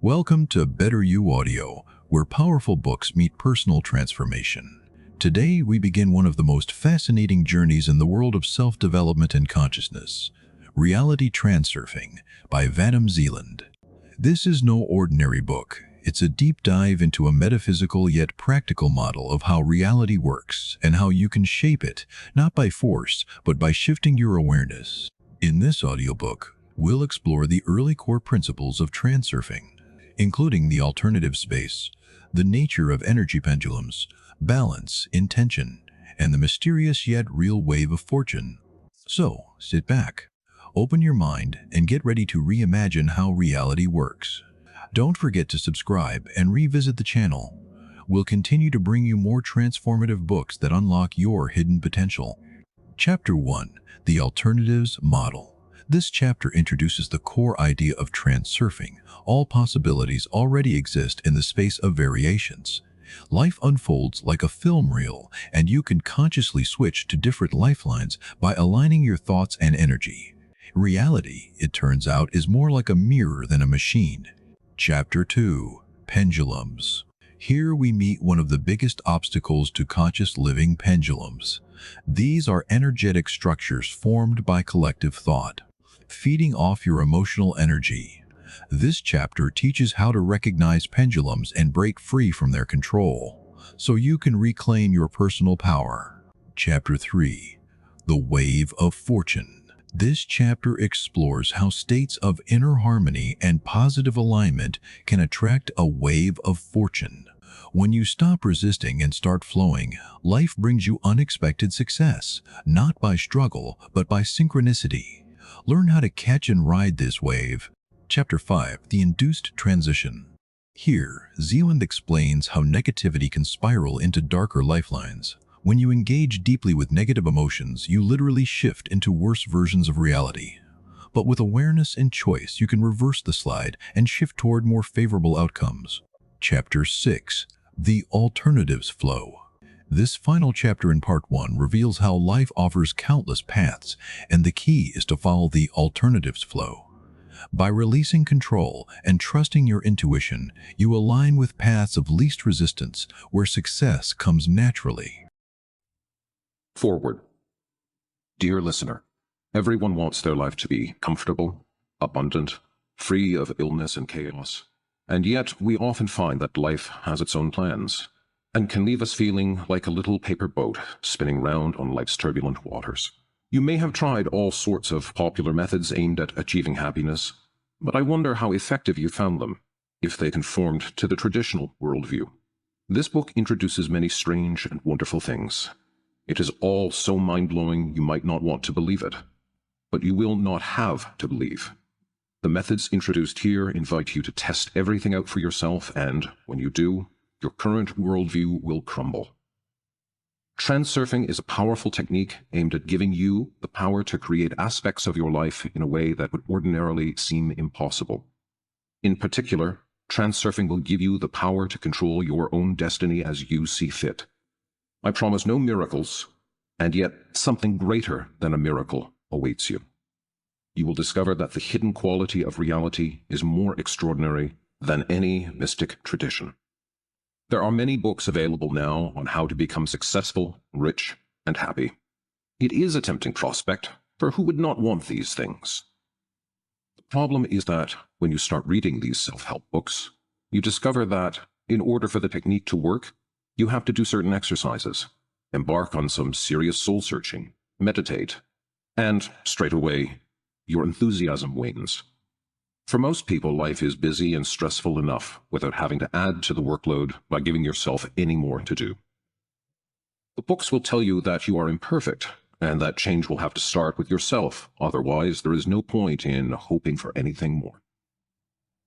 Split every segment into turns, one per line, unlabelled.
Welcome to Better You Audio, where powerful books meet personal transformation. Today, we begin one of the most fascinating journeys in the world of self-development and consciousness, Reality Transurfing by Vadim Zeland. This is no ordinary book. It's a deep dive into a metaphysical yet practical model of how reality works and how you can shape it, not by force, but by shifting your awareness. In this audiobook, we'll explore the early core principles of transurfing, including the alternative space, the nature of energy pendulums, balance, intention, and the mysterious yet real wave of fortune. So, sit back, open your mind, and get ready to reimagine how reality works. Don't forget to subscribe and revisit the channel. We'll continue to bring you more transformative books that unlock your hidden potential. Chapter 1: The Alternatives Model. This chapter introduces the core idea of transurfing. All possibilities already exist in the space of variations. Life unfolds like a film reel, and you can consciously switch to different lifelines by aligning your thoughts and energy. Reality, it turns out, is more like a mirror than a machine. Chapter 2: Pendulums. Here we meet one of the biggest obstacles to conscious living: pendulums. These are energetic structures formed by collective thought, feeding off your emotional energy. This chapter teaches how to recognize pendulums and break free from their control, so you can reclaim your personal power. Chapter 3: The Wave of Fortune. This chapter explores how states of inner harmony and positive alignment can attract a wave of fortune. When you stop resisting and start flowing, life brings you unexpected success, not by struggle, but by synchronicity. Learn how to catch and ride this wave. Chapter 5: The Induced Transition. Here, Zeland explains how negativity can spiral into darker lifelines. When you engage deeply with negative emotions, you literally shift into worse versions of reality. But with awareness and choice, you can reverse the slide and shift toward more favorable outcomes. Chapter 6: The Alternatives Flow. This final chapter in Part 1 reveals how life offers countless paths, and the key is to follow the alternatives flow. By releasing control and trusting your intuition, you align with paths of least resistance, where success comes naturally.
Forward. Dear listener, everyone wants their life to be comfortable, abundant, free of illness and chaos. And yet, we often find that life has its own plans and can leave us feeling like a little paper boat spinning round on life's turbulent waters. You may have tried all sorts of popular methods aimed at achieving happiness, but I wonder how effective you found them, if they conformed to the traditional worldview. This book introduces many strange and wonderful things. It is all so mind-blowing you might not want to believe it, but you will not have to believe. The methods introduced here invite you to test everything out for yourself, and when you do, your current worldview will crumble. Transurfing is a powerful technique aimed at giving you the power to create aspects of your life in a way that would ordinarily seem impossible. In particular, transurfing will give you the power to control your own destiny as you see fit. I promise no miracles, and yet something greater than a miracle awaits you. You will discover that the hidden quality of reality is more extraordinary than any mystic tradition. There are many books available now on how to become successful, rich, and happy. It is a tempting prospect, for who would not want these things? The problem is that when you start reading these self-help books, you discover that in order for the technique to work, you have to do certain exercises, embark on some serious soul-searching, meditate, and straight away, your enthusiasm wanes. For most people, life is busy and stressful enough without having to add to the workload by giving yourself any more to do. The books will tell you that you are imperfect and that change will have to start with yourself, otherwise there is no point in hoping for anything more.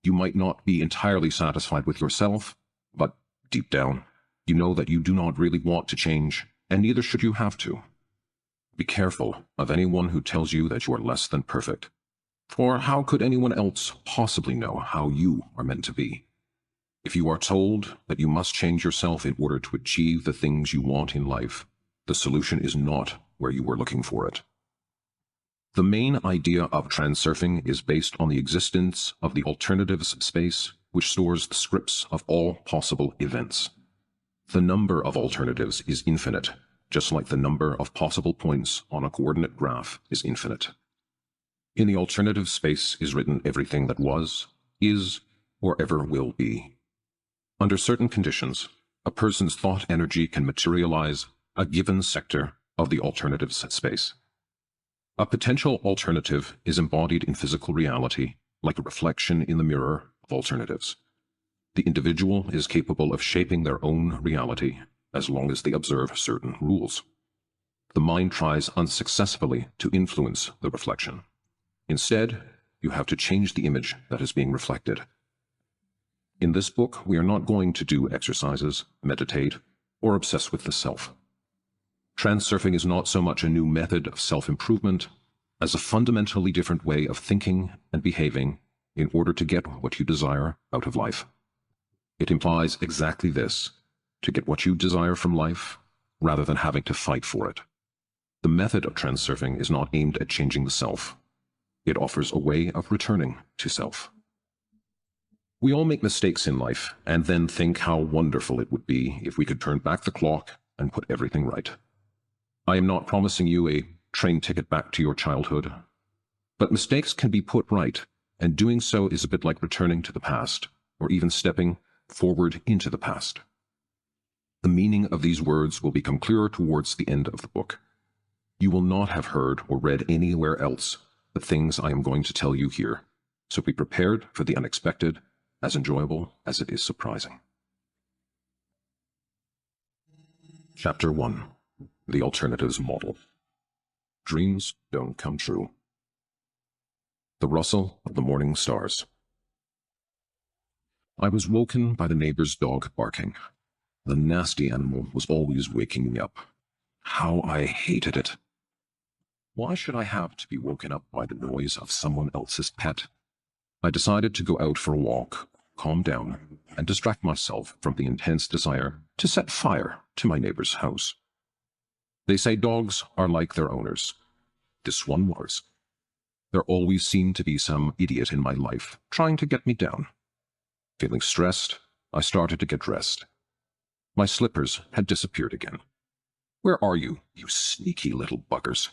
You might not be entirely satisfied with yourself, but deep down, you know that you do not really want to change, and neither should you have to. Be careful of anyone who tells you that you are less than perfect. For how could anyone else possibly know how you are meant to be? If you are told that you must change yourself in order to achieve the things you want in life, the solution is not where you were looking for it. The main idea of transurfing is based on the existence of the alternatives space, which stores the scripts of all possible events. The number of alternatives is infinite, just like the number of possible points on a coordinate graph is infinite. In the alternative space is written everything that was, is, or ever will be. Under certain conditions, a person's thought energy can materialize a given sector of the alternatives space. A potential alternative is embodied in physical reality, like a reflection in the mirror of alternatives. The individual is capable of shaping their own reality as long as they observe certain rules. The mind tries unsuccessfully to influence the reflection. Instead, you have to change the image that is being reflected. In this book, we are not going to do exercises, meditate, or obsess with the self. Transurfing is not so much a new method of self-improvement as a fundamentally different way of thinking and behaving in order to get what you desire out of life. It implies exactly this, to get what you desire from life rather than having to fight for it. The method of transurfing is not aimed at changing the self. It offers a way of returning to self. We all make mistakes in life and then think how wonderful it would be if we could turn back the clock and put everything right. I am not promising you a train ticket back to your childhood, but mistakes can be put right, and doing so is a bit like returning to the past, or even stepping forward into the past. The meaning of these words will become clearer towards the end of the book. You will not have heard or read anywhere else the things I am going to tell you here, so be prepared for the unexpected, as enjoyable as it is surprising. Chapter 1. The Alternatives Model. Dreams don't come true. The rustle of the morning stars. I was woken by the neighbor's dog barking. The nasty animal was always waking me up. How I hated it. Why should I have to be woken up by the noise of someone else's pet? I decided to go out for a walk, calm down, and distract myself from the intense desire to set fire to my neighbor's house. They say dogs are like their owners. This one was. There always seemed to be some idiot in my life trying to get me down. Feeling stressed, I started to get dressed. My slippers had disappeared again. Where are you, you sneaky little buggers?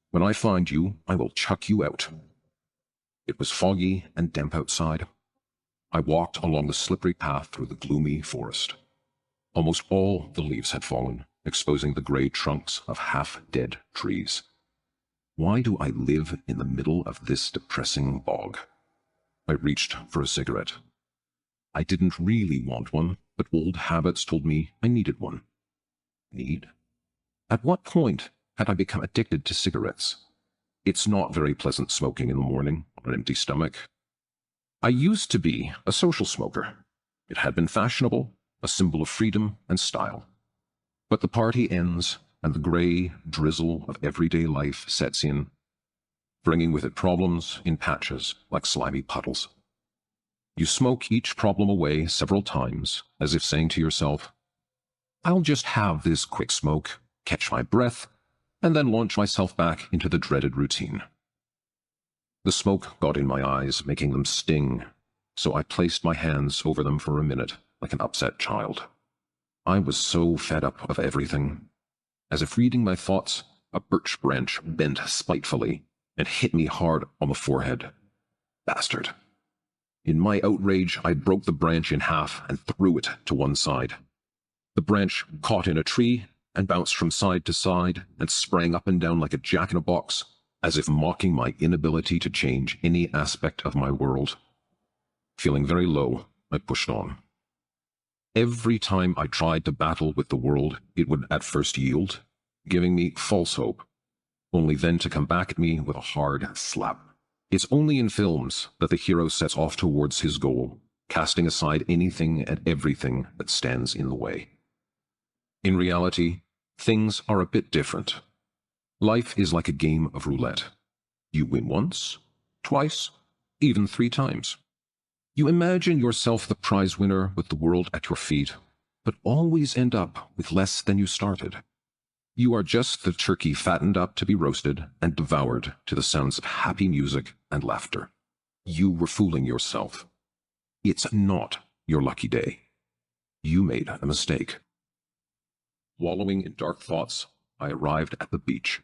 When I find you, I will chuck you out. It was foggy and damp outside. I walked along the slippery path through the gloomy forest. Almost all the leaves had fallen, exposing the gray trunks of half-dead trees. Why do I live in the middle of this depressing bog? I reached for a cigarette. I didn't really want one, but old habits told me I needed one. Need? At what point had I become addicted to cigarettes? It's not very pleasant smoking in the morning on an empty stomach. I used to be a social smoker. It had been fashionable, a symbol of freedom and style. But the party ends, and the gray drizzle of everyday life sets in, bringing with it problems in patches like slimy puddles. You smoke each problem away several times, as if saying to yourself, I'll just have this quick smoke, catch my breath, and then launch myself back into the dreaded routine. The smoke got in my eyes, making them sting, so I placed my hands over them for a minute, like an upset child. I was so fed up of everything. As if reading my thoughts, a birch branch bent spitefully and hit me hard on the forehead. Bastard. In my outrage, I broke the branch in half and threw it to one side. The branch caught in a tree and bounced from side to side and sprang up and down like a jack-in-a-box, as if mocking my inability to change any aspect of my world. Feeling very low, I pushed on. Every time I tried to battle with the world, it would at first yield, giving me false hope, only then to come back at me with a hard slap. It's only in films that the hero sets off towards his goal, casting aside anything and everything that stands in the way. In reality, things are a bit different. Life is like a game of roulette. You win once, twice, even 3 times. You imagine yourself the prize winner with the world at your feet, but always end up with less than you started. You are just the turkey fattened up to be roasted and devoured to the sounds of happy music and laughter. You were fooling yourself. It's not your lucky day. You made a mistake. Wallowing in dark thoughts, I arrived at the beach.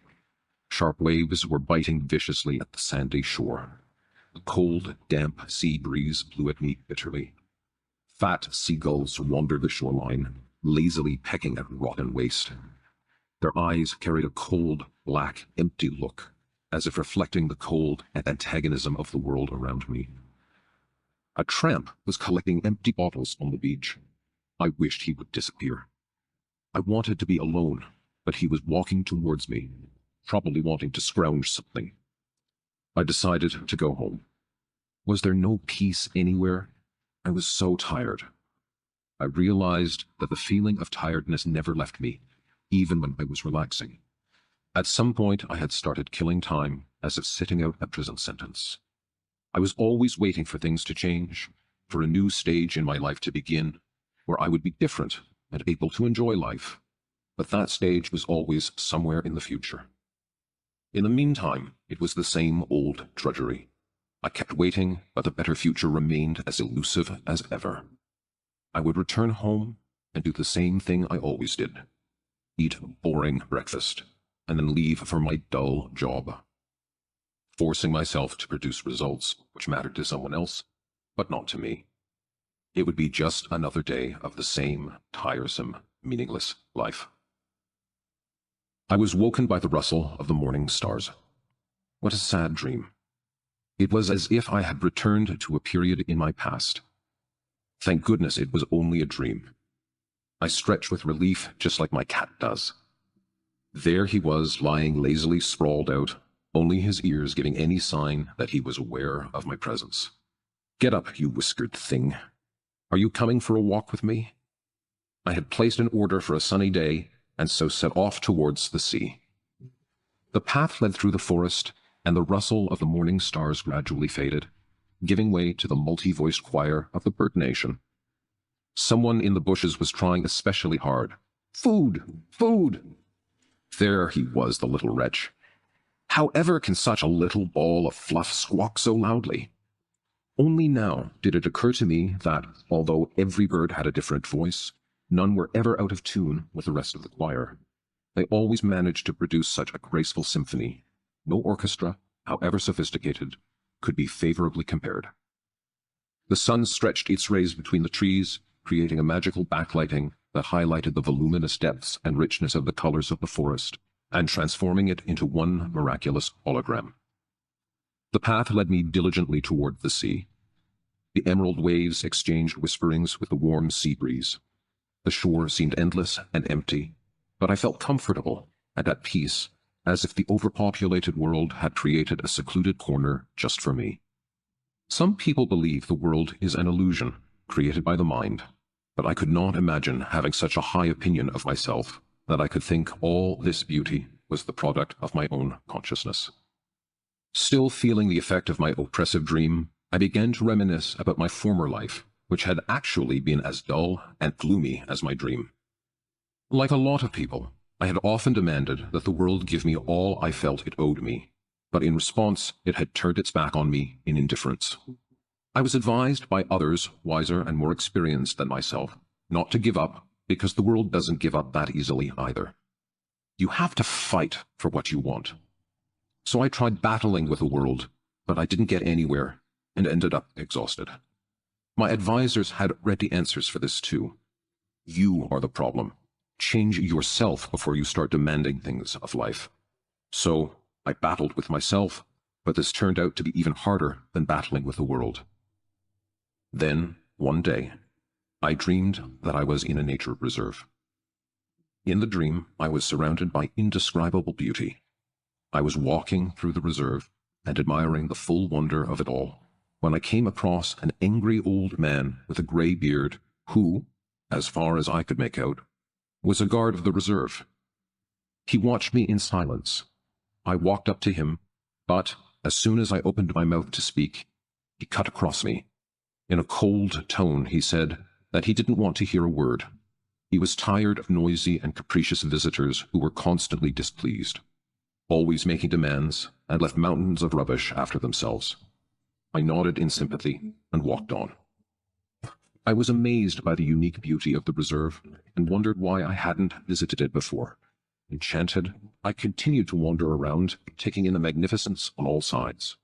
Sharp waves were biting viciously at the sandy shore. The cold, damp sea breeze blew at me bitterly. Fat seagulls wandered the shoreline, lazily pecking at rotten waste. Their eyes carried a cold, black, empty look, as if reflecting the cold and antagonism of the world around me. A tramp was collecting empty bottles on the beach. I wished he would disappear. I wanted to be alone, but he was walking towards me, probably wanting to scrounge something. I decided to go home. Was there no peace anywhere? I was so tired. I realized that the feeling of tiredness never left me, even when I was relaxing. At some point, I had started killing time as if sitting out a prison sentence. I was always waiting for things to change, for a new stage in my life to begin, where I would be different and able to enjoy life. But that stage was always somewhere in the future. In the meantime, it was the same old drudgery. I kept waiting, but the better future remained as elusive as ever. I would return home and do the same thing I always did. Eat a boring breakfast, and then leave for my dull job. Forcing myself to produce results which mattered to someone else, but not to me. It would be just another day of the same tiresome, meaningless life. I was woken by the rustle of the morning stars. What a sad dream. It was as if I had returned to a period in my past. Thank goodness it was only a dream. I stretched with relief just like my cat does. There he was, lying lazily sprawled out, only his ears giving any sign that he was aware of my presence. "Get up, you whiskered thing. Are you coming for a walk with me?" I had placed an order for a sunny day, and so set off towards the sea. The path led through the forest, and the rustle of the morning stars gradually faded, giving way to the multi-voiced choir of the bird nation. Someone in the bushes was trying especially hard. "Food! Food!" There he was, the little wretch. However can such a little ball of fluff squawk so loudly? Only now did it occur to me that, although every bird had a different voice, none were ever out of tune with the rest of the choir. They always managed to produce such a graceful symphony. No orchestra, however sophisticated, could be favorably compared. The sun stretched its rays between the trees, creating a magical backlighting that highlighted the voluminous depths and richness of the colors of the forest, and transforming it into one miraculous hologram. The path led me diligently toward the sea. The emerald waves exchanged whisperings with the warm sea breeze. The shore seemed endless and empty, but I felt comfortable and at peace, as if the overpopulated world had created a secluded corner just for me. Some people believe the world is an illusion created by the mind, but I could not imagine having such a high opinion of myself that I could think all this beauty was the product of my own consciousness. Still feeling the effect of my oppressive dream, I began to reminisce about my former life, which had actually been as dull and gloomy as my dream. Like a lot of people, I had often demanded that the world give me all I felt it owed me, but in response it had turned its back on me in indifference. I was advised by others wiser and more experienced than myself not to give up, because the world doesn't give up that easily either. You have to fight for what you want. So I tried battling with the world, but I didn't get anywhere and ended up exhausted. My advisors had ready answers for this too. You are the problem. Change yourself before you start demanding things of life. So I battled with myself, but this turned out to be even harder than battling with the world. Then, one day, I dreamed that I was in a nature reserve. In the dream, I was surrounded by indescribable beauty. I was walking through the reserve and admiring the full wonder of it all, when I came across an angry old man with a grey beard who, as far as I could make out, was a guard of the reserve. He watched me in silence. I walked up to him, but as soon as I opened my mouth to speak, he cut across me. In a cold tone, he said that he didn't want to hear a word. He was tired of noisy and capricious visitors who were constantly displeased, always making demands, and left mountains of rubbish after themselves. I nodded in sympathy and walked on. I was amazed by the unique beauty of the reserve and wondered why I hadn't visited it before. Enchanted, I continued to wander around, taking in the magnificence on all sides.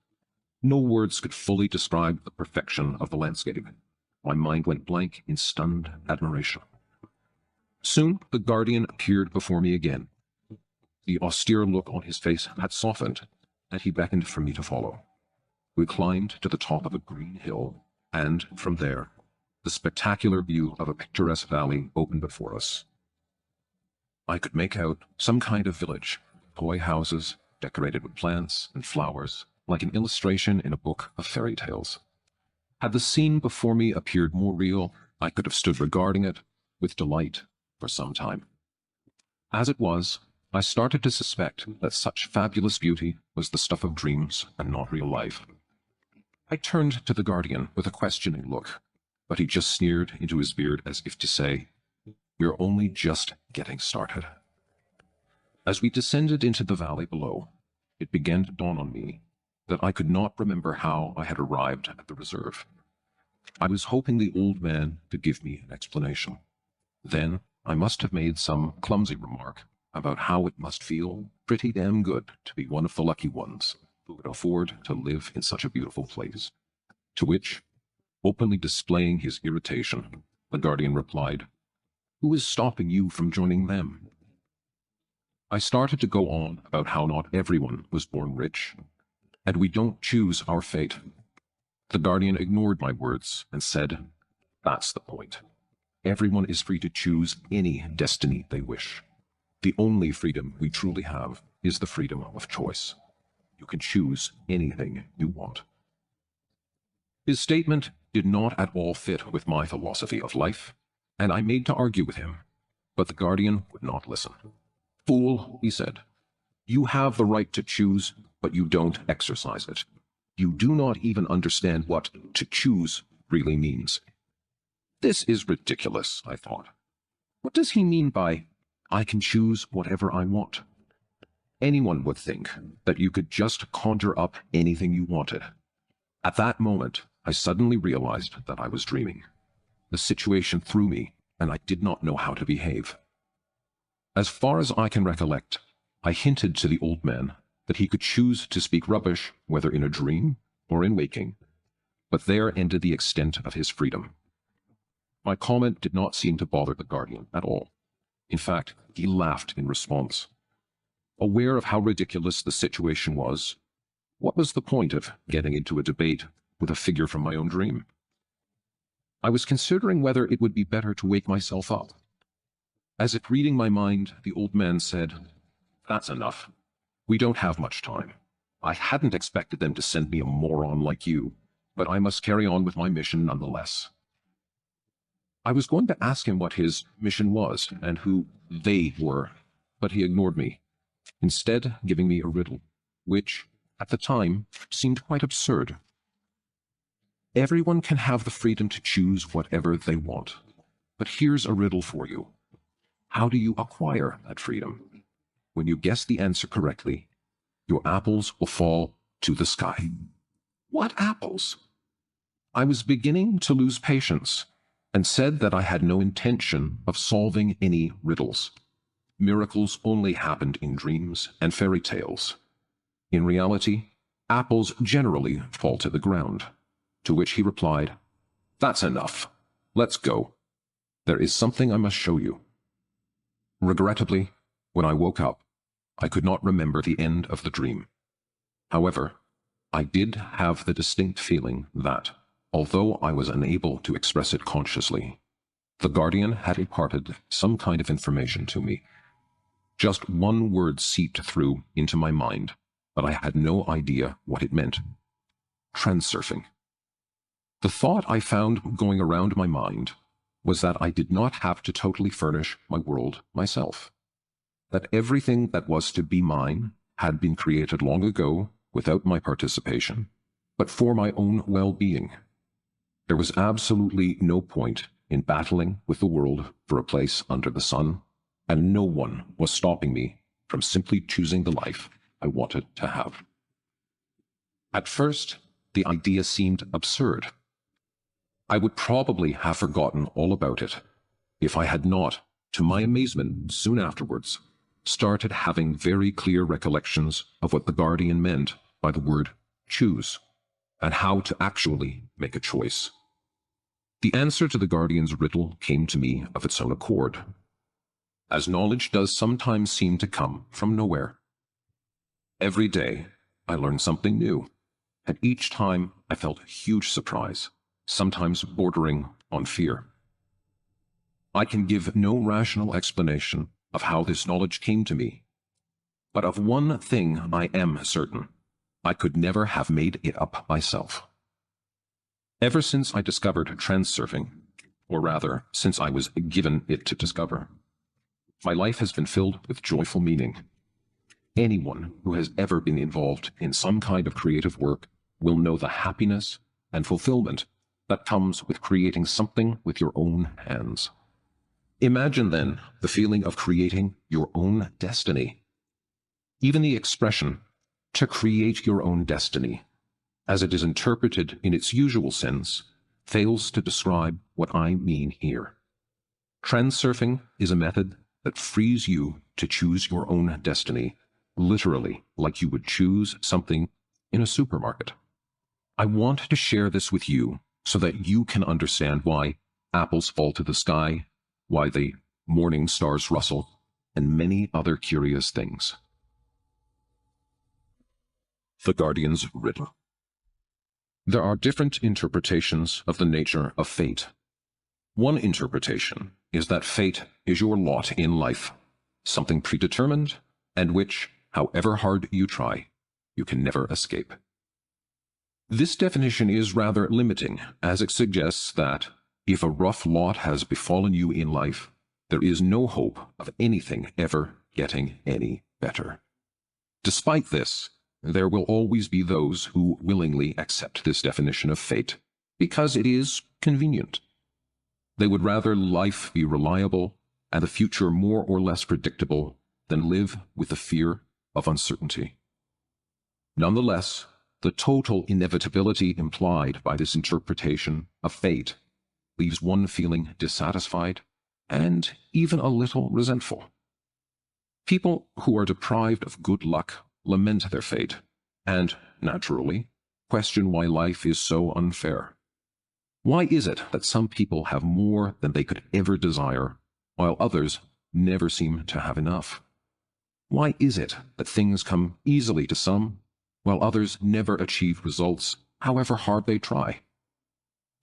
No words could fully describe the perfection of the landscape. My mind went blank in stunned admiration. Soon the guardian appeared before me again. The austere look on his face had softened, and he beckoned for me to follow. We climbed to the top of a green hill, and from there, the spectacular view of a picturesque valley opened before us. I could make out some kind of village, toy houses decorated with plants and flowers, like an illustration in a book of fairy tales. Had the scene before me appeared more real, I could have stood regarding it with delight for some time. As it was, I started to suspect that such fabulous beauty was the stuff of dreams and not real life. I turned to the guardian with a questioning look, but he just sneered into his beard as if to say, "We're only just getting started." As we descended into the valley below, it began to dawn on me that I could not remember how I had arrived at the reserve. I was hoping the old man could give me an explanation. Then I must have made some clumsy remark about how it must feel pretty damn good to be one of the lucky ones who could afford to live in such a beautiful place. To which, openly displaying his irritation, the guardian replied, "Who is stopping you from joining them?" I started to go on about how not everyone was born rich, and we don't choose our fate. The guardian ignored my words and said, "That's the point. Everyone is free to choose any destiny they wish. The only freedom we truly have is the freedom of choice. You can choose anything you want." His statement did not at all fit with my philosophy of life, and I made to argue with him, but the guardian would not listen. "Fool," he said, "you have the right to choose, but you don't exercise it. You do not even understand what to choose really means." This is ridiculous, I thought. What does he mean by, "I can choose whatever I want"? Anyone would think that you could just conjure up anything you wanted. At that moment, I suddenly realized that I was dreaming. The situation threw me, and I did not know how to behave. As far as I can recollect, I hinted to the old man that he could choose to speak rubbish whether in a dream or in waking, but there ended the extent of his freedom. My comment did not seem to bother the guardian at all. In fact, he laughed in response. Aware of how ridiculous the situation was, what was the point of getting into a debate with a figure from my own dream? I was considering whether it would be better to wake myself up. As if reading my mind, the old man said, "That's enough. We don't have much time. I hadn't expected them to send me a moron like you, but I must carry on with my mission nonetheless." I was going to ask him what his mission was and who they were, but he ignored me, instead giving me a riddle, which, at the time, seemed quite absurd. Everyone can have the freedom to choose whatever they want, but here's a riddle for you. How do you acquire that freedom? When you guess the answer correctly, your apples will fall to the sky. What apples? I was beginning to lose patience, and said that I had no intention of solving any riddles. Miracles only happened in dreams and fairy tales. In reality, apples generally fall to the ground, to which he replied, "That's enough. Let's go. There is something I must show you." Regrettably, when I woke up, I could not remember the end of the dream. However, I did have the distinct feeling that, although I was unable to express it consciously, the guardian had imparted some kind of information to me. Just one word seeped through into my mind, but I had no idea what it meant. Transurfing. The thought I found going around my mind was that I did not have to totally furnish my world myself. That everything that was to be mine had been created long ago without my participation, but for my own well-being. There was absolutely no point in battling with the world for a place under the sun, and no one was stopping me from simply choosing the life I wanted to have. At first, the idea seemed absurd. I would probably have forgotten all about it if I had not, to my amazement soon afterwards, started having very clear recollections of what the guardian meant by the word choose, and how to actually make a choice. The answer to the guardian's riddle came to me of its own accord, as knowledge does sometimes seem to come from nowhere. Every day, I learned something new, and each time I felt huge surprise, sometimes bordering on fear. I can give no rational explanation of how this knowledge came to me, but of one thing I am certain: I could never have made it up myself. Ever since I discovered transurfing, or rather, since I was given it to discover, my life has been filled with joyful meaning. Anyone who has ever been involved in some kind of creative work will know the happiness and fulfillment that comes with creating something with your own hands. Imagine then the feeling of creating your own destiny. Even the expression, to create your own destiny, as it is interpreted in its usual sense, fails to describe what I mean here. Transurfing is a method that frees you to choose your own destiny, literally like you would choose something in a supermarket. I want to share this with you so that you can understand why apples fall to the sky, why the morning stars rustle, and many other curious things. The Guardian's Riddle. There are different interpretations of the nature of fate. One interpretation is that fate is your lot in life, something predetermined, and which, however hard you try, you can never escape. This definition is rather limiting, as it suggests that if a rough lot has befallen you in life, there is no hope of anything ever getting any better. Despite this, there will always be those who willingly accept this definition of fate, because it is convenient. They would rather life be reliable and the future more or less predictable than live with the fear of uncertainty. Nonetheless, the total inevitability implied by this interpretation of fate leaves one feeling dissatisfied and even a little resentful. People who are deprived of good luck lament their fate, and, naturally, question why life is so unfair. Why is it that some people have more than they could ever desire, while others never seem to have enough? Why is it that things come easily to some, while others never achieve results, however hard they try?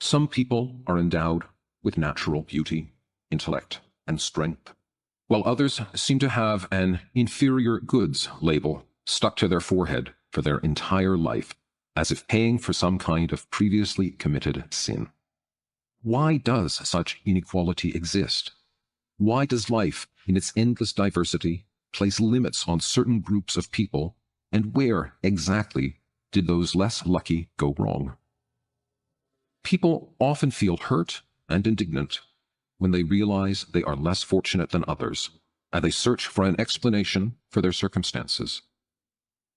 Some people are endowed with natural beauty, intellect, and strength, while others seem to have an inferior goods label stuck to their forehead for their entire life, as if paying for some kind of previously committed sin. Why does such inequality exist? Why does life, in its endless diversity, place limits on certain groups of people, and where exactly did those less lucky go wrong? People often feel hurt and indignant when they realize they are less fortunate than others, and they search for an explanation for their circumstances.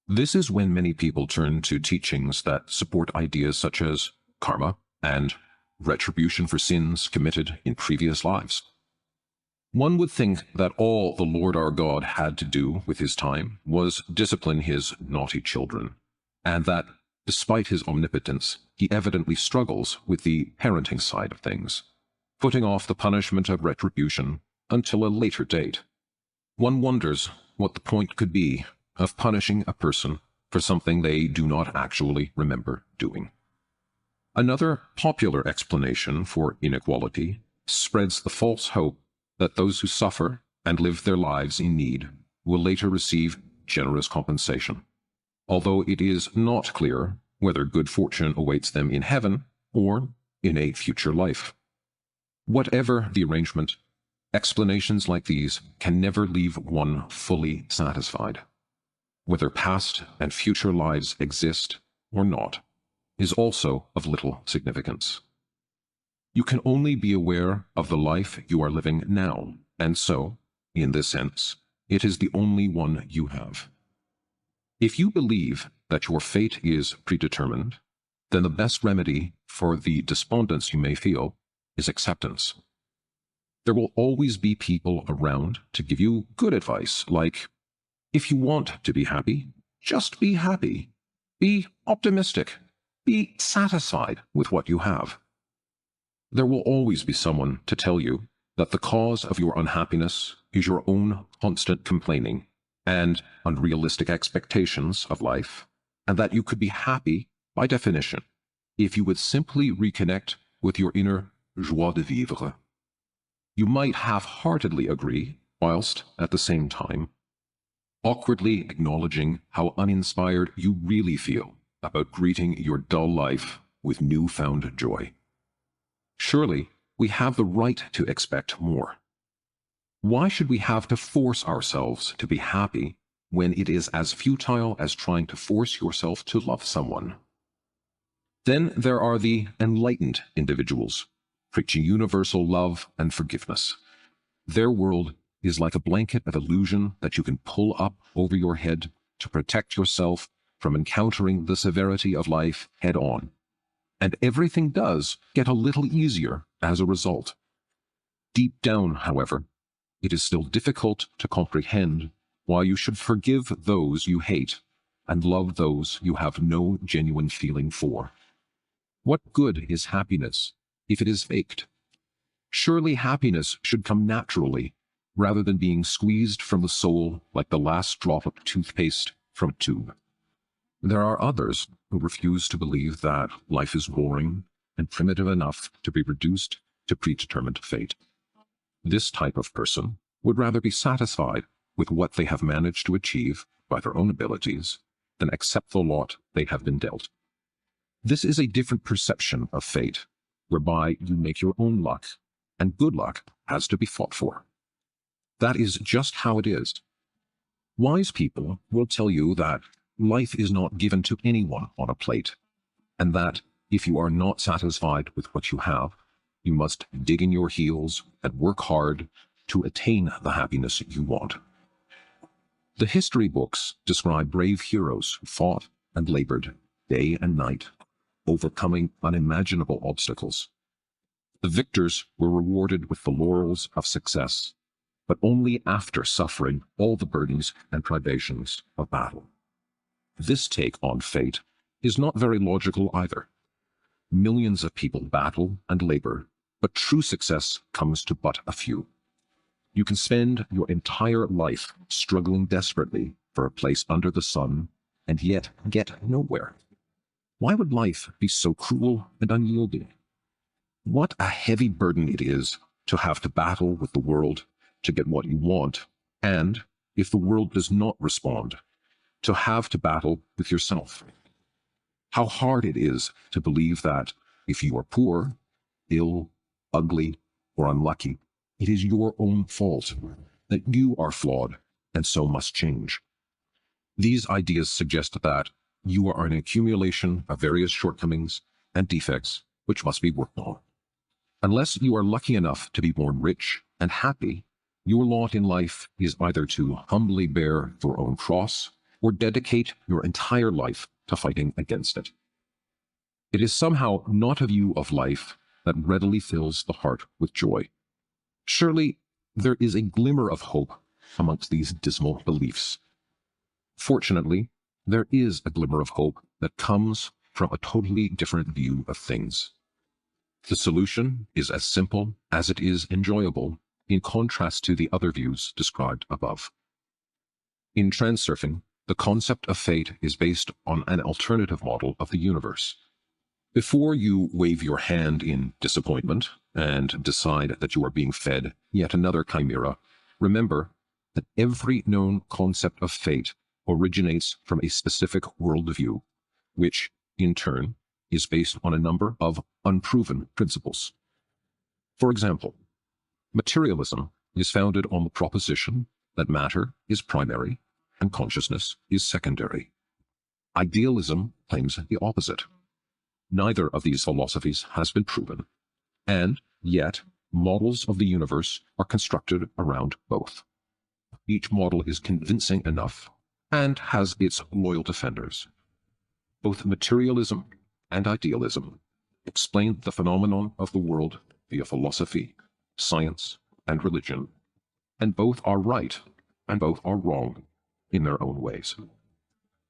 This is when many people turn to teachings that support ideas such as karma and retribution for sins committed in previous lives. One would think that all the Lord our God had to do with his time was discipline his naughty children, and that, despite his omnipotence, he evidently struggles with the parenting side of things, putting off the punishment of retribution until a later date. One wonders what the point could be of punishing a person for something they do not actually remember doing. Another popular explanation for inequality spreads the false hope that those who suffer and live their lives in need will later receive generous compensation, although it is not clear whether good fortune awaits them in heaven or in a future life. Whatever the arrangement, explanations like these can never leave one fully satisfied. Whether past and future lives exist or not is also of little significance. You can only be aware of the life you are living now, and so, in this sense, it is the only one you have. If you believe that your fate is predetermined, then the best remedy for the despondence you may feel is acceptance. There will always be people around to give you good advice, like, if you want to be happy, just be happy. Be optimistic. Be satisfied with what you have. There will always be someone to tell you that the cause of your unhappiness is your own constant complaining and unrealistic expectations of life, and that you could be happy, by definition, if you would simply reconnect with your inner joie de vivre. You might half-heartedly agree, whilst, at the same time, awkwardly acknowledging how uninspired you really feel about greeting your dull life with newfound joy. Surely, we have the right to expect more. Why should we have to force ourselves to be happy when it is as futile as trying to force yourself to love someone? Then there are the enlightened individuals, preaching universal love and forgiveness. Their world is like a blanket of illusion that you can pull up over your head to protect yourself from encountering the severity of life head-on. And everything does get a little easier as a result. Deep down, however, it is still difficult to comprehend why you should forgive those you hate and love those you have no genuine feeling for. What good is happiness if it is faked? Surely happiness should come naturally, rather than being squeezed from the soul like the last drop of toothpaste from a tube. There are others who refuse to believe that life is boring and primitive enough to be reduced to predetermined fate. This type of person would rather be satisfied with what they have managed to achieve by their own abilities than accept the lot they have been dealt. This is a different perception of fate, whereby you make your own luck, and good luck has to be fought for. That is just how it is. Wise people will tell you that life is not given to anyone on a plate, and that if you are not satisfied with what you have, you must dig in your heels and work hard to attain the happiness you want. The history books describe brave heroes who fought and labored day and night, overcoming unimaginable obstacles. The victors were rewarded with the laurels of success, but only after suffering all the burdens and privations of battle. This take on fate is not very logical either. Millions of people battle and labor, but true success comes to but a few. You can spend your entire life struggling desperately for a place under the sun and yet get nowhere. Why would life be so cruel and unyielding? What a heavy burden it is to have to battle with the world to get what you want, and, if the world does not respond, to have to battle with yourself. How hard it is to believe that if you are poor, ill, ugly, or unlucky, it is your own fault, that you are flawed and so must change. These ideas suggest that you are an accumulation of various shortcomings and defects which must be worked on. Unless you are lucky enough to be born rich and happy, your lot in life is either to humbly bear your own cross or dedicate your entire life to fighting against it. It is somehow not a view of life that readily fills the heart with joy. Surely there is a glimmer of hope amongst these dismal beliefs. Fortunately, there is a glimmer of hope that comes from a totally different view of things. The solution is as simple as it is enjoyable, in contrast to the other views described above. In Transurfing, the concept of fate is based on an alternative model of the universe. Before you wave your hand in disappointment and decide that you are being fed yet another chimera, remember that every known concept of fate originates from a specific worldview, which, in turn, is based on a number of unproven principles. For example, materialism is founded on the proposition that matter is primary and consciousness is secondary. Idealism claims the opposite. Neither of these philosophies has been proven, and yet models of the universe are constructed around both. Each model is convincing enough and has its loyal defenders. Both materialism and idealism explain the phenomenon of the world via philosophy, science, and religion, and both are right and both are wrong in their own ways.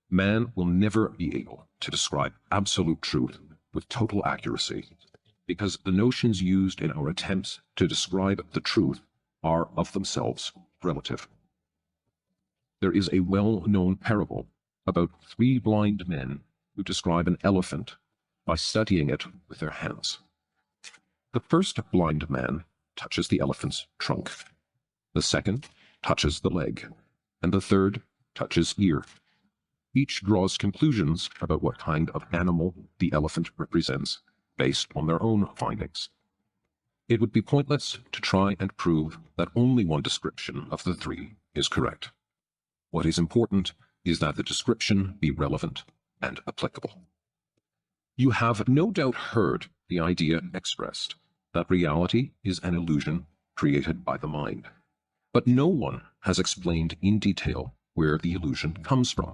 Man will never be able to describe absolute truth with total accuracy, because the notions used in our attempts to describe the truth are of themselves relative. There is a well-known parable about three blind men who describe an elephant by studying it with their hands. The first blind man touches the elephant's trunk. The second touches the leg, and the third touches ear. Each draws conclusions about what kind of animal the elephant represents based on their own findings. It would be pointless to try and prove that only one description of the three is correct. What is important is that the description be relevant and applicable. You have no doubt heard the idea expressed that reality is an illusion created by the mind, but no one has explained in detail where the illusion comes from.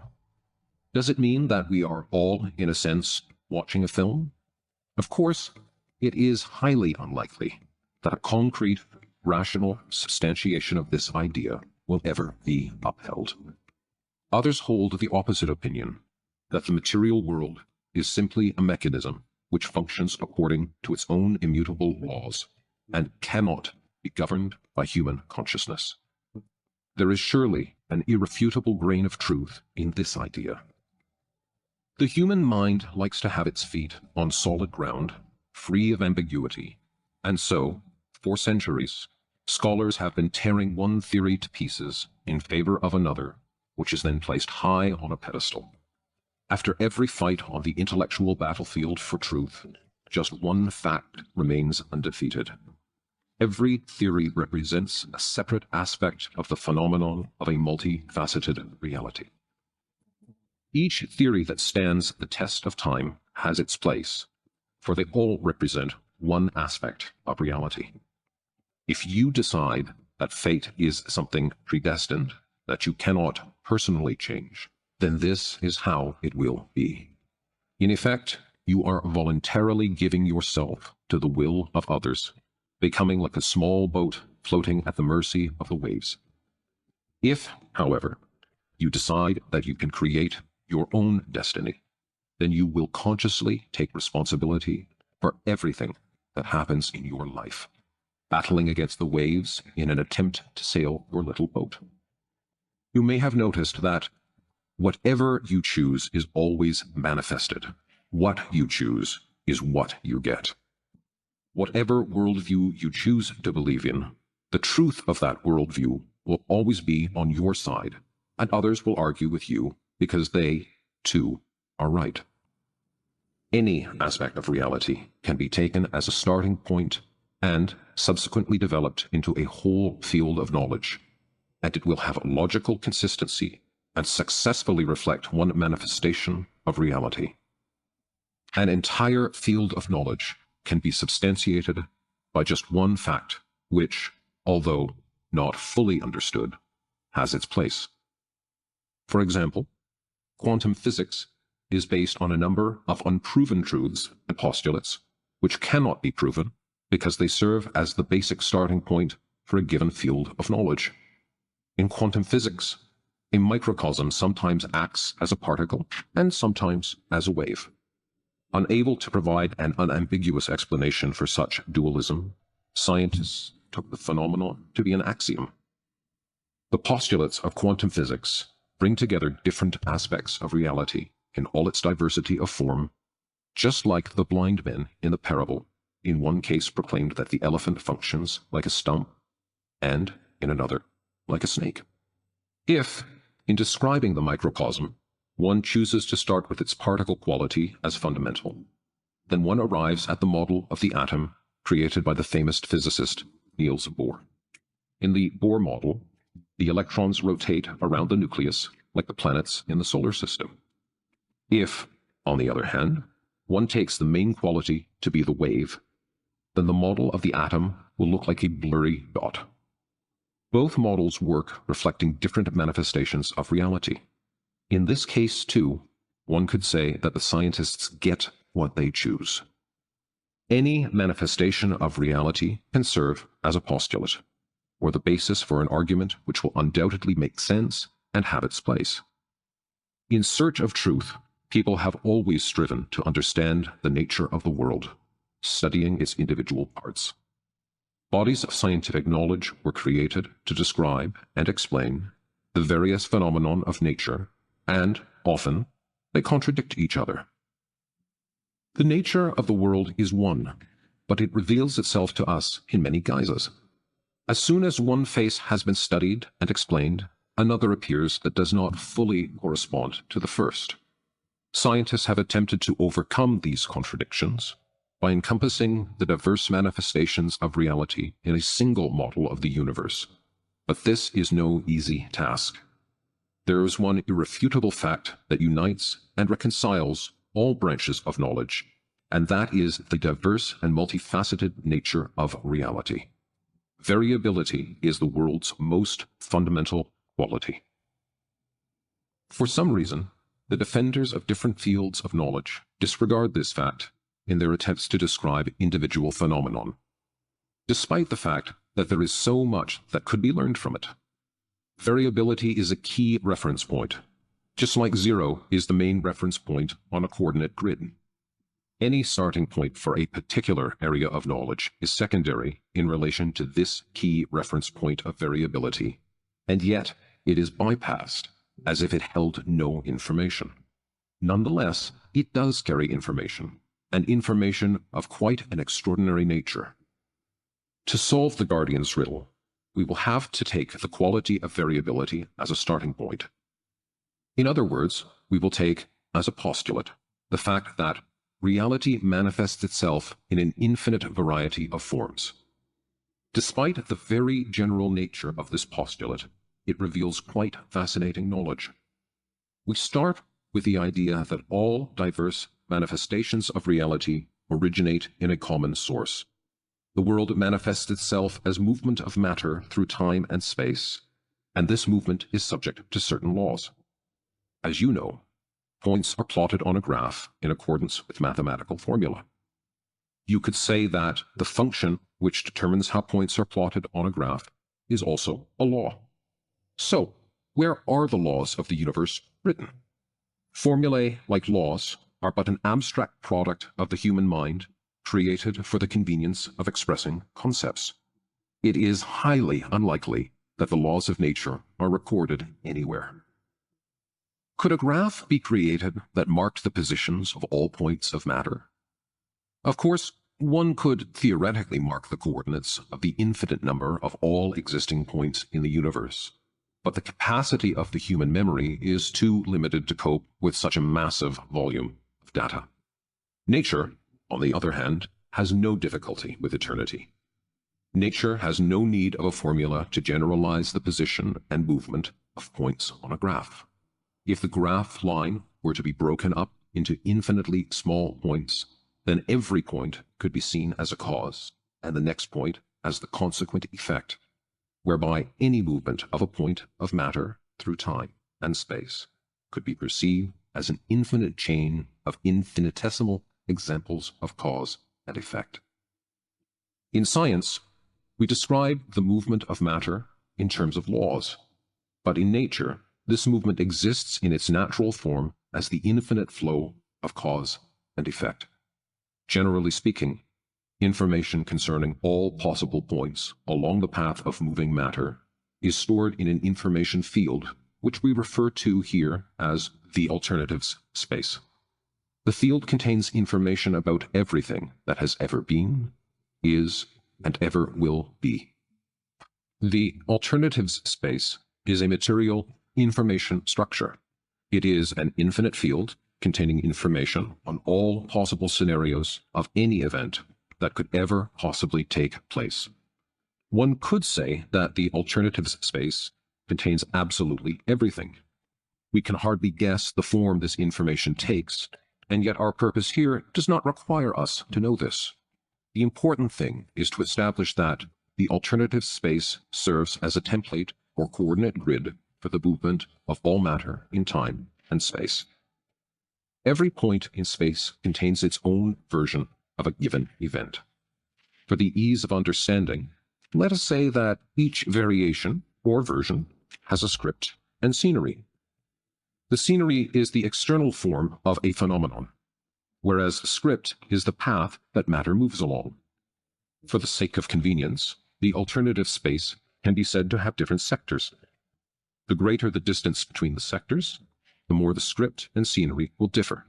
Does it mean that we are all, in a sense, watching a film? Of course, it is highly unlikely that a concrete, rational substantiation of this idea will ever be upheld. Others hold the opposite opinion, that the material world is simply a mechanism which functions according to its own immutable laws and cannot be governed by human consciousness. There is surely an irrefutable grain of truth in this idea. The human mind likes to have its feet on solid ground, free of ambiguity, and so, for centuries, scholars have been tearing one theory to pieces in favor of another, which is then placed high on a pedestal. After every fight on the intellectual battlefield for truth, just one fact remains undefeated. Every theory represents a separate aspect of the phenomenon of a multifaceted reality. Each theory that stands the test of time has its place, for they all represent one aspect of reality. If you decide that fate is something predestined that you cannot personally change, then this is how it will be. In effect, you are voluntarily giving yourself to the will of others, becoming like a small boat floating at the mercy of the waves. If, however, you decide that you can create your own destiny, then you will consciously take responsibility for everything that happens in your life, battling against the waves in an attempt to sail your little boat. You may have noticed that whatever you choose is always manifested. What you choose is what you get. Whatever worldview you choose to believe in, the truth of that worldview will always be on your side, and others will argue with you because they, too, are right. Any aspect of reality can be taken as a starting point and subsequently developed into a whole field of knowledge, and it will have logical consistency and successfully reflect one manifestation of reality. An entire field of knowledge can be substantiated by just one fact which, although not fully understood, has its place. For example, quantum physics is based on a number of unproven truths and postulates which cannot be proven because they serve as the basic starting point for a given field of knowledge. In quantum physics, a microcosm sometimes acts as a particle and sometimes as a wave. Unable to provide an unambiguous explanation for such dualism, scientists took the phenomenon to be an axiom. The postulates of quantum physics bring together different aspects of reality in all its diversity of form, just like the blind men in the parable in one case proclaimed that the elephant functions like a stump, and in another, like a snake. If, in describing the microcosm, one chooses to start with its particle quality as fundamental, then one arrives at the model of the atom created by the famous physicist Niels Bohr. In the Bohr model, the electrons rotate around the nucleus like the planets in the solar system. If, on the other hand, one takes the main quality to be the wave, then the model of the atom will look like a blurry dot. Both models work reflecting different manifestations of reality. In this case, too, one could say that the scientists get what they choose. Any manifestation of reality can serve as a postulate, or the basis for an argument which will undoubtedly make sense and have its place. In search of truth, people have always striven to understand the nature of the world, studying its individual parts. Bodies of scientific knowledge were created to describe and explain the various phenomena of nature, and, often, they contradict each other. The nature of the world is one, but it reveals itself to us in many guises. As soon as one face has been studied and explained, another appears that does not fully correspond to the first. Scientists have attempted to overcome these contradictions by encompassing the diverse manifestations of reality in a single model of the universe. But this is no easy task. There is one irrefutable fact that unites and reconciles all branches of knowledge, and that is the diverse and multifaceted nature of reality. Variability is the world's most fundamental quality. For some reason, the defenders of different fields of knowledge disregard this fact in their attempts to describe individual phenomenon, despite the fact that there is so much that could be learned from it. Variability is a key reference point, just like zero is the main reference point on a coordinate grid. Any starting point for a particular area of knowledge is secondary in relation to this key reference point of variability, and yet it is bypassed as if it held no information. Nonetheless, it does carry information, and information of quite an extraordinary nature. To solve the Guardian's riddle, we will have to take the quality of variability as a starting point. In other words, we will take as a postulate the fact that reality manifests itself in an infinite variety of forms. Despite the very general nature of this postulate, it reveals quite fascinating knowledge. We start with the idea that all diverse manifestations of reality originate in a common source. The world manifests itself as movement of matter through time and space, and this movement is subject to certain laws. As you know, points are plotted on a graph in accordance with mathematical formula. You could say that the function which determines how points are plotted on a graph is also a law. So, where are the laws of the universe written? Formulae, like laws, are but an abstract product of the human mind, created for the convenience of expressing concepts. It is highly unlikely that the laws of nature are recorded anywhere. Could a graph be created that marked the positions of all points of matter? Of course, one could theoretically mark the coordinates of the infinite number of all existing points in the universe, but the capacity of the human memory is too limited to cope with such a massive volume of data. Nature, on the other hand, has no difficulty with eternity. Nature has no need of a formula to generalize the position and movement of points on a graph. If the graph line were to be broken up into infinitely small points, then every point could be seen as a cause, and the next point as the consequent effect, whereby any movement of a point of matter through time and space could be perceived as an infinite chain of infinitesimal examples of cause and effect. In science, we describe the movement of matter in terms of laws, but in nature, this movement exists in its natural form as the infinite flow of cause and effect. Generally speaking, information concerning all possible points along the path of moving matter is stored in an information field, which we refer to here as the alternatives space. The field contains information about everything that has ever been, is, and ever will be. The alternatives space is a material information structure. It is an infinite field containing information on all possible scenarios of any event that could ever possibly take place. One could say that the alternatives space contains absolutely everything. We can hardly guess the form this information takes, and yet our purpose here does not require us to know this. The important thing is to establish that the alternative space serves as a template or coordinate grid for the movement of all matter in time and space. Every point in space contains its own version of a given event. For the ease of understanding, let us say that each variation or version has a script and scenery. The scenery is the external form of a phenomenon, whereas script is the path that matter moves along. For the sake of convenience, the alternative space can be said to have different sectors. The greater the distance between the sectors, the more the script and scenery will differ.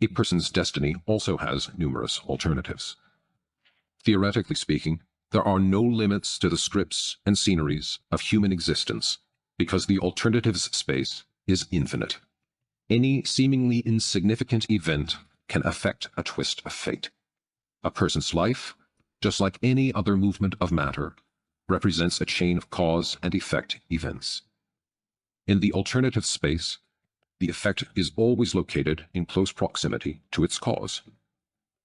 A person's destiny also has numerous alternatives. Theoretically speaking, there are no limits to the scripts and sceneries of human existence because the alternatives space is infinite. Any seemingly insignificant event can affect a twist of fate. A person's life, just like any other movement of matter, represents a chain of cause and effect events. In the alternative space, the effect is always located in close proximity to its cause.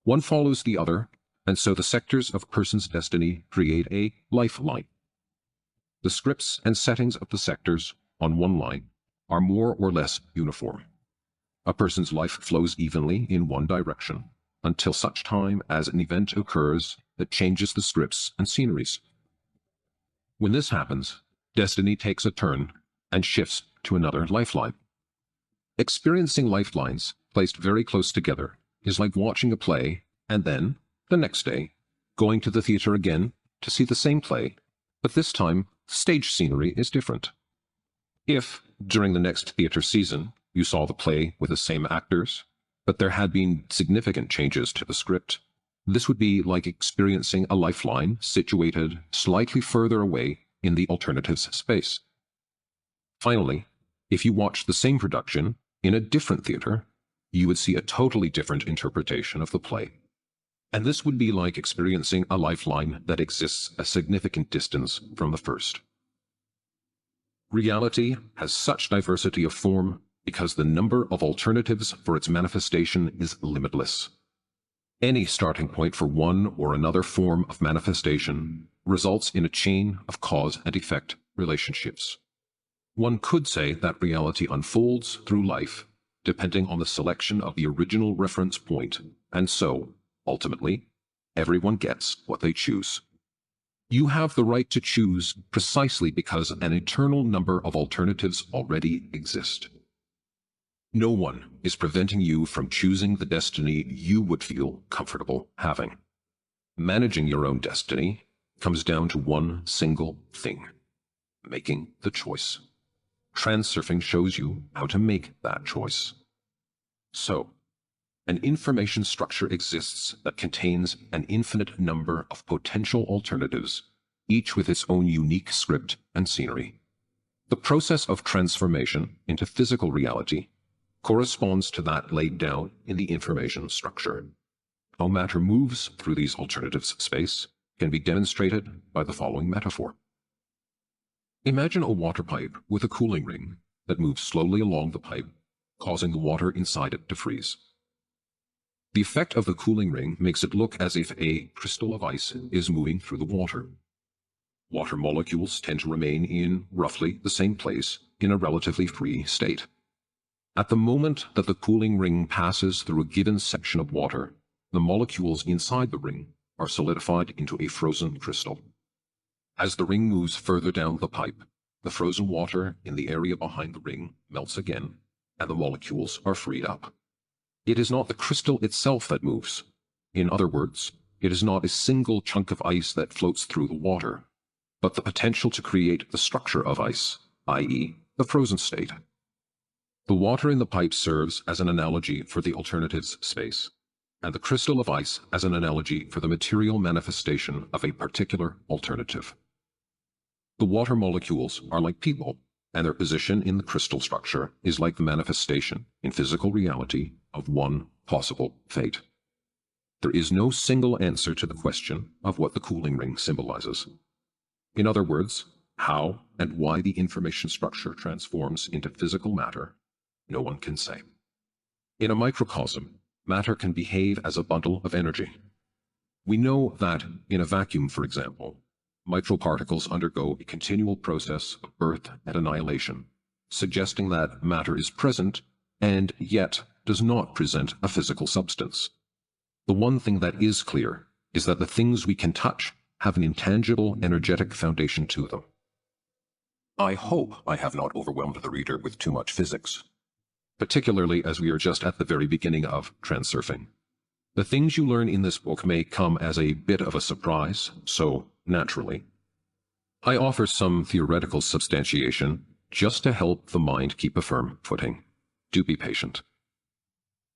One follows the other, and so the sectors of a person's destiny create a lifeline. The scripts and settings of the sectors on one line are more or less uniform. A person's life flows evenly in one direction until such time as an event occurs that changes the scripts and sceneries. When this happens, destiny takes a turn and shifts to another lifeline. Experiencing lifelines placed very close together is like watching a play and then, the next day, going to the theater again to see the same play, but this time stage scenery is different. If, during the next theater season, you saw the play with the same actors, but there had been significant changes to the script, this would be like experiencing a lifeline situated slightly further away in the alternatives space. Finally, if you watched the same production in a different theater, you would see a totally different interpretation of the play. And this would be like experiencing a lifeline that exists a significant distance from the first. Reality has such diversity of form because the number of alternatives for its manifestation is limitless. Any starting point for one or another form of manifestation results in a chain of cause and effect relationships. One could say that reality unfolds through life, depending on the selection of the original reference point, and so, ultimately, everyone gets what they choose. You have the right to choose precisely because an eternal number of alternatives already exist. No one is preventing you from choosing the destiny you would feel comfortable having. Managing your own destiny comes down to one single thing: making the choice. Transurfing shows you how to make that choice. So, an information structure exists that contains an infinite number of potential alternatives, each with its own unique script and scenery. The process of transformation into physical reality corresponds to that laid down in the information structure. How matter moves through these alternatives space can be demonstrated by the following metaphor. Imagine a water pipe with a cooling ring that moves slowly along the pipe, causing the water inside it to freeze. The effect of the cooling ring makes it look as if a crystal of ice is moving through the water. Water molecules tend to remain in roughly the same place in a relatively free state. At the moment that the cooling ring passes through a given section of water, the molecules inside the ring are solidified into a frozen crystal. As the ring moves further down the pipe, the frozen water in the area behind the ring melts again, and the molecules are freed up. It is not the crystal itself that moves. In other words, it is not a single chunk of ice that floats through the water, but the potential to create the structure of ice, i.e., the frozen state. The water in the pipe serves as an analogy for the alternatives space, and the crystal of ice as an analogy for the material manifestation of a particular alternative. The water molecules are like people, and their position in the crystal structure is like the manifestation in physical reality of one possible fate. There is no single answer to the question of what the cooling ring symbolizes. In other words, how and why the information structure transforms into physical matter, no one can say. In a microcosm, matter can behave as a bundle of energy. We know that, in a vacuum for example, microparticles undergo a continual process of birth and annihilation, suggesting that matter is present and yet does not present a physical substance. The one thing that is clear is that the things we can touch have an intangible, energetic foundation to them. I hope I have not overwhelmed the reader with too much physics, particularly as we are just at the very beginning of Transurfing. The things you learn in this book may come as a bit of a surprise, so naturally, I offer some theoretical substantiation just to help the mind keep a firm footing. Do be patient.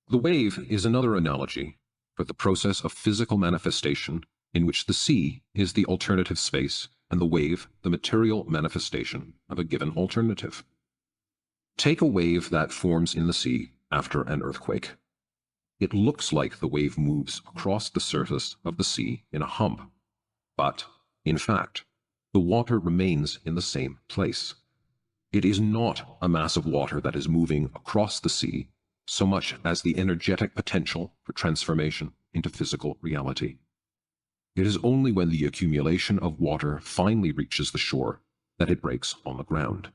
The wave is another analogy for the process of physical manifestation in which the sea is the alternative space and the wave the material manifestation of a given alternative. Take a wave that forms in the sea after an earthquake. It looks like the wave moves across the surface of the sea in a hump, but, in fact, the water remains in the same place. It is not a mass of water that is moving across the sea so much as the energetic potential for transformation into physical reality. It is only when the accumulation of water finally reaches the shore that it breaks on the ground.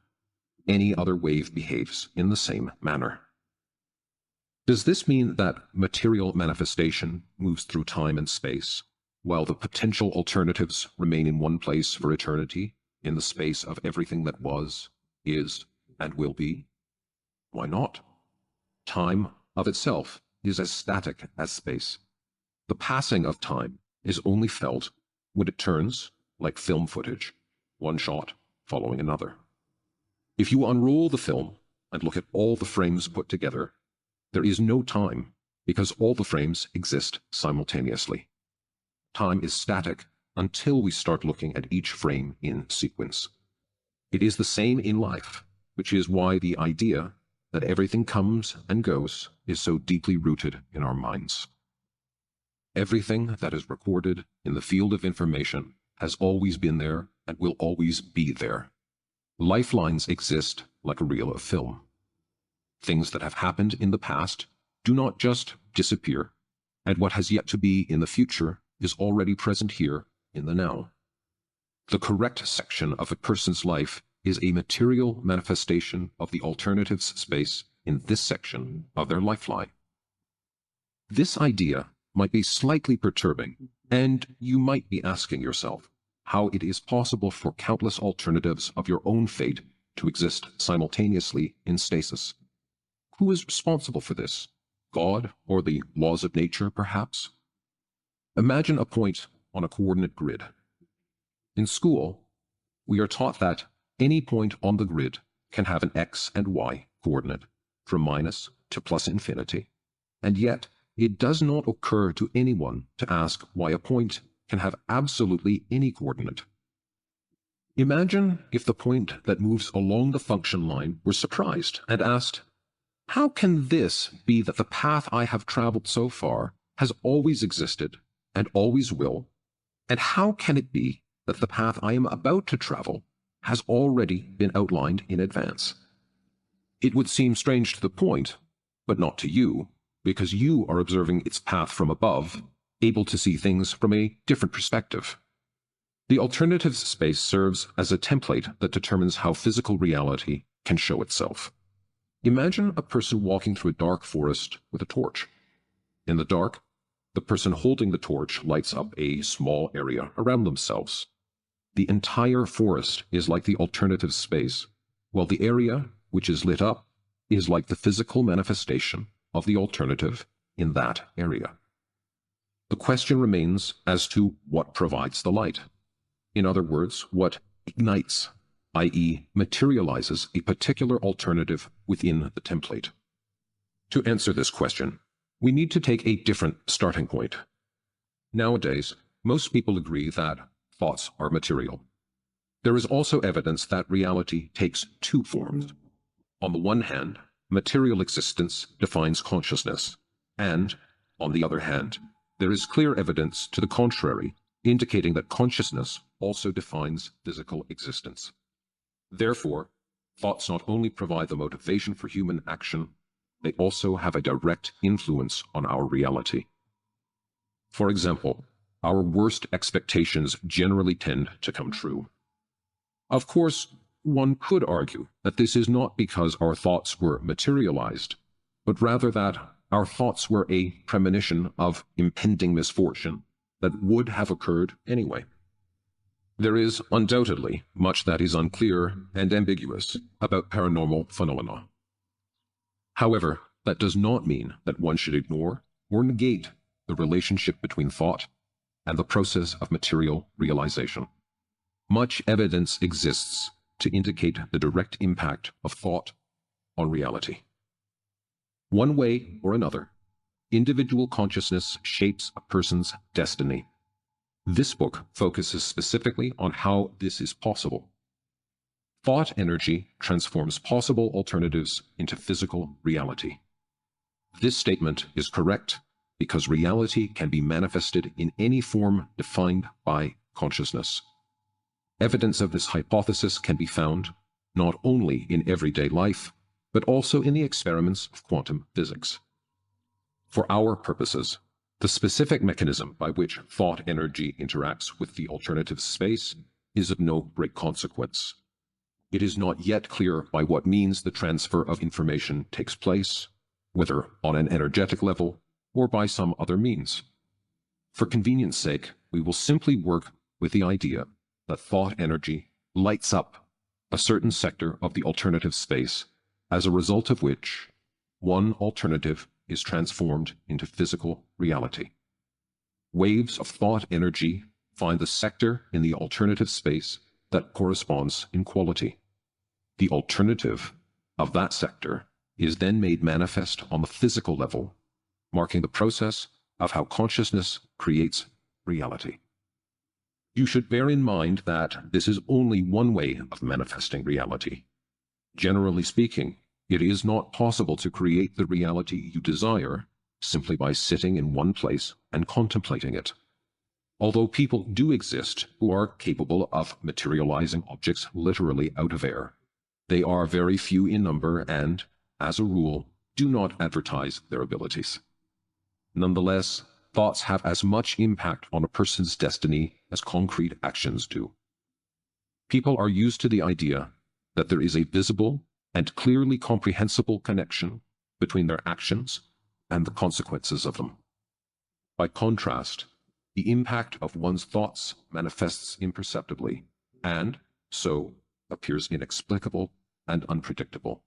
Any other wave behaves in the same manner. Does this mean that material manifestation moves through time and space, while the potential alternatives remain in one place for eternity, in the space of everything that was, is, and will be? Why not? Time of itself is as static as space. The passing of time is only felt when it turns like film footage, one shot following another. If you unroll the film and look at all the frames put together, there is no time because all the frames exist simultaneously. Time is static until we start looking at each frame in sequence. It is the same in life, which is why the idea that everything comes and goes is so deeply rooted in our minds. Everything that is recorded in the field of information has always been there and will always be there. Lifelines exist like a reel of film. Things that have happened in the past do not just disappear, and what has yet to be in the future is already present here in the now. The correct section of a person's life is a material manifestation of the alternatives space in this section of their lifeline. This idea might be slightly perturbing, and you might be asking yourself how it is possible for countless alternatives of your own fate to exist simultaneously in stasis. Who is responsible for this? God or the laws of nature, perhaps? Imagine a point on a coordinate grid. In school, we are taught that any point on the grid can have an x and y coordinate, from minus to plus infinity, and yet it does not occur to anyone to ask why a point can have absolutely any coordinate. Imagine if the point that moves along the function line were surprised and asked, how can this be that the path I have traveled so far has always existed and always will, and how can it be that the path I am about to travel has already been outlined in advance? It would seem strange to the point, but not to you, because you are observing its path from above, able to see things from a different perspective. The alternatives space serves as a template that determines how physical reality can show itself. Imagine a person walking through a dark forest with a torch. In the dark, the person holding the torch lights up a small area around themselves. The entire forest is like the alternative space, while the area which is lit up is like the physical manifestation of the alternative in that area. The question remains as to what provides the light. In other words, what ignites, i.e., materializes a particular alternative within the template. To answer this question, we need to take a different starting point. Nowadays, most people agree that thoughts are material. There is also evidence that reality takes two forms. On the one hand, material existence defines consciousness, and, on the other hand, there is clear evidence to the contrary, indicating that consciousness also defines physical existence. Therefore, thoughts not only provide the motivation for human action, they also have a direct influence on our reality. For example, our worst expectations generally tend to come true. Of course, one could argue that this is not because our thoughts were materialized, but rather that Our thoughts were a premonition of impending misfortune that would have occurred anyway. There is undoubtedly much that is unclear and ambiguous about paranormal phenomena. However, that does not mean that one should ignore or negate the relationship between thought and the process of material realization. Much evidence exists to indicate the direct impact of thought on reality. One way or another, individual consciousness shapes a person's destiny. This book focuses specifically on how this is possible. Thought energy transforms possible alternatives into physical reality. This statement is correct because reality can be manifested in any form defined by consciousness. Evidence of this hypothesis can be found not only in everyday life, but also in the experiments of quantum physics. For our purposes, the specific mechanism by which thought energy interacts with the alternative space is of no great consequence. It is not yet clear by what means the transfer of information takes place, whether on an energetic level or by some other means. For convenience sake, we will simply work with the idea that thought energy lights up a certain sector of the alternative space, as a result of which one alternative is transformed into physical reality. Waves of thought energy find the sector in the alternative space that corresponds in quality. The alternative of that sector is then made manifest on the physical level, marking the process of how consciousness creates reality. You should bear in mind that this is only one way of manifesting reality. Generally speaking, it is not possible to create the reality you desire simply by sitting in one place and contemplating it. Although people do exist who are capable of materializing objects literally out of air, they are very few in number and, as a rule, do not advertise their abilities. Nonetheless, thoughts have as much impact on a person's destiny as concrete actions do. People are used to the idea that there is a visible and clearly comprehensible connection between their actions and the consequences of them. By contrast, the impact of one's thoughts manifests imperceptibly, and so appears inexplicable and unpredictable.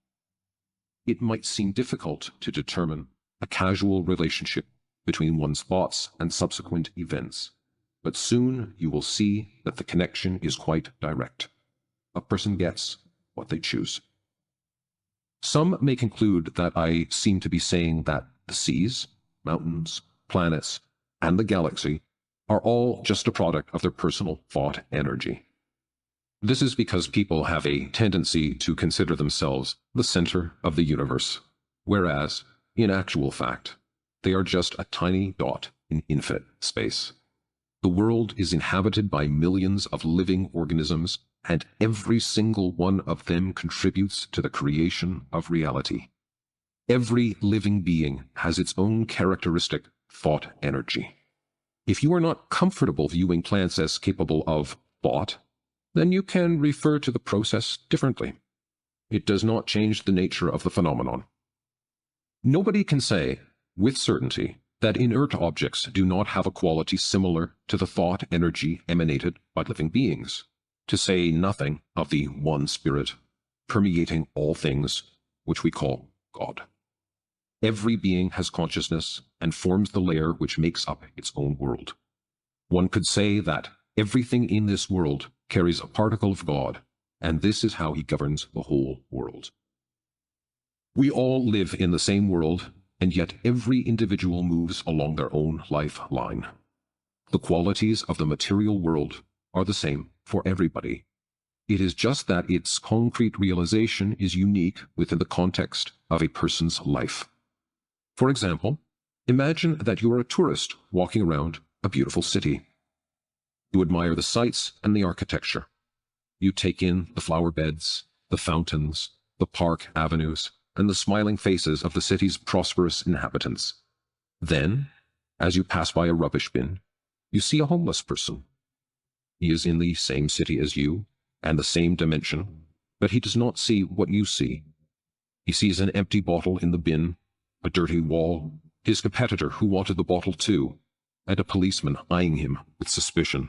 It might seem difficult to determine a causal relationship between one's thoughts and subsequent events, but soon you will see that the connection is quite direct. A person gets what they choose. Some may conclude that I seem to be saying that the seas, mountains, planets, and the galaxy are all just a product of their personal thought energy. This is because people have a tendency to consider themselves the center of the universe, whereas, in actual fact, they are just a tiny dot in infinite space. The world is inhabited by millions of living organisms, and every single one of them contributes to the creation of reality. Every living being has its own characteristic thought energy. If you are not comfortable viewing plants as capable of thought, then you can refer to the process differently. It does not change the nature of the phenomenon. Nobody can say, with certainty, that inert objects do not have a quality similar to the thought energy emanated by living beings, to say nothing of the one spirit permeating all things, which we call God. Every being has consciousness and forms the layer which makes up its own world. One could say that everything in this world carries a particle of God, and this is how he governs the whole world. We all live in the same world, and yet every individual moves along their own lifeline. The qualities of the material world are the same for everybody. It is just that its concrete realization is unique within the context of a person's life. For example, imagine that you are a tourist walking around a beautiful city. You admire the sights and the architecture. You take in the flower beds, the fountains, the park avenues, and the smiling faces of the city's prosperous inhabitants. Then, as you pass by a rubbish bin, you see a homeless person. He is in the same city as you, and the same dimension, but he does not see what you see. He sees an empty bottle in the bin, a dirty wall, his competitor who wanted the bottle too, and a policeman eyeing him with suspicion.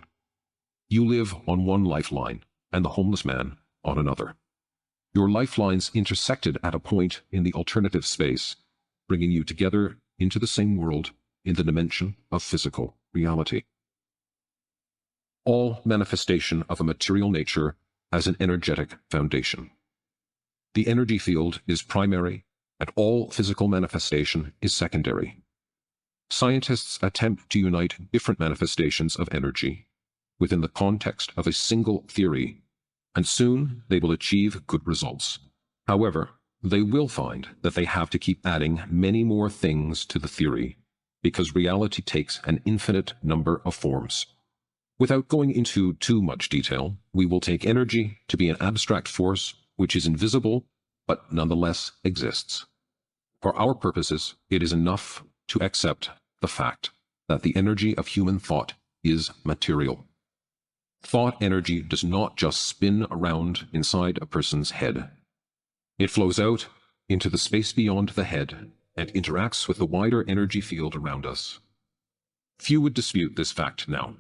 You live on one lifeline, and the homeless man on another. Your lifelines intersected at a point in the alternative space, bringing you together into the same world in the dimension of physical reality. All manifestation of a material nature has an energetic foundation. The energy field is primary, and all physical manifestation is secondary. Scientists attempt to unite different manifestations of energy within the context of a single theory, and soon they will achieve good results. However, they will find that they have to keep adding many more things to the theory, because reality takes an infinite number of forms. Without going into too much detail, we will take energy to be an abstract force which is invisible, but nonetheless exists. For our purposes, it is enough to accept the fact that the energy of human thought is material. Thought energy does not just spin around inside a person's head. It flows out into the space beyond the head and interacts with the wider energy field around us. Few would dispute this fact now.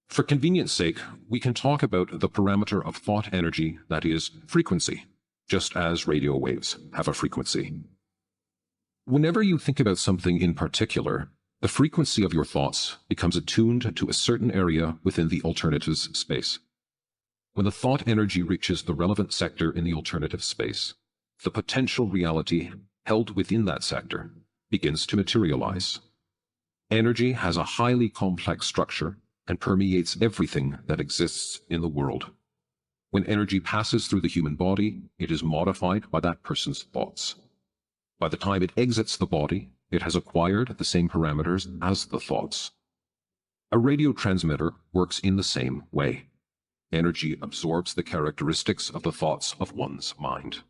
For convenience sake, we can talk about the parameter of thought energy, that is, frequency, just as radio waves have a frequency. Whenever you think about something in particular, the frequency of your thoughts becomes attuned to a certain area within the alternatives space. When the thought energy reaches the relevant sector in the alternative space, the potential reality held within that sector begins to materialize. Energy has a highly complex structure and permeates everything that exists in the world. When energy passes through the human body, it is modified by that person's thoughts. By the time it exits the body, it has acquired the same parameters as the thoughts. A radio transmitter works in the same way. Energy absorbs the characteristics of the thoughts of one's mind.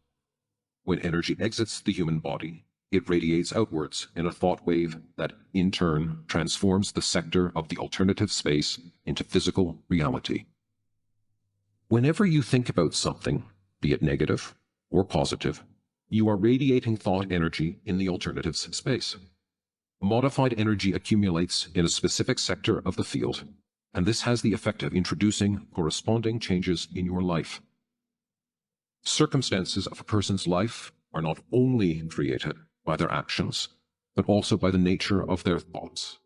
When energy exits the human body, it radiates outwards in a thought wave that, in turn, transforms the sector of the alternative space into physical reality. Whenever you think about something, be it negative or positive, you are radiating thought energy in the alternatives space. Modified energy accumulates in a specific sector of the field, and this has the effect of introducing corresponding changes in your life. Circumstances of a person's life are not only created by their actions, but also by the nature of their thoughts.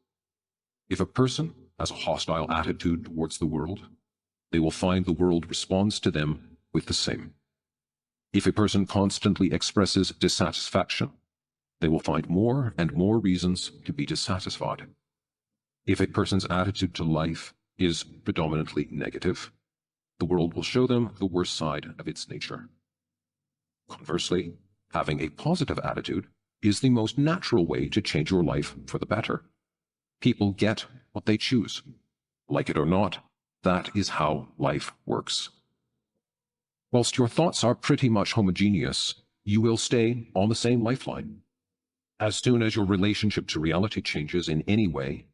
If a person has a hostile attitude towards the world, they will find the world responds to them with the same. If a person constantly expresses dissatisfaction, they will find more and more reasons to be dissatisfied. If a person's attitude to life is predominantly negative, the world will show them the worst side of its nature. Conversely, having a positive attitude is the most natural way to change your life for the better. People get what they choose. Like it or not, that is how life works. Whilst your thoughts are pretty much homogeneous, you will stay on the same lifeline. As soon as your relationship to reality changes in any way,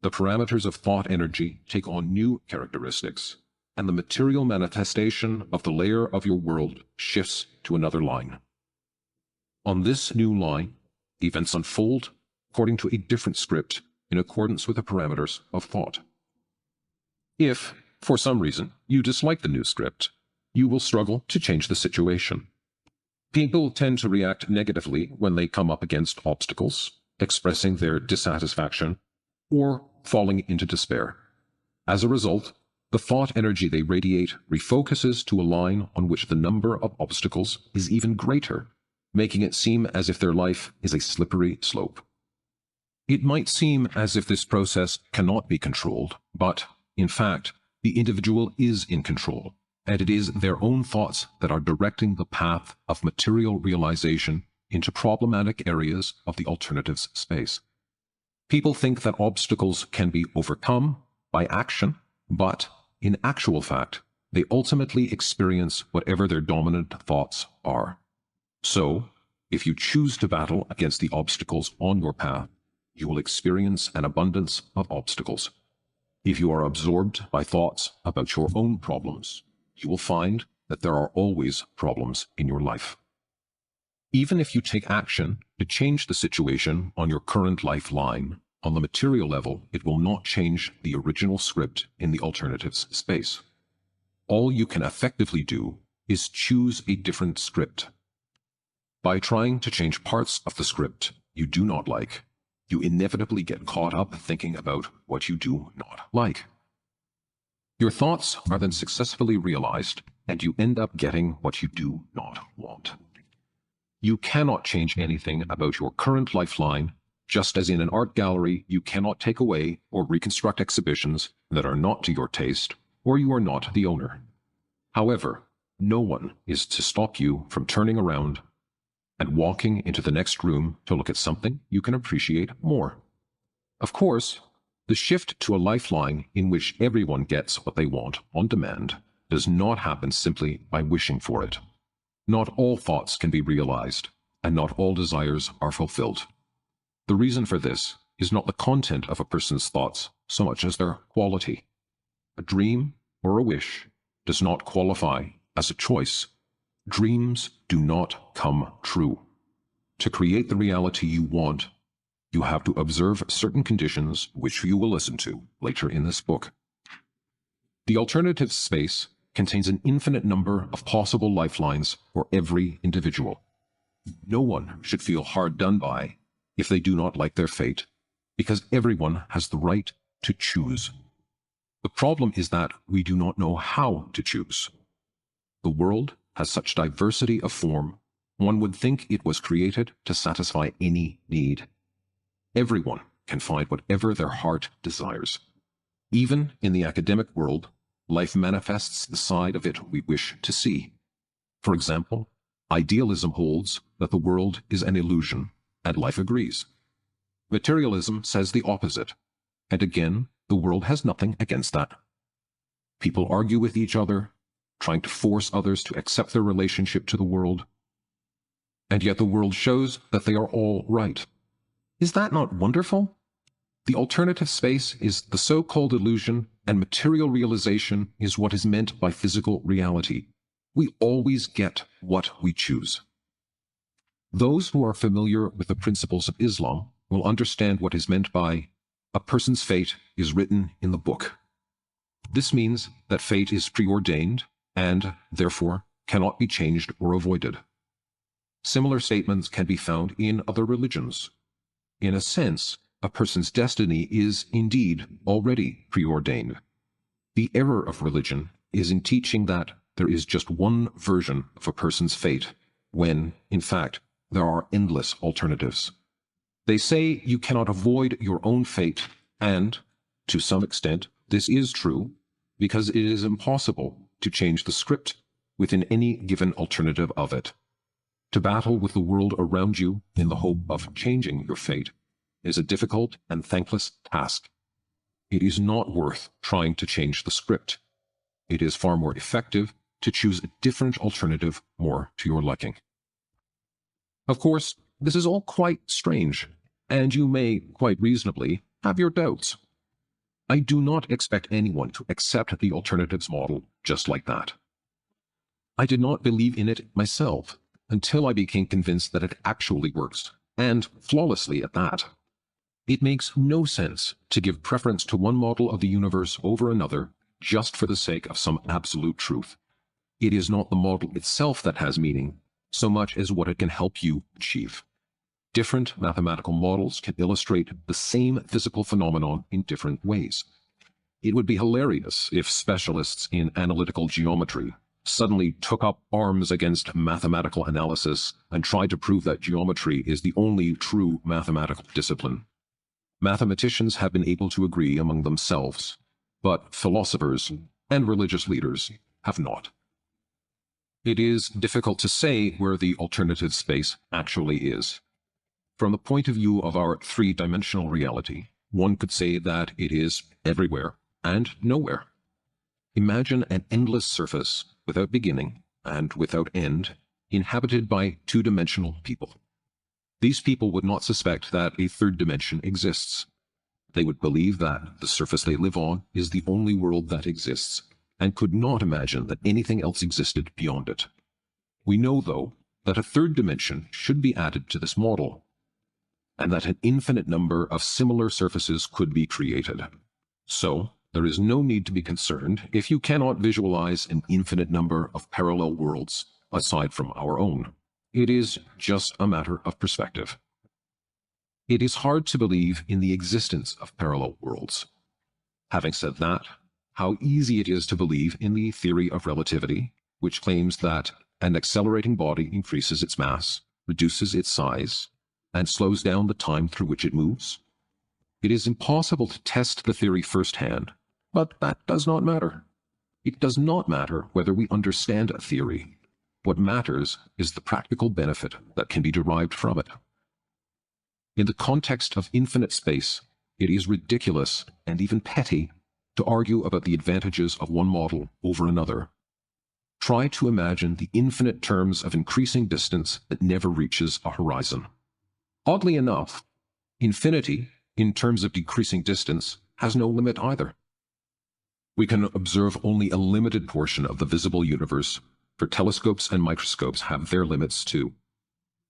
the parameters of thought energy take on new characteristics, and the material manifestation of the layer of your world shifts to another line. On this new line, events unfold according to a different script in accordance with the parameters of thought. If, for some reason, you dislike the new script, you will struggle to change the situation. People tend to react negatively when they come up against obstacles, expressing their dissatisfaction, or falling into despair. As a result, the thought energy they radiate refocuses to a line on which the number of obstacles is even greater, making it seem as if their life is a slippery slope. It might seem as if this process cannot be controlled, but, in fact, the individual is in control, and it is their own thoughts that are directing the path of material realization into problematic areas of the alternatives space. People think that obstacles can be overcome by action, but, in actual fact, they ultimately experience whatever their dominant thoughts are. So, if you choose to battle against the obstacles on your path, you will experience an abundance of obstacles. If you are absorbed by thoughts about your own problems, you will find that there are always problems in your life. Even if you take action to change the situation on your current lifeline. On the material level, it will not change the original script in the alternatives space. All you can effectively do is choose a different script. By trying to change parts of the script you do not like, you inevitably get caught up thinking about what you do not like. Your thoughts are then successfully realized, and you end up getting what you do not want. You cannot change anything about your current lifeline, just as in an art gallery you cannot take away or reconstruct exhibitions that are not to your taste, or you are not the owner. However, no one is to stop you from turning around and walking into the next room to look at something you can appreciate more. Of course, the shift to a lifeline in which everyone gets what they want on demand does not happen simply by wishing for it. Not all thoughts can be realized, and not all desires are fulfilled. The reason for this is not the content of a person's thoughts so much as their quality. A dream or a wish does not qualify as a choice. Dreams do not come true. To create the reality you want, you have to observe certain conditions which you will listen to later in this book. The alternative space contains an infinite number of possible lifelines for every individual. No one should feel hard done by if they do not like their fate, because everyone has the right to choose. The problem is that we do not know how to choose. The world has such diversity of form, one would think it was created to satisfy any need. Everyone can find whatever their heart desires. Even in the academic world, life manifests the side of it we wish to see. For example, idealism holds that the world is an illusion, and life agrees. Materialism says the opposite, and again, the world has nothing against that. People argue with each other, trying to force others to accept their relationship to the world, and yet the world shows that they are all right. Is that not wonderful? The alternative space is the so-called illusion, and material realization is what is meant by physical reality. We always get what we choose. Those who are familiar with the principles of Islam will understand what is meant by a person's fate is written in the book. This means that fate is preordained and, therefore, cannot be changed or avoided. Similar statements can be found in other religions. In a sense, a person's destiny is indeed already preordained. The error of religion is in teaching that there is just one version of a person's fate, when, in fact, there are endless alternatives. They say you cannot avoid your own fate, and, to some extent, this is true, because it is impossible to change the script within any given alternative of it. To battle with the world around you in the hope of changing your fate is a difficult and thankless task. It is not worth trying to change the script. It is far more effective to choose a different alternative more to your liking. Of course, this is all quite strange, and you may, quite reasonably, have your doubts. I do not expect anyone to accept the alternatives model just like that. I did not believe in it myself until I became convinced that it actually works, and flawlessly at that. It makes no sense to give preference to one model of the universe over another just for the sake of some absolute truth. It is not the model itself that has meaning, so much as what it can help you achieve. Different mathematical models can illustrate the same physical phenomenon in different ways. It would be hilarious if specialists in analytical geometry suddenly took up arms against mathematical analysis and tried to prove that geometry is the only true mathematical discipline. Mathematicians have been able to agree among themselves, but philosophers and religious leaders have not. It is difficult to say where the alternative space actually is. From the point of view of our three-dimensional reality, one could say that it is everywhere and nowhere. Imagine an endless surface without beginning and without end, inhabited by two-dimensional people. These people would not suspect that a third dimension exists. They would believe that the surface they live on is the only world that exists, and could not imagine that anything else existed beyond it. We know, though, that a third dimension should be added to this model, and that an infinite number of similar surfaces could be created. So, there is no need to be concerned if you cannot visualize an infinite number of parallel worlds aside from our own. It is just a matter of perspective. It is hard to believe in the existence of parallel worlds. Having said that, how easy it is to believe in the theory of relativity, which claims that an accelerating body increases its mass, reduces its size, and slows down the time through which it moves. It is impossible to test the theory firsthand, but that does not matter. It does not matter whether we understand a theory. What matters is the practical benefit that can be derived from it. In the context of infinite space, it is ridiculous and even petty to argue about the advantages of one model over another. Try to imagine the infinite terms of increasing distance that never reaches a horizon. Oddly enough, infinity, in terms of decreasing distance, has no limit either. We can observe only a limited portion of the visible universe, for telescopes and microscopes have their limits too.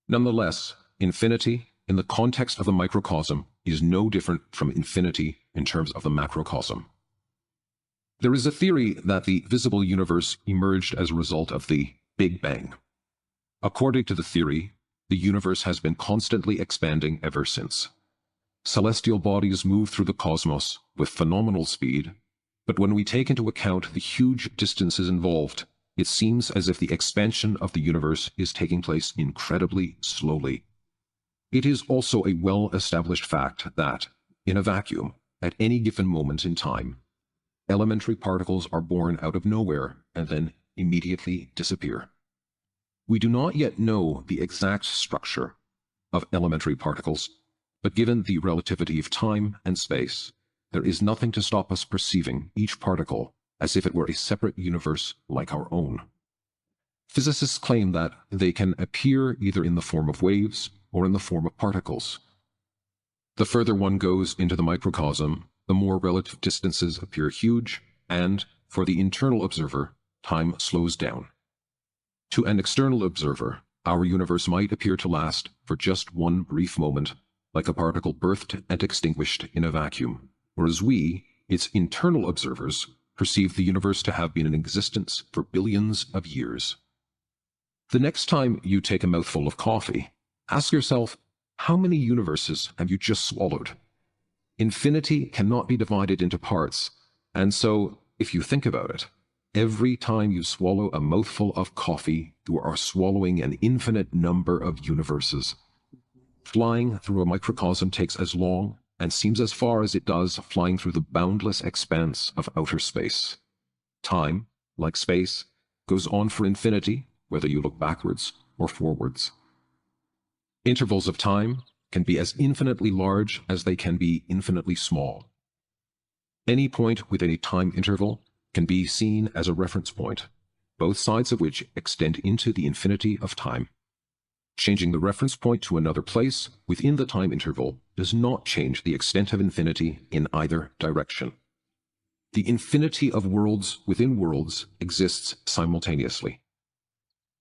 Nonetheless, infinity, in the context of the microcosm, is no different from infinity in terms of the macrocosm. There is a theory that the visible universe emerged as a result of the Big Bang. According to the theory, the universe has been constantly expanding ever since. Celestial bodies move through the cosmos with phenomenal speed, but when we take into account the huge distances involved, it seems as if the expansion of the universe is taking place incredibly slowly. It is also a well-established fact that, in a vacuum, at any given moment in time, elementary particles are born out of nowhere and then immediately disappear. We do not yet know the exact structure of elementary particles, but given the relativity of time and space, there is nothing to stop us perceiving each particle as if it were a separate universe like our own. Physicists claim that they can appear either in the form of waves or in the form of particles. The further one goes into the microcosm, the more relative distances appear huge, and, for the internal observer, time slows down. To an external observer, our universe might appear to last for just one brief moment, like a particle birthed and extinguished in a vacuum, whereas we, its internal observers, perceive the universe to have been in existence for billions of years. The next time you take a mouthful of coffee, ask yourself, how many universes have you just swallowed? Infinity cannot be divided into parts, and so, if you think about it, every time you swallow a mouthful of coffee, you are swallowing an infinite number of universes. Flying through a microcosm takes as long and seems as far as it does flying through the boundless expanse of outer space. Time, like space, goes on for infinity, whether you look backwards or forwards. Intervals of time can be as infinitely large as they can be infinitely small. Any point within a time interval can be seen as a reference point, both sides of which extend into the infinity of time. Changing the reference point to another place within the time interval does not change the extent of infinity in either direction. The infinity of worlds within worlds exists simultaneously.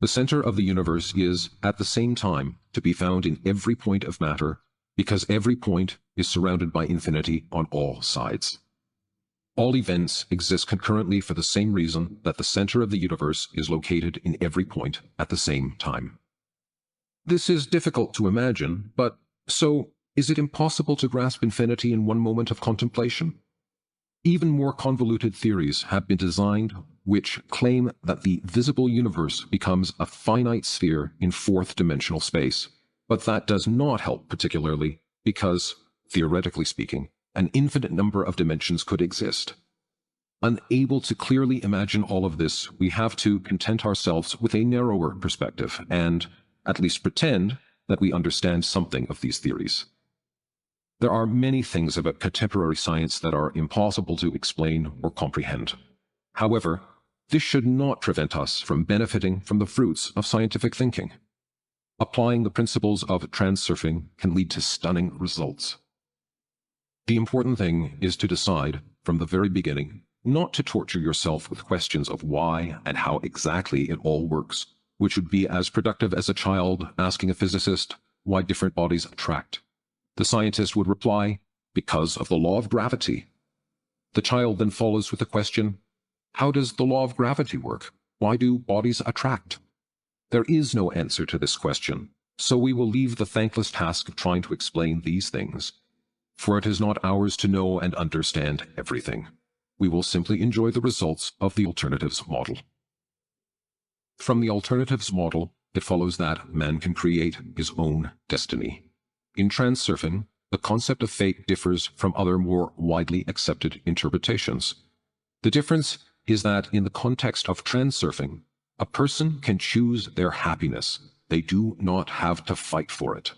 The center of the universe is, at the same time, to be found in every point of matter, because every point is surrounded by infinity on all sides. All events exist concurrently for the same reason that the center of the universe is located in every point at the same time. This is difficult to imagine, but so, is it impossible to grasp infinity in one moment of contemplation? Even more convoluted theories have been designed which claim that the visible universe becomes a finite sphere in fourth-dimensional space, but that does not help particularly because, theoretically speaking, an infinite number of dimensions could exist. Unable to clearly imagine all of this, we have to content ourselves with a narrower perspective and, at least pretend, that we understand something of these theories. There are many things about contemporary science that are impossible to explain or comprehend. However, this should not prevent us from benefiting from the fruits of scientific thinking. Applying the principles of transurfing can lead to stunning results. The important thing is to decide, from the very beginning, not to torture yourself with questions of why and how exactly it all works, which would be as productive as a child asking a physicist why different bodies attract. The scientist would reply, because of the law of gravity. The child then follows with the question, how does the law of gravity work? Why do bodies attract? There is no answer to this question, so we will leave the thankless task of trying to explain these things, for it is not ours to know and understand everything. We will simply enjoy the results of the alternatives model. From the alternatives model, it follows that man can create his own destiny. In Transurfing, the concept of fate differs from other more widely accepted interpretations. The difference is that in the context of Transurfing, a person can choose their happiness. They do not have to fight for it.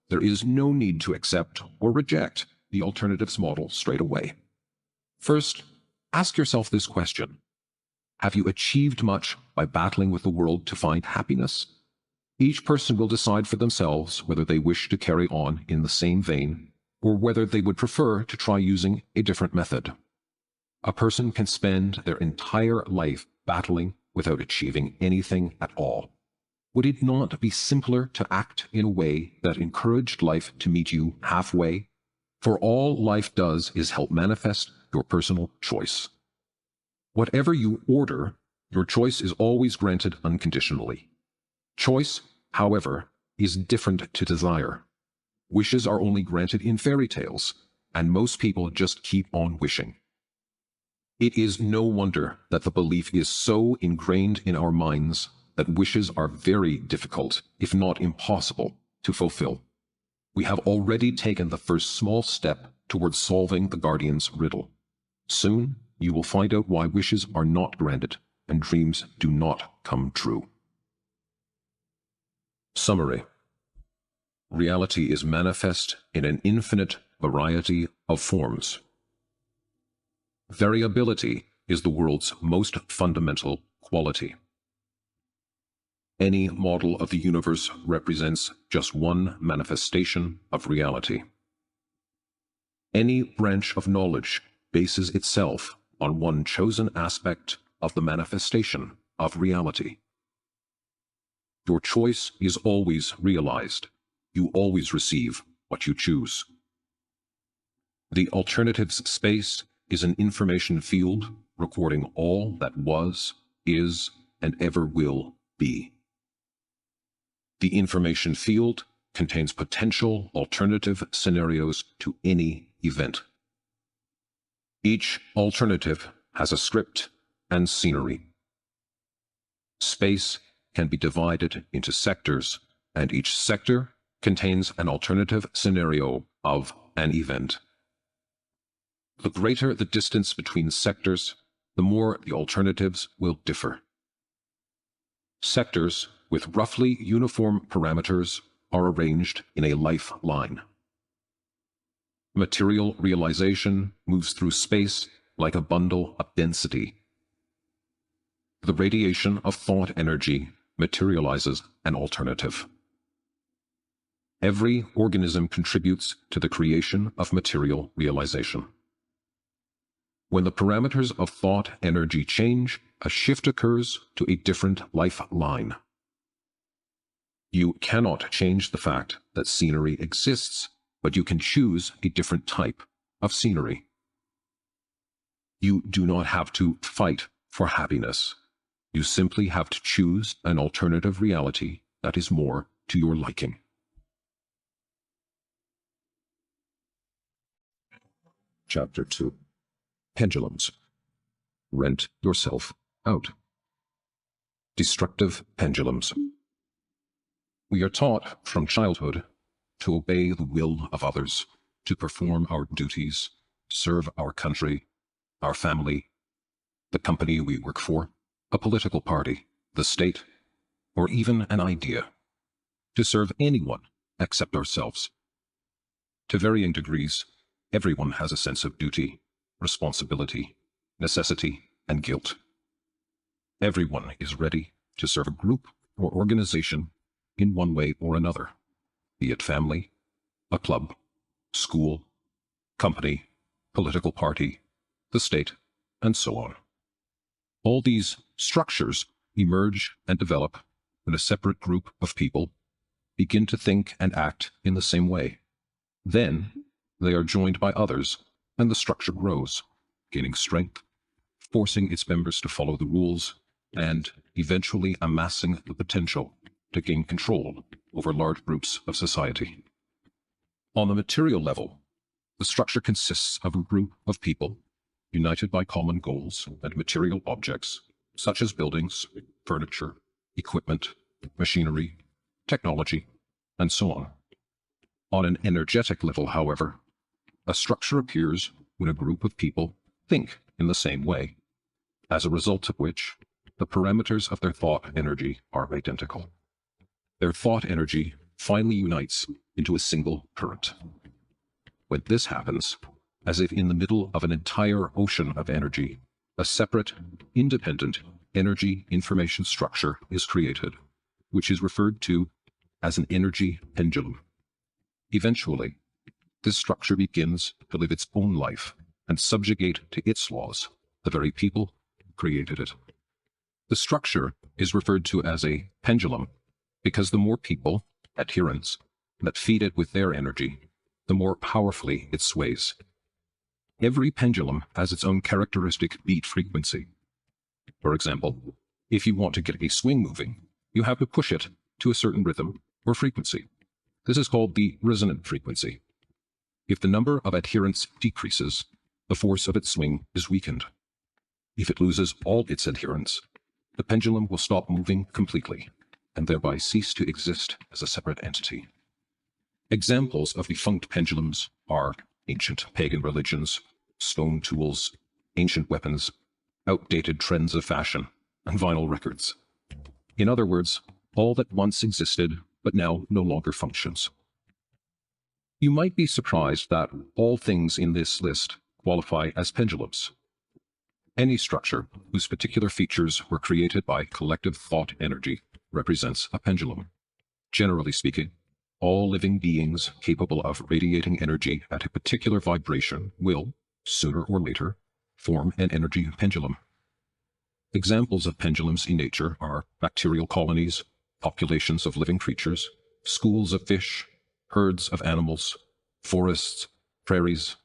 There is no need to accept or reject the alternatives model straight away. First, ask yourself this question. Have you achieved much by battling with the world to find happiness? Each person will decide for themselves whether they wish to carry on in the same vein, or whether they would prefer to try using a different method. A person can spend their entire life battling without achieving anything at all. Would it not be simpler to act in a way that encouraged life to meet you halfway? For all life does is help manifest your personal choice. Whatever you order, your choice is always granted unconditionally. Choice, however, is different to desire. Wishes are only granted in fairy tales, and most people just keep on wishing. It is no wonder that the belief is so ingrained in our minds that wishes are very difficult, if not impossible, to fulfill. We have already taken the first small step towards solving the Guardian's riddle. Soon, you will find out why wishes are not granted and dreams do not come true. Summary. Reality is manifest in an infinite variety of forms. Variability is the world's most fundamental quality. Any model of the universe represents just one manifestation of reality. Any branch of knowledge bases itself on one chosen aspect of the manifestation of reality. Your choice is always realized. You always receive what you choose. The alternatives space is an information field recording all that was, is, and ever will be. The information field contains potential alternative scenarios to any event. Each alternative has a script and scenery. Space can be divided into sectors, and each sector contains an alternative scenario of an event. The greater the distance between sectors, the more the alternatives will differ. Sectors with roughly uniform parameters are arranged in a lifeline. Material realization moves through space like a bundle of density. The radiation of thought energy materializes an alternative. Every organism contributes to the creation of material realization. When the parameters of thought energy change, a shift occurs to a different lifeline. You cannot change the fact that scenery exists, but you can choose a different type of scenery. You do not have to fight for happiness. You simply have to choose an alternative reality that is more to your liking. Chapter 2. Pendulums. Rent yourself out. Destructive pendulums. We are taught from childhood to obey the will of others, to perform our duties, serve our country, our family, the company we work for, a political party, the state, or even an idea, to serve anyone except ourselves. To varying degrees, everyone has a sense of duty, responsibility, necessity, and guilt. Everyone is ready to serve a group or organization in one way or another, be it family, a club, school, company, political party, the state, and so on. All these structures emerge and develop when a separate group of people begin to think and act in the same way. Then they are joined by others, and the structure grows, gaining strength, forcing its members to follow the rules, and eventually amassing the potential to gain control over large groups of society. On the material level, the structure consists of a group of people united by common goals and material objects, such as buildings, furniture, equipment, machinery, technology, and so on. On an energetic level, however, a structure appears when a group of people think in the same way, as a result of which the parameters of their thought energy are identical. Their thought energy finally unites into a single current. When this happens, as if in the middle of an entire ocean of energy, a separate, independent energy information structure is created, which is referred to as an energy pendulum. Eventually, this structure begins to live its own life and subjugate to its laws the very people who created it. The structure is referred to as a pendulum because the more people, adherents, that feed it with their energy, the more powerfully it sways. Every pendulum has its own characteristic beat frequency. For example, if you want to get a swing moving, you have to push it to a certain rhythm or frequency. This is called the resonant frequency. If the number of adherents decreases, the force of its swing is weakened. If it loses all its adherents, the pendulum will stop moving completely, and thereby cease to exist as a separate entity. Examples of defunct pendulums are ancient pagan religions, stone tools, ancient weapons, outdated trends of fashion, and vinyl records. In other words, all that once existed but now no longer functions. You might be surprised that all things in this list qualify as pendulums. Any structure whose particular features were created by collective thought energy represents a pendulum. Generally speaking, all living beings capable of radiating energy at a particular vibration will, sooner or later, form an energy pendulum. Examples of pendulums in nature are bacterial colonies, populations of living creatures, schools of fish, herds of animals, forests, prairies,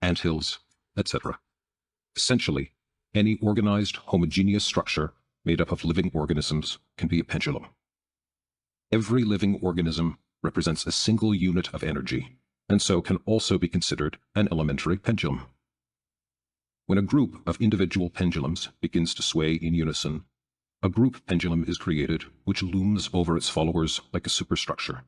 anthills, etc. Essentially, any organized, homogeneous structure made up of living organisms can be a pendulum. Every living organism represents a single unit of energy, and so can also be considered an elementary pendulum. When a group of individual pendulums begins to sway in unison, a group pendulum is created which looms over its followers like a superstructure.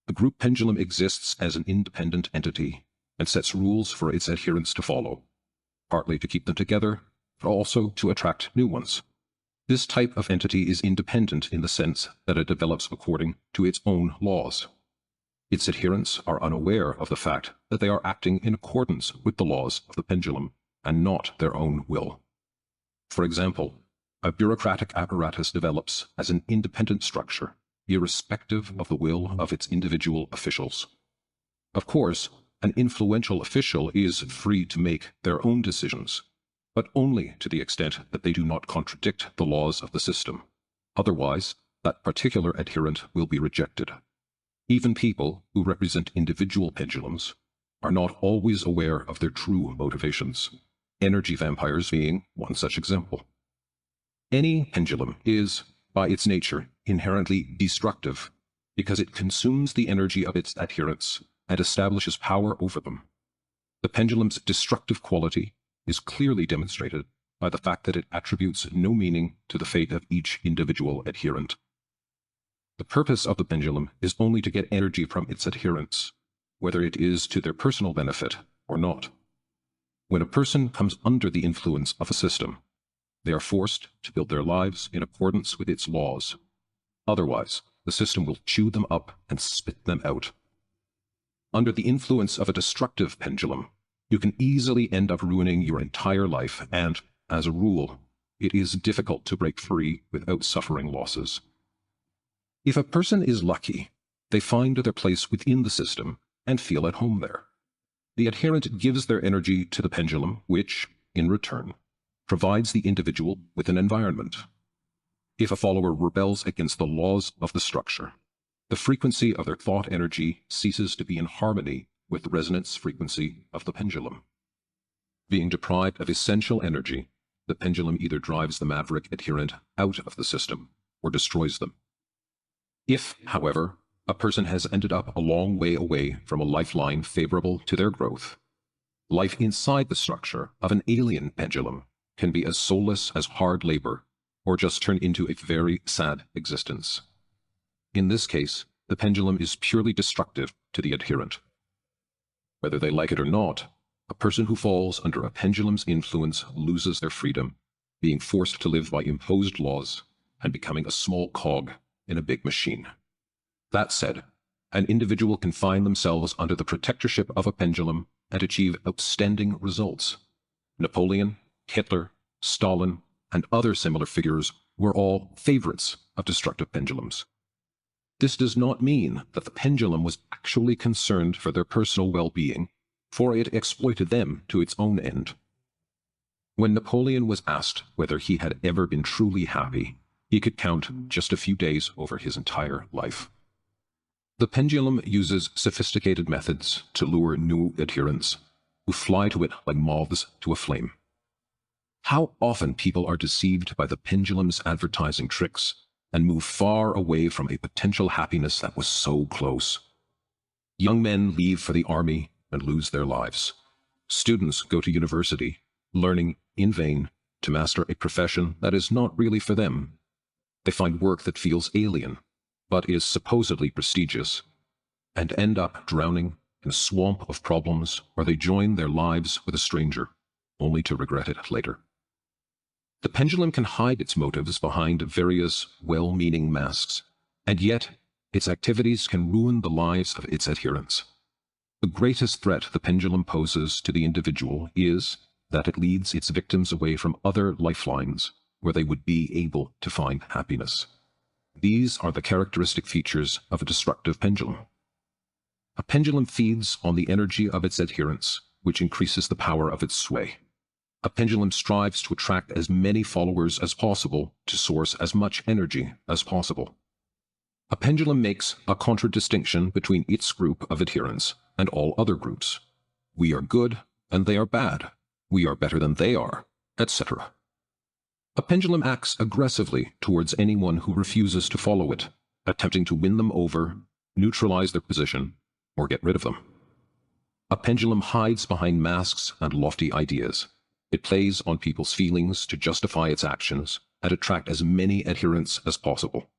The group pendulum exists as an independent entity and sets rules for its adherents to follow, partly to keep them together, but also to attract new ones. This type of entity is independent in the sense that it develops according to its own laws. Its adherents are unaware of the fact that they are acting in accordance with the laws of the pendulum and not their own will. For example, a bureaucratic apparatus develops as an independent structure, irrespective of the will of its individual officials. Of course, an influential official is free to make their own decisions, but only to the extent that they do not contradict the laws of the system. Otherwise, that particular adherent will be rejected. Even people who represent individual pendulums are not always aware of their true motivations, energy vampires being one such example. Any pendulum is, by its nature, inherently destructive because it consumes the energy of its adherents and establishes power over them. The pendulum's destructive quality is clearly demonstrated by the fact that it attributes no meaning to the fate of each individual adherent. The purpose of the pendulum is only to get energy from its adherents, whether it is to their personal benefit or not. When a person comes under the influence of a system, they are forced to build their lives in accordance with its laws. Otherwise, the system will chew them up and spit them out. Under the influence of a destructive pendulum, you can easily end up ruining your entire life, and, as a rule, it is difficult to break free without suffering losses. If a person is lucky, they find their place within the system and feel at home there. The adherent gives their energy to the pendulum, which, in return, provides the individual with an environment. If a follower rebels against the laws of the structure, The frequency of their thought energy ceases to be in harmony with the resonance frequency of the pendulum. Being deprived of essential energy, the pendulum either drives the maverick adherent out of the system or destroys them. If, however, a person has ended up a long way away from a lifeline favorable to their growth, life inside the structure of an alien pendulum can be as soulless as hard labor, or just turn into a very sad existence. In this case, the pendulum is purely destructive to the adherent. Whether they like it or not, a person who falls under a pendulum's influence loses their freedom, being forced to live by imposed laws and becoming a small cog in a big machine. That said, an individual can find themselves under the protectorship of a pendulum and achieve outstanding results. Napoleon, Hitler, Stalin, and other similar figures were all favorites of destructive pendulums. This does not mean that the pendulum was actually concerned for their personal well-being, for it exploited them to its own end. When Napoleon was asked whether he had ever been truly happy, he could count just a few days over his entire life. The pendulum uses sophisticated methods to lure new adherents, who fly to it like moths to a flame. How often people are deceived by the pendulum's advertising tricks and move far away from a potential happiness that was so close. Young men leave for the army and lose their lives. Students go to university, learning in vain to master a profession that is not really for them. They find work that feels alien, but is supposedly prestigious, and end up drowning in a swamp of problems where they join their lives with a stranger, only to regret it later. The pendulum can hide its motives behind various well-meaning masks, and yet its activities can ruin the lives of its adherents. The greatest threat the pendulum poses to the individual is that it leads its victims away from other lifelines where they would be able to find happiness. These are the characteristic features of a destructive pendulum. A pendulum feeds on the energy of its adherents, which increases the power of its sway. A pendulum strives to attract as many followers as possible to source as much energy as possible. A pendulum makes a contradistinction between its group of adherents and all other groups. We are good and they are bad. We are better than they are, etc. A pendulum acts aggressively towards anyone who refuses to follow it, attempting to win them over, neutralize their position, or get rid of them. A pendulum hides behind masks and lofty ideas. It plays on people's feelings to justify its actions and attract as many adherents as possible.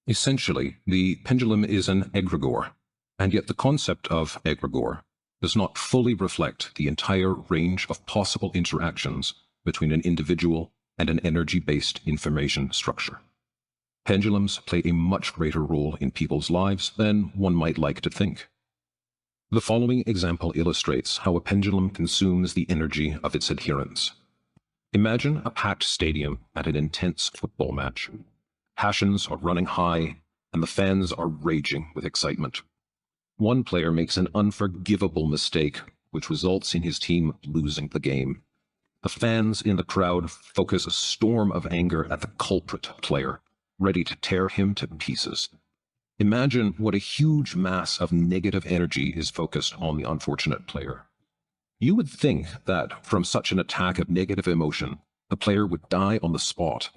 Essentially, the pendulum is an egregore, and yet the concept of egregore does not fully reflect the entire range of possible interactions between an individual and an energy-based information structure. Pendulums play a much greater role in people's lives than one might like to think. The following example illustrates how a pendulum consumes the energy of its adherents. Imagine a packed stadium at an intense football match. Passions are running high, and the fans are raging with excitement. One player makes an unforgivable mistake, which results in his team losing the game. The fans in the crowd focus a storm of anger at the culprit player, ready to tear him to pieces. Imagine what a huge mass of negative energy is focused on the unfortunate player. You would think that from such an attack of negative emotion, the player would die on the spot,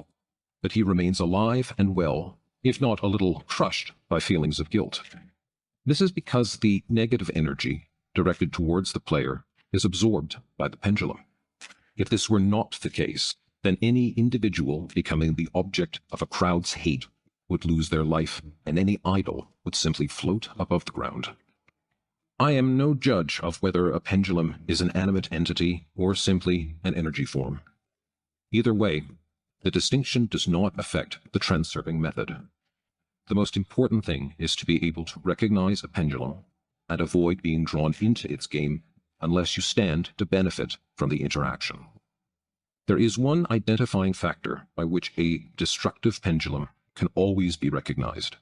but he remains alive and well, if not a little crushed by feelings of guilt. This is because the negative energy directed towards the player is absorbed by the pendulum. If this were not the case, then any individual becoming the object of a crowd's hate would lose their life, and any idol would simply float above the ground. I am no judge of whether a pendulum is an animate entity or simply an energy form. Either way, the distinction does not affect the transurfing method. The most important thing is to be able to recognize a pendulum and avoid being drawn into its game unless you stand to benefit from the interaction. There is one identifying factor by which a destructive pendulum can always be recognized.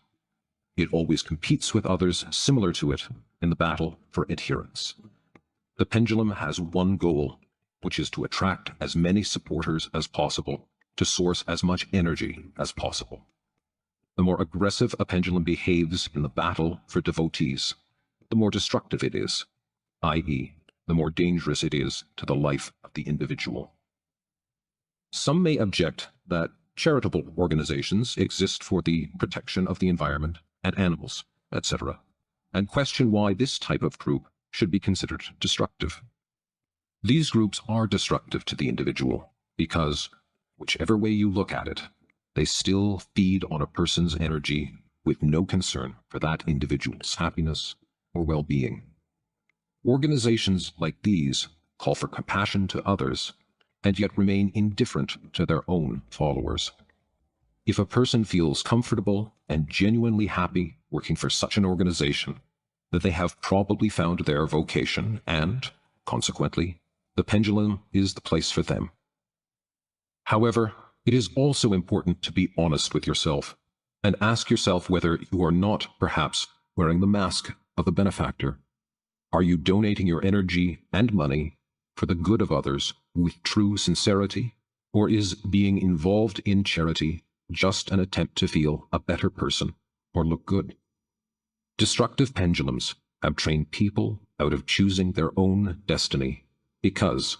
It always competes with others similar to it in the battle for adherence. The pendulum has one goal, which is to attract as many supporters as possible to source as much energy as possible. The more aggressive a pendulum behaves in the battle for devotees, the more destructive it is, i.e., the more dangerous it is to the life of the individual. Some may object that charitable organizations exist for the protection of the environment and animals, etc., and question why this type of group should be considered destructive. These groups are destructive to the individual because, whichever way you look at it, they still feed on a person's energy with no concern for that individual's happiness or well-being. Organizations like these call for compassion to others and yet remain indifferent to their own followers. If a person feels comfortable and genuinely happy working for such an organization, then they have probably found their vocation and, consequently, the pendulum is the place for them. However, it is also important to be honest with yourself and ask yourself whether you are not, perhaps, wearing the mask of the benefactor. Are you donating your energy and money for the good of others with true sincerity, or is being involved in charity just an attempt to feel a better person or look good? Destructive pendulums have trained people out of choosing their own destiny because,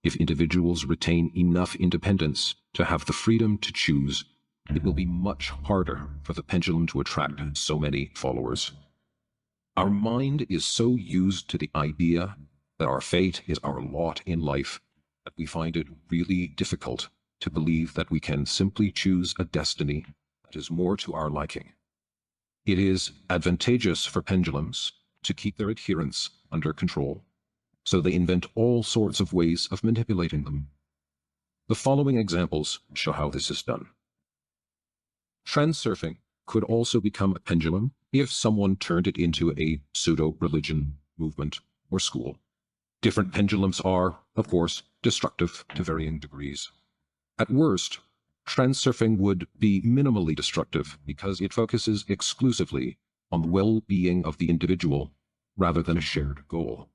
if individuals retain enough independence to have the freedom to choose, it will be much harder for the pendulum to attract so many followers. Our mind is so used to the idea that our fate is our lot in life that we find it really difficult to believe that we can simply choose a destiny that is more to our liking. It is advantageous for pendulums to keep their adherents under control, so they invent all sorts of ways of manipulating them. The following examples show how this is done. Transurfing could also become a pendulum if someone turned it into a pseudo-religion, movement, or school. Different pendulums are, of course, destructive to varying degrees. At worst, transurfing would be minimally destructive because it focuses exclusively on the well-being of the individual rather than a shared goal.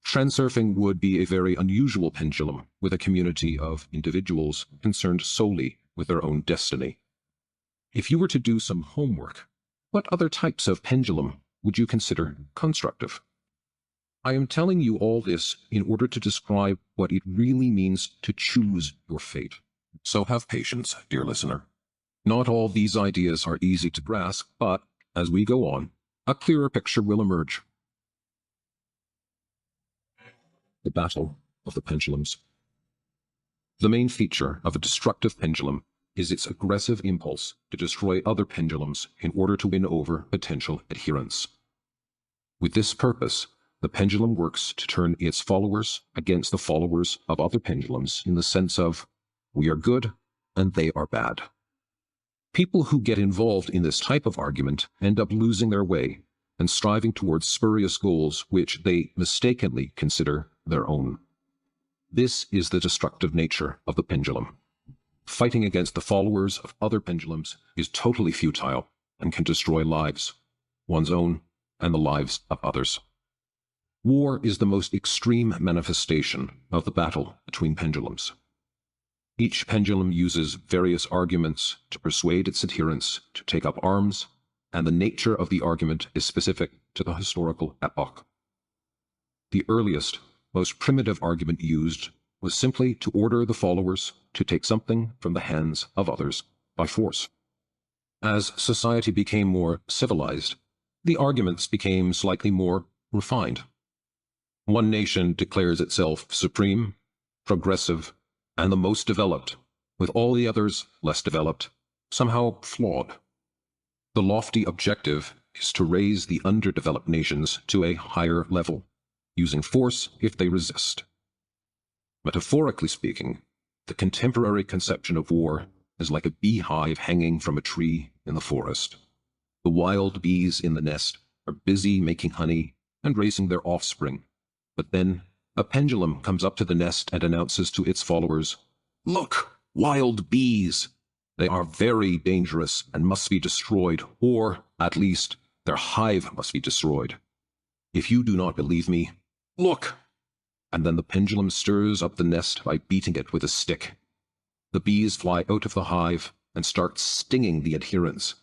Transurfing would be a very unusual pendulum with a community of individuals concerned solely with their own destiny. If you were to do some homework, what other types of pendulum would you consider constructive? I am telling you all this in order to describe what it really means to choose your fate. So have patience, dear listener. Not all these ideas are easy to grasp, but as we go on, a clearer picture will emerge. The battle of the pendulums. The main feature of a destructive pendulum is its aggressive impulse to destroy other pendulums in order to win over potential adherents. With this purpose, the pendulum works to turn its followers against the followers of other pendulums in the sense of, we are good and they are bad. People who get involved in this type of argument end up losing their way and striving towards spurious goals which they mistakenly consider their own. This is the destructive nature of the pendulum. Fighting against the followers of other pendulums is totally futile and can destroy lives, one's own and the lives of others. War is the most extreme manifestation of the battle between pendulums. Each pendulum uses various arguments to persuade its adherents to take up arms, and the nature of the argument is specific to the historical epoch. The earliest, most primitive argument used was simply to order the followers to take something from the hands of others by force. As society became more civilized, the arguments became slightly more refined. One nation declares itself supreme, progressive, and the most developed, with all the others less developed, somehow flawed. The lofty objective is to raise the underdeveloped nations to a higher level, using force if they resist. Metaphorically speaking, the contemporary conception of war is like a beehive hanging from a tree in the forest. The wild bees in the nest are busy making honey and raising their offspring, but then a pendulum comes up to the nest and announces to its followers, "Look, wild bees! They are very dangerous and must be destroyed, or, at least, their hive must be destroyed. If you do not believe me, look!" And then the pendulum stirs up the nest by beating it with a stick. The bees fly out of the hive and start stinging the adherents.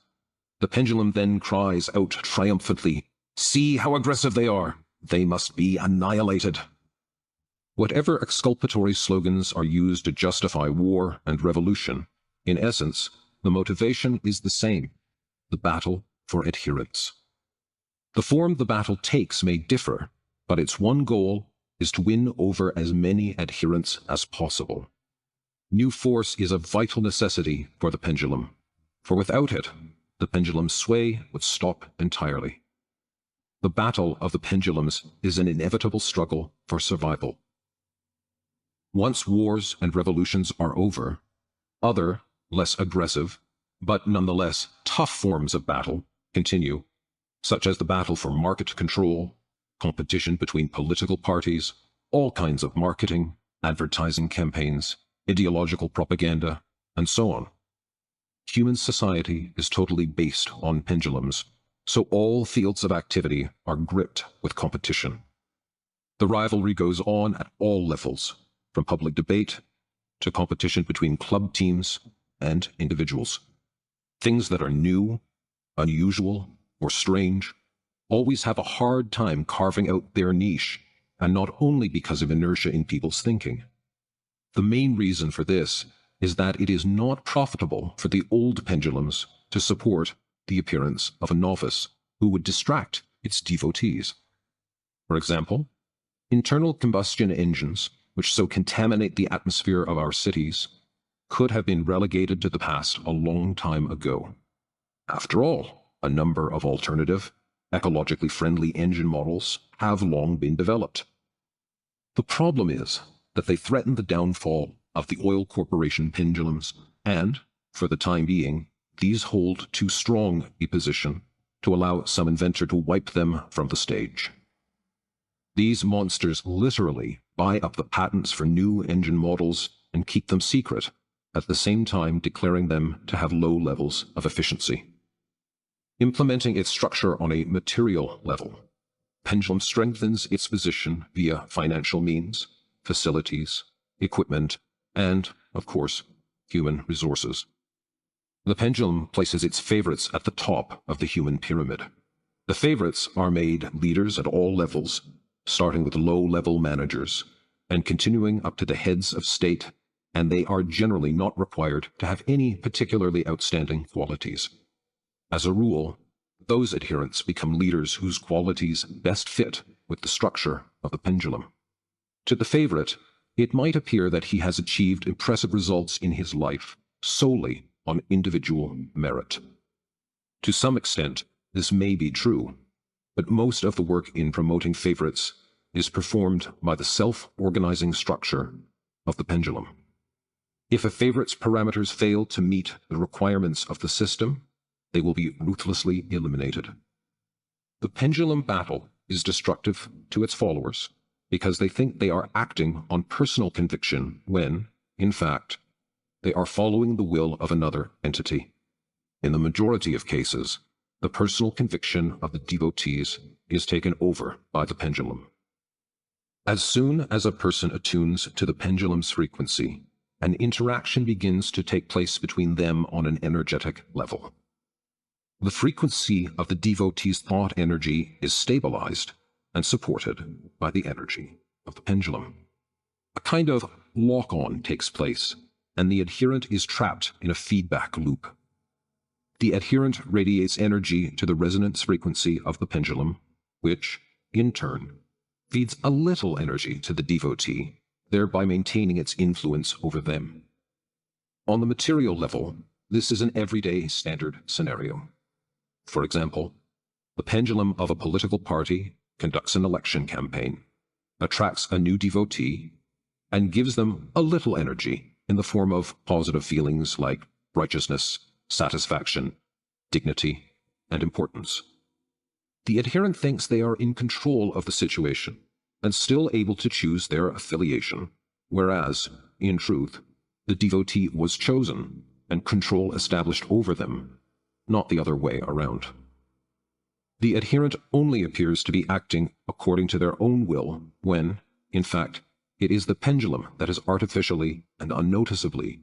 The pendulum then cries out triumphantly, "See how aggressive they are! They must be annihilated." Whatever exculpatory slogans are used to justify war and revolution, in essence, the motivation is the same: the battle for adherence. The form the battle takes may differ, but its one goal is to win over as many adherents as possible. New force is a vital necessity for the pendulum, for without it, the pendulum's sway would stop entirely. The battle of the pendulums is an inevitable struggle for survival. Once wars and revolutions are over, other, less aggressive, but nonetheless tough forms of battle continue, such as the battle for market control, competition between political parties, all kinds of marketing, advertising campaigns, ideological propaganda, and so on. Human society is totally based on pendulums, so all fields of activity are gripped with competition. The rivalry goes on at all levels, from public debate to competition between club teams and individuals. Things that are new, unusual, or strange always have a hard time carving out their niche, and not only because of inertia in people's thinking. The main reason for this is that it is not profitable for the old pendulums to support the appearance of a novice who would distract its devotees. For example, internal combustion engines, which so contaminate the atmosphere of our cities, could have been relegated to the past a long time ago. After all, a number of alternative, ecologically friendly engine models have long been developed. The problem is that they threaten the downfall of the oil corporation pendulums, and, for the time being, these hold too strong a position to allow some inventor to wipe them from the stage. These monsters literally buy up the patents for new engine models and keep them secret, at the same time declaring them to have low levels of efficiency. Implementing its structure on a material level, pendulum strengthens its position via financial means, facilities, equipment, and, of course, human resources. The pendulum places its favorites at the top of the human pyramid. The favorites are made leaders at all levels, starting with low-level managers and continuing up to the heads of state, and they are generally not required to have any particularly outstanding qualities. As a rule, those adherents become leaders whose qualities best fit with the structure of the pendulum. To the favorite, it might appear that he has achieved impressive results in his life solely on individual merit. To some extent, this may be true, but most of the work in promoting favorites is performed by the self-organizing structure of the pendulum. If a favorite's parameters fail to meet the requirements of the system, they will be ruthlessly eliminated. The pendulum battle is destructive to its followers because they think they are acting on personal conviction when, in fact, they are following the will of another entity. In the majority of cases, the personal conviction of the devotees is taken over by the pendulum. As soon as a person attunes to the pendulum's frequency, an interaction begins to take place between them on an energetic level. The frequency of the devotee's thought energy is stabilized and supported by the energy of the pendulum. A kind of lock-on takes place, and the adherent is trapped in a feedback loop. The adherent radiates energy to the resonance frequency of the pendulum, which, in turn, feeds a little energy to the devotee, thereby maintaining its influence over them. On the material level, this is an everyday standard scenario. For example, the pendulum of a political party conducts an election campaign, attracts a new devotee, and gives them a little energy in the form of positive feelings like righteousness, satisfaction, dignity, and importance. The adherent thinks they are in control of the situation and still able to choose their affiliation, whereas, in truth, the devotee was chosen and control established over them, not the other way around. The adherent only appears to be acting according to their own will when, in fact, it is the pendulum that has artificially and unnoticeably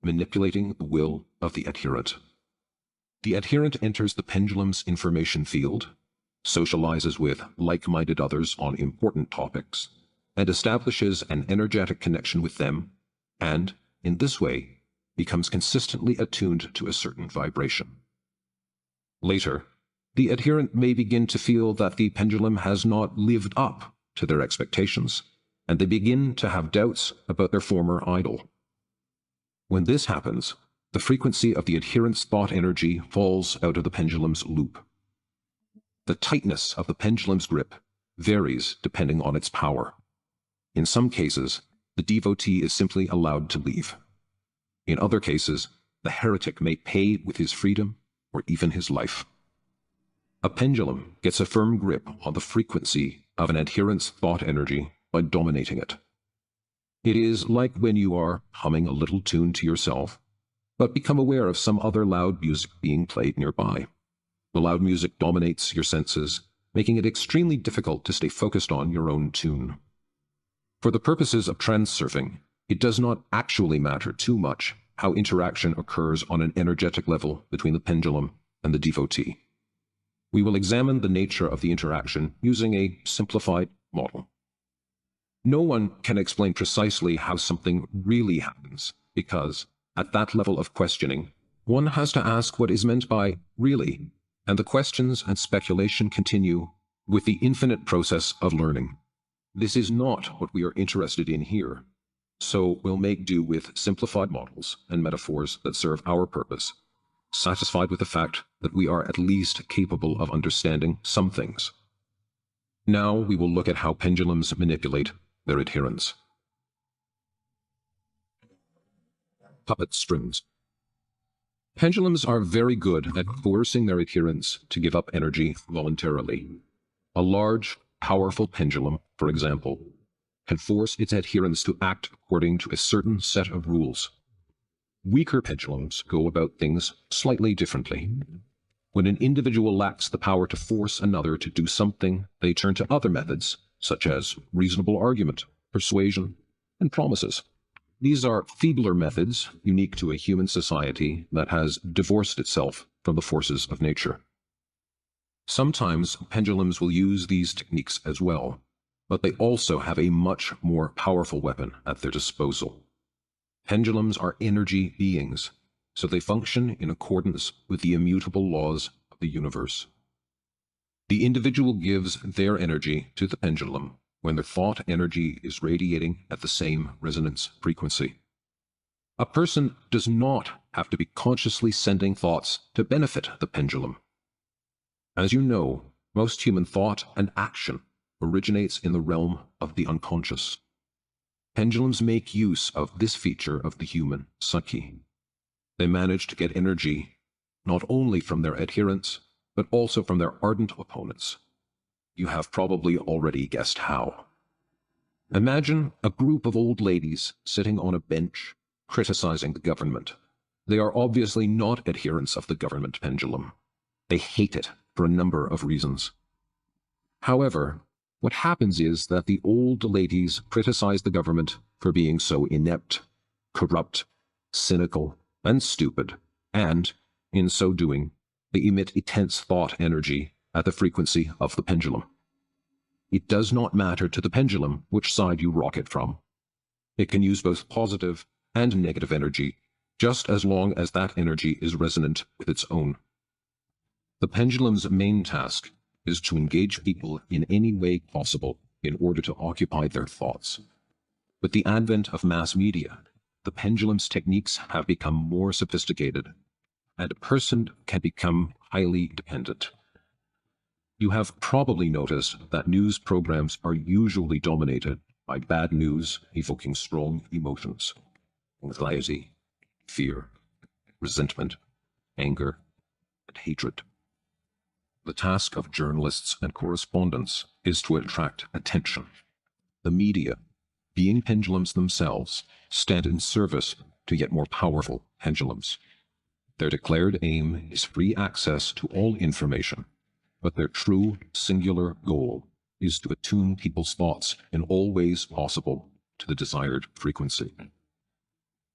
manipulating the will of the adherent. The adherent enters the pendulum's information field, socializes with like-minded others on important topics, and establishes an energetic connection with them, and, in this way, becomes consistently attuned to a certain vibration. Later, the adherent may begin to feel that the pendulum has not lived up to their expectations, and they begin to have doubts about their former idol. When this happens, the frequency of the adherent's thought energy falls out of the pendulum's loop. The tightness of the pendulum's grip varies depending on its power. In some cases, the devotee is simply allowed to leave. In other cases, the heretic may pay with his freedom or even his life. A pendulum gets a firm grip on the frequency of an adherent's thought energy by dominating it. It is like when you are humming a little tune to yourself, but become aware of some other loud music being played nearby. The loud music dominates your senses, making it extremely difficult to stay focused on your own tune. For the purposes of transurfing, it does not actually matter too much how interaction occurs on an energetic level between the pendulum and the devotee. We will examine the nature of the interaction using a simplified model. No one can explain precisely how something really happens, because, at that level of questioning, one has to ask what is meant by really, and the questions and speculation continue with the infinite process of learning. This is not what we are interested in here, so we'll make do with simplified models and metaphors that serve our purpose, satisfied with the fact that we are at least capable of understanding some things. Now we will look at how pendulums manipulate their adherents. Puppet strings. Pendulums are very good at coercing their adherents to give up energy voluntarily. A large, powerful pendulum, for example, can force its adherents to act according to a certain set of rules. Weaker pendulums go about things slightly differently. When an individual lacks the power to force another to do something, they turn to other methods, such as reasonable argument, persuasion, and promises. These are feebler methods unique to a human society that has divorced itself from the forces of nature. Sometimes pendulums will use these techniques as well, but they also have a much more powerful weapon at their disposal. Pendulums are energy beings, so they function in accordance with the immutable laws of the universe. The individual gives their energy to the pendulum when their thought energy is radiating at the same resonance frequency. A person does not have to be consciously sending thoughts to benefit the pendulum. As you know, most human thought and action originates in the realm of the unconscious. Pendulums make use of this feature of the human psyche. They manage to get energy not only from their adherents, but also from their ardent opponents. You have probably already guessed how. Imagine a group of old ladies sitting on a bench, criticizing the government. They are obviously not adherents of the government pendulum. They hate it for a number of reasons. However, what happens is that the old ladies criticize the government for being so inept, corrupt, cynical, and stupid, and, in so doing, they emit intense thought energy at the frequency of the pendulum. It does not matter to the pendulum which side you rock it from. It can use both positive and negative energy, just as long as that energy is resonant with its own. The pendulum's main task is to engage people in any way possible in order to occupy their thoughts. With the advent of mass media, the pendulum's techniques have become more sophisticated, and a person can become highly dependent. You have probably noticed that news programs are usually dominated by bad news evoking strong emotions: anxiety, fear, resentment, anger, and hatred. The task of journalists and correspondents is to attract attention. The media, being pendulums themselves, stand in service to yet more powerful pendulums. Their declared aim is free access to all information, but their true, singular goal is to attune people's thoughts in all ways possible to the desired frequency.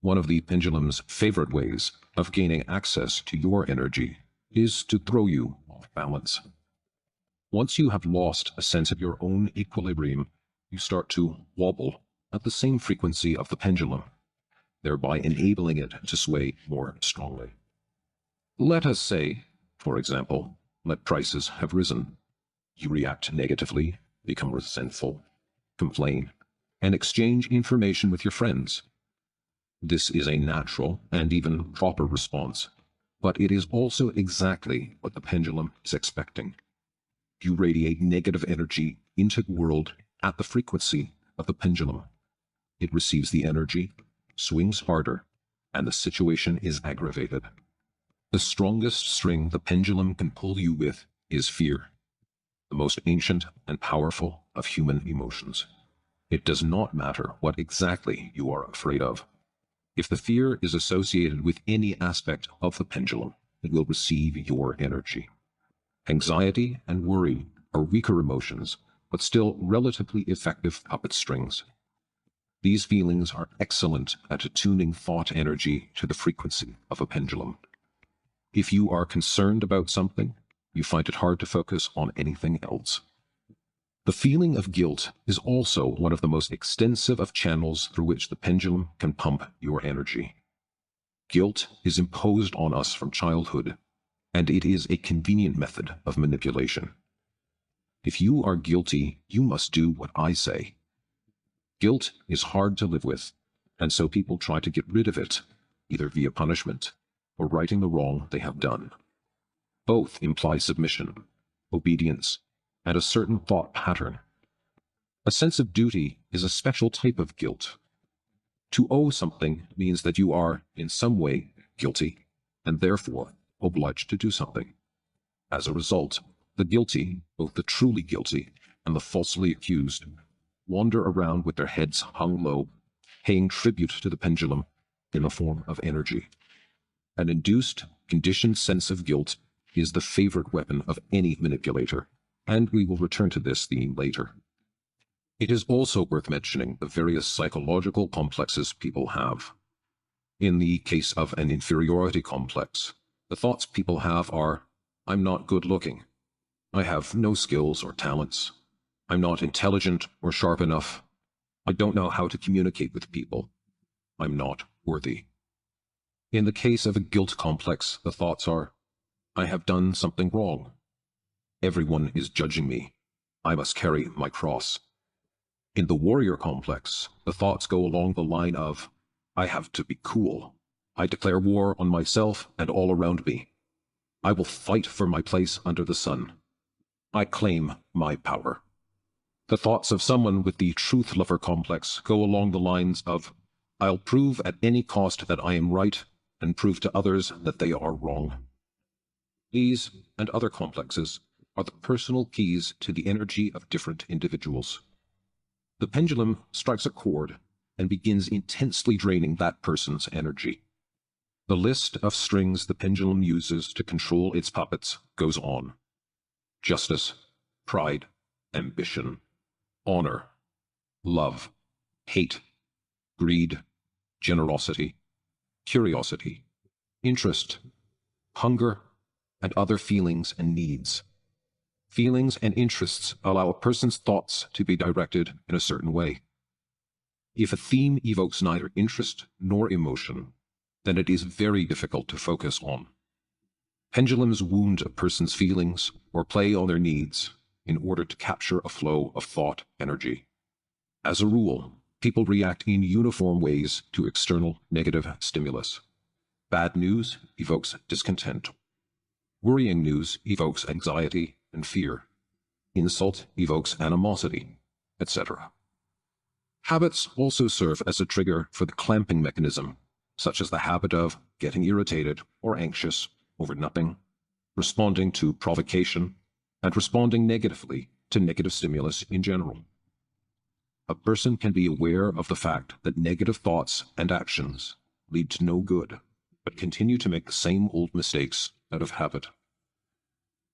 One of the pendulum's favorite ways of gaining access to your energy is to throw you off balance. Once you have lost a sense of your own equilibrium, you start to wobble at the same frequency of the pendulum, thereby enabling it to sway more strongly. Let us say, for example, that prices have risen. You react negatively, become resentful, complain, and exchange information with your friends. This is a natural and even proper response, but it is also exactly what the pendulum is expecting. You radiate negative energy into the world at the frequency of the pendulum. It receives the energy, swings harder, and the situation is aggravated. The strongest string the pendulum can pull you with is fear, the most ancient and powerful of human emotions. It does not matter what exactly you are afraid of. If the fear is associated with any aspect of the pendulum, it will receive your energy. Anxiety and worry are weaker emotions, but still relatively effective puppet strings. These feelings are excellent at attuning thought energy to the frequency of a pendulum. If you are concerned about something, you find it hard to focus on anything else. The feeling of guilt is also one of the most extensive of channels through which the pendulum can pump your energy. Guilt is imposed on us from childhood, and it is a convenient method of manipulation. If you are guilty, you must do what I say. Guilt is hard to live with, and so people try to get rid of it, either via punishment or righting the wrong they have done. Both imply submission, obedience, and a certain thought pattern. A sense of duty is a special type of guilt. To owe something means that you are, in some way, guilty, and therefore obliged to do something. As a result, the guilty, both the truly guilty and the falsely accused, wander around with their heads hung low, paying tribute to the pendulum in the form of energy. An induced, conditioned sense of guilt is the favorite weapon of any manipulator, and we will return to this theme later. It is also worth mentioning the various psychological complexes people have. In the case of an inferiority complex, the thoughts people have are, I'm not good looking. I have no skills or talents. I'm not intelligent or sharp enough. I don't know how to communicate with people. I'm not worthy. In the case of a guilt complex, the thoughts are, I have done something wrong. Everyone is judging me. I must carry my cross. In the warrior complex, the thoughts go along the line of, I have to be cool. I declare war on myself and all around me. I will fight for my place under the sun. I claim my power. The thoughts of someone with the truth lover complex go along the lines of, I'll prove at any cost that I am right and prove to others that they are wrong. These and other complexes are the personal keys to the energy of different individuals. The pendulum strikes a chord and begins intensely draining that person's energy. The list of strings the pendulum uses to control its puppets goes on. Justice, pride, ambition, honor, love, hate, greed, generosity, curiosity, interest, hunger, and other feelings and needs. Feelings and interests allow a person's thoughts to be directed in a certain way. If a theme evokes neither interest nor emotion, then it is very difficult to focus on. Pendulums wound a person's feelings or play on their needs in order to capture a flow of thought energy. As a rule, people react in uniform ways to external negative stimulus. Bad news evokes discontent. Worrying news evokes anxiety and fear. Insult evokes animosity, etc. Habits also serve as a trigger for the clamping mechanism, such as the habit of getting irritated or anxious over nothing, responding to provocation, and responding negatively to negative stimulus in general. A person can be aware of the fact that negative thoughts and actions lead to no good, but continue to make the same old mistakes out of habit.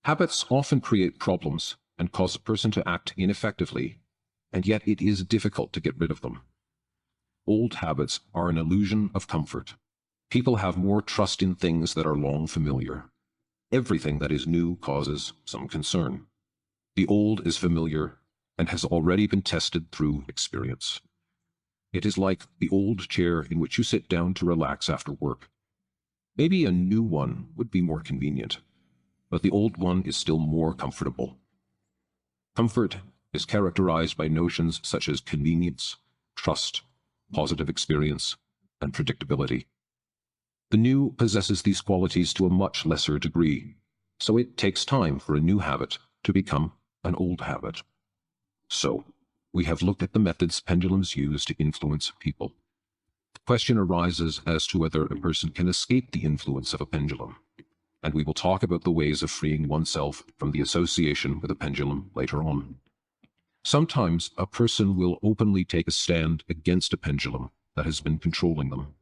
Habits often create problems and cause a person to act ineffectively, and yet it is difficult to get rid of them. old habits are an illusion of comfort. People have more trust in things that are long familiar. Everything that is new causes some concern. The old is familiar and has already been tested through experience. It is like the old chair in which you sit down to relax after work. Maybe a new one would be more convenient, but the old one is still more comfortable. Comfort is characterized by notions such as convenience, trust, positive experience, and predictability. The new possesses these qualities to a much lesser degree, so it takes time for a new habit to become an old habit. So, we have looked at the methods pendulums use to influence people. The question arises as to whether a person can escape the influence of a pendulum, and we will talk about the ways of freeing oneself from the association with a pendulum later on. Sometimes a person will openly take a stand against a pendulum that has been controlling them,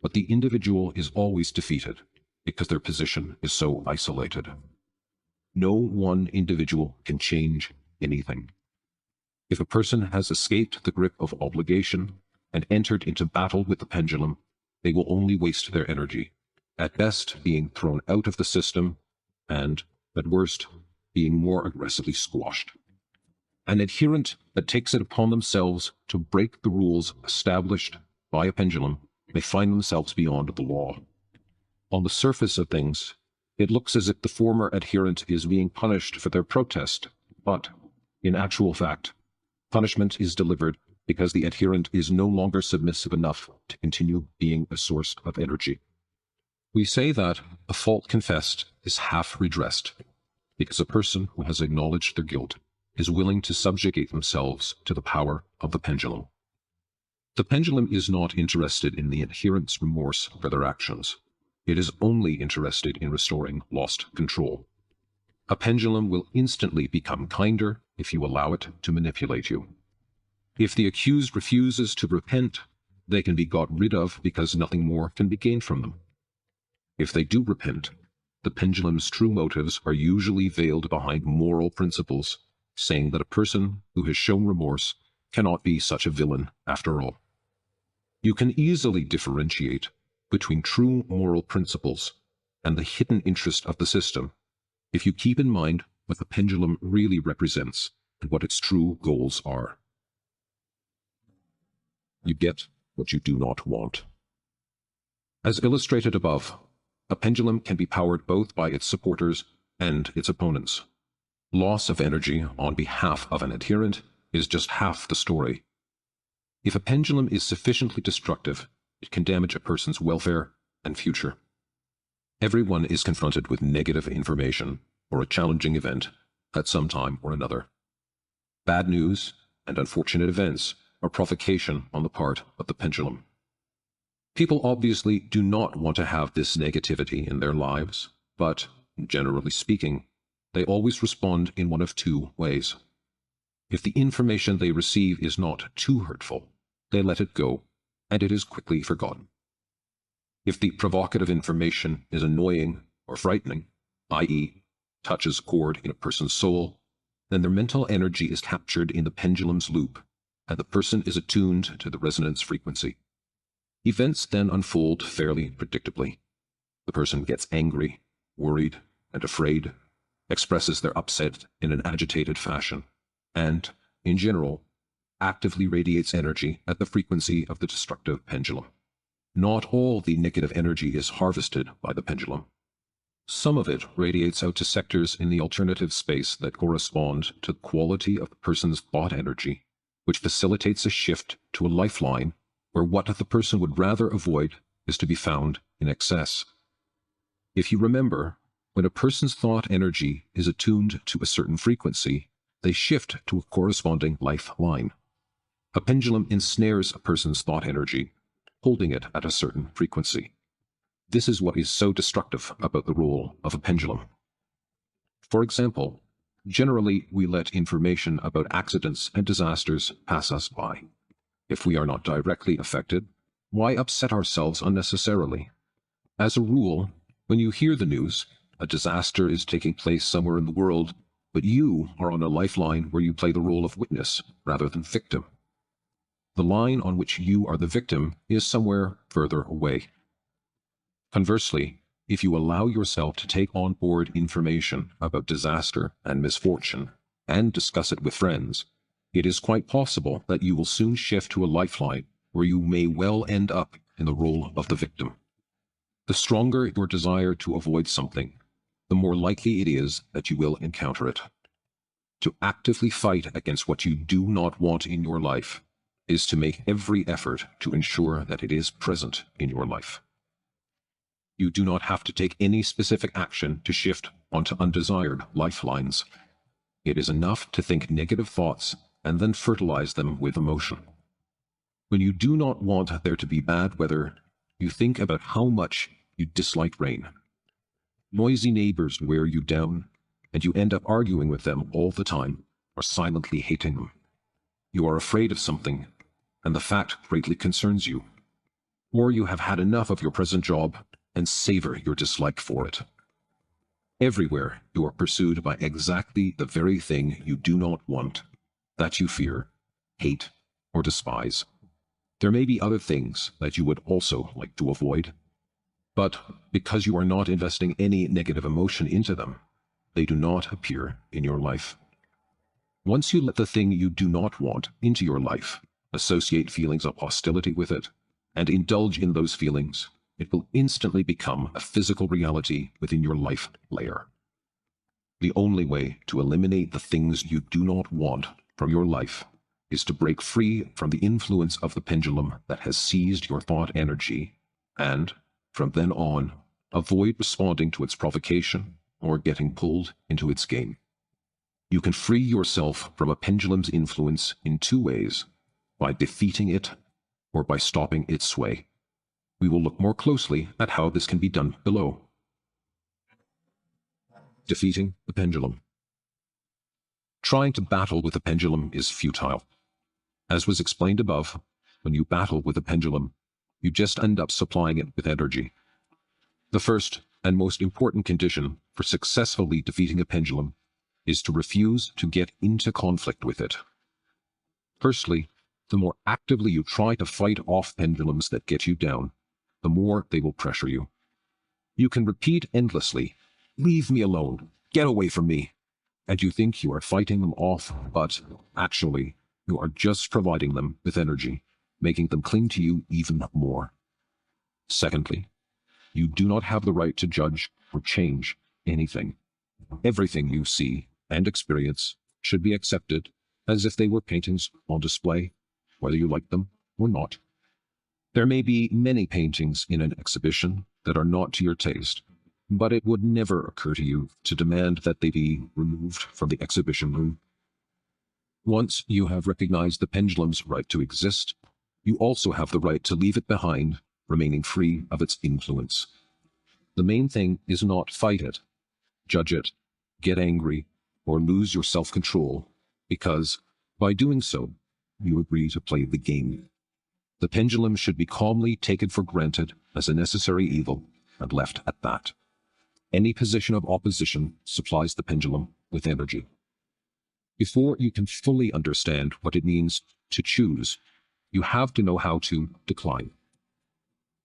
but the individual is always defeated because their position is so isolated. No one individual can change anything. If a person has escaped the grip of obligation and entered into battle with the pendulum, they will only waste their energy, at best being thrown out of the system, and, at worst, being more aggressively squashed. An adherent that takes it upon themselves to break the rules established by a pendulum may find themselves beyond the law. On the surface of things, it looks as if the former adherent is being punished for their protest, but, in actual fact, punishment is delivered because the adherent is no longer submissive enough to continue being a source of energy. We say that a fault confessed is half redressed, because a person who has acknowledged their guilt is willing to subjugate themselves to the power of the pendulum. The pendulum is not interested in the adherent's remorse for their actions. It is only interested in restoring lost control. A pendulum will instantly become kinder if you allow it to manipulate you. If the accused refuses to repent, they can be got rid of because nothing more can be gained from them. If they do repent, the pendulum's true motives are usually veiled behind moral principles, saying that a person who has shown remorse cannot be such a villain after all. You can easily differentiate between true moral principles and the hidden interest of the system if you keep in mind what the pendulum really represents and what its true goals are. You get what you do not want. As illustrated above, a pendulum can be powered both by its supporters and its opponents. Loss of energy on behalf of an adherent is just half the story. If a pendulum is sufficiently destructive, it can damage a person's welfare and future. Everyone is confronted with negative information or a challenging event at some time or another. Bad news and unfortunate events are provocation on the part of the pendulum. People obviously do not want to have this negativity in their lives, but, generally speaking, they always respond in one of two ways. If the information they receive is not too hurtful, they let it go, and it is quickly forgotten. If the provocative information is annoying or frightening, i.e., touches a chord in a person's soul, then their mental energy is captured in the pendulum's loop, and the person is attuned to the resonance frequency. Events then unfold fairly predictably. The person gets angry, worried, and afraid, expresses their upset in an agitated fashion, and, in general, actively radiates energy at the frequency of the destructive pendulum. Not all the negative energy is harvested by the pendulum. Some of it radiates out to sectors in the alternative space that correspond to the quality of the person's thought energy, which facilitates a shift to a lifeline where what the person would rather avoid is to be found in excess. If you remember, when a person's thought energy is attuned to a certain frequency, they shift to a corresponding lifeline. A pendulum ensnares a person's thought energy, holding it at a certain frequency. This is what is so destructive about the role of a pendulum. For example, generally we let information about accidents and disasters pass us by. If we are not directly affected, why upset ourselves unnecessarily? As a rule, when you hear the news, a disaster is taking place somewhere in the world, but you are on a lifeline where you play the role of witness rather than victim. The line on which you are the victim is somewhere further away. Conversely, if you allow yourself to take on board information about disaster and misfortune and discuss it with friends, it is quite possible that you will soon shift to a lifeline where you may well end up in the role of the victim. The stronger your desire to avoid something, the more likely it is that you will encounter it. To actively fight against what you do not want in your life is to make every effort to ensure that it is present in your life. You do not have to take any specific action to shift onto undesired lifelines. It is enough to think negative thoughts and then fertilize them with emotion. When you do not want there to be bad weather, you think about how much you dislike rain. Noisy neighbors wear you down, and you end up arguing with them all the time or silently hating them. You are afraid of something, and the fact greatly concerns you. Or you have had enough of your present job and savor your dislike for it. Everywhere you are pursued by exactly the very thing you do not want, that you fear, hate, or despise. There may be other things that you would also like to avoid, but because you are not investing any negative emotion into them, they do not appear in your life. Once you let the thing you do not want into your life, associate feelings of hostility with it, and indulge in those feelings, it will instantly become a physical reality within your life layer. The only way to eliminate the things you do not want from your life is to break free from the influence of the pendulum that has seized your thought energy and, from then on, avoid responding to its provocation or getting pulled into its game. You can free yourself from a pendulum's influence in two ways: by defeating it or by stopping its sway. We will look more closely at how this can be done below. Defeating the pendulum. Trying to battle with a pendulum is futile. As was explained above, when you battle with a pendulum, you just end up supplying it with energy. The first and most important condition for successfully defeating a pendulum is to refuse to get into conflict with it. Firstly, the more actively you try to fight off pendulums that get you down, the more they will pressure you. You can repeat endlessly, "Leave me alone, get away from me," and you think you are fighting them off, but actually, you are just providing them with energy, making them cling to you even more. Secondly, you do not have the right to judge or change anything. Everything you see and experience should be accepted as if they were paintings on display, whether you like them or not. There may be many paintings in an exhibition that are not to your taste, but it would never occur to you to demand that they be removed from the exhibition room. Once you have recognized the pendulum's right to exist, you also have the right to leave it behind, remaining free of its influence. The main thing is not fight it, judge it, get angry, or lose your self-control, because by doing so, you agree to play the game. The pendulum should be calmly taken for granted as a necessary evil and left at that. Any position of opposition supplies the pendulum with energy. Before you can fully understand what it means to choose, you have to know how to decline.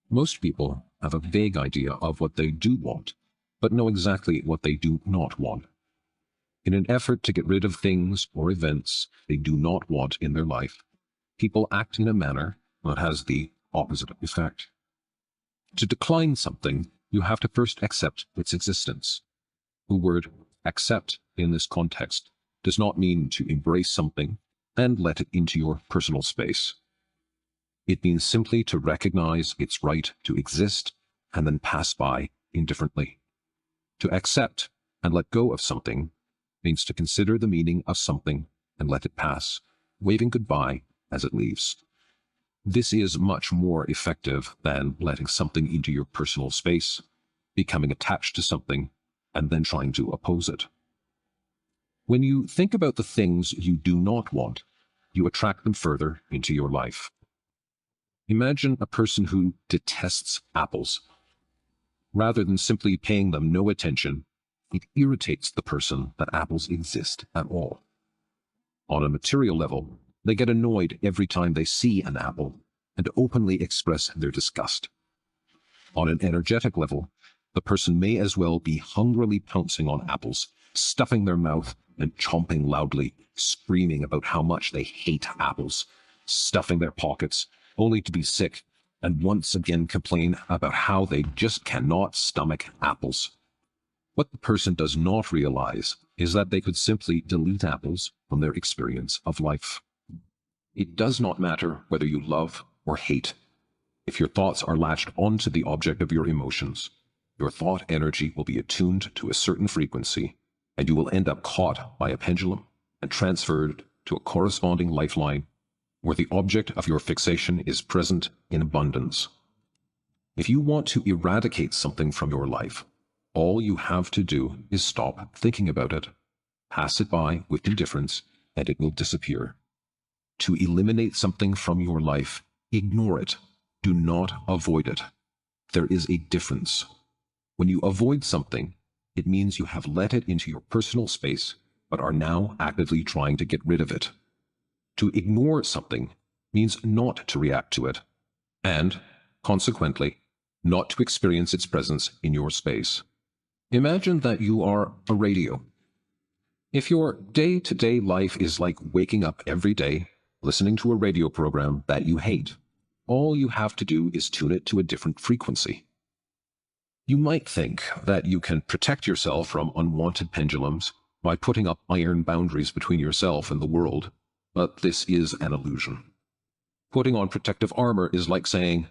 Most people have a vague idea of what they do want, but know exactly what they do not want. In an effort to get rid of things or events they do not want in their life, people act in a manner that has the opposite effect. To decline something, you have to first accept its existence. The word accept in this context does not mean to embrace something and let it into your personal space. It means simply to recognize its right to exist and then pass by indifferently. To accept and let go of something means to consider the meaning of something and let it pass, waving goodbye as it leaves. This is much more effective than letting something into your personal space, becoming attached to something, and then trying to oppose it. When you think about the things you do not want, you attract them further into your life. Imagine a person who detests apples. Rather than simply paying them no attention, it irritates the person that apples exist at all. On a material level, They get annoyed every time they see an apple and openly express their disgust. On an energetic level, the person may as well be hungrily pouncing on apples, stuffing their mouth and chomping loudly, screaming about how much they hate apples, stuffing their pockets, only to be sick, and once again complain about how they just cannot stomach apples. What the person does not realize is that they could simply delete apples from their experience of life. It does not matter whether you love or hate. If your thoughts are latched onto the object of your emotions, your thought energy will be attuned to a certain frequency, and you will end up caught by a pendulum and transferred to a corresponding lifeline where the object of your fixation is present in abundance. If you want to eradicate something from your life, all you have to do is stop thinking about it, pass it by with indifference, and it will disappear. To eliminate something from your life, ignore it. Do not avoid it. There is a difference. When you avoid something, it means you have let it into your personal space, but are now actively trying to get rid of it. To ignore something means not to react to it, and, consequently, not to experience its presence in your space. Imagine that you are a radio. If your day-to-day life is like waking up every day, listening to a radio program that you hate, all you have to do is tune it to a different frequency. You might think that you can protect yourself from unwanted pendulums by putting up iron boundaries between yourself and the world, but this is an illusion. Putting on protective armor is like saying,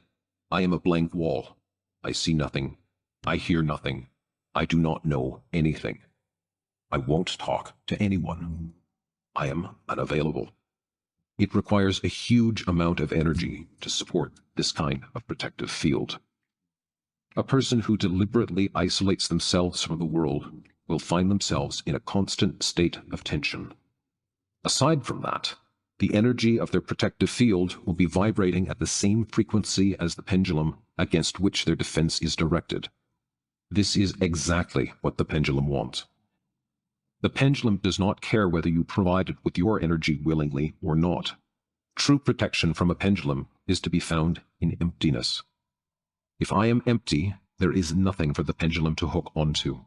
I am a blank wall. I see nothing. I hear nothing. I do not know anything. I won't talk to anyone. I am unavailable. It requires a huge amount of energy to support this kind of protective field. A person who deliberately isolates themselves from the world will find themselves in a constant state of tension. Aside from that, the energy of their protective field will be vibrating at the same frequency as the pendulum against which their defense is directed. This is exactly what the pendulum wants. The pendulum does not care whether you provide it with your energy willingly or not. True protection from a pendulum is to be found in emptiness. If I am empty, there is nothing for the pendulum to hook onto.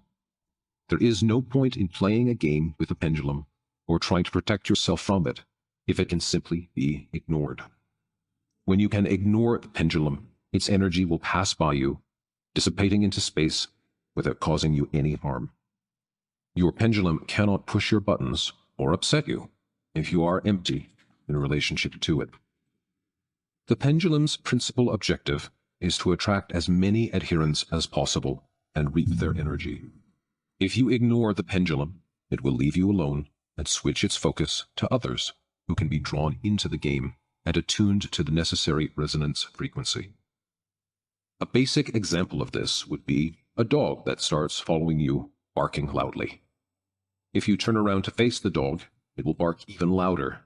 There is no point in playing a game with a pendulum or trying to protect yourself from it if it can simply be ignored. When you can ignore the pendulum, its energy will pass by you, dissipating into space without causing you any harm. Your pendulum cannot push your buttons or upset you if you are empty in relationship to it. The pendulum's principal objective is to attract as many adherents as possible and reap their energy. If you ignore the pendulum, it will leave you alone and switch its focus to others who can be drawn into the game and attuned to the necessary resonance frequency. A basic example of this would be a dog that starts following you, barking loudly. If you turn around to face the dog, it will bark even louder.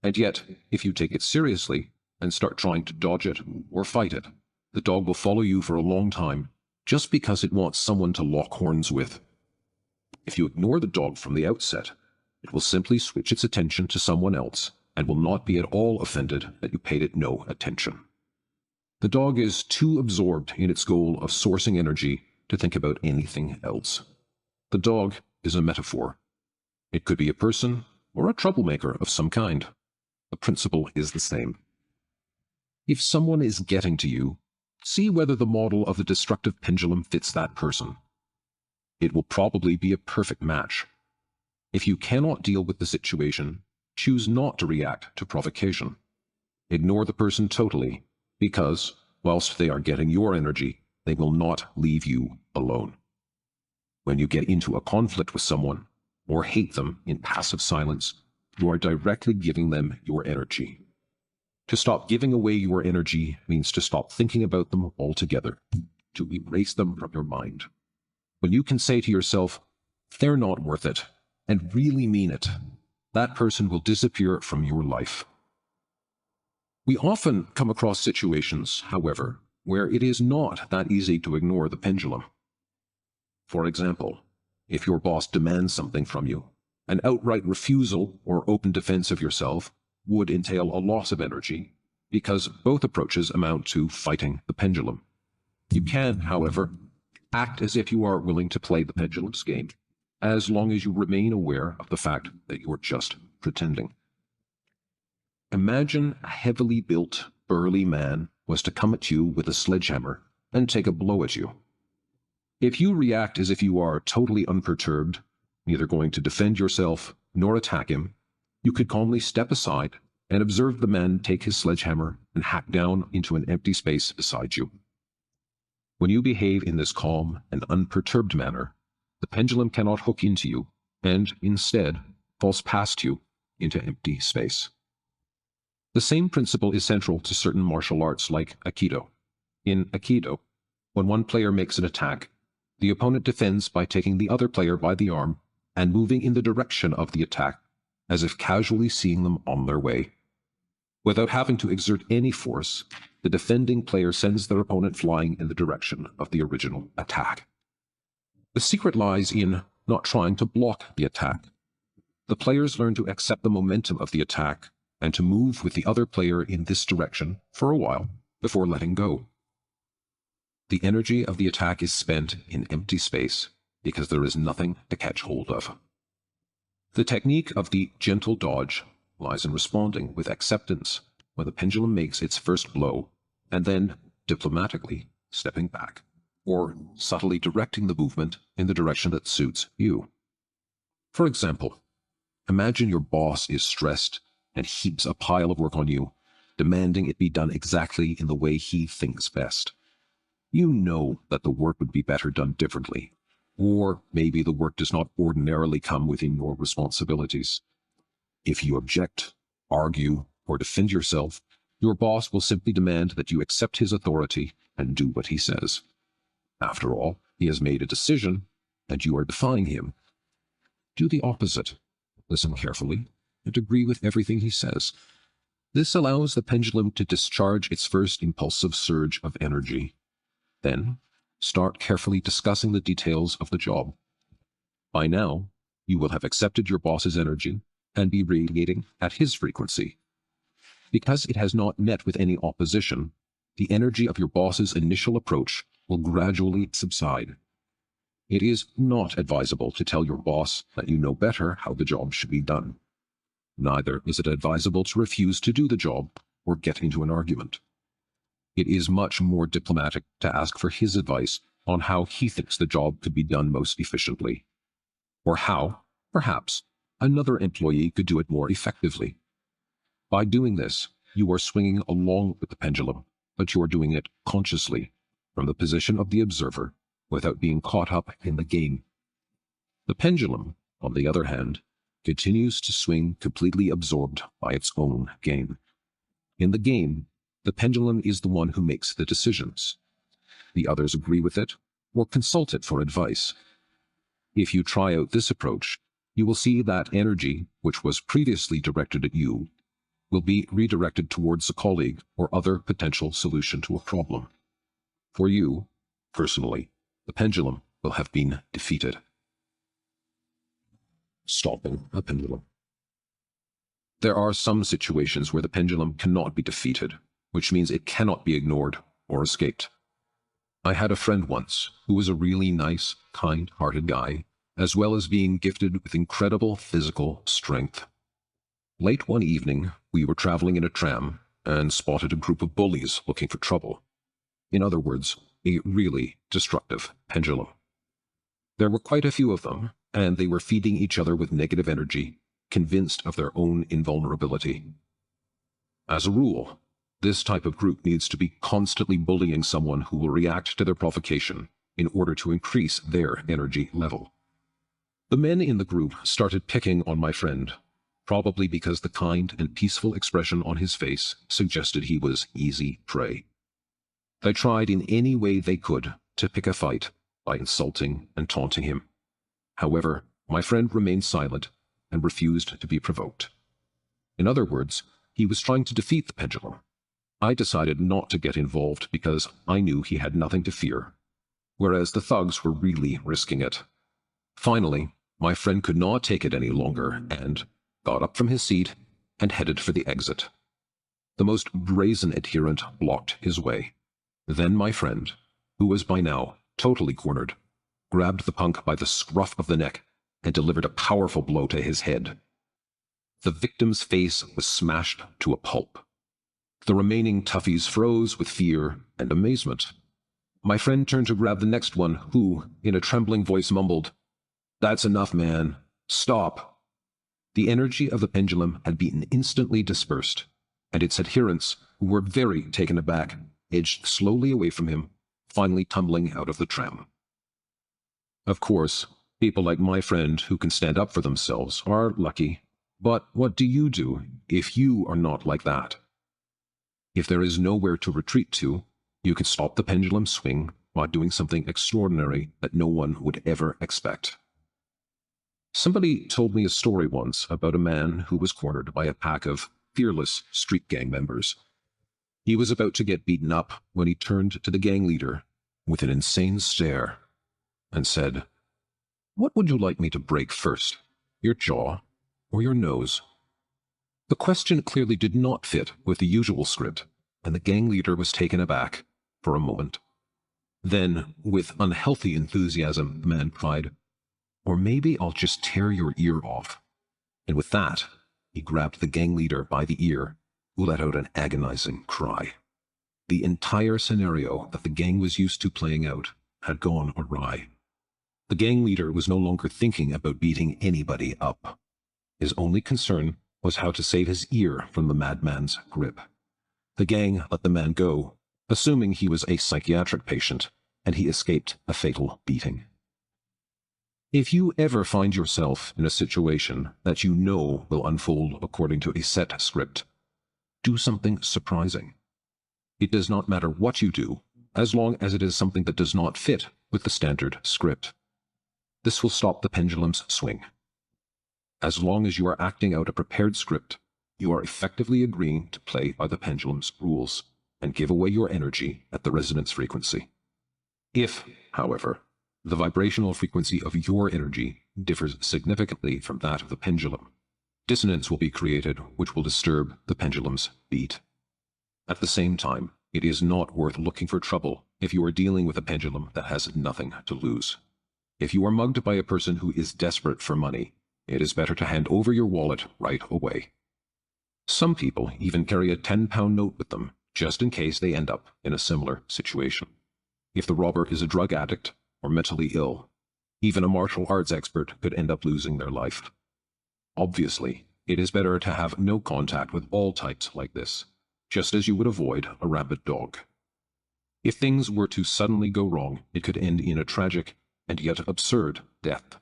And yet, if you take it seriously and start trying to dodge it or fight it, the dog will follow you for a long time just because it wants someone to lock horns with. If you ignore the dog from the outset, it will simply switch its attention to someone else and will not be at all offended that you paid it no attention. The dog is too absorbed in its goal of sourcing energy to think about anything else. The dog is a metaphor. It could be a person or a troublemaker of some kind. The principle is the same. If someone is getting to you, see whether the model of the destructive pendulum fits that person. It will probably be a perfect match. If you cannot deal with the situation, choose not to react to provocation. Ignore the person totally, because, whilst they are getting your energy, they will not leave you alone. When you get into a conflict with someone, or hate them in passive silence, you are directly giving them your energy. To stop giving away your energy means to stop thinking about them altogether, to erase them from your mind. When you can say to yourself, they're not worth it, and really mean it, that person will disappear from your life. We often come across situations, however, where it is not that easy to ignore the pendulum. For example, if your boss demands something from you, an outright refusal or open defense of yourself would entail a loss of energy, because both approaches amount to fighting the pendulum. You can, however, act as if you are willing to play the pendulum's game, as long as you remain aware of the fact that you are just pretending. Imagine a heavily built, burly man was to come at you with a sledgehammer and take a blow at you. If you react as if you are totally unperturbed, neither going to defend yourself nor attack him, you could calmly step aside and observe the man take his sledgehammer and hack down into an empty space beside you. When you behave in this calm and unperturbed manner, the pendulum cannot hook into you and, instead, falls past you into empty space. The same principle is central to certain martial arts like Aikido. In Aikido, when one player makes an attack, the opponent defends by taking the other player by the arm and moving in the direction of the attack, as if casually seeing them on their way. Without having to exert any force, the defending player sends their opponent flying in the direction of the original attack. The secret lies in not trying to block the attack. The players learn to accept the momentum of the attack and to move with the other player in this direction for a while before letting go. The energy of the attack is spent in empty space because there is nothing to catch hold of. The technique of the gentle dodge lies in responding with acceptance when the pendulum makes its first blow, and then diplomatically stepping back, or subtly directing the movement in the direction that suits you. For example, imagine your boss is stressed and heaps a pile of work on you, demanding it be done exactly in the way he thinks best. You know that the work would be better done differently, or maybe the work does not ordinarily come within your responsibilities. If you object, argue, or defend yourself, your boss will simply demand that you accept his authority and do what he says. After all, he has made a decision, and you are defying him. Do the opposite. Listen carefully, and agree with everything he says. This allows the pendulum to discharge its first impulsive surge of energy. Then, start carefully discussing the details of the job. By now, you will have accepted your boss's energy and be radiating at his frequency. Because it has not met with any opposition, the energy of your boss's initial approach will gradually subside. It is not advisable to tell your boss that you know better how the job should be done. Neither is it advisable to refuse to do the job or get into an argument. It is much more diplomatic to ask for his advice on how he thinks the job could be done most efficiently, or how, perhaps, another employee could do it more effectively. By doing this, you are swinging along with the pendulum, but you are doing it consciously, from the position of the observer, without being caught up in the game. The pendulum, on the other hand, continues to swing completely absorbed by its own game. In the game, the pendulum is the one who makes the decisions. The others agree with it or consult it for advice. If you try out this approach, you will see that energy, which was previously directed at you, will be redirected towards a colleague or other potential solution to a problem. For you, personally, the pendulum will have been defeated. Stopping a pendulum. There are some situations where the pendulum cannot be defeated, which means it cannot be ignored or escaped. I had a friend once who was a really nice, kind-hearted guy, as well as being gifted with incredible physical strength. Late one evening, we were traveling in a tram and spotted a group of bullies looking for trouble. In other words, a really destructive pendulum. There were quite a few of them, and they were feeding each other with negative energy, convinced of their own invulnerability. As a rule, this type of group needs to be constantly bullying someone who will react to their provocation in order to increase their energy level. The men in the group started picking on my friend, probably because the kind and peaceful expression on his face suggested he was easy prey. They tried in any way they could to pick a fight by insulting and taunting him. However, my friend remained silent and refused to be provoked. In other words, he was trying to defeat the pendulum. I decided not to get involved because I knew he had nothing to fear, whereas the thugs were really risking it. Finally, my friend could not take it any longer and got up from his seat, and headed for the exit. The most brazen adherent blocked his way. Then my friend, who was by now totally cornered, grabbed the punk by the scruff of the neck and delivered a powerful blow to his head. The victim's face was smashed to a pulp. The remaining toughies froze with fear and amazement. My friend turned to grab the next one, who, in a trembling voice, mumbled, "That's enough, man. Stop." The energy of the pendulum had been instantly dispersed, and its adherents, who were very taken aback, edged slowly away from him, finally tumbling out of the tram. Of course, people like my friend who can stand up for themselves are lucky, but what do you do if you are not like that? If there is nowhere to retreat to, you can stop the pendulum swing by doing something extraordinary that no one would ever expect. Somebody told me a story once about a man who was cornered by a pack of fearless street gang members. He was about to get beaten up when he turned to the gang leader with an insane stare and said, "What would you like me to break first, your jaw or your nose?" The question clearly did not fit with the usual script, and the gang leader was taken aback for a moment. Then, with unhealthy enthusiasm, the man cried, "Or maybe I'll just tear your ear off." And with that, he grabbed the gang leader by the ear, who let out an agonizing cry. The entire scenario that the gang was used to playing out had gone awry. The gang leader was no longer thinking about beating anybody up. His only concern was how to save his ear from the madman's grip. The gang let the man go, assuming he was a psychiatric patient, and he escaped a fatal beating. If you ever find yourself in a situation that you know will unfold according to a set script, do something surprising. It does not matter what you do, as long as it is something that does not fit with the standard script. This will stop the pendulum's swing. As long as you are acting out a prepared script, you are effectively agreeing to play by the pendulum's rules and give away your energy at the resonance frequency. If, however, the vibrational frequency of your energy differs significantly from that of the pendulum, dissonance will be created which will disturb the pendulum's beat. At the same time, it is not worth looking for trouble if you are dealing with a pendulum that has nothing to lose. If you are mugged by a person who is desperate for money, it is better to hand over your wallet right away. Some people even carry a 10-pound note with them, just in case they end up in a similar situation. If the robber is a drug addict or mentally ill, even a martial arts expert could end up losing their life. Obviously, it is better to have no contact with all types like this, just as you would avoid a rabid dog. If things were to suddenly go wrong, it could end in a tragic and yet absurd death.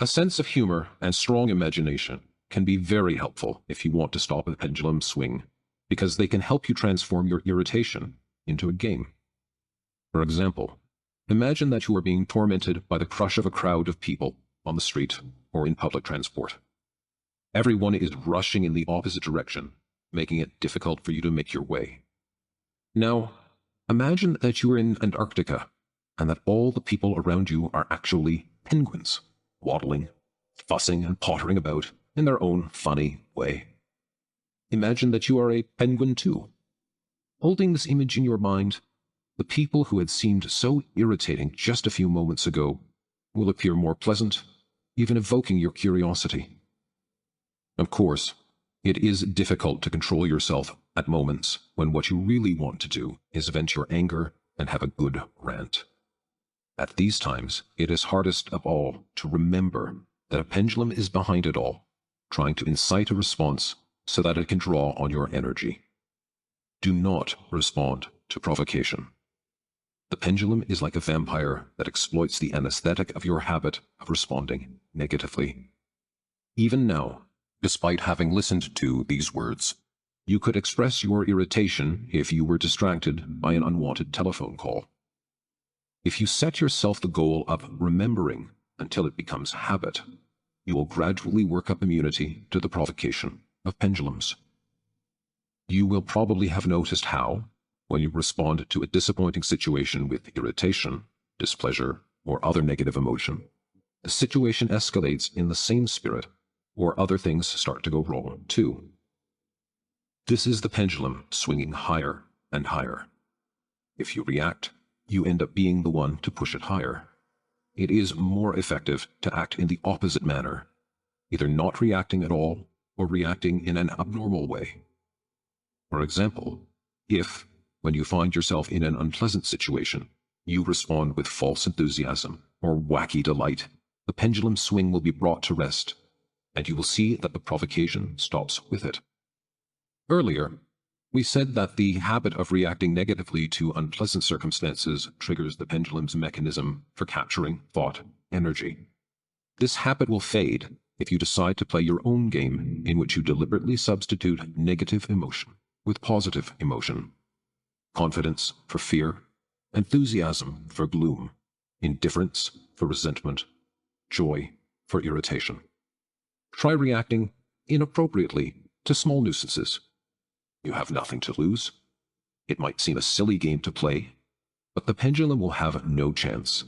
A sense of humor and strong imagination can be very helpful if you want to stop a pendulum swing, because they can help you transform your irritation into a game. For example, imagine that you are being tormented by the crush of a crowd of people on the street or in public transport. Everyone is rushing in the opposite direction, making it difficult for you to make your way. Now, imagine that you are in Antarctica and that all the people around you are actually penguins, waddling, fussing and pottering about in their own funny way. Imagine that you are a penguin too. Holding this image in your mind, the people who had seemed so irritating just a few moments ago will appear more pleasant, even evoking your curiosity. Of course, it is difficult to control yourself at moments when what you really want to do is vent your anger and have a good rant. At these times, it is hardest of all to remember that a pendulum is behind it all, trying to incite a response so that it can draw on your energy. Do not respond to provocation. The pendulum is like a vampire that exploits the anesthetic of your habit of responding negatively. Even now, despite having listened to these words, you could express your irritation if you were distracted by an unwanted telephone call. If you set yourself the goal of remembering until it becomes habit, you will gradually work up immunity to the provocation of pendulums. You will probably have noticed how, when you respond to a disappointing situation with irritation, displeasure, or other negative emotion, the situation escalates in the same spirit or other things start to go wrong too. This is the pendulum swinging higher and higher. If you react, you end up being the one to push it higher. It is more effective to act in the opposite manner, either not reacting at all or reacting in an abnormal way. For example, if, when you find yourself in an unpleasant situation, you respond with false enthusiasm or wacky delight, the pendulum swing will be brought to rest, and you will see that the provocation stops with it. Earlier, we said that the habit of reacting negatively to unpleasant circumstances triggers the pendulum's mechanism for capturing thought energy. This habit will fade if you decide to play your own game in which you deliberately substitute negative emotion with positive emotion, confidence for fear, enthusiasm for gloom, indifference for resentment, joy for irritation. Try reacting inappropriately to small nuisances. You have nothing to lose. It might seem a silly game to play, but the pendulum will have no chance.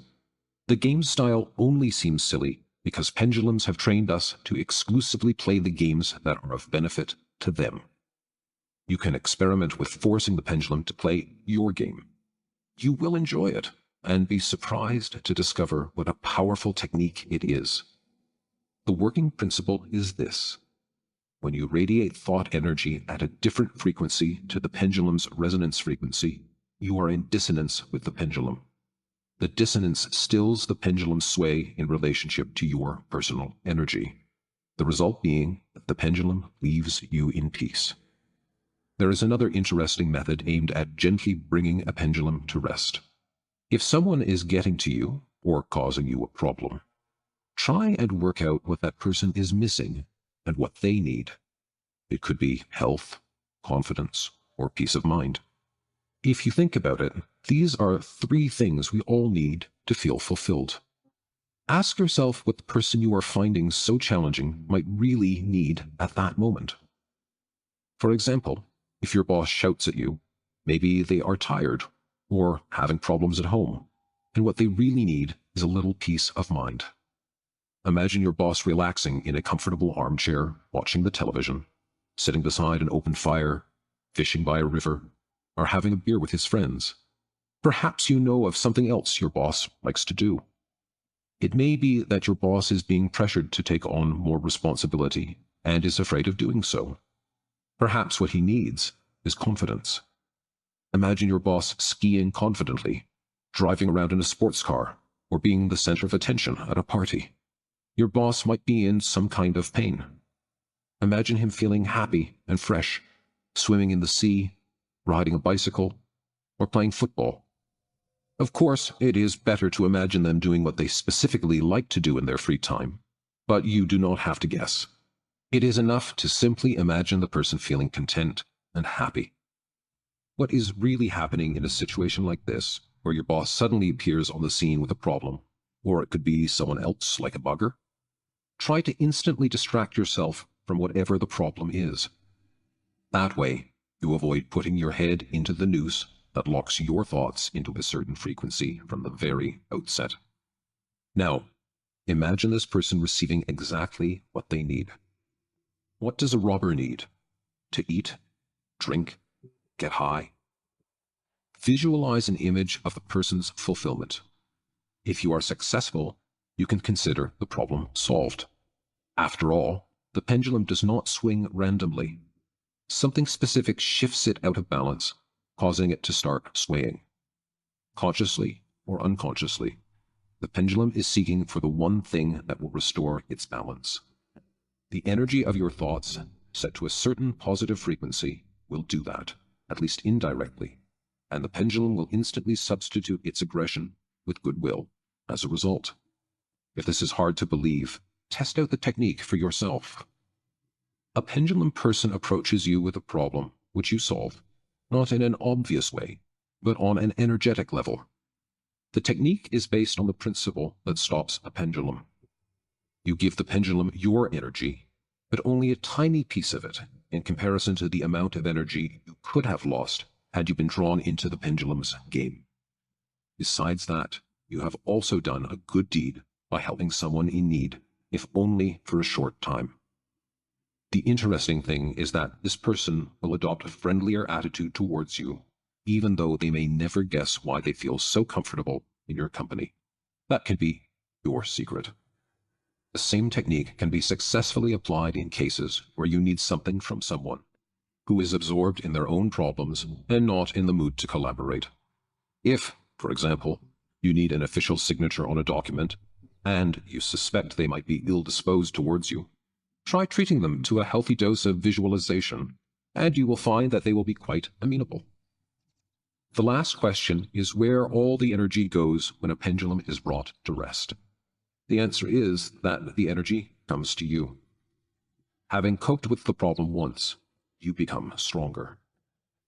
The game style only seems silly because pendulums have trained us to exclusively play the games that are of benefit to them. You can experiment with forcing the pendulum to play your game. You will enjoy it and be surprised to discover what a powerful technique it is. The working principle is this. When you radiate thought energy at a different frequency to the pendulum's resonance frequency, you are in dissonance with the pendulum. The dissonance stills the pendulum's sway in relationship to your personal energy, the result being that the pendulum leaves you in peace. There is another interesting method aimed at gently bringing a pendulum to rest. If someone is getting to you or causing you a problem, try and work out what that person is missing and what they need. It could be health, confidence, or peace of mind. If you think about it, these are 3 things we all need to feel fulfilled. Ask yourself what the person you are finding so challenging might really need at that moment. For example, if your boss shouts at you, maybe they are tired or having problems at home, and what they really need is a little peace of mind. Imagine your boss relaxing in a comfortable armchair, watching the television, sitting beside an open fire, fishing by a river, or having a beer with his friends. Perhaps you know of something else your boss likes to do. It may be that your boss is being pressured to take on more responsibility and is afraid of doing so. Perhaps what he needs is confidence. Imagine your boss skiing confidently, driving around in a sports car, or being the center of attention at a party. Your boss might be in some kind of pain. Imagine him feeling happy and fresh, swimming in the sea, riding a bicycle, or playing football. Of course, it is better to imagine them doing what they specifically like to do in their free time, but you do not have to guess. It is enough to simply imagine the person feeling content and happy. What is really happening in a situation like this, where your boss suddenly appears on the scene with a problem, or it could be someone else like a bugger? Try to instantly distract yourself from whatever the problem is. That way, you avoid putting your head into the noose that locks your thoughts into a certain frequency from the very outset. Now, imagine this person receiving exactly what they need. What does a robber need? To eat, drink, get high? Visualize an image of the person's fulfillment. If you are successful, you can consider the problem solved. After all, the pendulum does not swing randomly. Something specific shifts it out of balance, causing it to start swaying. Consciously or unconsciously, the pendulum is seeking for the one thing that will restore its balance. The energy of your thoughts, set to a certain positive frequency, will do that, at least indirectly, and the pendulum will instantly substitute its aggression with goodwill as a result. If this is hard to believe, test out the technique for yourself. A pendulum person approaches you with a problem which you solve, not in an obvious way, but on an energetic level. The technique is based on the principle that stops a pendulum. You give the pendulum your energy, but only a tiny piece of it in comparison to the amount of energy you could have lost had you been drawn into the pendulum's game. Besides that, you have also done a good deed by helping someone in need, if only for a short time. The interesting thing is that this person will adopt a friendlier attitude towards you, even though they may never guess why they feel so comfortable in your company. That can be your secret. The same technique can be successfully applied in cases where you need something from someone who is absorbed in their own problems and not in the mood to collaborate. If, for example, you need an official signature on a document, and you suspect they might be ill-disposed towards you, try treating them to a healthy dose of visualization, and you will find that they will be quite amenable. The last question is where all the energy goes when a pendulum is brought to rest. The answer is that the energy comes to you. Having coped with the problem once, you become stronger.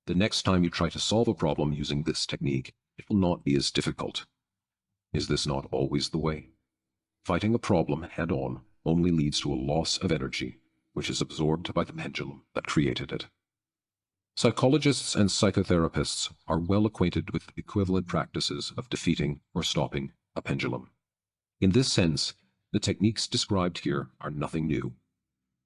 The next time you try to solve a problem using this technique, it will not be as difficult. Is this not always the way? Fighting a problem head-on only leads to a loss of energy, which is absorbed by the pendulum that created it. Psychologists and psychotherapists are well acquainted with equivalent practices of defeating or stopping a pendulum. In this sense, the techniques described here are nothing new.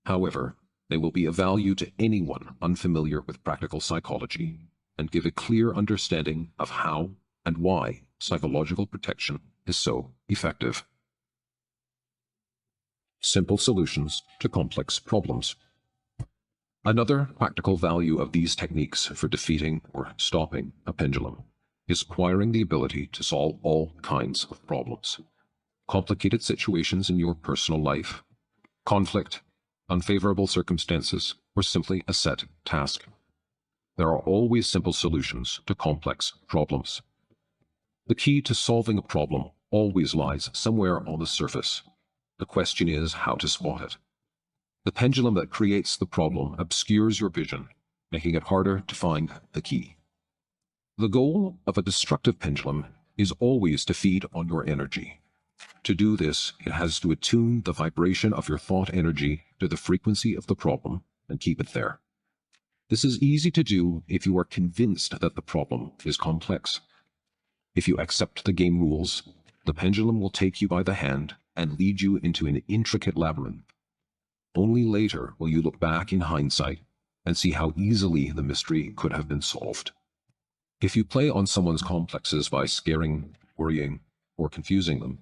However, they will be of value to anyone unfamiliar with practical psychology and give a clear understanding of how and why psychological protection is so effective. Simple solutions to complex problems. Another practical value of these techniques for defeating or stopping a pendulum is acquiring the ability to solve all kinds of problems. Complicated situations in your personal life, conflict, unfavorable circumstances, or simply a set task. There are always simple solutions to complex problems. The key to solving a problem always lies somewhere on the surface. The question is how to spot it. The pendulum that creates the problem obscures your vision, making it harder to find the key. The goal of a destructive pendulum is always to feed on your energy. To do this, it has to attune the vibration of your thought energy to the frequency of the problem and keep it there. This is easy to do if you are convinced that the problem is complex. If you accept the game rules, the pendulum will take you by the hand and lead you into an intricate labyrinth. Only later will you look back in hindsight and see how easily the mystery could have been solved. If you play on someone's complexes by scaring, worrying, or confusing them,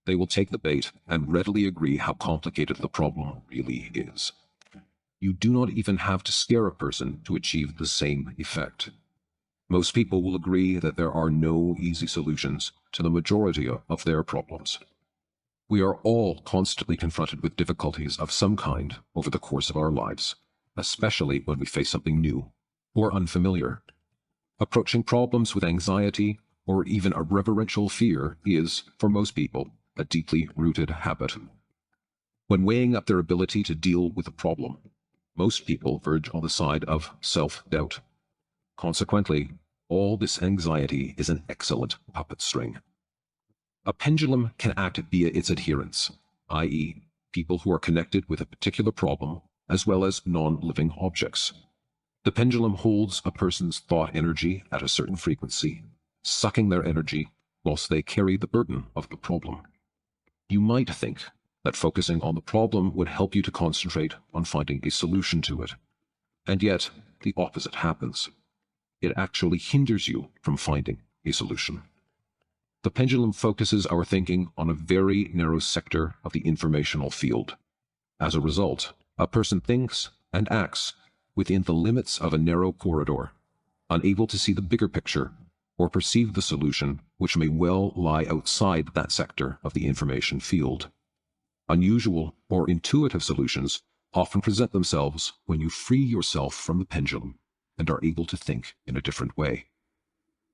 they will take the bait and readily agree how complicated the problem really is. You do not even have to scare a person to achieve the same effect. Most people will agree that there are no easy solutions to the majority of their problems. We are all constantly confronted with difficulties of some kind over the course of our lives, especially when we face something new or unfamiliar. Approaching problems with anxiety or even a reverential fear is, for most people, a deeply rooted habit. When weighing up their ability to deal with a problem, most people verge on the side of self-doubt. Consequently, all this anxiety is an excellent puppet string. A pendulum can act via its adherents, i.e., people who are connected with a particular problem, as well as non-living objects. The pendulum holds a person's thought energy at a certain frequency, sucking their energy whilst they carry the burden of the problem. You might think that focusing on the problem would help you to concentrate on finding a solution to it, and yet the opposite happens. It actually hinders you from finding a solution. The pendulum focuses our thinking on a very narrow sector of the informational field. As a result, a person thinks and acts within the limits of a narrow corridor, unable to see the bigger picture or perceive the solution which may well lie outside that sector of the information field. Unusual or intuitive solutions often present themselves when you free yourself from the pendulum and are able to think in a different way.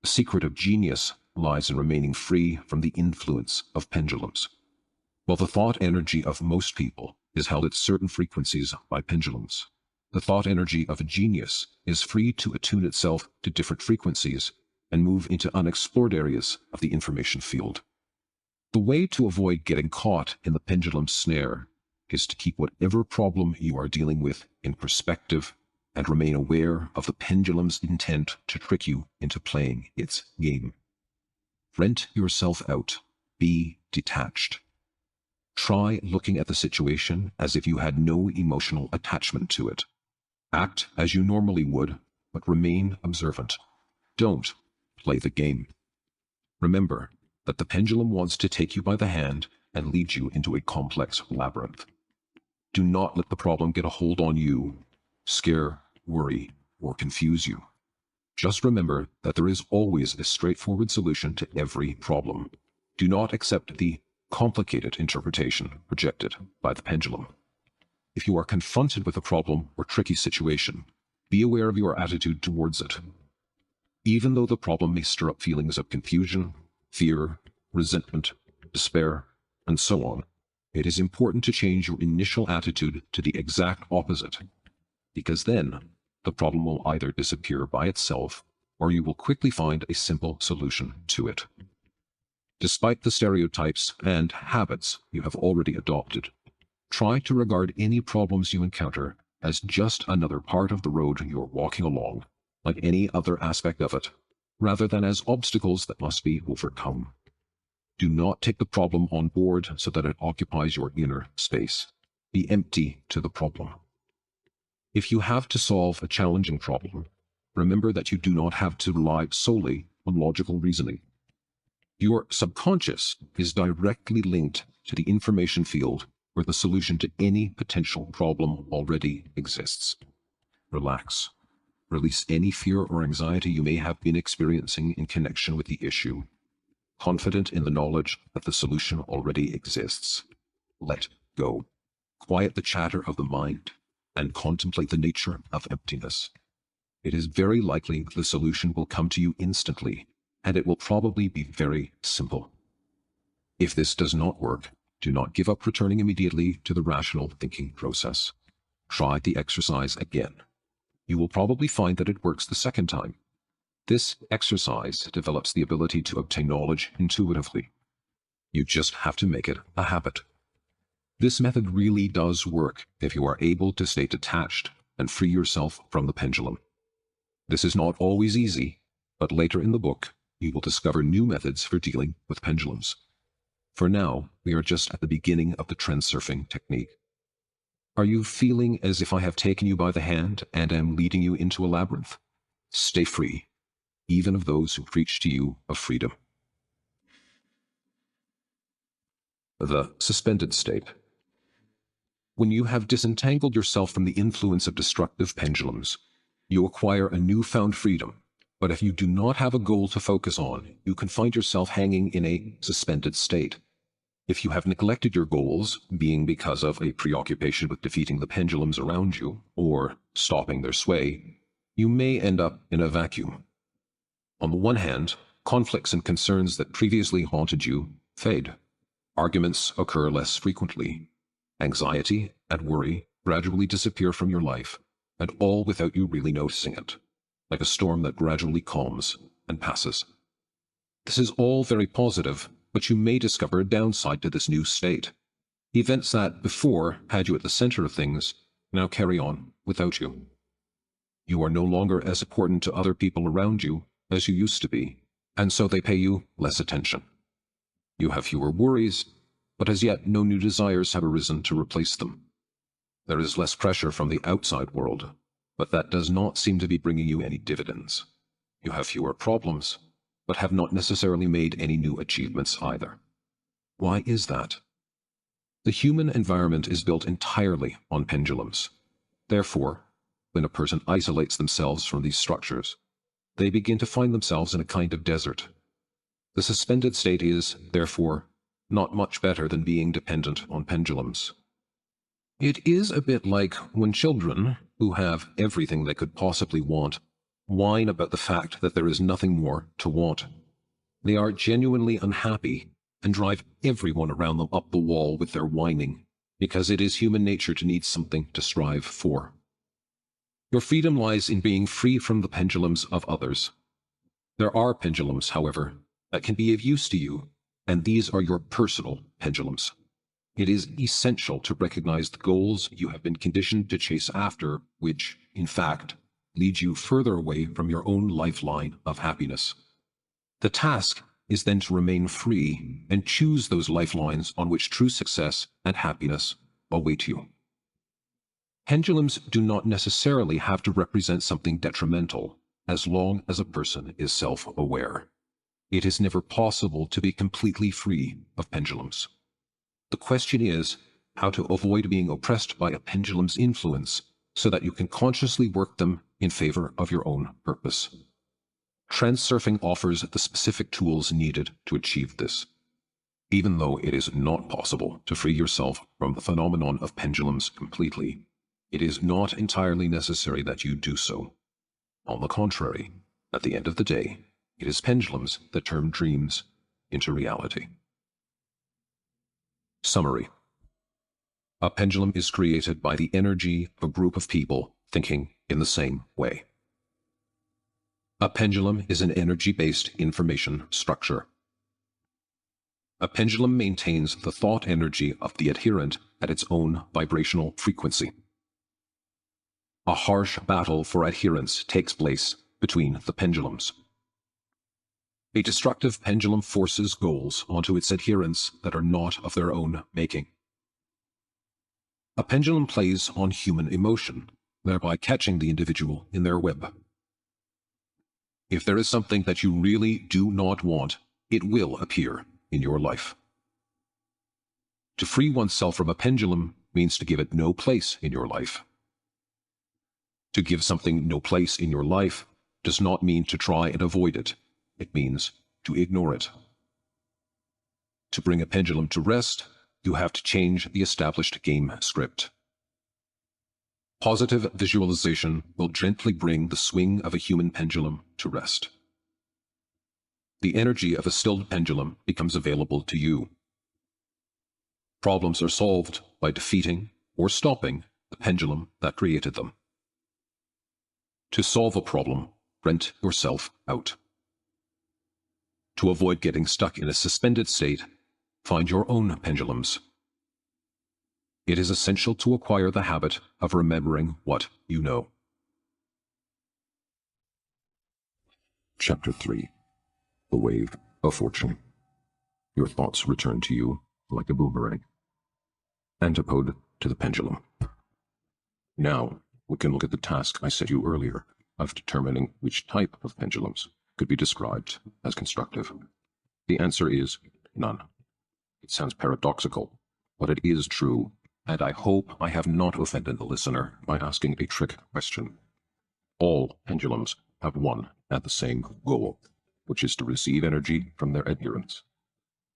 The secret of genius lies in remaining free from the influence of pendulums. While the thought energy of most people is held at certain frequencies by pendulums, the thought energy of a genius is free to attune itself to different frequencies and move into unexplored areas of the information field. The way to avoid getting caught in the pendulum's snare is to keep whatever problem you are dealing with in perspective and remain aware of the pendulum's intent to trick you into playing its game. Rent yourself out. Be detached. Try looking at the situation as if you had no emotional attachment to it. Act as you normally would, but remain observant. Don't play the game. Remember that the pendulum wants to take you by the hand and lead you into a complex labyrinth. Do not let the problem get a hold on you, scare, worry, or confuse you. Just remember that there is always a straightforward solution to every problem. Do not accept the complicated interpretation projected by the pendulum. If you are confronted with a problem or tricky situation, be aware of your attitude towards it. Even though the problem may stir up feelings of confusion, fear, resentment, despair, and so on, it is important to change your initial attitude to the exact opposite, because then the problem will either disappear by itself or you will quickly find a simple solution to it. Despite the stereotypes and habits you have already adopted, try to regard any problems you encounter as just another part of the road you're walking along, like any other aspect of it, rather than as obstacles that must be overcome. Do not take the problem on board so that it occupies your inner space. Be empty to the problem. If you have to solve a challenging problem, remember that you do not have to rely solely on logical reasoning. Your subconscious is directly linked to the information field where the solution to any potential problem already exists. Relax. Release any fear or anxiety you may have been experiencing in connection with the issue. Confident in the knowledge that the solution already exists. Let go. Quiet the chatter of the mind and contemplate the nature of emptiness. It is very likely the solution will come to you instantly, and it will probably be very simple. If this does not work, do not give up returning immediately to the rational thinking process. Try the exercise again. You will probably find that it works the second time. This exercise develops the ability to obtain knowledge intuitively. You just have to make it a habit. This method really does work if you are able to stay detached and free yourself from the pendulum. This is not always easy, but later in the book, you will discover new methods for dealing with pendulums. For now, we are just at the beginning of the Transurfing technique. Are you feeling as if I have taken you by the hand and am leading you into a labyrinth? Stay free, even of those who preach to you of freedom. The suspended state. When you have disentangled yourself from the influence of destructive pendulums, you acquire a newfound freedom. But if you do not have a goal to focus on, you can find yourself hanging in a suspended state. If you have neglected your goals, being because of a preoccupation with defeating the pendulums around you, or stopping their sway, you may end up in a vacuum. On the one hand, conflicts and concerns that previously haunted you fade. Arguments occur less frequently. Anxiety and worry gradually disappear from your life, and all without you really noticing it, like a storm that gradually calms and passes. This is all very positive, but you may discover a downside to this new state. Events that before had you at the center of things now carry on without you. You are no longer as important to other people around you as you used to be, and so they pay you less attention. You have fewer worries, but as yet no new desires have arisen to replace them. There is less pressure from the outside world, but that does not seem to be bringing you any dividends. You have fewer problems, but have not necessarily made any new achievements either. Why is that? The human environment is built entirely on pendulums. Therefore, when a person isolates themselves from these structures, they begin to find themselves in a kind of desert. The suspended state is, therefore, not much better than being dependent on pendulums. It is a bit like when children, who have everything they could possibly want, whine about the fact that there is nothing more to want. They are genuinely unhappy and drive everyone around them up the wall with their whining, because it is human nature to need something to strive for. Your freedom lies in being free from the pendulums of others. There are pendulums, however, that can be of use to you, and these are your personal pendulums. It is essential to recognize the goals you have been conditioned to chase after, which, in fact, lead you further away from your own lifeline of happiness. The task is then to remain free and choose those lifelines on which true success and happiness await you. Pendulums do not necessarily have to represent something detrimental, as long as a person is self-aware. It is never possible to be completely free of pendulums. The question is how to avoid being oppressed by a pendulum's influence so that you can consciously work them in favor of your own purpose. Transurfing offers the specific tools needed to achieve this. Even though it is not possible to free yourself from the phenomenon of pendulums completely, it is not entirely necessary that you do so. On the contrary, at the end of the day, it is pendulums that turn dreams into reality. Summary. A pendulum is created by the energy of a group of people thinking in the same way. A pendulum is an energy-based information structure. A pendulum maintains the thought energy of the adherent at its own vibrational frequency. A harsh battle for adherence takes place between the pendulums. A destructive pendulum forces goals onto its adherents that are not of their own making. A pendulum plays on human emotion, thereby catching the individual in their web. If there is something that you really do not want, it will appear in your life. To free oneself from a pendulum means to give it no place in your life. To give something no place in your life does not mean to try and avoid it. It means to ignore it. To bring a pendulum to rest, you have to change the established game script. Positive visualization will gently bring the swing of a human pendulum to rest. The energy of a stilled pendulum becomes available to you. Problems are solved by defeating or stopping the pendulum that created them. To solve a problem, rent yourself out. To avoid getting stuck in a suspended state, find your own pendulums. It is essential to acquire the habit of remembering what you know. Chapter 3. The Wave of Fortune. Your thoughts return to you like a boomerang. Antipode to the pendulum. Now, we can look at the task I set you earlier of determining which type of pendulums could be described as constructive. The answer is none. It sounds paradoxical, but it is true, and I hope I have not offended the listener by asking a trick question. All pendulums have one and the same goal, which is to receive energy from their adherents.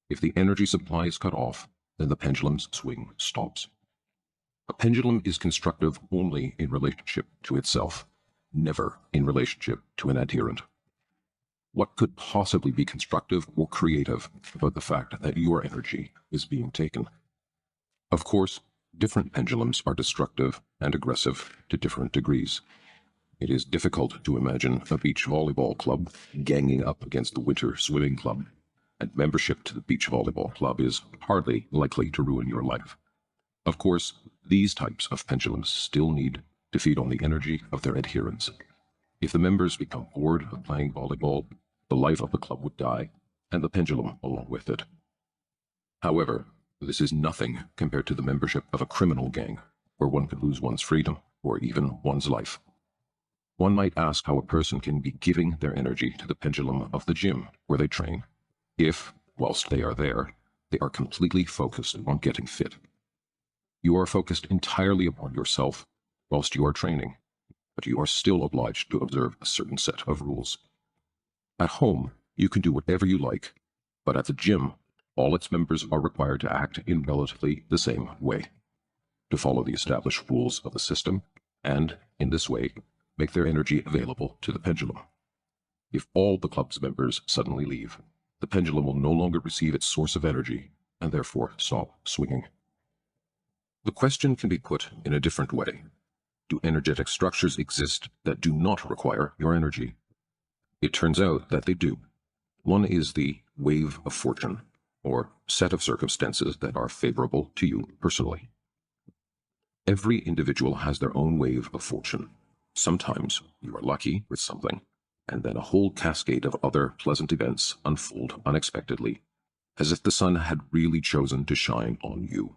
If the energy supply is cut off, then the pendulum's swing stops. A pendulum is constructive only in relationship to itself, never in relationship to an adherent. What could possibly be constructive or creative about the fact that your energy is being taken? Of course, different pendulums are destructive and aggressive to different degrees. It is difficult to imagine a beach volleyball club ganging up against the winter swimming club, and membership to the beach volleyball club is hardly likely to ruin your life. Of course, these types of pendulums still need to feed on the energy of their adherents. If the members become bored of playing volleyball, the life of the club would die, and the pendulum along with it. However, this is nothing compared to the membership of a criminal gang, where one could lose one's freedom or even one's life. One might ask how a person can be giving their energy to the pendulum of the gym where they train, if, whilst they are there, they are completely focused on getting fit. You are focused entirely upon yourself whilst you are training, but you are still obliged to observe a certain set of rules. At home, you can do whatever you like, but at the gym, all its members are required to act in relatively the same way, to follow the established rules of the system, and, in this way, make their energy available to the pendulum. If all the club's members suddenly leave, the pendulum will no longer receive its source of energy, and therefore stop swinging. The question can be put in a different way. Do energetic structures exist that do not require your energy? It turns out that they do. One is the wave of fortune, or set of circumstances that are favorable to you personally. Every individual has their own wave of fortune. Sometimes you are lucky with something, and then a whole cascade of other pleasant events unfold unexpectedly, as if the sun had really chosen to shine on you.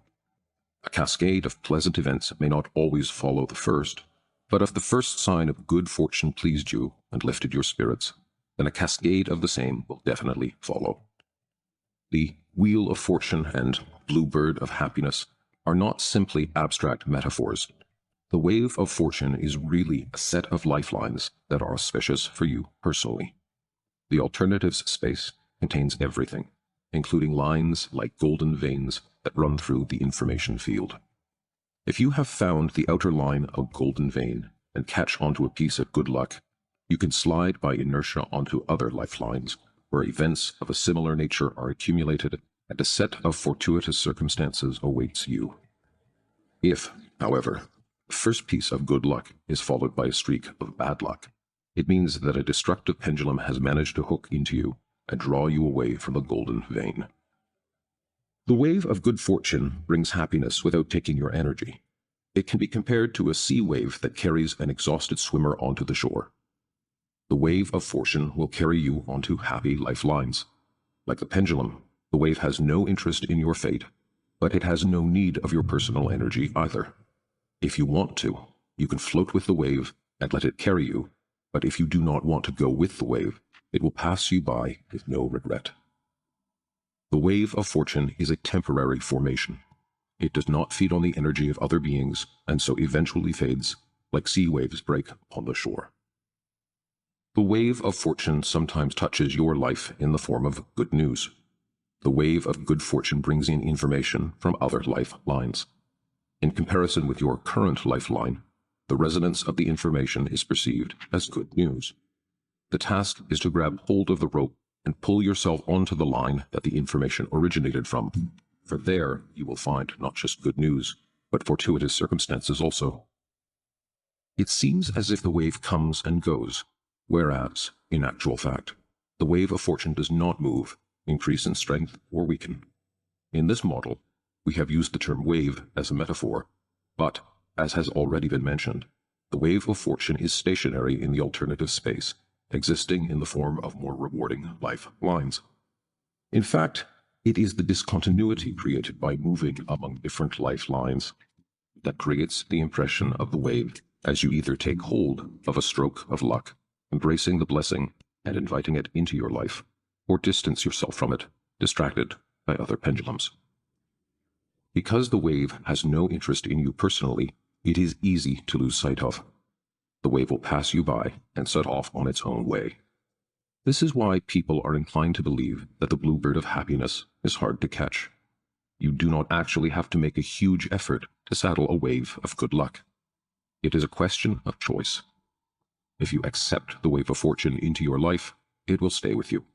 A cascade of pleasant events may not always follow the first, but if the first sign of good fortune pleased you and lifted your spirits, then a cascade of the same will definitely follow. The Wheel of Fortune and Bluebird of Happiness are not simply abstract metaphors. The Wave of Fortune is really a set of lifelines that are auspicious for you personally. The alternatives space contains everything, including lines like golden veins that run through the information field. If you have found the outer line of golden vein and catch onto a piece of good luck, you can slide by inertia onto other lifelines, where events of a similar nature are accumulated and a set of fortuitous circumstances awaits you. If, however, the first piece of good luck is followed by a streak of bad luck, it means that a destructive pendulum has managed to hook into you and draw you away from the golden vein. The wave of good fortune brings happiness without taking your energy. It can be compared to a sea wave that carries an exhausted swimmer onto the shore. The wave of fortune will carry you onto happy lifelines. Like the pendulum, the wave has no interest in your fate, but it has no need of your personal energy either. If you want to, you can float with the wave and let it carry you, but if you do not want to go with the wave, it will pass you by with no regret. The wave of fortune is a temporary formation. It does not feed on the energy of other beings, and so eventually fades, like sea waves break upon the shore. The wave of fortune sometimes touches your life in the form of good news. The wave of good fortune brings in information from other lifelines. In comparison with your current lifeline, the resonance of the information is perceived as good news. The task is to grab hold of the rope and pull yourself onto the line that the information originated from, for there you will find not just good news, but fortuitous circumstances also. It seems as if the wave comes and goes, whereas, in actual fact, the wave of fortune does not move, increase in strength, or weaken. In this model, we have used the term wave as a metaphor, but, as has already been mentioned, the wave of fortune is stationary in the alternative space, existing in the form of more rewarding lifelines. In fact, it is the discontinuity created by moving among different lifelines that creates the impression of the wave as you either take hold of a stroke of luck, embracing the blessing and inviting it into your life, or distance yourself from it, distracted by other pendulums. Because the wave has no interest in you personally, it is easy to lose sight of. The wave will pass you by and set off on its own way. This is why people are inclined to believe that the bluebird of happiness is hard to catch. You do not actually have to make a huge effort to saddle a wave of good luck. It is a question of choice. If you accept the wave of fortune into your life, it will stay with you.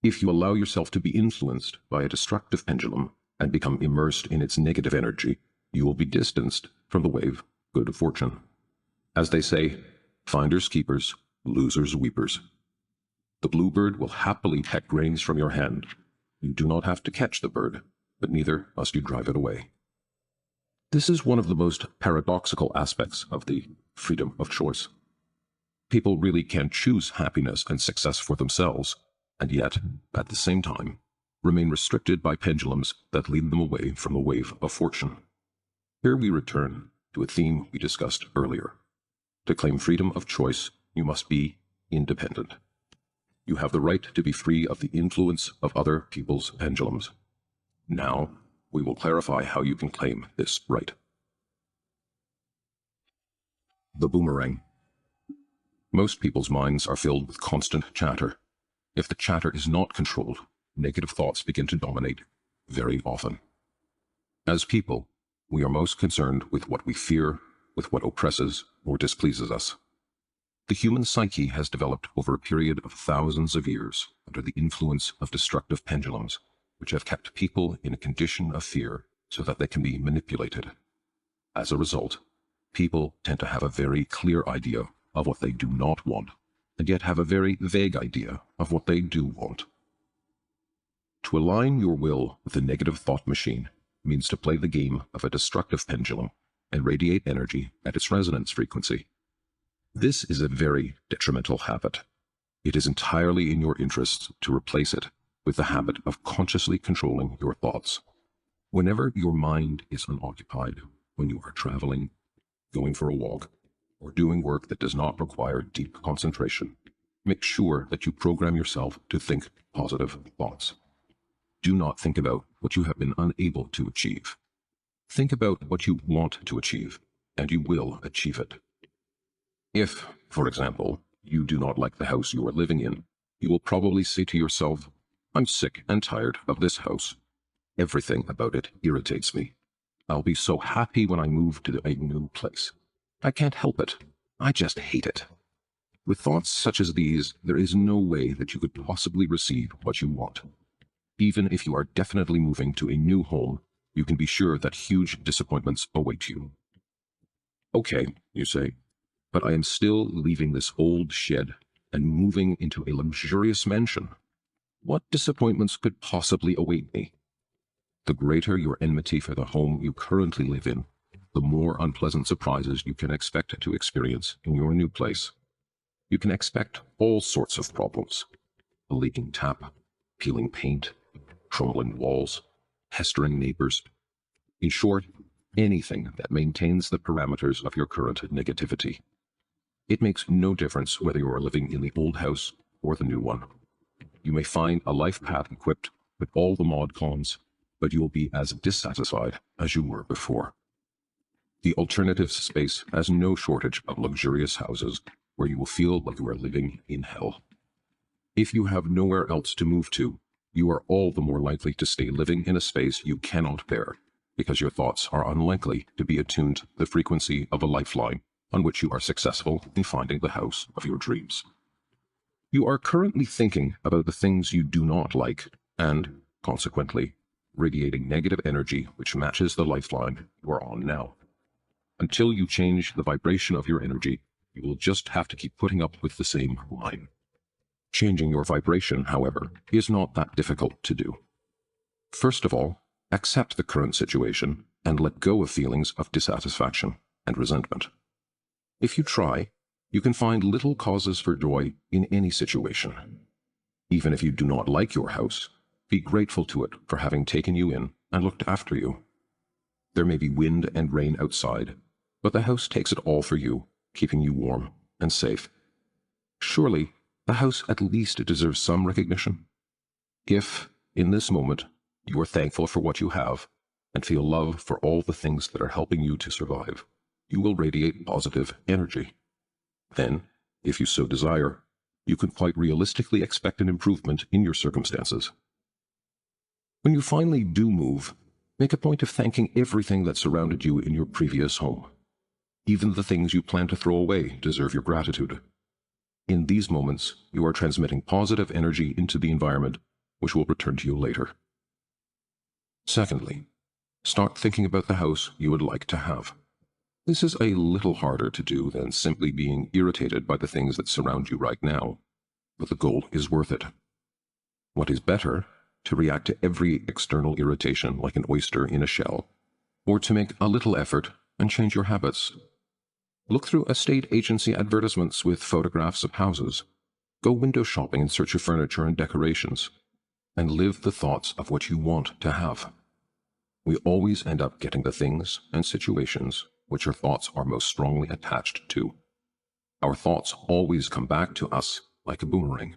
If you allow yourself to be influenced by a destructive pendulum and become immersed in its negative energy, you will be distanced from the wave good fortune. As they say, finders keepers, losers weepers. The bluebird will happily peck grains from your hand. You do not have to catch the bird, but neither must you drive it away. This is one of the most paradoxical aspects of the freedom of choice. People really can choose happiness and success for themselves, and yet, at the same time, remain restricted by pendulums that lead them away from the wave of fortune. Here we return to a theme we discussed earlier. To claim freedom of choice, you must be independent. You have the right to be free of the influence of other people's pendulums. Now, we will clarify how you can claim this right. The boomerang. Most people's minds are filled with constant chatter. If the chatter is not controlled, negative thoughts begin to dominate very often. As people, we are most concerned with what we fear, with what oppresses or displeases us. The human psyche has developed over a period of thousands of years under the influence of destructive pendulums, which have kept people in a condition of fear so that they can be manipulated. As a result, people tend to have a very clear idea of what they do not want, and yet have a very vague idea of what they do want. To align your will with the negative thought machine means to play the game of a destructive pendulum and radiate energy at its resonance frequency. This is a very detrimental habit. It is entirely in your interests to replace it with the habit of consciously controlling your thoughts. Whenever your mind is unoccupied, when you are traveling, going for a walk, or doing work that does not require deep concentration, make sure that you program yourself to think positive thoughts. Do not think about what you have been unable to achieve. Think about what you want to achieve, and you will achieve it. If, for example, you do not like the house you are living in, you will probably say to yourself, "I'm sick and tired of this house. Everything about it irritates me. I'll be so happy when I move to a new place. I can't help it. I just hate it." With thoughts such as these, there is no way that you could possibly receive what you want. Even if you are definitely moving to a new home, you can be sure that huge disappointments await you. Okay, you say, but I am still leaving this old shed and moving into a luxurious mansion. What disappointments could possibly await me? The greater your enmity for the home you currently live in, the more unpleasant surprises you can expect to experience in your new place. You can expect all sorts of problems: a leaking tap, peeling paint, crumbling walls, pestering neighbors. In short, anything that maintains the parameters of your current negativity. It makes no difference whether you are living in the old house or the new one. You may find a life path equipped with all the mod cons, but you will be as dissatisfied as you were before. The alternatives space has no shortage of luxurious houses where you will feel like you are living in hell. If you have nowhere else to move to, you are all the more likely to stay living in a space you cannot bear, because your thoughts are unlikely to be attuned to the frequency of a lifeline on which you are successful in finding the house of your dreams. You are currently thinking about the things you do not like and, consequently, radiating negative energy which matches the lifeline you are on now. Until you change the vibration of your energy, you will just have to keep putting up with the same line. Changing your vibration, however, is not that difficult to do. First of all, accept the current situation and let go of feelings of dissatisfaction and resentment. If you try, you can find little causes for joy in any situation. Even if you do not like your house, be grateful to it for having taken you in and looked after you. There may be wind and rain outside, but the house takes it all for you, keeping you warm and safe. Surely, the house at least deserves some recognition. If, in this moment, you are thankful for what you have and feel love for all the things that are helping you to survive, you will radiate positive energy. Then, if you so desire, you can quite realistically expect an improvement in your circumstances. When you finally do move, make a point of thanking everything that surrounded you in your previous home. Even the things you plan to throw away deserve your gratitude. In these moments, you are transmitting positive energy into the environment, which will return to you later. Secondly, start thinking about the house you would like to have. This is a little harder to do than simply being irritated by the things that surround you right now, but the goal is worth it. What is better, to react to every external irritation like an oyster in a shell, or to make a little effort and change your habits? Look through estate agency advertisements with photographs of houses. Go window shopping in search of furniture and decorations, and live the thoughts of what you want to have. We always end up getting the things and situations which our thoughts are most strongly attached to. Our thoughts always come back to us like a boomerang.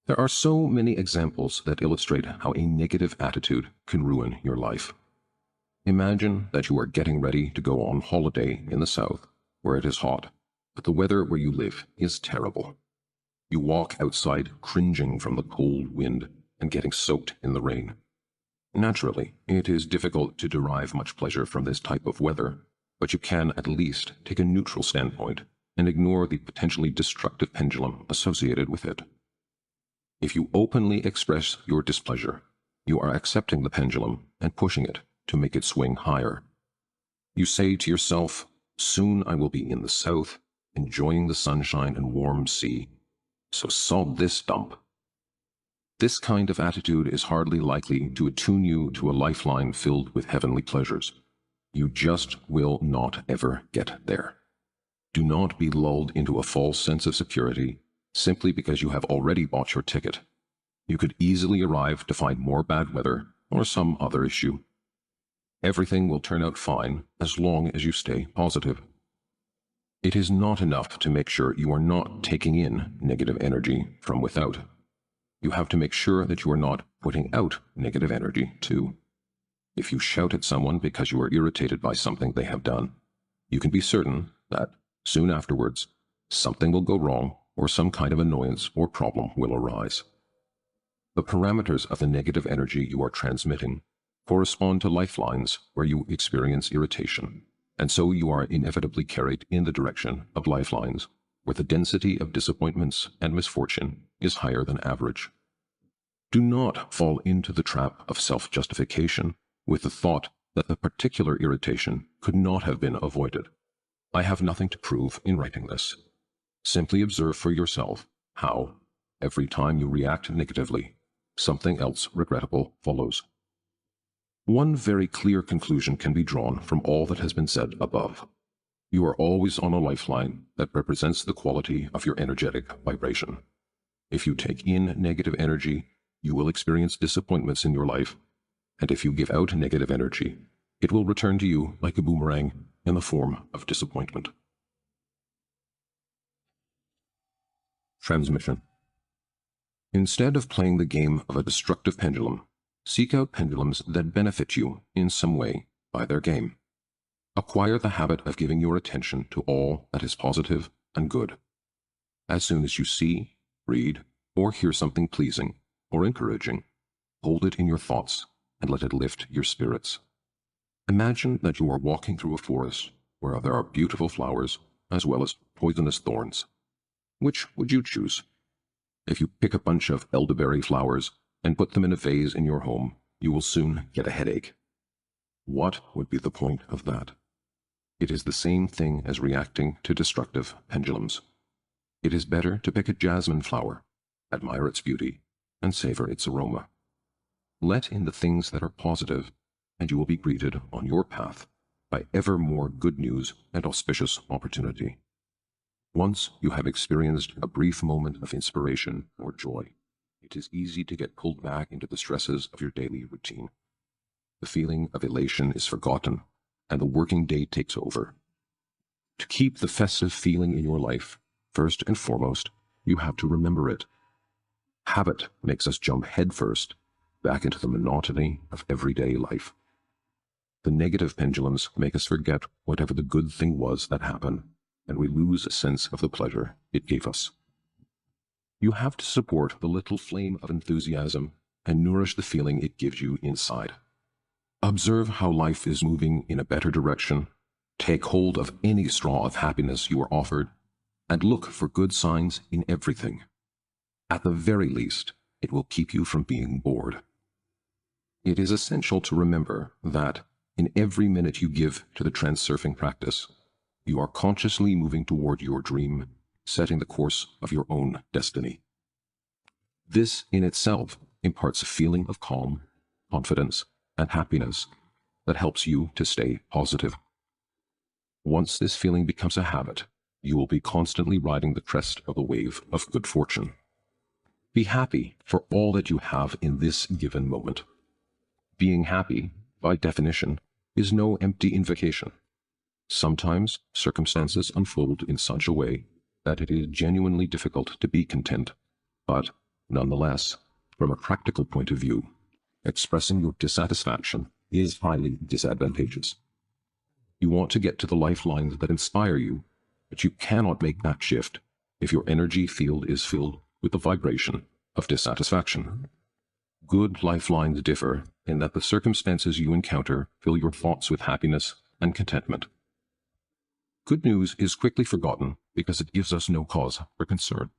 There are so many examples that illustrate how a negative attitude can ruin your life. Imagine that you are getting ready to go on holiday in the south, where it is hot, but the weather where you live is terrible. You walk outside cringing from the cold wind and getting soaked in the rain. Naturally, it is difficult to derive much pleasure from this type of weather, but you can at least take a neutral standpoint and ignore the potentially destructive pendulum associated with it. If you openly express your displeasure, you are accepting the pendulum and pushing it to make it swing higher. You say to yourself, "Soon I will be in the south, enjoying the sunshine and warm sea, so sod this dump." This kind of attitude is hardly likely to attune you to a lifeline filled with heavenly pleasures. You just will not ever get there. Do not be lulled into a false sense of security simply because you have already bought your ticket. You could easily arrive to find more bad weather or some other issue. Everything will turn out fine as long as you stay positive. It is not enough to make sure you are not taking in negative energy from without. You have to make sure that you are not putting out negative energy too. If you shout at someone because you are irritated by something they have done, you can be certain that soon afterwards, something will go wrong or some kind of annoyance or problem will arise. The parameters of the negative energy you are transmitting correspond to lifelines where you experience irritation, and so you are inevitably carried in the direction of lifelines where the density of disappointments and misfortune is higher than average. Do not fall into the trap of self-justification with the thought that the particular irritation could not have been avoided. I have nothing to prove in writing this. Simply observe for yourself how, every time you react negatively, something else regrettable follows. One very clear conclusion can be drawn from all that has been said above. You are always on a lifeline that represents the quality of your energetic vibration. If you take in negative energy, you will experience disappointments in your life, and if you give out negative energy, it will return to you like a boomerang in the form of disappointment. Transmission. Instead of playing the game of a destructive pendulum, seek out pendulums that benefit you in some way by their game. Acquire the habit of giving your attention to all that is positive and good. As soon as you see, read, or hear something pleasing or encouraging, hold it in your thoughts and let it lift your spirits. Imagine that you are walking through a forest where there are beautiful flowers as well as poisonous thorns. Which would you choose? If you pick a bunch of elderberry flowers and put them in a vase in your home, you will soon get a headache. What would be the point of that? It is the same thing as reacting to destructive pendulums. It is better to pick a jasmine flower, admire its beauty, and savor its aroma. Let in the things that are positive, and you will be greeted on your path by ever more good news and auspicious opportunity. Once you have experienced a brief moment of inspiration or joy, it is easy to get pulled back into the stresses of your daily routine. The feeling of elation is forgotten, and the working day takes over. To keep the festive feeling in your life, first and foremost, you have to remember it. Habit makes us jump headfirst back into the monotony of everyday life. The negative pendulums make us forget whatever the good thing was that happened, and we lose a sense of the pleasure it gave us. You have to support the little flame of enthusiasm and nourish the feeling it gives you inside. Observe how life is moving in a better direction, take hold of any straw of happiness you are offered, and look for good signs in everything. At the very least, it will keep you from being bored. It is essential to remember that in every minute you give to the transurfing practice, you are consciously moving toward your dream, setting the course of your own destiny. This in itself imparts a feeling of calm, confidence, and happiness that helps you to stay positive. Once this feeling becomes a habit, you will be constantly riding the crest of the wave of good fortune. Be happy for all that you have in this given moment. Being happy, by definition, is no empty invocation. Sometimes circumstances unfold in such a way that it is genuinely difficult to be content, but nonetheless, from a practical point of view, expressing your dissatisfaction is highly disadvantageous. You want to get to the lifelines that inspire you, but you cannot make that shift if your energy field is filled with the vibration of dissatisfaction. Good lifelines differ in that the circumstances you encounter fill your thoughts with happiness and contentment. Good news is quickly forgotten because it gives us no cause for concern.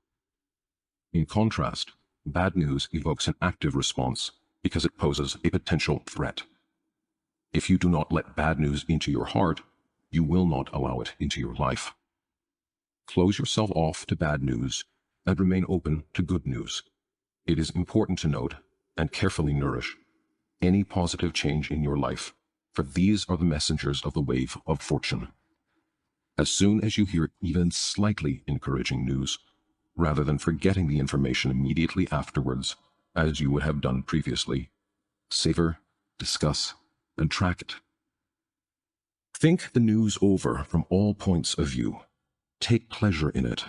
In contrast, bad news evokes an active response because it poses a potential threat. If you do not let bad news into your heart, you will not allow it into your life. Close yourself off to bad news and remain open to good news. It is important to note and carefully nourish any positive change in your life, for these are the messengers of the wave of fortune. As soon as you hear even slightly encouraging news, rather than forgetting the information immediately afterwards, as you would have done previously, savor, discuss, and track it. Think the news over from all points of view. Take pleasure in it.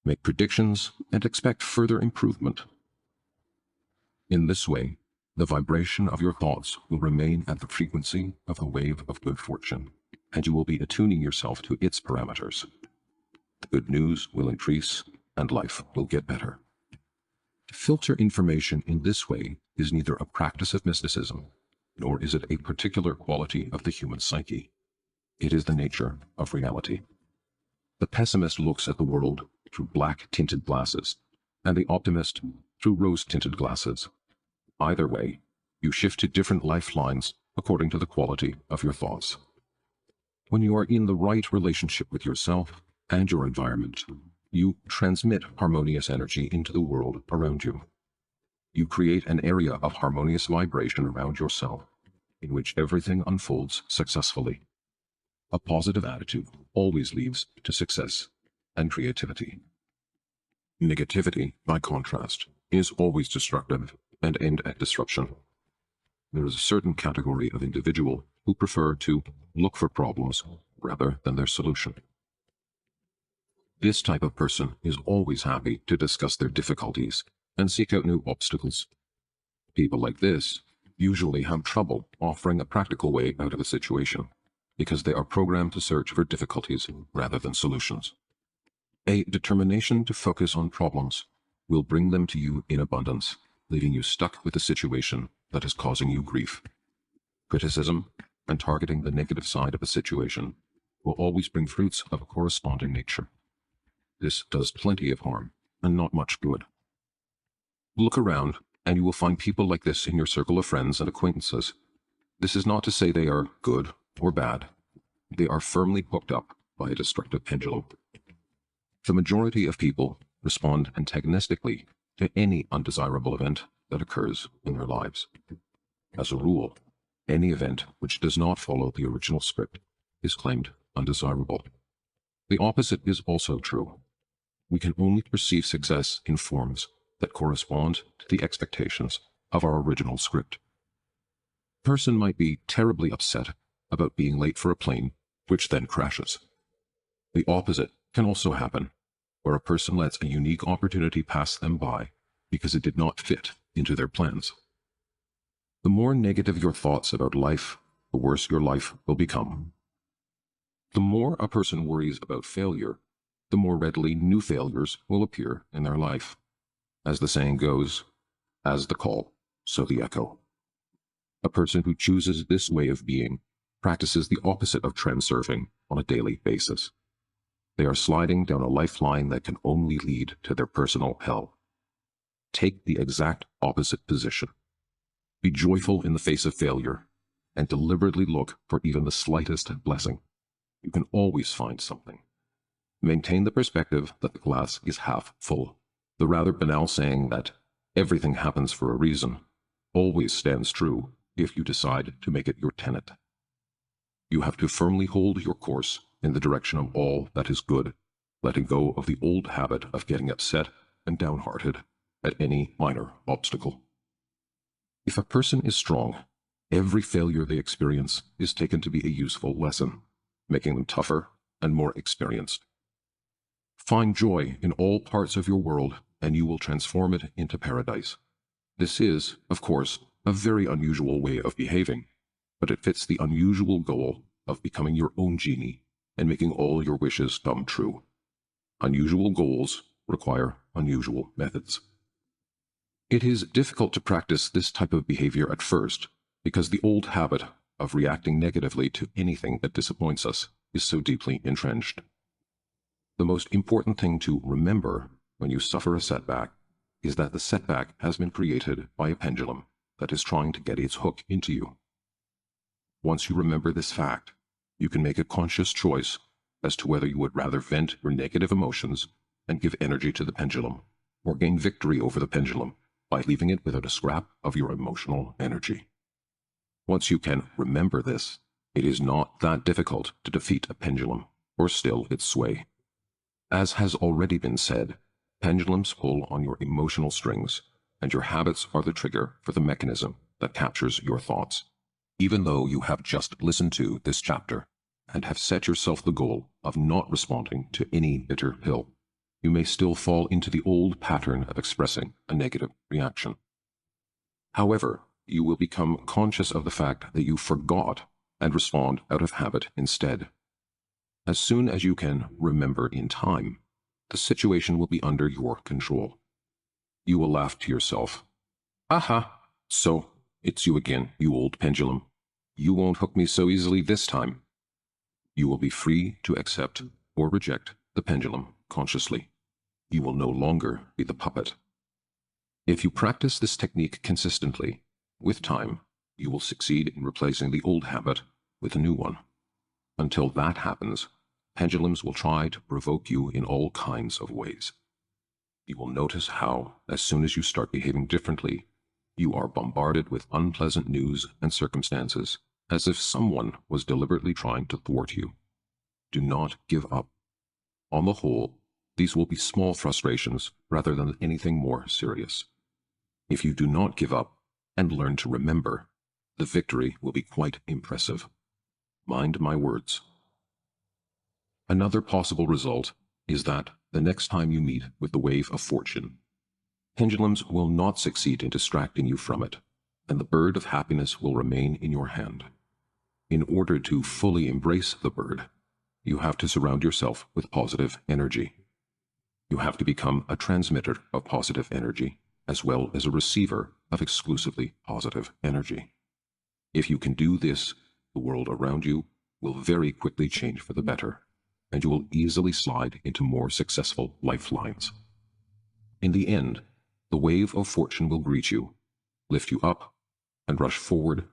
Make predictions and expect further improvement. In this way, the vibration of your thoughts will remain at the frequency of the wave of good fortune, and you will be attuning yourself to its parameters. The good news will increase, and life will get better. To filter information in this way is neither a practice of mysticism, nor is it a particular quality of the human psyche. It is the nature of reality. The pessimist looks at the world through black-tinted glasses, and the optimist through rose-tinted glasses. Either way, you shift to different lifelines according to the quality of your thoughts. When you are in the right relationship with yourself and your environment, you transmit harmonious energy into the world around you. You create an area of harmonious vibration around yourself, in which everything unfolds successfully. A positive attitude always leads to success and creativity. Negativity, by contrast, is always destructive and aimed at disruption. There is a certain category of individual who prefer to look for problems rather than their solution. This type of person is always happy to discuss their difficulties and seek out new obstacles. People like this usually have trouble offering a practical way out of a situation, because they are programmed to search for difficulties rather than solutions. A determination to focus on problems will bring them to you in abundance, leaving you stuck with the situation that is causing you grief. Criticism and targeting the negative side of a situation will always bring fruits of a corresponding nature. This does plenty of harm and not much good. Look around and you will find people like this in your circle of friends and acquaintances. This is not to say they are good or bad. They are firmly hooked up by a destructive pendulum. The majority of people respond antagonistically to any undesirable event that occurs in their lives. As a rule, any event which does not follow the original script is claimed undesirable. The opposite is also true. We can only perceive success in forms that correspond to the expectations of our original script. A person might be terribly upset about being late for a plane, which then crashes. The opposite can also happen, where a person lets a unique opportunity pass them by because it did not fit into their plans. The more negative your thoughts about life, the worse your life will become. The more a person worries about failure, the more readily new failures will appear in their life. As the saying goes, as the call, so the echo. A person who chooses this way of being practices the opposite of transurfing on a daily basis. They are sliding down a lifeline that can only lead to their personal hell. Take the exact opposite position. Be joyful in the face of failure, and deliberately look for even the slightest blessing. You can always find something. Maintain the perspective that the glass is half full. The rather banal saying that everything happens for a reason always stands true if you decide to make it your tenet. You have to firmly hold your course in the direction of all that is good, letting go of the old habit of getting upset and downhearted at any minor obstacle. If a person is strong, every failure they experience is taken to be a useful lesson, making them tougher and more experienced. Find joy in all parts of your world, and you will transform it into paradise. This is, of course, a very unusual way of behaving, but it fits the unusual goal of becoming your own genie and making all your wishes come true. Unusual goals require unusual methods. It is difficult to practice this type of behavior at first, because the old habit of reacting negatively to anything that disappoints us is so deeply entrenched. The most important thing to remember when you suffer a setback is that the setback has been created by a pendulum that is trying to get its hook into you. Once you remember this fact, you can make a conscious choice as to whether you would rather vent your negative emotions and give energy to the pendulum, or gain victory over the pendulum by leaving it without a scrap of your emotional energy. Once you can remember this, it is not that difficult to defeat a pendulum. or still its sway. As has already been said, pendulums pull on your emotional strings, and your habits are the trigger for the mechanism that captures your thoughts. Even though you have just listened to this chapter and have set yourself the goal of not responding to any bitter pill, you may still fall into the old pattern of expressing a negative reaction. However, you will become conscious of the fact that you forgot and respond out of habit instead. As soon as you can remember in time, the situation will be under your control. You will laugh to yourself. Aha! So, it's you again, you old pendulum. You won't hook me so easily this time. You will be free to accept or reject the pendulum consciously. You will no longer be the puppet. If you practice this technique consistently, with time, you will succeed in replacing the old habit with a new one. Until that happens, pendulums will try to provoke you in all kinds of ways. You will notice how, as soon as you start behaving differently, you are bombarded with unpleasant news and circumstances, as if someone was deliberately trying to thwart you. Do not give up. On the whole, these will be small frustrations rather than anything more serious. If you do not give up and learn to remember, the victory will be quite impressive. Mind my words. Another possible result is that the next time you meet with the wave of fortune, pendulums will not succeed in distracting you from it, and the bird of happiness will remain in your hand. In order to fully embrace the bird, you have to surround yourself with positive energy. You have to become a transmitter of positive energy, as well as a receiver of exclusively positive energy. If you can do this, the world around you will very quickly change for the better, and you will easily slide into more successful lifelines. In the end, the wave of fortune will greet you, lift you up, and rush forward,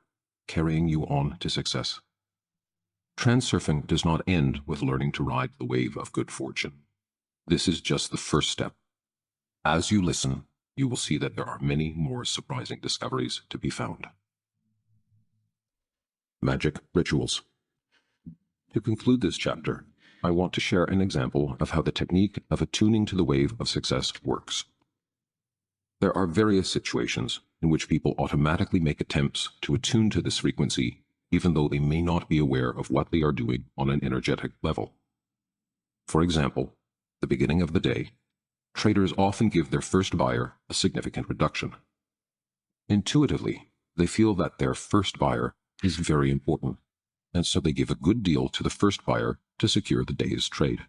carrying you on to success. Transurfing does not end with learning to ride the wave of good fortune. This is just the first step. As you listen, you will see that there are many more surprising discoveries to be found. Magic rituals. To conclude this chapter, I want to share an example of how the technique of attuning to the wave of success works. There are various situations in which people automatically make attempts to attune to this frequency, even though they may not be aware of what they are doing on an energetic level. For example, the beginning of the day, traders often give their first buyer a significant reduction. Intuitively, they feel that their first buyer is very important, and so they give a good deal to the first buyer to secure the day's trade.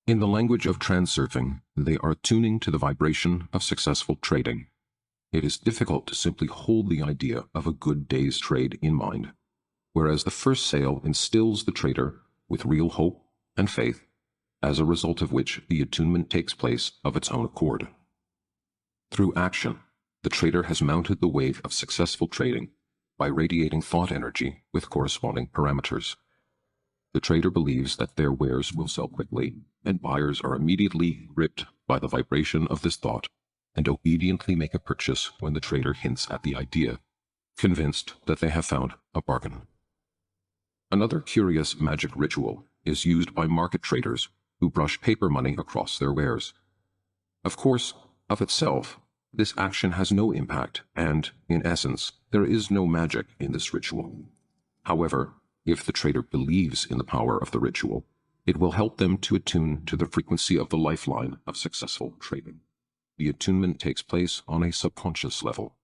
In the language of transurfing, they are tuning to the vibration of successful trading. It is difficult to simply hold the idea of a good day's trade in mind, whereas the first sale instills the trader with real hope and faith, as a result of which the attunement takes place of its own accord. Through action, the trader has mounted the wave of successful trading by radiating thought energy with corresponding parameters. The trader believes that their wares will sell quickly, and buyers are immediately gripped by the vibration of this thought and obediently make a purchase when the trader hints at the idea, convinced that they have found a bargain. Another curious magic ritual is used by market traders who brush paper money across their wares. Of course, of itself, this action has no impact, and, in essence, there is no magic in this ritual. However, if the trader believes in the power of the ritual, it will help them to attune to the frequency of the lifeline of successful trading. The attunement takes place on a subconscious level.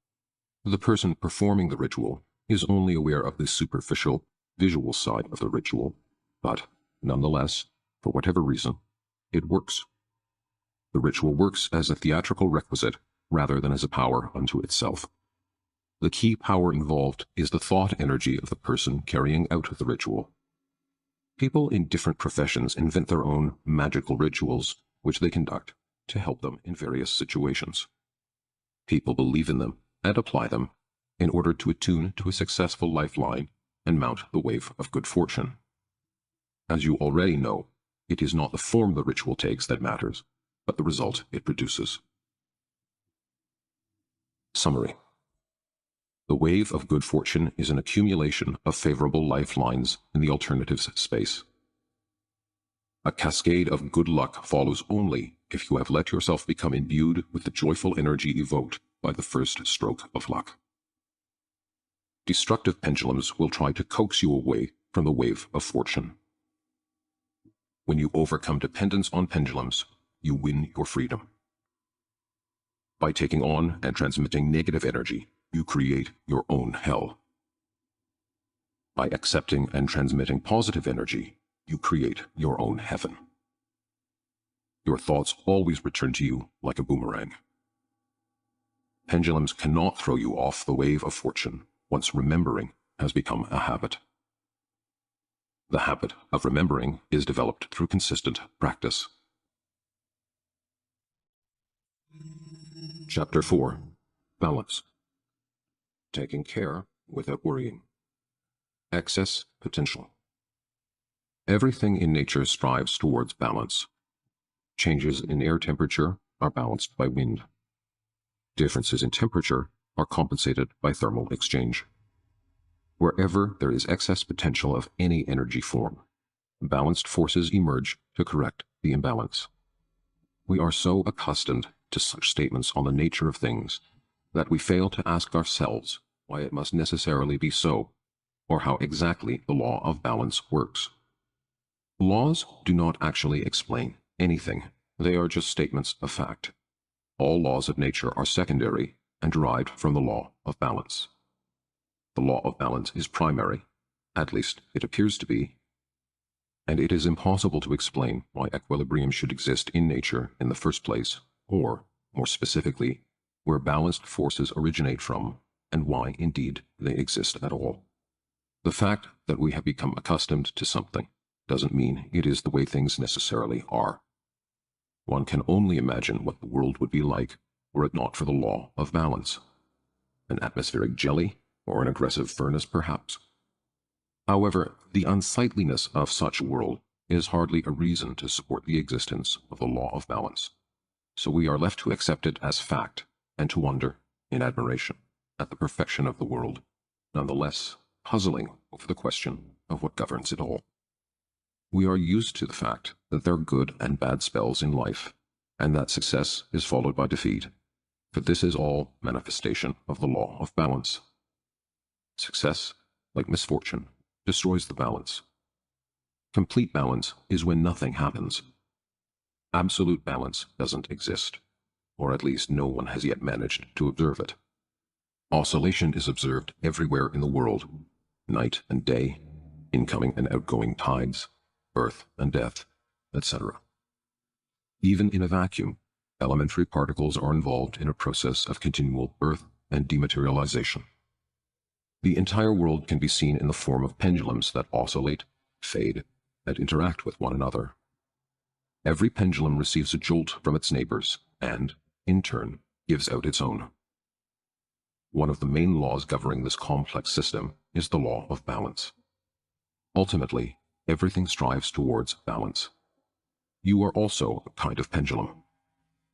The person performing the ritual is only aware of the superficial, visual side of the ritual, but, nonetheless, for whatever reason, it works. The ritual works as a theatrical requisite rather than as a power unto itself. The key power involved is the thought energy of the person carrying out the ritual. People in different professions invent their own magical rituals, which they conduct to help them in various situations. People believe in them and apply them in order to attune to a successful lifeline and mount the wave of good fortune. As you already know, it is not the form the ritual takes that matters, but the result it produces. Summary. The wave of good fortune is an accumulation of favorable lifelines in the alternatives space. A cascade of good luck follows only if you have let yourself become imbued with the joyful energy evoked by the first stroke of luck. Destructive pendulums will try to coax you away from the wave of fortune. When you overcome dependence on pendulums, you win your freedom. By taking on and transmitting negative energy, you create your own hell. By accepting and transmitting positive energy, you create your own heaven. Your thoughts always return to you like a boomerang. Pendulums cannot throw you off the wave of fortune once remembering has become a habit. The habit of remembering is developed through consistent practice. Chapter 4. Balance. Taking care without worrying. Excess potential. Everything in nature strives towards balance. Changes in air temperature are balanced by wind. Differences in temperature are compensated by thermal exchange. Wherever there is excess potential of any energy form, balanced forces emerge to correct the imbalance. We are so accustomed to such statements on the nature of things that we fail to ask ourselves why it must necessarily be so, or how exactly the law of balance works. Laws do not actually explain anything. They are just statements of fact. All laws of nature are secondary and derived from the law of balance. The law of balance is primary, at least it appears to be, and it is impossible to explain why equilibrium should exist in nature in the first place, or, more specifically, where balanced forces originate from, and why, indeed, they exist at all. The fact that we have become accustomed to something doesn't mean it is the way things necessarily are. One can only imagine what the world would be like were it not for the law of balance. An atmospheric jelly, or an aggressive furnace, perhaps. However, the unsightliness of such a world is hardly a reason to support the existence of the law of balance. So we are left to accept it as fact and to wonder, in admiration, at the perfection of the world, nonetheless puzzling over the question of what governs it all. We are used to the fact that there are good and bad spells in life, and that success is followed by defeat, for this is all manifestation of the law of balance. Success, like misfortune, destroys the balance. Complete balance is when nothing happens. Absolute balance doesn't exist, or at least no one has yet managed to observe it. Oscillation is observed everywhere in the world, night and day, incoming and outgoing tides, birth and death, etc. Even in a vacuum, elementary particles are involved in a process of continual birth and dematerialization. The entire world can be seen in the form of pendulums that oscillate, fade, and interact with one another. Every pendulum receives a jolt from its neighbors and, in turn, gives out its own. One of the main laws governing this complex system is the law of balance. Ultimately, everything strives towards balance. You are also a kind of pendulum.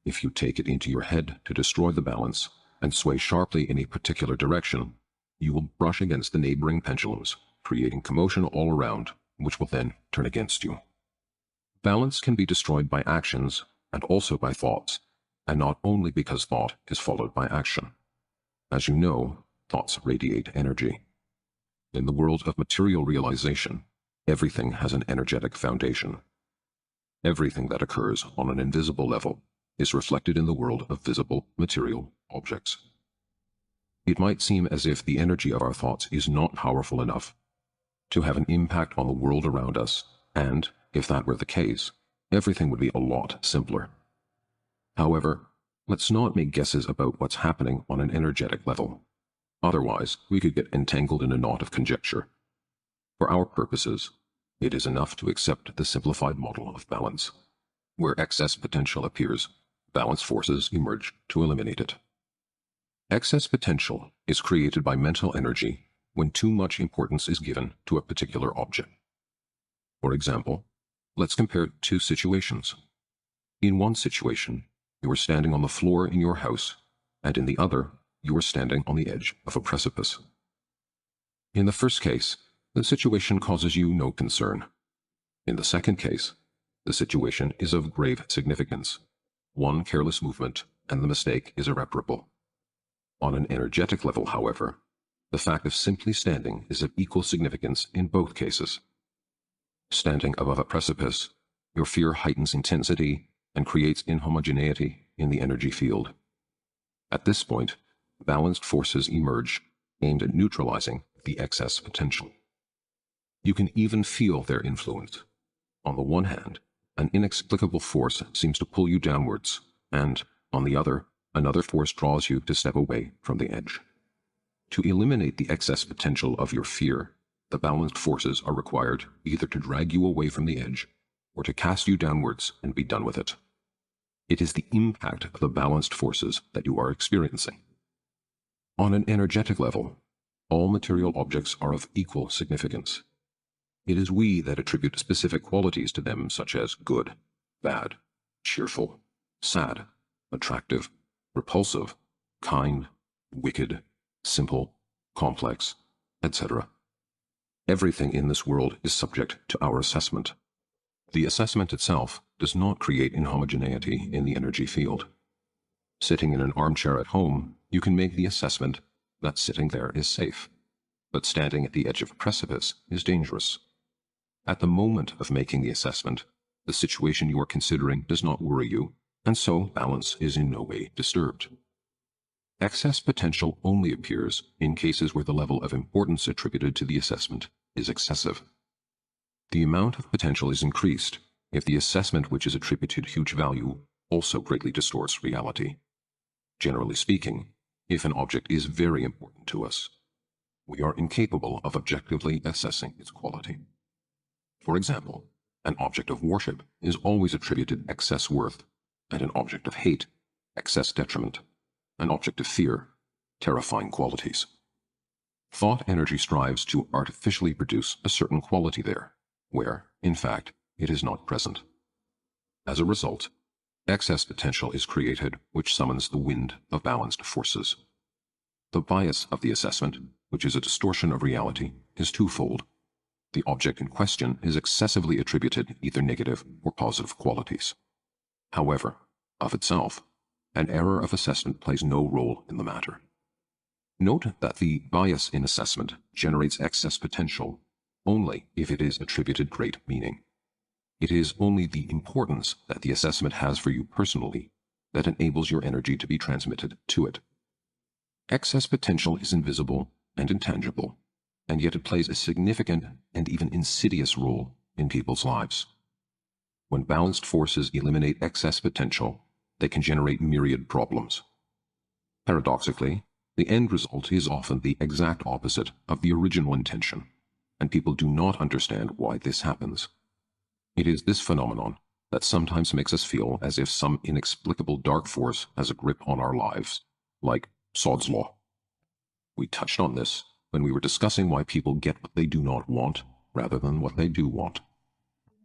If you take it into your head to destroy the balance and sway sharply in a particular direction, you will brush against the neighboring pendulums, creating commotion all around, which will then turn against you. Balance can be destroyed by actions and also by thoughts, and not only because thought is followed by action. As you know, thoughts radiate energy. In the world of material realization, everything has an energetic foundation. Everything that occurs on an invisible level is reflected in the world of visible material objects. It might seem as if the energy of our thoughts is not powerful enough to have an impact on the world around us, and, if that were the case, everything would be a lot simpler. However, let's not make guesses about what's happening on an energetic level. Otherwise, we could get entangled in a knot of conjecture. For our purposes, it is enough to accept the simplified model of balance. Where excess potential appears, balance forces emerge to eliminate it. Excess potential is created by mental energy when too much importance is given to a particular object. For example, let's compare two situations. In one situation, you are standing on the floor in your house, and in the other, you are standing on the edge of a precipice. In the first case, the situation causes you no concern. In the second case, the situation is of grave significance. One careless movement, and the mistake is irreparable. On an energetic level, however, the fact of simply standing is of equal significance in both cases. Standing above a precipice, your fear heightens intensity and creates inhomogeneity in the energy field. At this point, balanced forces emerge aimed at neutralizing the excess potential. You can even feel their influence. On the one hand, an inexplicable force seems to pull you downwards, and, on the other, another force draws you to step away from the edge. To eliminate the excess potential of your fear, the balanced forces are required either to drag you away from the edge or to cast you downwards and be done with it. It is the impact of the balanced forces that you are experiencing. On an energetic level, all material objects are of equal significance. It is we that attribute specific qualities to them, such as good, bad, cheerful, sad, attractive, repulsive, kind, wicked, simple, complex, etc. Everything in this world is subject to our assessment. The assessment itself does not create inhomogeneity in the energy field. Sitting in an armchair at home, you can make the assessment that sitting there is safe, but standing at the edge of a precipice is dangerous. At the moment of making the assessment, the situation you are considering does not worry you, and so balance is in no way disturbed. Excess potential only appears in cases where the level of importance attributed to the assessment is excessive. The amount of potential is increased if the assessment which is attributed huge value also greatly distorts reality. Generally speaking, if an object is very important to us, we are incapable of objectively assessing its quality. For example, an object of worship is always attributed excess worth, and an object of hate, excess detriment, an object of fear, terrifying qualities. Thought energy strives to artificially produce a certain quality there, where, in fact, it is not present. As a result, excess potential is created which summons the wind of balanced forces. The bias of the assessment, which is a distortion of reality, is twofold. The object in question is excessively attributed either negative or positive qualities. However, of itself, an error of assessment plays no role in the matter. Note that the bias in assessment generates excess potential only if it is attributed great meaning. It is only the importance that the assessment has for you personally that enables your energy to be transmitted to it. Excess potential is invisible and intangible, and yet it plays a significant and even insidious role in people's lives. When balanced forces eliminate excess potential, they can generate myriad problems. Paradoxically, the end result is often the exact opposite of the original intention, and people do not understand why this happens. It is this phenomenon that sometimes makes us feel as if some inexplicable dark force has a grip on our lives, like Sod's Law. We touched on this when we were discussing why people get what they do not want rather than what they do want.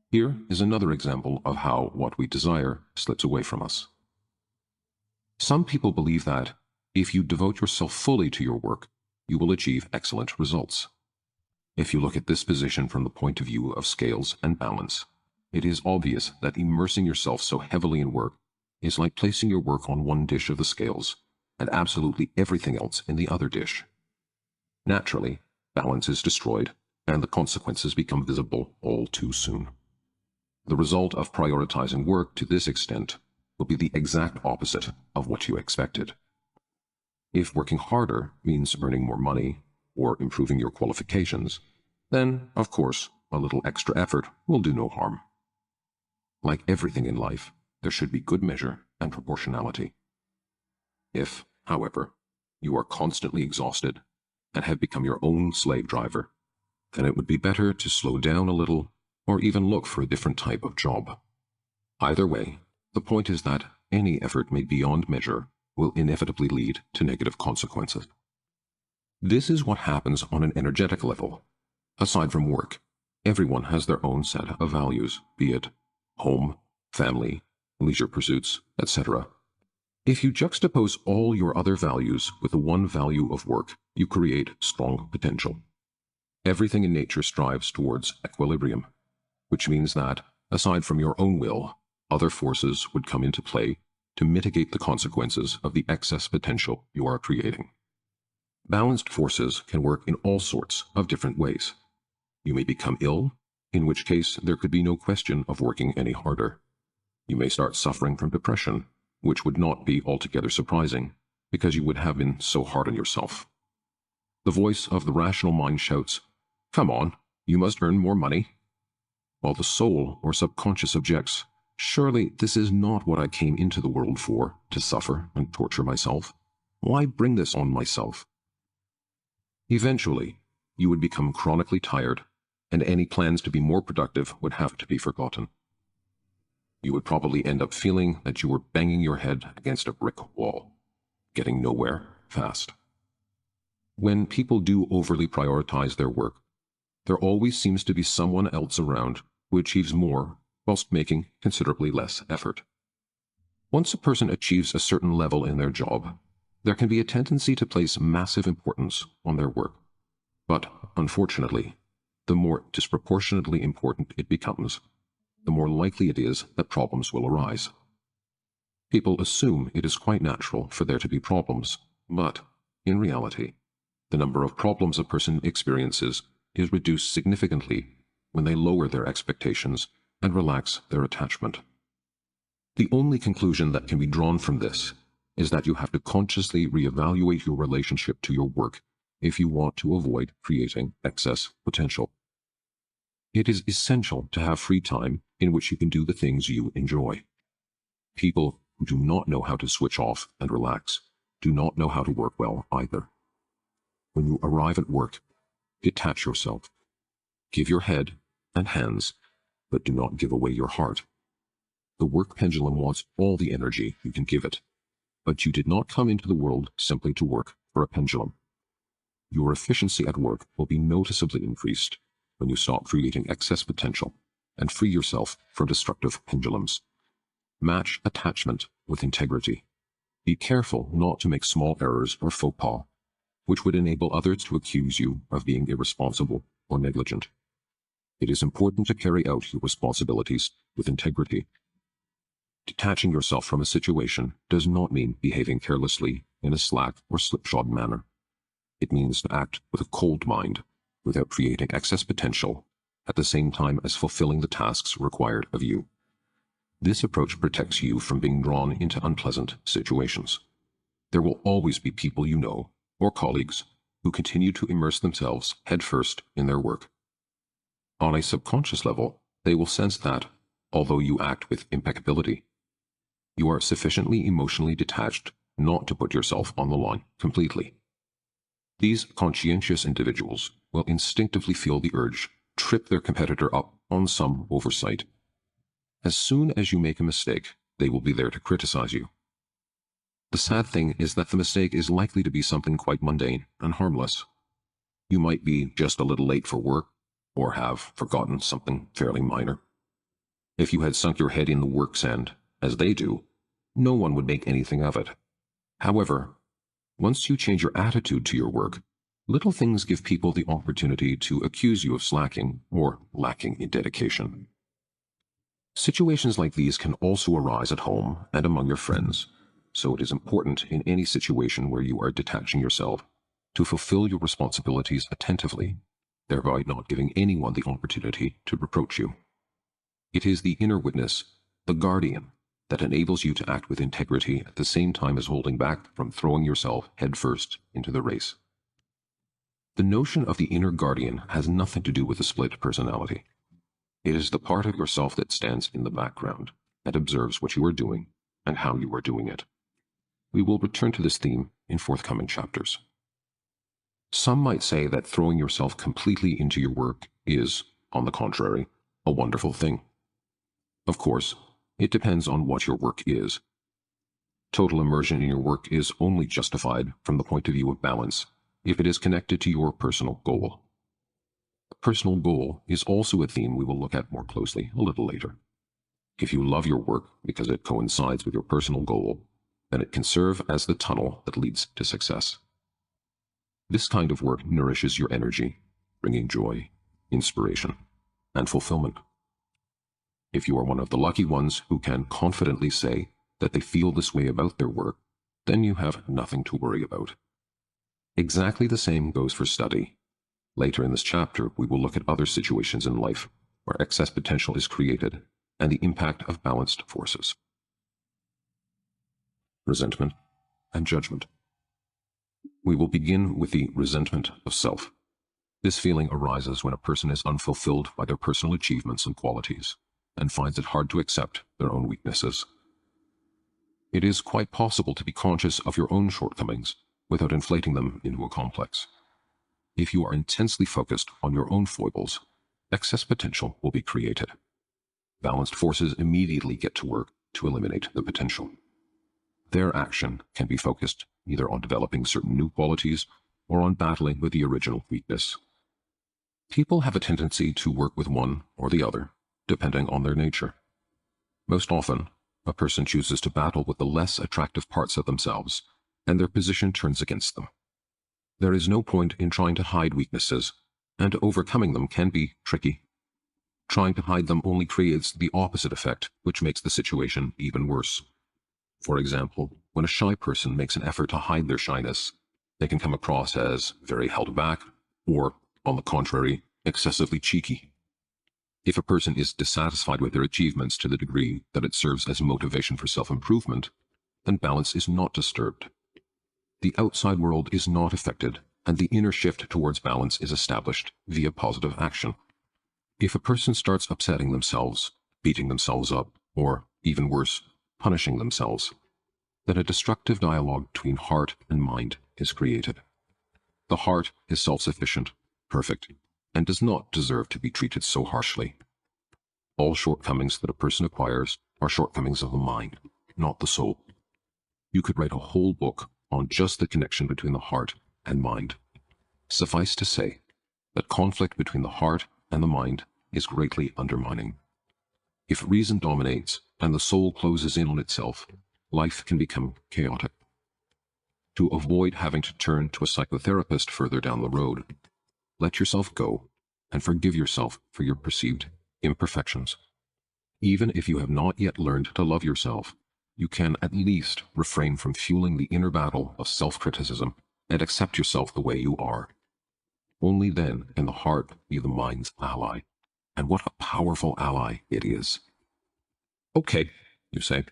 Here is another example of how what we desire slips away from us. Some people believe that if you devote yourself fully to your work, you will achieve excellent results. If you look at this position from the point of view of scales and balance, it is obvious that immersing yourself so heavily in work is like placing your work on one dish of the scales and absolutely everything else in the other dish. Naturally, balance is destroyed, and the consequences become visible all too soon. The result of prioritizing work to this extent will be the exact opposite of what you expected. If working harder means earning more money or improving your qualifications, then, of course, a little extra effort will do no harm. Like everything in life, there should be good measure and proportionality. If, however, you are constantly exhausted and have become your own slave driver, then it would be better to slow down a little or even look for a different type of job. Either way, the point is that any effort made beyond measure will inevitably lead to negative consequences. This is what happens on an energetic level. Aside from work, everyone has their own set of values, be it home, family, leisure pursuits, etc. If you juxtapose all your other values with the one value of work, you create strong potential. Everything in nature strives towards equilibrium, which means that Aside from your own will, other forces would come into play to mitigate the consequences of the excess potential you are creating. Balanced forces can work in all sorts of different ways. You may become ill, in which case there could be no question of working any harder. You may start suffering from depression, which would not be altogether surprising, because you would have been so hard on yourself. The voice of the rational mind shouts, "Come on, you must earn more money," while the soul or subconscious objects, "Surely this is not what I came into the world for, to suffer and torture myself. Why bring this on myself?" Eventually, you would become chronically tired, and any plans to be more productive would have to be forgotten. You would probably end up feeling that you were banging your head against a brick wall, getting nowhere fast. When people do overly prioritize their work, there always seems to be someone else around who achieves more whilst making considerably less effort. Once a person achieves a certain level in their job, there can be a tendency to place massive importance on their work. But, unfortunately, the more disproportionately important it becomes, the more likely it is that problems will arise. People assume it is quite natural for there to be problems, but, in reality, the number of problems a person experiences is reduced significantly when they lower their expectations and relax their attachment. The only conclusion that can be drawn from this is that you have to consciously reevaluate your relationship to your work if you want to avoid creating excess potential. It is essential to have free time in which you can do the things you enjoy. People who do not know how to switch off and relax do not know how to work well either. When you arrive at work, detach yourself. Give your head and hands, but do not give away your heart. The work pendulum wants all the energy you can give it, but you did not come into the world simply to work for a pendulum. Your efficiency at work will be noticeably increased when you stop creating excess potential and free yourself from destructive pendulums. Match attachment with integrity. Be careful not to make small errors or faux pas, which would enable others to accuse you of being irresponsible or negligent. It is important to carry out your responsibilities with integrity. Detaching yourself from a situation does not mean behaving carelessly in a slack or slipshod manner. It means to act with a cold mind, without creating excess potential, at the same time as fulfilling the tasks required of you. This approach protects you from being drawn into unpleasant situations. There will always be people you know, or colleagues, who continue to immerse themselves headfirst in their work. On a subconscious level, they will sense that, although you act with impeccability, you are sufficiently emotionally detached not to put yourself on the line completely. These conscientious individuals will instinctively feel the urge to trip their competitor up on some oversight. As soon as you make a mistake, they will be there to criticize you. The sad thing is that the mistake is likely to be something quite mundane and harmless. You might be just a little late for work, or have forgotten something fairly minor. If you had sunk your head in the work sand, as they do, no one would make anything of it. However, once you change your attitude to your work, little things give people the opportunity to accuse you of slacking or lacking in dedication. Situations like these can also arise at home and among your friends, so it is important in any situation where you are detaching yourself to fulfill your responsibilities attentively, thereby not giving anyone the opportunity to reproach you. It is the inner witness, the guardian, that enables you to act with integrity at the same time as holding back from throwing yourself headfirst into the race. The notion of the inner guardian has nothing to do with a split personality. It is the part of yourself that stands in the background and observes what you are doing and how you are doing it. We will return to this theme in forthcoming chapters. Some might say that throwing yourself completely into your work is, on the contrary, a wonderful thing. Of course, it depends on what your work is. Total immersion in your work is only justified from the point of view of balance if it is connected to your personal goal. A personal goal is also a theme we will look at more closely a little later. If you love your work because it coincides with your personal goal, then it can serve as the tunnel that leads to success. This kind of work nourishes your energy, bringing joy, inspiration, and fulfillment. If you are one of the lucky ones who can confidently say that they feel this way about their work, then you have nothing to worry about. Exactly the same goes for study. Later in this chapter, we will look at other situations in life where excess potential is created and the impact of balanced forces. Resentment and judgment. We will begin with the resentment of self. This feeling arises when a person is unfulfilled by their personal achievements and qualities and finds it hard to accept their own weaknesses. It is quite possible to be conscious of your own shortcomings without inflating them into a complex. If you are intensely focused on your own foibles, excess potential will be created. Balanced forces immediately get to work to eliminate the potential. Their action can be focused either on developing certain new qualities or on battling with the original weakness. People have a tendency to work with one or the other, depending on their nature. Most often, a person chooses to battle with the less attractive parts of themselves, and their position turns against them. There is no point in trying to hide weaknesses, and overcoming them can be tricky. Trying to hide them only creates the opposite effect, which makes the situation even worse. For example, when a shy person makes an effort to hide their shyness, they can come across as very held back, or, on the contrary, excessively cheeky. If a person is dissatisfied with their achievements to the degree that it serves as motivation for self-improvement, then balance is not disturbed. The outside world is not affected, and the inner shift towards balance is established via positive action. If a person starts upsetting themselves, beating themselves up, or, even worse, punishing themselves, then a destructive dialogue between heart and mind is created. The heart is self-sufficient, perfect, and does not deserve to be treated so harshly. All shortcomings that a person acquires are shortcomings of the mind, not the soul. You could write a whole book on just the connection between the heart and mind. Suffice to say that conflict between the heart and the mind is greatly undermining. If reason dominates and the soul closes in on itself, life can become chaotic. To avoid having to turn to a psychotherapist further down the road, let yourself go and forgive yourself for your perceived imperfections. Even if you have not yet learned to love yourself, you can at least refrain from fueling the inner battle of self-criticism and accept yourself the way you are. Only then can the heart be the mind's ally. And what a powerful ally it is. Okay, you say,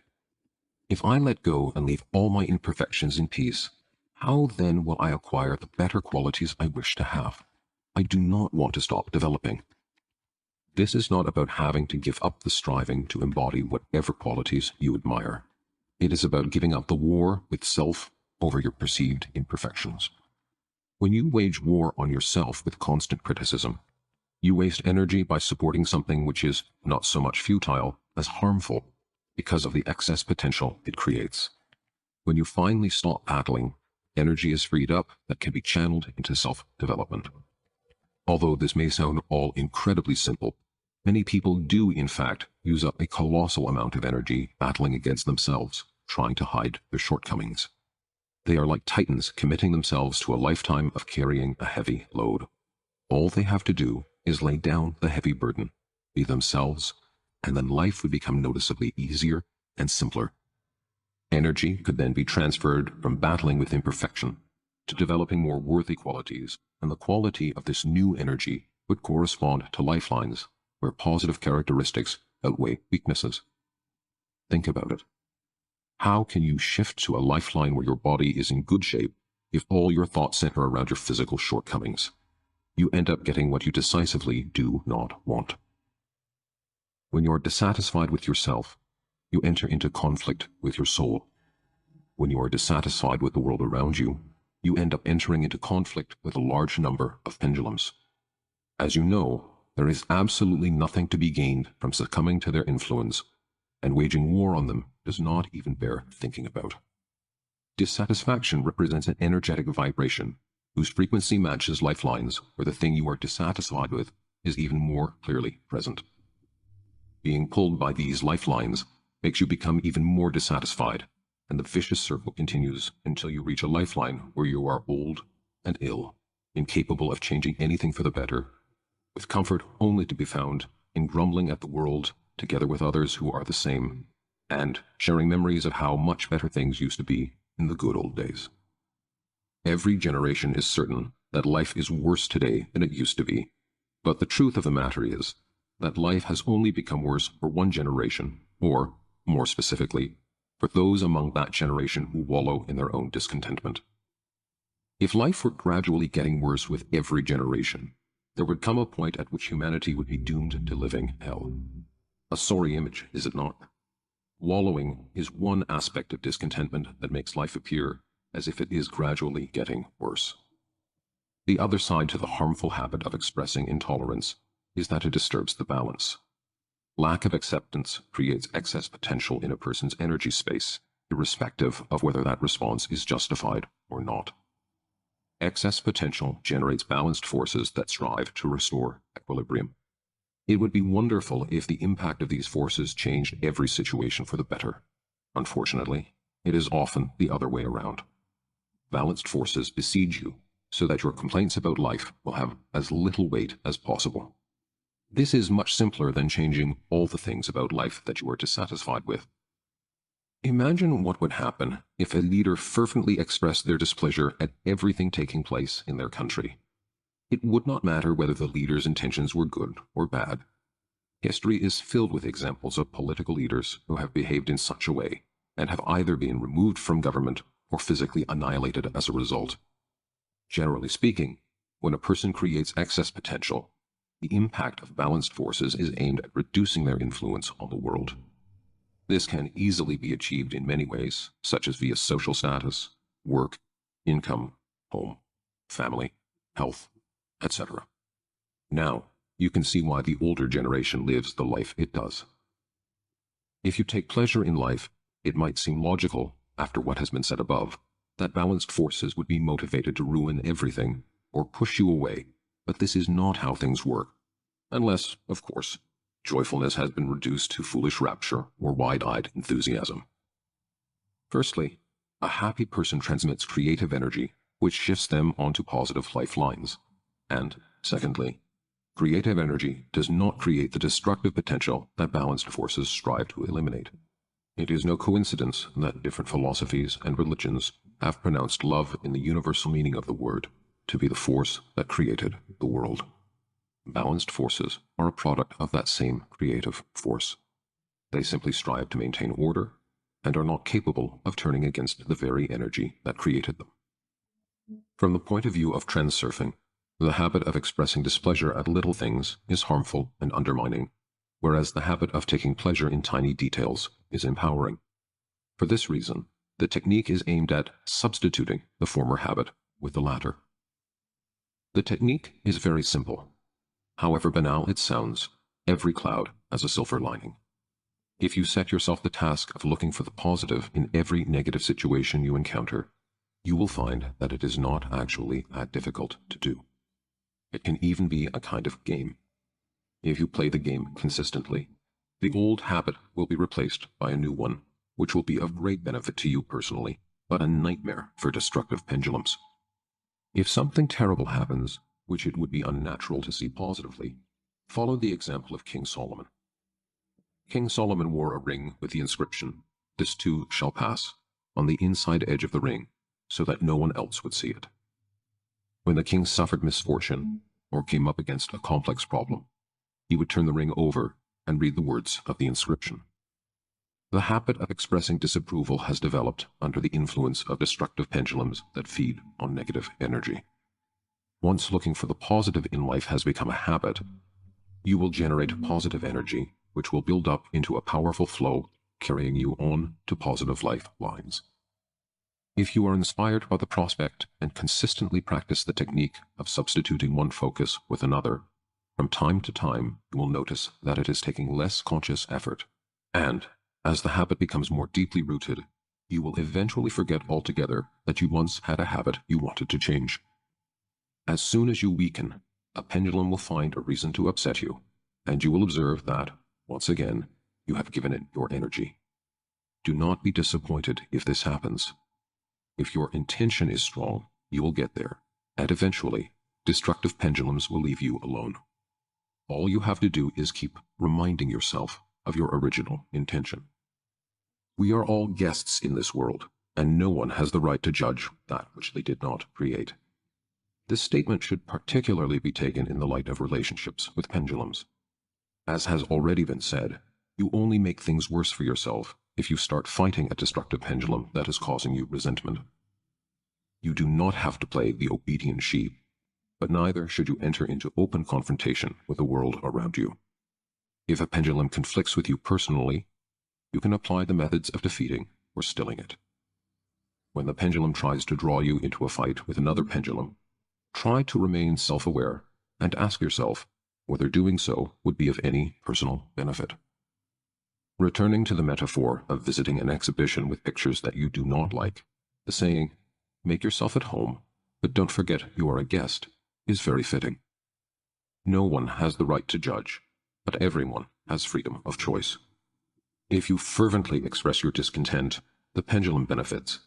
if I let go and leave all my imperfections in peace, how then will I acquire the better qualities I wish to have? I do not want to stop developing. This is not about having to give up the striving to embody whatever qualities you admire. It is about giving up the war with self over your perceived imperfections. When you wage war on yourself with constant criticism, you waste energy by supporting something which is not so much futile as harmful because of the excess potential it creates. When you finally stop battling, energy is freed up that can be channeled into self-development. Although this may sound all incredibly simple, many people do in fact use up a colossal amount of energy battling against themselves, trying to hide their shortcomings. They are like titans committing themselves to a lifetime of carrying a heavy load. All they have to do is lay down the heavy burden, be themselves, and then life would become noticeably easier and simpler. Energy could then be transferred from battling with imperfection to developing more worthy qualities, and the quality of this new energy would correspond to lifelines where positive characteristics outweigh weaknesses. Think about it. How can you shift to a lifeline where your body is in good shape if all your thoughts center around your physical shortcomings? You end up getting what you decisively do not want. When you are dissatisfied with yourself, you enter into conflict with your soul. When you are dissatisfied with the world around you, you end up entering into conflict with a large number of pendulums. As you know, there is absolutely nothing to be gained from succumbing to their influence, and waging war on them does not even bear thinking about. Dissatisfaction represents an energetic vibration whose frequency matches lifelines where the thing you are dissatisfied with is even more clearly present. Being pulled by these lifelines makes you become even more dissatisfied, and the vicious circle continues until you reach a lifeline where you are old and ill, incapable of changing anything for the better, with comfort only to be found in grumbling at the world, together with others who are the same, and sharing memories of how much better things used to be in the good old days. Every generation is certain that life is worse today than it used to be, but the truth of the matter is that life has only become worse for one generation, or, more specifically, for those among that generation who wallow in their own discontentment. If life were gradually getting worse with every generation, there would come a point at which humanity would be doomed to living hell. A sorry image, is it not? Wallowing is one aspect of discontentment that makes life appear as if it is gradually getting worse. The other side to the harmful habit of expressing intolerance is that it disturbs the balance. Lack of acceptance creates excess potential in a person's energy space, irrespective of whether that response is justified or not. Excess potential generates balanced forces that strive to restore equilibrium. It would be wonderful if the impact of these forces changed every situation for the better. Unfortunately, it is often the other way around. Balanced forces besiege you so that your complaints about life will have as little weight as possible. This is much simpler than changing all the things about life that you are dissatisfied with. Imagine what would happen if a leader fervently expressed their displeasure at everything taking place in their country. It would not matter whether the leader's intentions were good or bad. History is filled with examples of political leaders who have behaved in such a way and have either been removed from government or physically annihilated as a result. Generally speaking, when a person creates excess potential, the impact of balanced forces is aimed at reducing their influence on the world. This can easily be achieved in many ways, such as via social status, work, income, home, family, health, etc. Now, you can see why the older generation lives the life it does. If you take pleasure in life, it might seem logical, after what has been said above, that balanced forces would be motivated to ruin everything or push you away, but this is not how things work. Unless, of course, joyfulness has been reduced to foolish rapture or wide-eyed enthusiasm. Firstly, a happy person transmits creative energy, which shifts them onto positive lifelines. And, secondly, creative energy does not create the destructive potential that balanced forces strive to eliminate. It is no coincidence that different philosophies and religions have pronounced love in the universal meaning of the word to be the force that created the world. Balanced forces are a product of that same creative force. They simply strive to maintain order and are not capable of turning against the very energy that created them. From the point of view of transurfing, the habit of expressing displeasure at little things is harmful and undermining, whereas the habit of taking pleasure in tiny details is empowering. For this reason, the technique is aimed at substituting the former habit with the latter. The technique is very simple. However banal it sounds, every cloud has a silver lining. If you set yourself the task of looking for the positive in every negative situation you encounter, you will find that it is not actually that difficult to do. It can even be a kind of game. If you play the game consistently, the old habit will be replaced by a new one, which will be of great benefit to you personally, but a nightmare for destructive pendulums. If something terrible happens, which it would be unnatural to see positively, follow the example of King Solomon. King Solomon wore a ring with the inscription, "This too shall pass," on the inside edge of the ring, so that no one else would see it. When the king suffered misfortune, or came up against a complex problem, he would turn the ring over and read the words of the inscription. The habit of expressing disapproval has developed under the influence of destructive pendulums that feed on negative energy. Once looking for the positive in life has become a habit, you will generate positive energy, which will build up into a powerful flow, carrying you on to positive life lines. If you are inspired by the prospect and consistently practice the technique of substituting one focus with another, from time to time you will notice that it is taking less conscious effort, and, as the habit becomes more deeply rooted, you will eventually forget altogether that you once had a habit you wanted to change. As soon as you weaken, a pendulum will find a reason to upset you, and you will observe that, once again, you have given it your energy. Do not be disappointed if this happens. If your intention is strong, you will get there, and eventually, destructive pendulums will leave you alone. All you have to do is keep reminding yourself of your original intention. We are all guests in this world, and no one has the right to judge that which they did not create. This statement should particularly be taken in the light of relationships with pendulums. As has already been said, you only make things worse for yourself if you start fighting a destructive pendulum that is causing you resentment. You do not have to play the obedient sheep, but neither should you enter into open confrontation with the world around you. If a pendulum conflicts with you personally, you can apply the methods of defeating or stilling it. When the pendulum tries to draw you into a fight with another pendulum, try to remain self-aware and ask yourself whether doing so would be of any personal benefit. Returning to the metaphor of visiting an exhibition with pictures that you do not like, the saying, "Make yourself at home, but don't forget you are a guest," is very fitting. No one has the right to judge, but everyone has freedom of choice. If you fervently express your discontent, the pendulum benefits,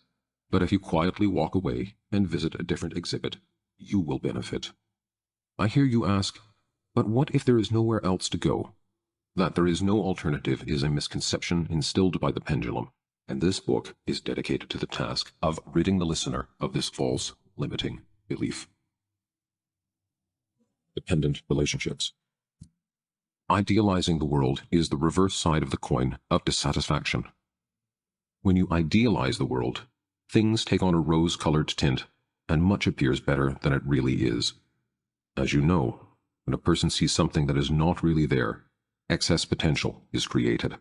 but if you quietly walk away and visit a different exhibit, you will benefit. I hear you ask, but what if there is nowhere else to go? That there is no alternative is a misconception instilled by the pendulum, and this book is dedicated to the task of ridding the listener of this false, limiting belief. Dependent relationships. Idealizing the world is the reverse side of the coin of dissatisfaction. When you idealize the world, things take on a rose-colored tint, and much appears better than it really is. As you know, when a person sees something that is not really there, excess potential is created.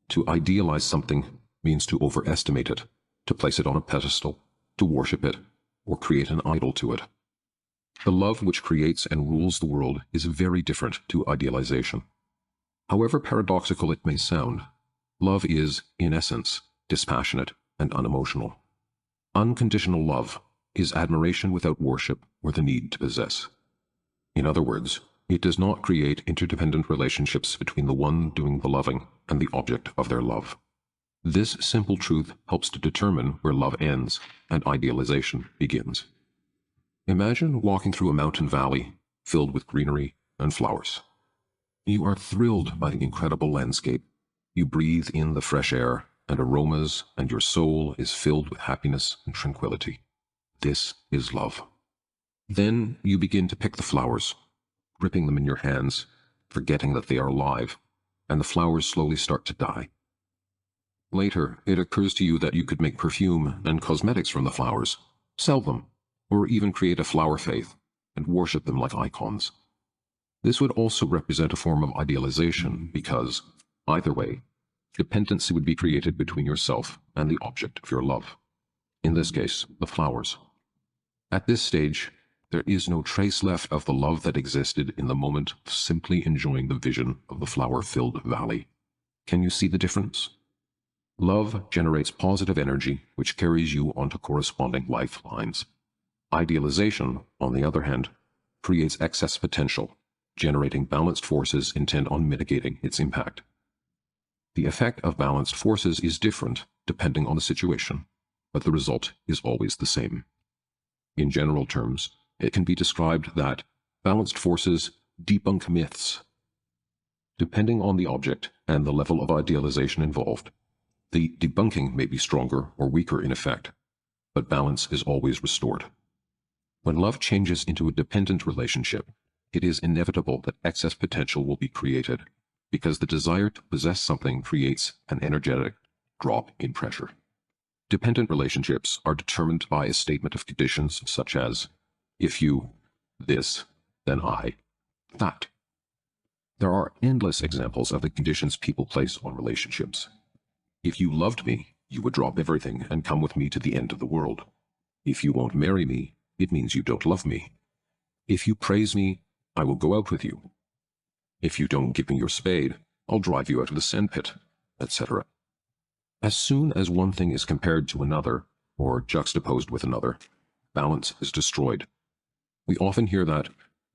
To idealize something means to overestimate it, to place it on a pedestal, to worship it, or create an idol to it. The love which creates and rules the world is very different to idealization. However paradoxical it may sound, love is, in essence, dispassionate and unemotional. Unconditional love is admiration without worship or the need to possess. In other words, it does not create interdependent relationships between the one doing the loving and the object of their love. This simple truth helps to determine where love ends and idealization begins. Imagine walking through a mountain valley filled with greenery and flowers. You are thrilled by the incredible landscape. You breathe in the fresh air and aromas, and your soul is filled with happiness and tranquility. This is love. Then you begin to pick the flowers, gripping them in your hands, forgetting that they are alive, and the flowers slowly start to die. Later, it occurs to you that you could make perfume and cosmetics from the flowers, sell them, or even create a flower faith and worship them like icons. This would also represent a form of idealization because, either way, dependency would be created between yourself and the object of your love. In this case, the flowers. At this stage, there is no trace left of the love that existed in the moment of simply enjoying the vision of the flower-filled valley. Can you see the difference? Love generates positive energy which carries you onto corresponding lifelines. Idealization, on the other hand, creates excess potential, generating balanced forces intent on mitigating its impact. The effect of balanced forces is different depending on the situation, but the result is always the same. In general terms, it can be described that balanced forces debunk myths. Depending on the object and the level of idealization involved, the debunking may be stronger or weaker in effect, but balance is always restored. When love changes into a dependent relationship, it is inevitable that excess potential will be created, because the desire to possess something creates an energetic drop in pressure. Dependent relationships are determined by a statement of conditions such as, if you, this, then I, that. There are endless examples of the conditions people place on relationships. If you loved me, you would drop everything and come with me to the end of the world. If you won't marry me, it means you don't love me. If you praise me, I will go out with you. If you don't give me your spade, I'll drive you out of the sandpit, etc. As soon as one thing is compared to another, or juxtaposed with another, balance is destroyed. We often hear that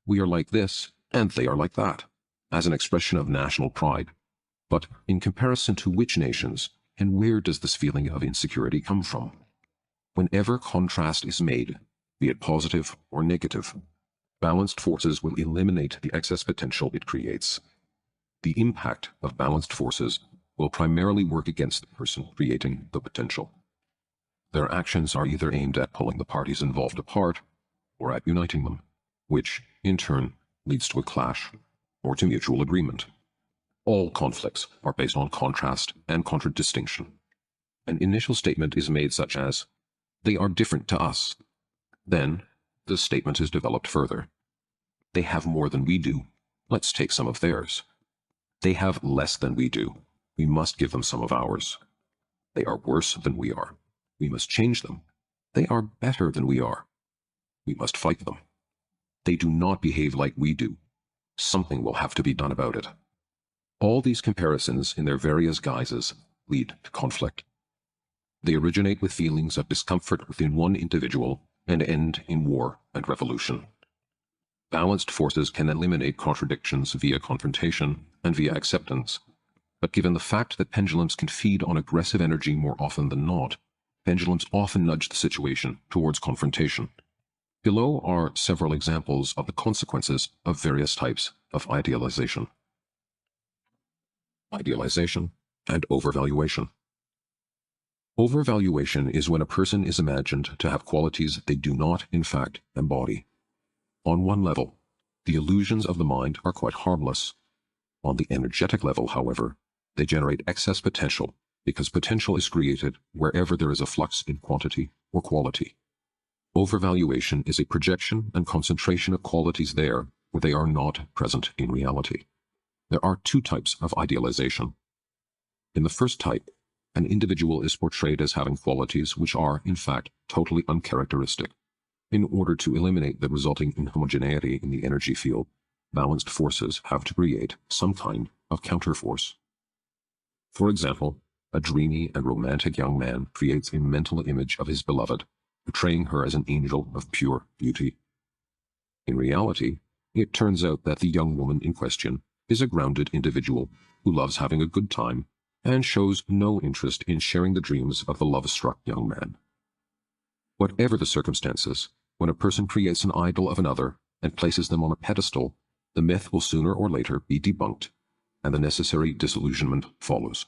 we are like this and they are like that, as an expression of national pride. But in comparison to which nations, and where does this feeling of insecurity come from? Whenever contrast is made, be it positive or negative, balanced forces will eliminate the excess potential it creates. The impact of balanced forces will primarily work against the person creating the potential. Their actions are either aimed at pulling the parties involved apart or at uniting them, which, in turn, leads to a clash or to mutual agreement. All conflicts are based on contrast and contradistinction. An initial statement is made such as, "They are different to us." Then, the statement is developed further. "They have more than we do. Let's take some of theirs." "They have less than we do. We must give them some of ours." "They are worse than we are. We must change them." "They are better than we are. We must fight them." "They do not behave like we do. Something will have to be done about it." All these comparisons in their various guises lead to conflict. They originate with feelings of discomfort within one individual and end in war and revolution. Balanced forces can eliminate contradictions via confrontation and via acceptance, but given the fact that pendulums can feed on aggressive energy more often than not, pendulums often nudge the situation towards confrontation. Below are several examples of the consequences of various types of idealization. Idealization and overvaluation. Overvaluation is when a person is imagined to have qualities they do not, in fact, embody. On one level, the illusions of the mind are quite harmless. On the energetic level, however, they generate excess potential because potential is created wherever there is a flux in quantity or quality. Overvaluation is a projection and concentration of qualities there where they are not present in reality. There are two types of idealization. In the first type, an individual is portrayed as having qualities which are, in fact, totally uncharacteristic. In order to eliminate the resulting inhomogeneity in the energy field, balanced forces have to create some kind of counterforce. For example, a dreamy and romantic young man creates a mental image of his beloved, portraying her as an angel of pure beauty. In reality, it turns out that the young woman in question is a grounded individual who loves having a good time and shows no interest in sharing the dreams of the love-struck young man. Whatever the circumstances, when a person creates an idol of another and places them on a pedestal, the myth will sooner or later be debunked, and the necessary disillusionment follows.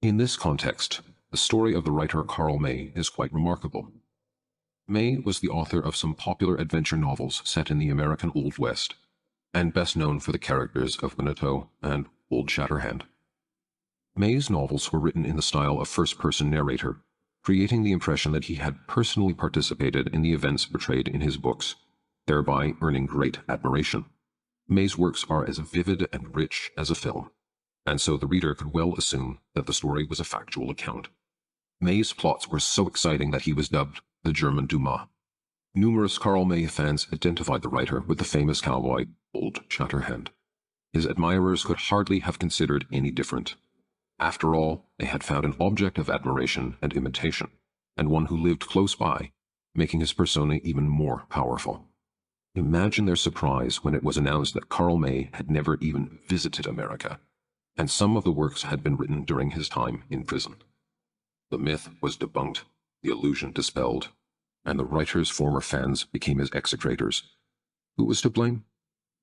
In this context, the story of the writer Karl May is quite remarkable. May was the author of some popular adventure novels set in the American Old West, and best known for the characters of Winnetou and Old Shatterhand. May's novels were written in the style of first-person narrator, creating the impression that he had personally participated in the events portrayed in his books, thereby earning great admiration. May's works are as vivid and rich as a film, and so the reader could well assume that the story was a factual account. May's plots were so exciting that he was dubbed the German Dumas. Numerous Karl May fans identified the writer with the famous cowboy Old Shatterhand. His admirers could hardly have considered any different. After all, they had found an object of admiration and imitation, and one who lived close by, making his persona even more powerful. Imagine their surprise when it was announced that Karl May had never even visited America, and some of the works had been written during his time in prison. The myth was debunked, the illusion dispelled, and the writer's former fans became his execrators. Who was to blame?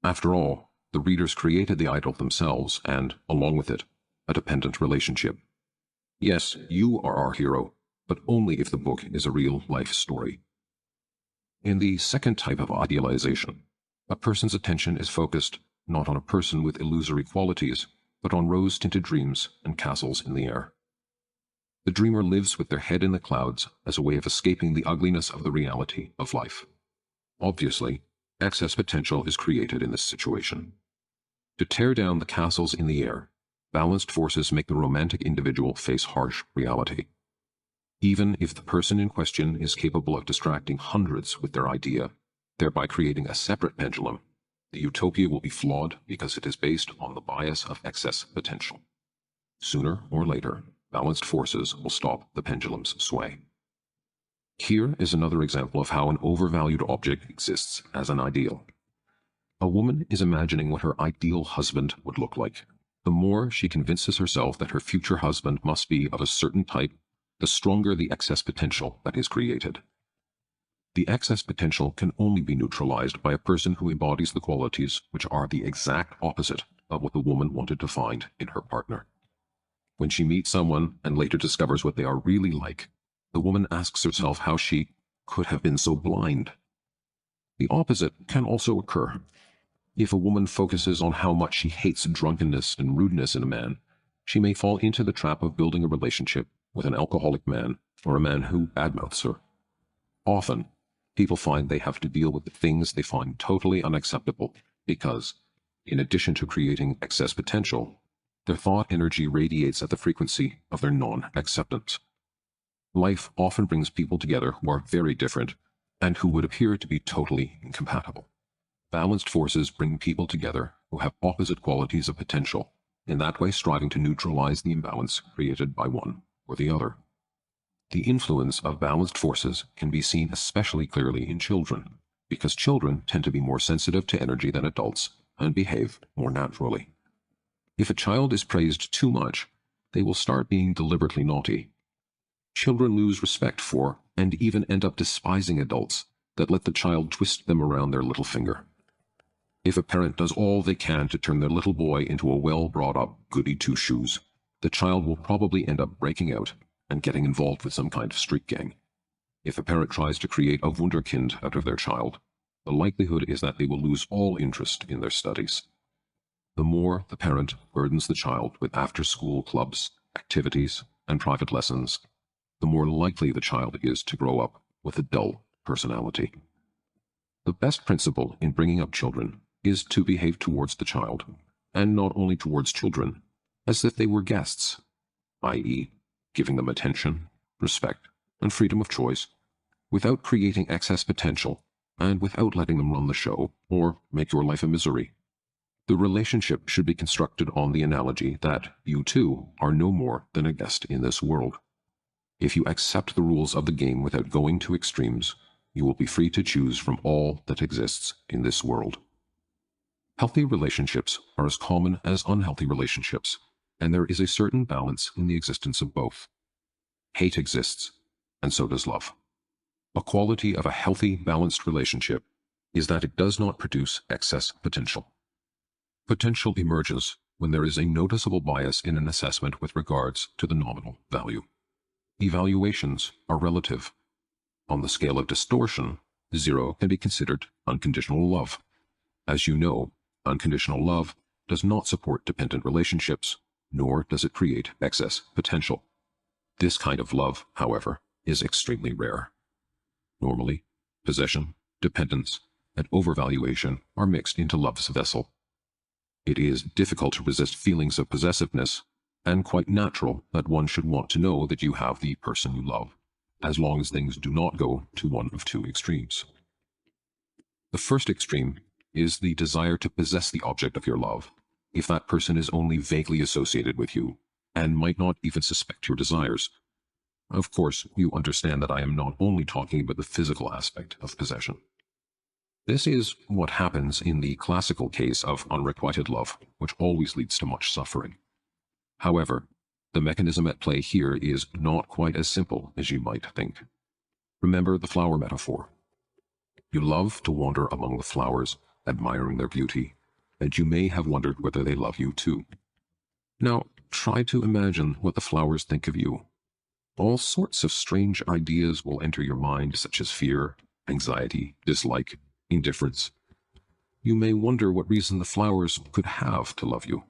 After all, the readers created the idol themselves and, along with it, a dependent relationship. Yes, you are our hero, but only if the book is a real-life story. In the second type of idealization, a person's attention is focused not on a person with illusory qualities, but on rose-tinted dreams and castles in the air. The dreamer lives with their head in the clouds as a way of escaping the ugliness of the reality of life. Obviously, excess potential is created in this situation. To tear down the castles in the air, balanced forces make the romantic individual face harsh reality. Even if the person in question is capable of distracting hundreds with their idea, thereby creating a separate pendulum, the utopia will be flawed because it is based on the bias of excess potential. Sooner or later, balanced forces will stop the pendulum's sway. Here is another example of how an overvalued object exists as an ideal. A woman is imagining what her ideal husband would look like. The more she convinces herself that her future husband must be of a certain type, the stronger the excess potential that is created. The excess potential can only be neutralized by a person who embodies the qualities which are the exact opposite of what the woman wanted to find in her partner. When she meets someone and later discovers what they are really like, the woman asks herself how she could have been so blind. The opposite can also occur. If a woman focuses on how much she hates drunkenness and rudeness in a man, she may fall into the trap of building a relationship with an alcoholic man or a man who badmouths her. Often, people find they have to deal with the things they find totally unacceptable because, in addition to creating excess potential, their thought energy radiates at the frequency of their non-acceptance. Life often brings people together who are very different and who would appear to be totally incompatible. Balanced forces bring people together who have opposite qualities of potential, in that way striving to neutralize the imbalance created by one or the other. The influence of balanced forces can be seen especially clearly in children, because children tend to be more sensitive to energy than adults and behave more naturally. If a child is praised too much, they will start being deliberately naughty. Children lose respect for and even end up despising adults that let the child twist them around their little finger. If a parent does all they can to turn their little boy into a well-brought-up goody-two-shoes, the child will probably end up breaking out and getting involved with some kind of street gang. If a parent tries to create a wunderkind out of their child, the likelihood is that they will lose all interest in their studies. The more the parent burdens the child with after-school clubs, activities, and private lessons, the more likely the child is to grow up with a dull personality. The best principle in bringing up children is to behave towards the child, and not only towards children, as if they were guests, i.e., giving them attention, respect, and freedom of choice, without creating excess potential, and without letting them run the show or make your life a misery. The relationship should be constructed on the analogy that you too are no more than a guest in this world. If you accept the rules of the game without going to extremes, you will be free to choose from all that exists in this world. Healthy relationships are as common as unhealthy relationships, and there is a certain balance in the existence of both. Hate exists, and so does love. A quality of a healthy, balanced relationship is that it does not produce excess potential. Potential emerges when there is a noticeable bias in an assessment with regards to the nominal value. Evaluations are relative. On the scale of distortion, 0 can be considered unconditional love. As you know, unconditional love does not support dependent relationships, nor does it create excess potential. This kind of love, however, is extremely rare. Normally, possession, dependence, and overvaluation are mixed into love's vessel. It is difficult to resist feelings of possessiveness, and quite natural that one should want to know that you have the person you love, as long as things do not go to one of two extremes. The first extreme is the desire to possess the object of your love, if that person is only vaguely associated with you, and might not even suspect your desires. Of course, you understand that I am not only talking about the physical aspect of possession. This is what happens in the classical case of unrequited love, which always leads to much suffering. However, the mechanism at play here is not quite as simple as you might think. Remember the flower metaphor. You love to wander among the flowers, admiring their beauty, and you may have wondered whether they love you too. Now, try to imagine what the flowers think of you. All sorts of strange ideas will enter your mind, such as fear, anxiety, dislike, indifference. You may wonder what reason the flowers could have to love you.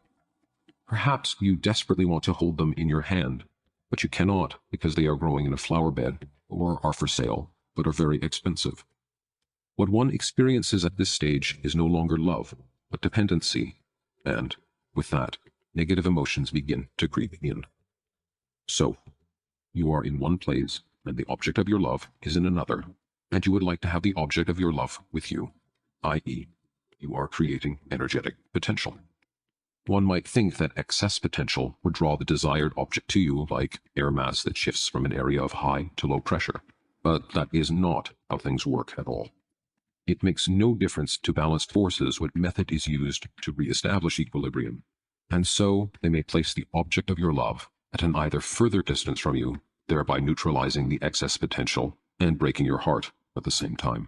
Perhaps you desperately want to hold them in your hand, but you cannot because they are growing in a flower bed, or are for sale, but are very expensive. What one experiences at this stage is no longer love, but dependency, and, with that, negative emotions begin to creep in. So, you are in one place, and the object of your love is in another, and you would like to have the object of your love with you, i.e., you are creating energetic potential. One might think that excess potential would draw the desired object to you like air mass that shifts from an area of high to low pressure, but that is not how things work at all. It makes no difference to balanced forces what method is used to re-establish equilibrium, and so they may place the object of your love at an either further distance from you, thereby neutralizing the excess potential and breaking your heart at the same time.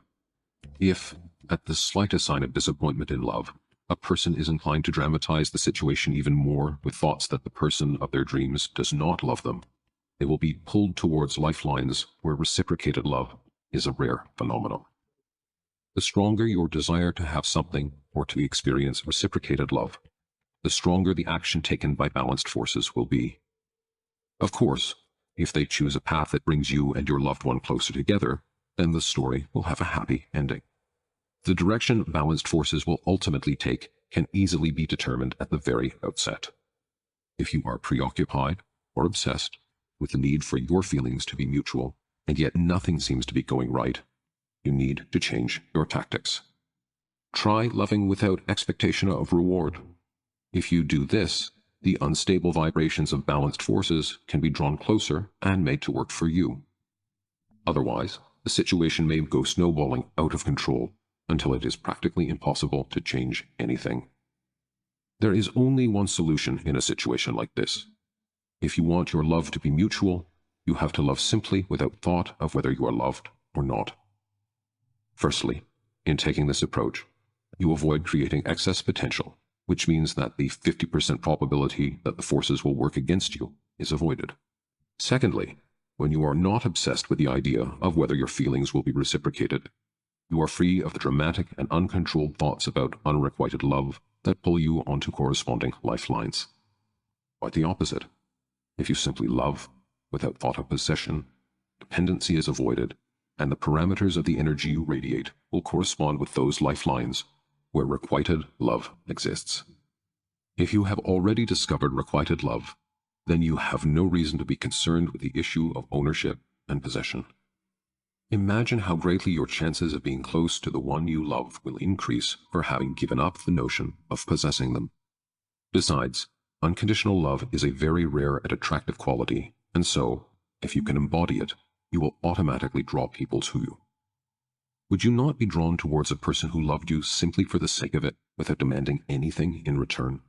If, at the slightest sign of disappointment in love, a person is inclined to dramatize the situation even more with thoughts that the person of their dreams does not love them. They will be pulled towards lifelines where reciprocated love is a rare phenomenon. The stronger your desire to have something or to experience reciprocated love, the stronger the action taken by balanced forces will be. Of course, if they choose a path that brings you and your loved one closer together, then the story will have a happy ending. The direction balanced forces will ultimately take can easily be determined at the very outset. If you are preoccupied or obsessed with the need for your feelings to be mutual, and yet nothing seems to be going right, you need to change your tactics. Try loving without expectation of reward. If you do this, the unstable vibrations of balanced forces can be drawn closer and made to work for you. Otherwise, the situation may go snowballing out of control until it is practically impossible to change anything. There is only one solution in a situation like this. If you want your love to be mutual, you have to love simply without thought of whether you are loved or not. Firstly, in taking this approach, you avoid creating excess potential, which means that the 50% probability that the forces will work against you is avoided. Secondly, when you are not obsessed with the idea of whether your feelings will be reciprocated, you are free of the dramatic and uncontrolled thoughts about unrequited love that pull you onto corresponding lifelines. Quite the opposite. If you simply love, without thought of possession, dependency is avoided, and the parameters of the energy you radiate will correspond with those lifelines where requited love exists. If you have already discovered requited love, then you have no reason to be concerned with the issue of ownership and possession. Imagine how greatly your chances of being close to the one you love will increase for having given up the notion of possessing them. Besides, unconditional love is a very rare and attractive quality, and so, if you can embody it, you will automatically draw people to you. Would you not be drawn towards a person who loved you simply for the sake of it, without demanding anything in return?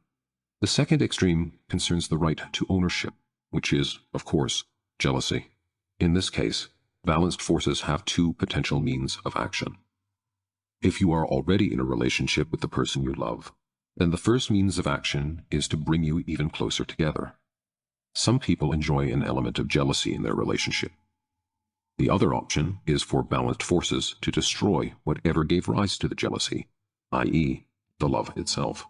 The second extreme concerns the right to ownership, which is, of course, jealousy. In this case, balanced forces have two potential means of action. If you are already in a relationship with the person you love, then the first means of action is to bring you even closer together. Some people enjoy an element of jealousy in their relationship. The other option is for balanced forces to destroy whatever gave rise to the jealousy, i.e., the love itself.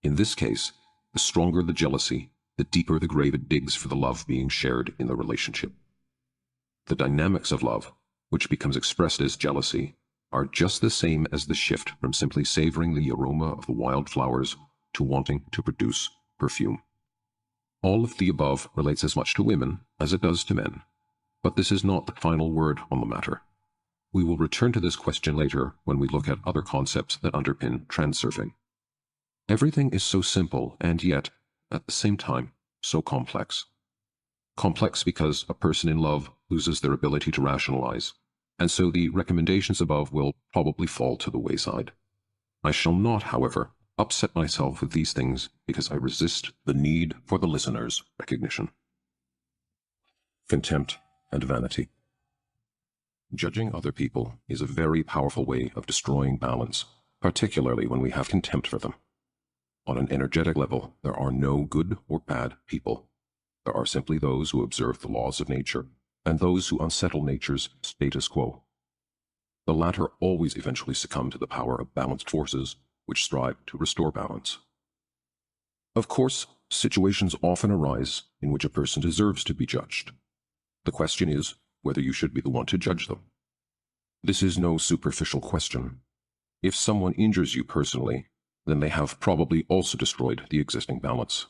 In this case, the stronger the jealousy, the deeper the grave it digs for the love being shared in the relationship. The dynamics of love, which becomes expressed as jealousy, are just the same as the shift from simply savoring the aroma of the wildflowers to wanting to produce perfume. All of the above relates as much to women as it does to men, but this is not the final word on the matter. We will return to this question later when we look at other concepts that underpin transurfing. Everything is so simple and yet, at the same time, so complex. Complex because a person in love loses their ability to rationalize, and so the recommendations above will probably fall to the wayside. I shall not, however, upset myself with these things because I resist the need for the listener's recognition. Contempt and vanity. Judging other people is a very powerful way of destroying balance, particularly when we have contempt for them. On an energetic level, there are no good or bad people. There are simply those who observe the laws of nature, and those who unsettle nature's status quo. The latter always eventually succumb to the power of balanced forces, which strive to restore balance. Of course, situations often arise in which a person deserves to be judged. The question is whether you should be the one to judge them. This is no superficial question. If someone injures you personally, then they have probably also destroyed the existing balance.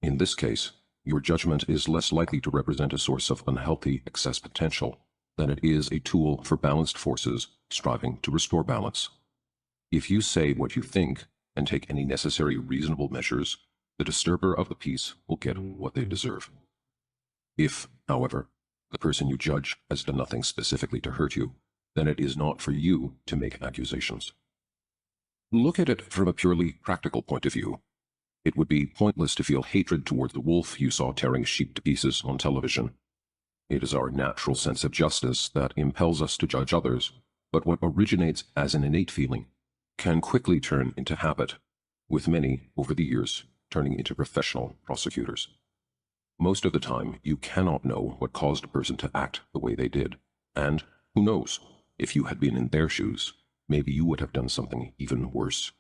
In this case, your judgment is less likely to represent a source of unhealthy excess potential than it is a tool for balanced forces striving to restore balance. If you say what you think and take any necessary reasonable measures, the disturber of the peace will get what they deserve. If, however, the person you judge has done nothing specifically to hurt you, then it is not for you to make accusations. Look at it from a purely practical point of view. It would be pointless to feel hatred toward the wolf you saw tearing sheep to pieces on television. It is our natural sense of justice that impels us to judge others, but what originates as an innate feeling can quickly turn into habit, with many, over the years, turning into professional prosecutors. Most of the time, you cannot know what caused a person to act the way they did, and, who knows, if you had been in their shoes, maybe you would have done something even worse.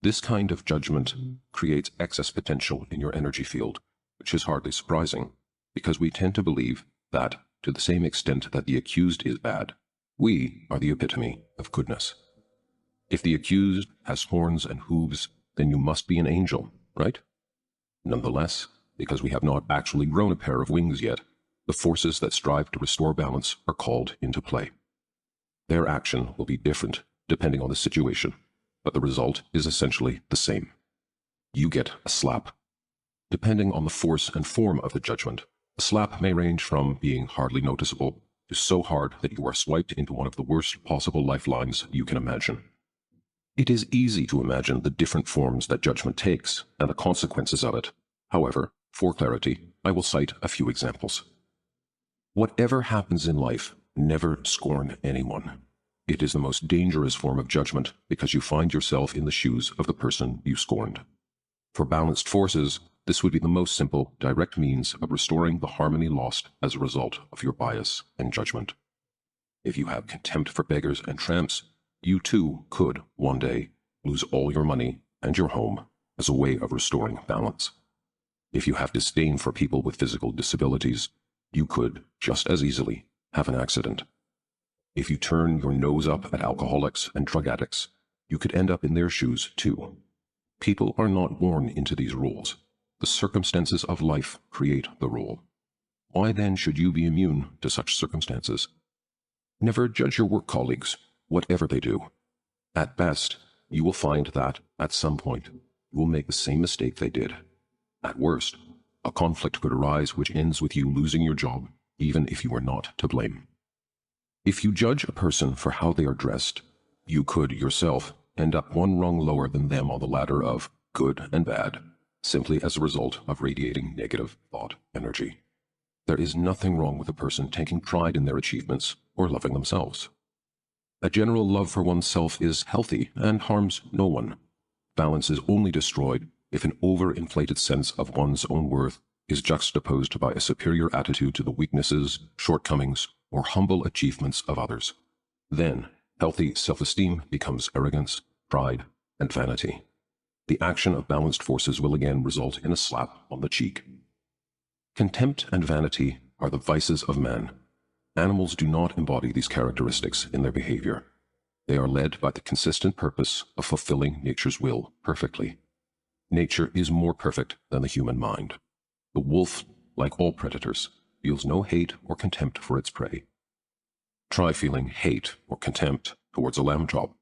This kind of judgment creates excess potential in your energy field, which is hardly surprising, because we tend to believe that, to the same extent that the accused is bad, we are the epitome of goodness. If the accused has horns and hooves, then you must be an angel, right? Nonetheless, because we have not actually grown a pair of wings yet, the forces that strive to restore balance are called into play. Their action will be different depending on the situation, but the result is essentially the same. You get a slap. Depending on the force and form of the judgment, a slap may range from being hardly noticeable to so hard that you are swiped into one of the worst possible lifelines you can imagine. It is easy to imagine the different forms that judgment takes and the consequences of it. However, for clarity, I will cite a few examples. Whatever happens in life, never scorn anyone. It is the most dangerous form of judgment because you find yourself in the shoes of the person you scorned. For balanced forces, this would be the most simple, direct means of restoring the harmony lost as a result of your bias and judgment. If you have contempt for beggars and tramps, you too could, one day, lose all your money and your home as a way of restoring balance. If you have disdain for people with physical disabilities, you could, just as easily, have an accident. If you turn your nose up at alcoholics and drug addicts, you could end up in their shoes too. People are not born into these rules. The circumstances of life create the rule. Why then should you be immune to such circumstances? Never judge your work colleagues, whatever they do. At best, you will find that, at some point, you will make the same mistake they did. At worst, a conflict could arise which ends with you losing your job, even if you were not to blame. If you judge a person for how they are dressed, you could, yourself, end up one rung lower than them on the ladder of good and bad, simply as a result of radiating negative thought energy. There is nothing wrong with a person taking pride in their achievements or loving themselves. A general love for oneself is healthy and harms no one. Balance is only destroyed if an overinflated sense of one's own worth is juxtaposed by a superior attitude to the weaknesses, shortcomings, or humble achievements of others. Then, healthy self-esteem becomes arrogance, pride, and vanity. The action of balanced forces will again result in a slap on the cheek. Contempt and vanity are the vices of man. Animals do not embody these characteristics in their behavior. They are led by the consistent purpose of fulfilling nature's will perfectly. Nature is more perfect than the human mind. The wolf, like all predators, feels no hate or contempt for its prey. Try feeling hate or contempt towards a lamb chop.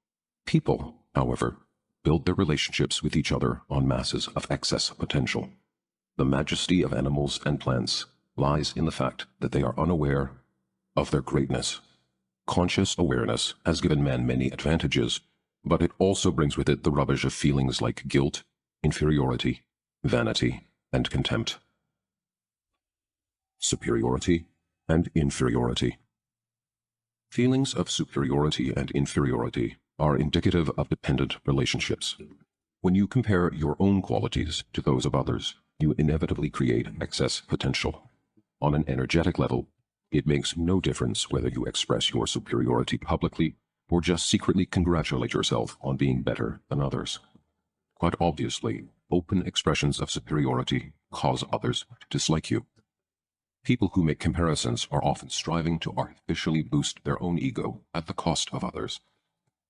People, however, build their relationships with each other on masses of excess potential. The majesty of animals and plants lies in the fact that they are unaware of their greatness. Conscious awareness has given man many advantages, but it also brings with it the rubbish of feelings like guilt, inferiority, vanity, and contempt. Superiority and inferiority. Feelings of superiority and inferiority are indicative of dependent relationships. When you compare your own qualities to those of others, you inevitably create excess potential. On an energetic level, it makes no difference whether you express your superiority publicly or just secretly congratulate yourself on being better than others. Quite obviously, open expressions of superiority cause others to dislike you. People who make comparisons are often striving to artificially boost their own ego at the cost of others.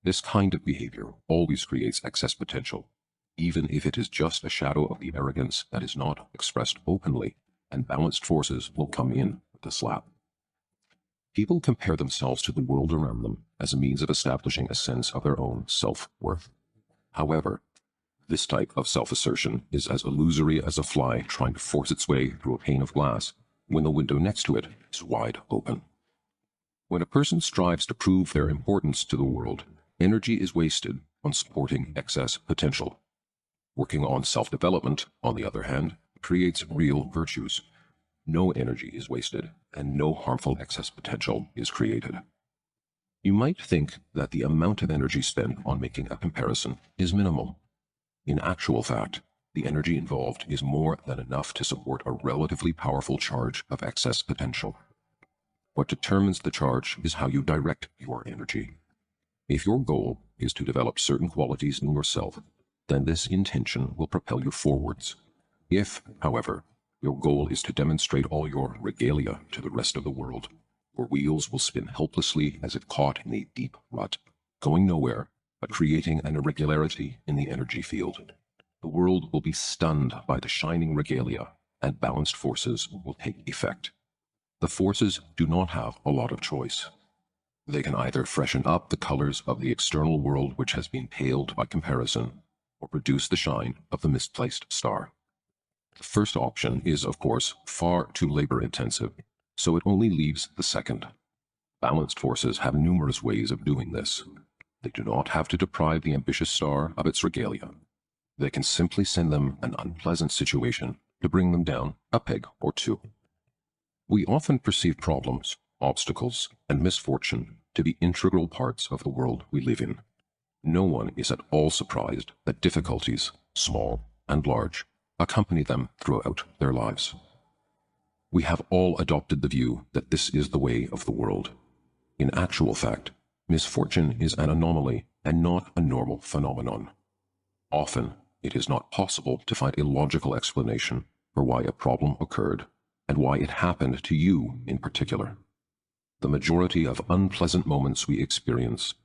This kind of behavior always creates excess potential, even if it is just a shadow of the arrogance that is not expressed openly, and balanced forces will come in with a slap. People compare themselves to the world around them as a means of establishing a sense of their own self-worth. However, this type of self-assertion is as illusory as a fly trying to force its way through a pane of glass when the window next to it is wide open. When a person strives to prove their importance to the world, energy is wasted on supporting excess potential. Working on self-development, on the other hand, creates real virtues. No energy is wasted, and no harmful excess potential is created. You might think that the amount of energy spent on making a comparison is minimal. In actual fact, the energy involved is more than enough to support a relatively powerful charge of excess potential. What determines the charge is how you direct your energy. If your goal is to develop certain qualities in yourself, then this intention will propel you forwards. If, however, your goal is to demonstrate all your regalia to the rest of the world, your wheels will spin helplessly as if caught in a deep rut, going nowhere but creating an irregularity in the energy field. The world will be stunned by the shining regalia, and balanced forces will take effect. The forces do not have a lot of choice. They can either freshen up the colors of the external world which has been paled by comparison, or produce the shine of the misplaced star. The first option is, of course, far too labor-intensive, so it only leaves the second. Balanced forces have numerous ways of doing this. They do not have to deprive the ambitious star of its regalia. They can simply send them an unpleasant situation to bring them down a peg or two. We often perceive problems, obstacles, and misfortune to be integral parts of the world we live in. No one is at all surprised that difficulties, small and large, accompany them throughout their lives. We have all adopted the view that this is the way of the world. In actual fact, misfortune is an anomaly and not a normal phenomenon. Often, it is not possible to find a logical explanation for why a problem occurred and why it happened to you in particular. The majority of unpleasant moments we experience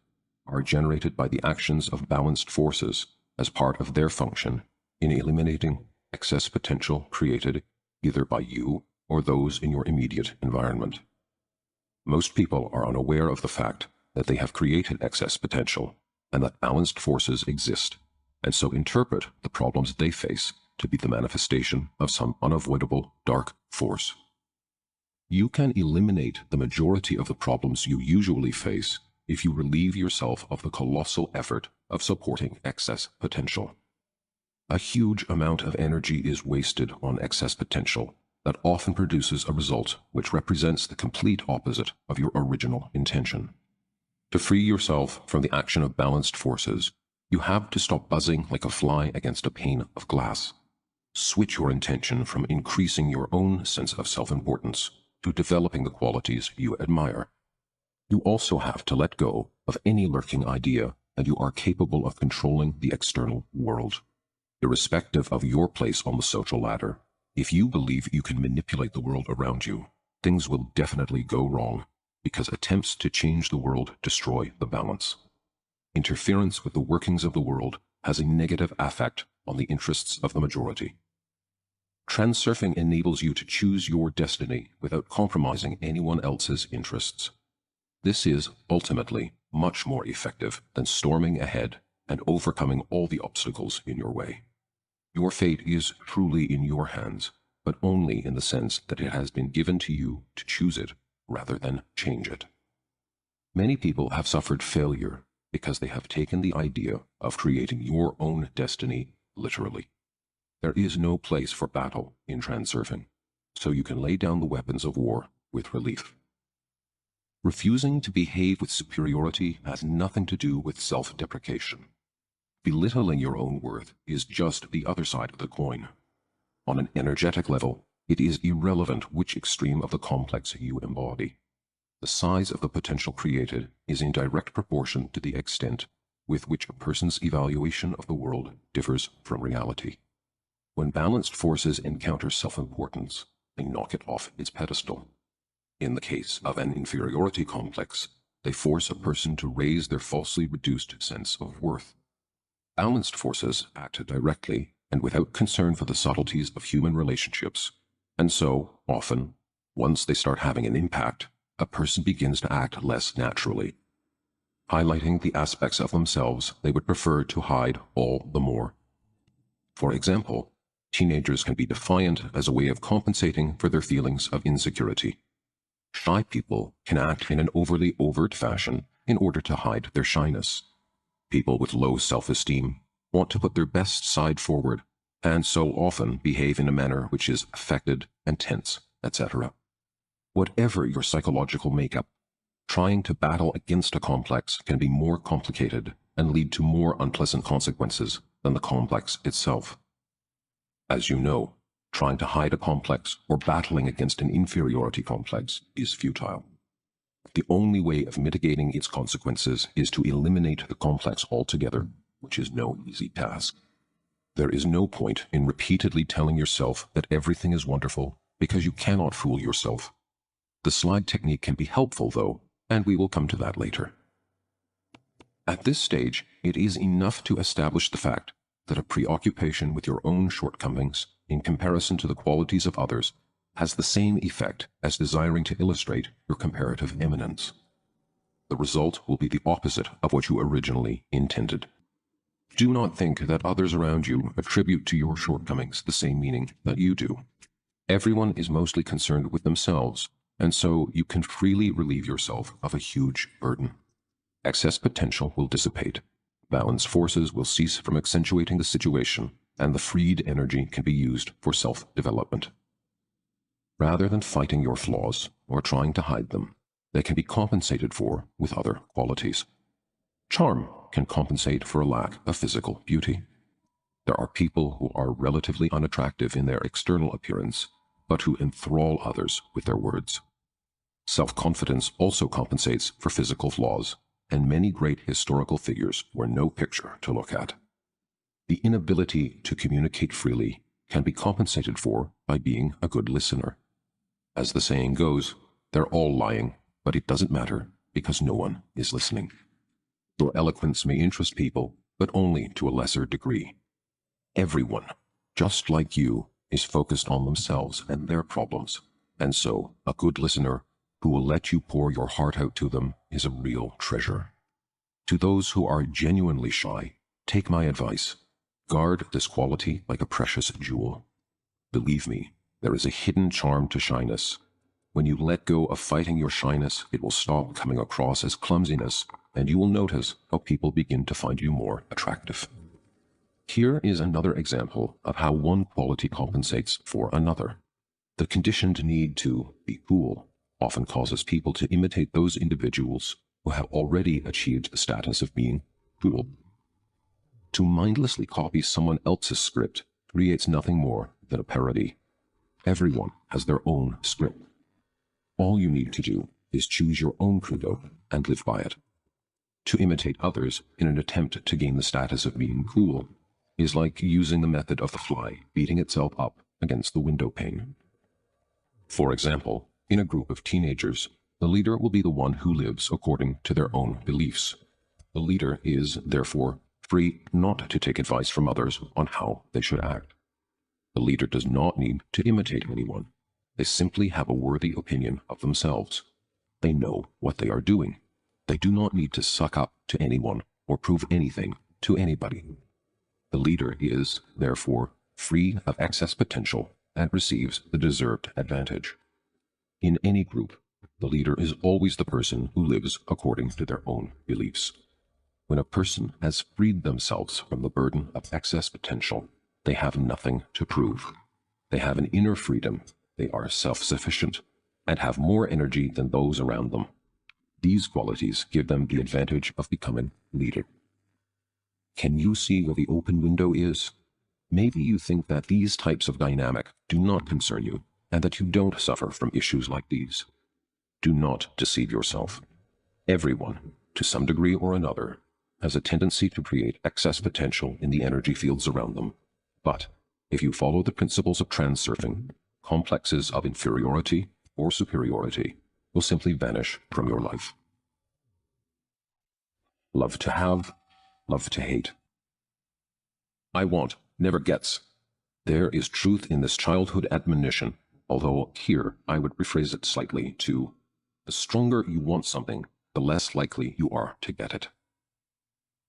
are generated by the actions of balanced forces as part of their function in eliminating excess potential created either by you or those in your immediate environment. Most people are unaware of the fact that they have created excess potential and that balanced forces exist, and so interpret the problems they face to be the manifestation of some unavoidable dark force. You can eliminate the majority of the problems you usually face if you relieve yourself of the colossal effort of supporting excess potential. A huge amount of energy is wasted on excess potential that often produces a result which represents the complete opposite of your original intention. To free yourself from the action of balanced forces, you have to stop buzzing like a fly against a pane of glass. Switch your intention from increasing your own sense of self-importance to developing the qualities you admire. You also have to let go of any lurking idea that you are capable of controlling the external world. Irrespective of your place on the social ladder, if you believe you can manipulate the world around you, things will definitely go wrong, because attempts to change the world destroy the balance. Interference with the workings of the world has a negative effect on the interests of the majority. Transurfing enables you to choose your destiny without compromising anyone else's interests. This is, ultimately, much more effective than storming ahead and overcoming all the obstacles in your way. Your fate is truly in your hands, but only in the sense that it has been given to you to choose it rather than change it. Many people have suffered failure because they have taken the idea of creating your own destiny literally. There is no place for battle in Transurfing, so you can lay down the weapons of war with relief. Refusing to behave with superiority has nothing to do with self-deprecation. Belittling your own worth is just the other side of the coin. On an energetic level, it is irrelevant which extreme of the complex you embody. The size of the potential created is in direct proportion to the extent with which a person's evaluation of the world differs from reality. When balanced forces encounter self-importance, they knock it off its pedestal. In the case of an inferiority complex, they force a person to raise their falsely reduced sense of worth. Balanced forces act directly and without concern for the subtleties of human relationships, and so, often, once they start having an impact, a person begins to act less naturally, highlighting the aspects of themselves they would prefer to hide all the more. For example, teenagers can be defiant as a way of compensating for their feelings of insecurity. Shy people can act in an overly overt fashion in order to hide their shyness. People with low self-esteem want to put their best side forward, and so often behave in a manner which is affected and tense, etc. Whatever your psychological makeup, Trying to battle against a complex can be more complicated and lead to more unpleasant consequences than the complex itself. As you know, trying to hide a complex or battling against an inferiority complex is futile. The only way of mitigating its consequences is to eliminate the complex altogether, which is no easy task. There is no point in repeatedly telling yourself that everything is wonderful because you cannot fool yourself. The slide technique can be helpful, though, and we will come to that later. At this stage, it is enough to establish the fact that a preoccupation with your own shortcomings in comparison to the qualities of others has the same effect as desiring to illustrate your comparative eminence. The result will be the opposite of what you originally intended. Do not think that others around you attribute to your shortcomings the same meaning that you do. Everyone is mostly concerned with themselves, and so you can freely relieve yourself of a huge burden. Excess potential will dissipate. Balance forces will cease from accentuating the situation, and the freed energy can be used for self-development. Rather than fighting your flaws or trying to hide them, they can be compensated for with other qualities. Charm can compensate for a lack of physical beauty. There are people who are relatively unattractive in their external appearance, but who enthrall others with their words. Self-confidence also compensates for physical flaws, and many great historical figures were no picture to look at. The inability to communicate freely can be compensated for by being a good listener. As the saying goes, they're all lying, but it doesn't matter because no one is listening. Your eloquence may interest people, but only to a lesser degree. Everyone, just like you, is focused on themselves and their problems, and so a good listener who will let you pour your heart out to them is a real treasure. To those who are genuinely shy, take my advice. Guard this quality like a precious jewel. Believe me, there is a hidden charm to shyness. When you let go of fighting your shyness, it will stop coming across as clumsiness, and you will notice how people begin to find you more attractive. Here is another example of how one quality compensates for another. The conditioned need to be cool often causes people to imitate those individuals who have already achieved the status of being cool. To mindlessly copy someone else's script creates nothing more than a parody. Everyone has their own script. All you need to do is choose your own credo and live by it. To imitate others in an attempt to gain the status of being cool is like using the method of the fly beating itself up against the window pane. For example, in a group of teenagers, the leader will be the one who lives according to their own beliefs. The leader is, therefore, free not to take advice from others on how they should act. The leader does not need to imitate anyone. They simply have a worthy opinion of themselves. They know what they are doing. They do not need to suck up to anyone or prove anything to anybody. The leader is, therefore, free of excess potential and receives the deserved advantage. In any group, the leader is always the person who lives according to their own beliefs. When a person has freed themselves from the burden of excess potential, they have nothing to prove. They have an inner freedom, they are self-sufficient, and have more energy than those around them. These qualities give them the advantage of becoming leader. Can you see where the open window is? Maybe you think that these types of dynamic do not concern you, and that you don't suffer from issues like these. Do not deceive yourself. Everyone, to some degree or another, has a tendency to create excess potential in the energy fields around them. But if you follow the principles of transurfing, complexes of inferiority or superiority will simply vanish from your life. Love to have, love to hate. I want never gets. There is truth in this childhood admonition, although here I would rephrase it slightly to, the stronger you want something, the less likely you are to get it.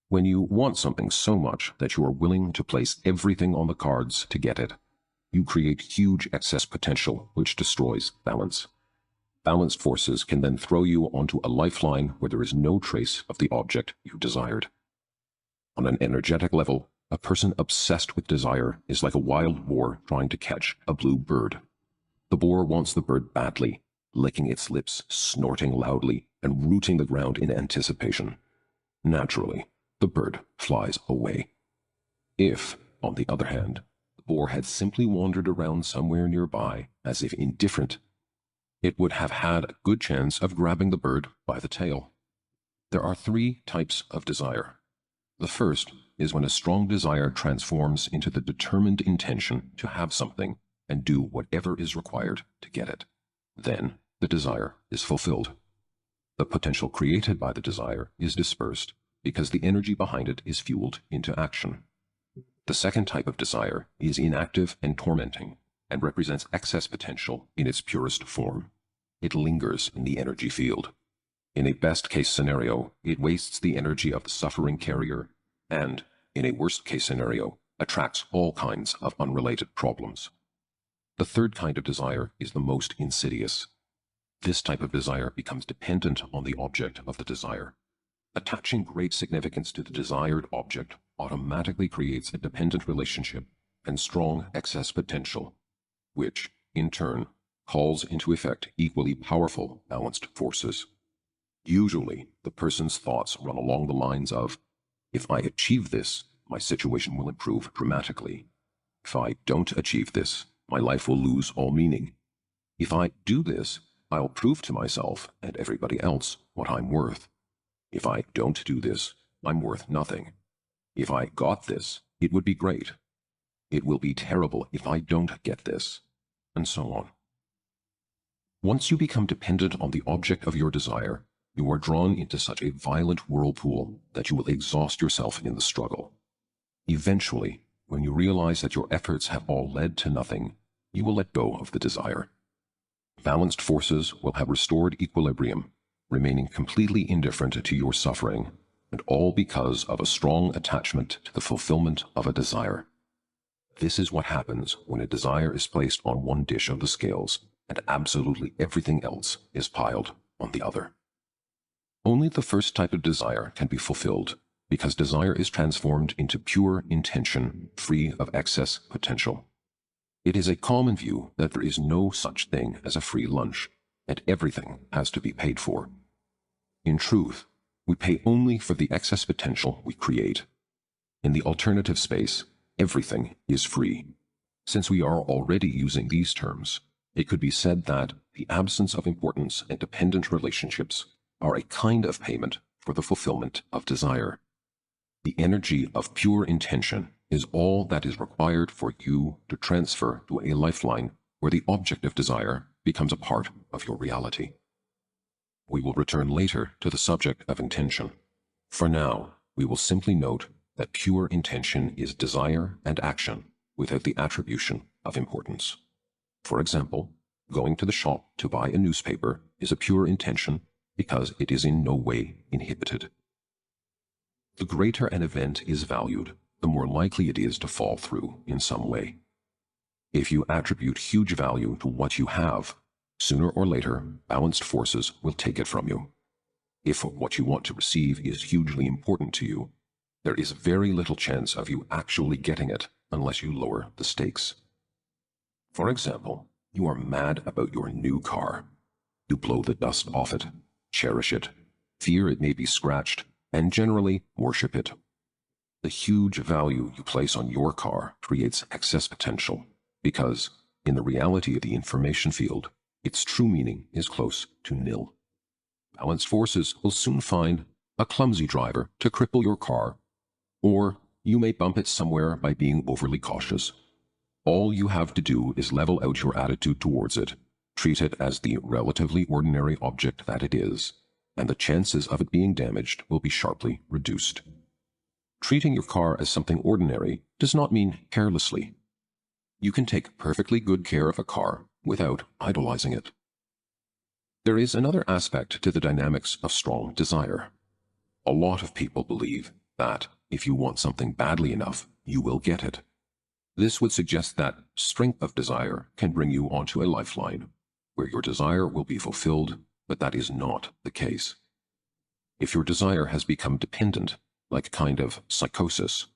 When you want something so much that you are willing to place everything on the cards to get it, you create huge excess potential which destroys balance. Balanced forces can then throw you onto a lifeline where there is no trace of the object you desired. On an energetic level, a person obsessed with desire is like a wild boar trying to catch a blue bird. The boar wants the bird badly, licking its lips, snorting loudly, and rooting the ground in anticipation. Naturally, the bird flies away. If, on the other hand, the boar had simply wandered around somewhere nearby as if indifferent, it would have had a good chance of grabbing the bird by the tail. There are 3 types of desire. The first is when a strong desire transforms into the determined intention to have something and do whatever is required to get it. Then the desire is fulfilled. The potential created by the desire is dispersed because the energy behind it is fueled into action. The second type of desire is inactive and tormenting and represents excess potential in its purest form. It lingers in the energy field. In a best-case scenario, it wastes the energy of the suffering carrier and, in a worst-case scenario, attracts all kinds of unrelated problems. The third kind of desire is the most insidious. This type of desire becomes dependent on the object of the desire. Attaching great significance to the desired object automatically creates a dependent relationship and strong excess potential, which, in turn, calls into effect equally powerful balanced forces. Usually, the person's thoughts run along the lines of, if I achieve this, my situation will improve dramatically. If I don't achieve this, my life will lose all meaning. If I do this, I'll prove to myself and everybody else what I'm worth. If I don't do this, I'm worth nothing. If I got this, it would be great. It will be terrible if I don't get this, and so on. Once you become dependent on the object of your desire, you are drawn into such a violent whirlpool that you will exhaust yourself in the struggle. Eventually, when you realize that your efforts have all led to nothing, you will let go of the desire. Balanced forces will have restored equilibrium, remaining completely indifferent to your suffering, and all because of a strong attachment to the fulfillment of a desire. This is what happens when a desire is placed on one dish of the scales and absolutely everything else is piled on the other. Only the first type of desire can be fulfilled because desire is transformed into pure intention, free of excess potential. It is a common view that there is no such thing as a free lunch, and everything has to be paid for. In truth, we pay only for the excess potential we create. In the alternative space, everything is free. Since we are already using these terms, it could be said that the absence of importance and dependent relationships are a kind of payment for the fulfillment of desire. The energy of pure intention is all that is required for you to transfer to a lifeline where the object of desire becomes a part of your reality. We will return later to the subject of intention. For now, we will simply note that pure intention is desire and action without the attribution of importance. For example, going to the shop to buy a newspaper is a pure intention because it is in no way inhibited. The greater an event is valued, the more likely it is to fall through in some way. If you attribute huge value to what you have, sooner or later, balanced forces will take it from you. If what you want to receive is hugely important to you, there is very little chance of you actually getting it unless you lower the stakes. For example, you are mad about your new car. You blow the dust off it, cherish it, fear it may be scratched, and generally worship it. The huge value you place on your car creates excess potential because, in the reality of the information field, its true meaning is close to nil. Balanced forces will soon find a clumsy driver to cripple your car, or you may bump it somewhere by being overly cautious. All you have to do is level out your attitude towards it, treat it as the relatively ordinary object that it is, and the chances of it being damaged will be sharply reduced. Treating your car as something ordinary does not mean carelessly. You can take perfectly good care of a car without idolizing it. There is another aspect to the dynamics of strong desire. A lot of people believe that if you want something badly enough, you will get it. This would suggest that strength of desire can bring you onto a lifeline, where your desire will be fulfilled, but that is not the case. If your desire has become dependent, like a kind of psychosis,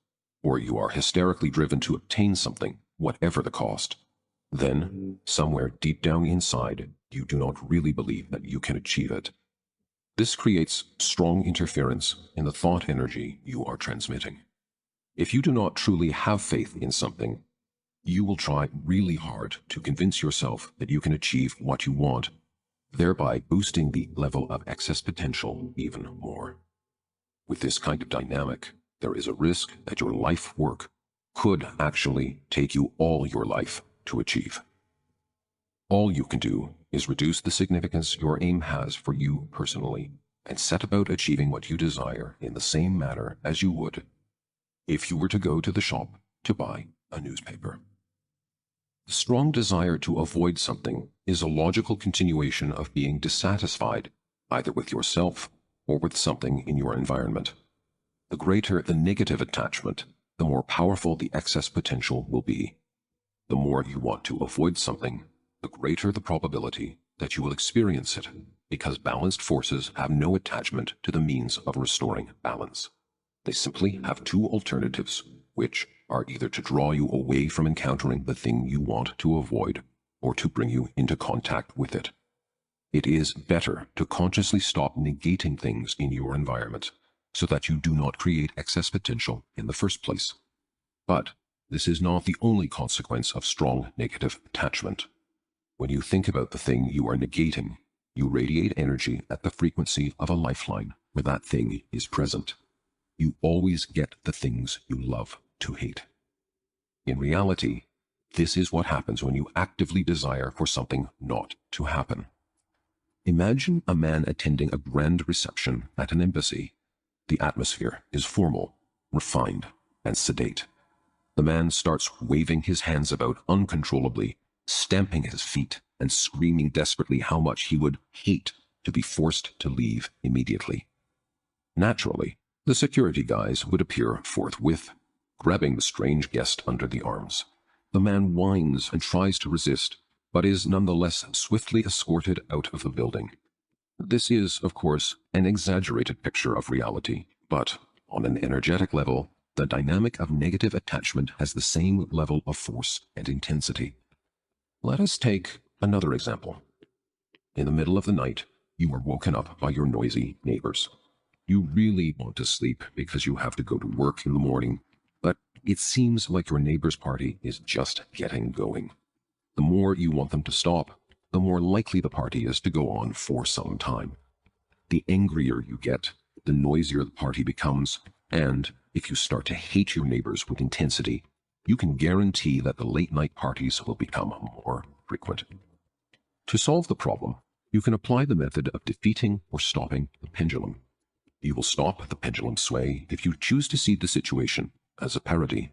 or you are hysterically driven to obtain something, whatever the cost, then, somewhere deep down inside, you do not really believe that you can achieve it. This creates strong interference in the thought energy you are transmitting. If you do not truly have faith in something, you will try really hard to convince yourself that you can achieve what you want, thereby boosting the level of excess potential even more. With this kind of dynamic, there is a risk that your life work could actually take you all your life to achieve. All you can do is reduce the significance your aim has for you personally and set about achieving what you desire in the same manner as you would if you were to go to the shop to buy a newspaper. The strong desire to avoid something is a logical continuation of being dissatisfied either with yourself or with something in your environment. The greater the negative attachment, the more powerful the excess potential will be. The more you want to avoid something, the greater the probability that you will experience it, because balanced forces have no attachment to the means of restoring balance. They simply have two alternatives, which are either to draw you away from encountering the thing you want to avoid, or to bring you into contact with it. It is better to consciously stop negating things in your environment, so that you do not create excess potential in the first place. But this is not the only consequence of strong negative attachment. When you think about the thing you are negating, you radiate energy at the frequency of a lifeline where that thing is present. You always get the things you love to hate. In reality, this is what happens when you actively desire for something not to happen. Imagine a man attending a grand reception at an embassy. The atmosphere is formal, refined, and sedate. The man starts waving his hands about uncontrollably, stamping his feet and screaming desperately how much he would hate to be forced to leave immediately. Naturally, the security guys would appear forthwith, grabbing the strange guest under the arms. The man whines and tries to resist, but is nonetheless swiftly escorted out of the building. This is, of course, an exaggerated picture of reality, but on an energetic level, the dynamic of negative attachment has the same level of force and intensity. Let us take another example. In the middle of the night, you are woken up by your noisy neighbors. You really want to sleep because you have to go to work in the morning, but it seems like your neighbor's party is just getting going. The more you want them to stop, the more likely the party is to go on for some time. The angrier you get, the noisier the party becomes, and if you start to hate your neighbors with intensity, you can guarantee that the late-night parties will become more frequent. To solve the problem, you can apply the method of defeating or stopping the pendulum. You will stop the pendulum sway if you choose to see the situation as a parody.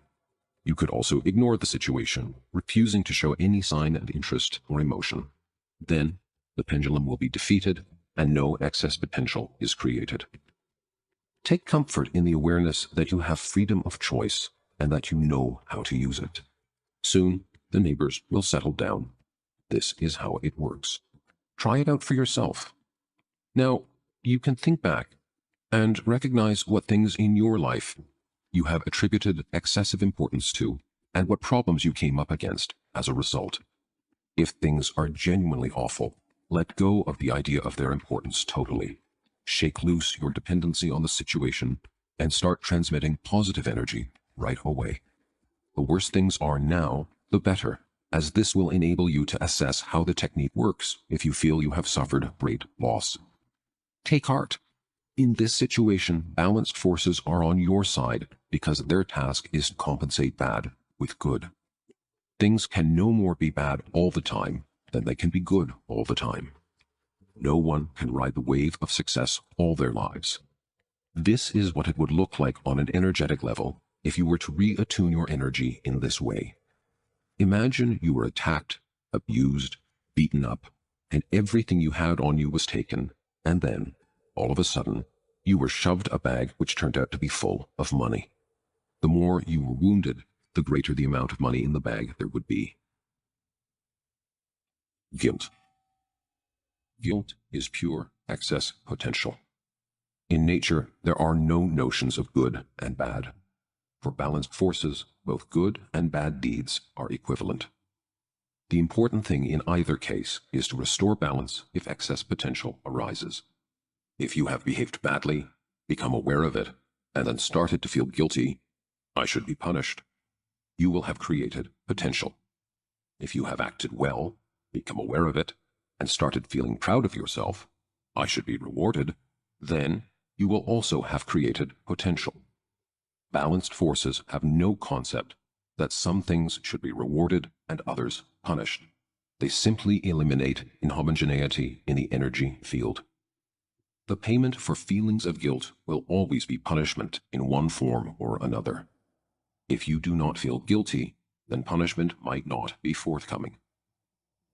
You could also ignore the situation, refusing to show any sign of interest or emotion. Then, the pendulum will be defeated and no excess potential is created. Take comfort in the awareness that you have freedom of choice and that you know how to use it. Soon, the neighbors will settle down. This is how it works. Try it out for yourself. Now, you can think back and recognize what things in your life you have attributed excessive importance to and what problems you came up against as a result. If things are genuinely awful, let go of the idea of their importance totally. Shake loose your dependency on the situation and start transmitting positive energy right away. The worse things are now, the better, as this will enable you to assess how the technique works if you feel you have suffered great loss. Take heart. In this situation, balanced forces are on your side because their task is to compensate bad with good. Things can no more be bad all the time than they can be good all the time. No one can ride the wave of success all their lives. This is what it would look like on an energetic level if you were to reattune your energy in this way. Imagine you were attacked, abused, beaten up, and everything you had on you was taken, and then, all of a sudden, you were shoved a bag which turned out to be full of money. The more you were wounded, the greater the amount of money in the bag there would be. Guilt. Guilt is pure excess potential. In nature, there are no notions of good and bad. For balanced forces, both good and bad deeds are equivalent. The important thing in either case is to restore balance if excess potential arises. If you have behaved badly, become aware of it, and then started to feel guilty, I should be punished, you will have created potential. If you have acted well, become aware of it, and started feeling proud of yourself, I should be rewarded, then you will also have created potential. Balanced forces have no concept that some things should be rewarded and others punished. They simply eliminate inhomogeneity in the energy field. The payment for feelings of guilt will always be punishment in one form or another. If you do not feel guilty, then punishment might not be forthcoming.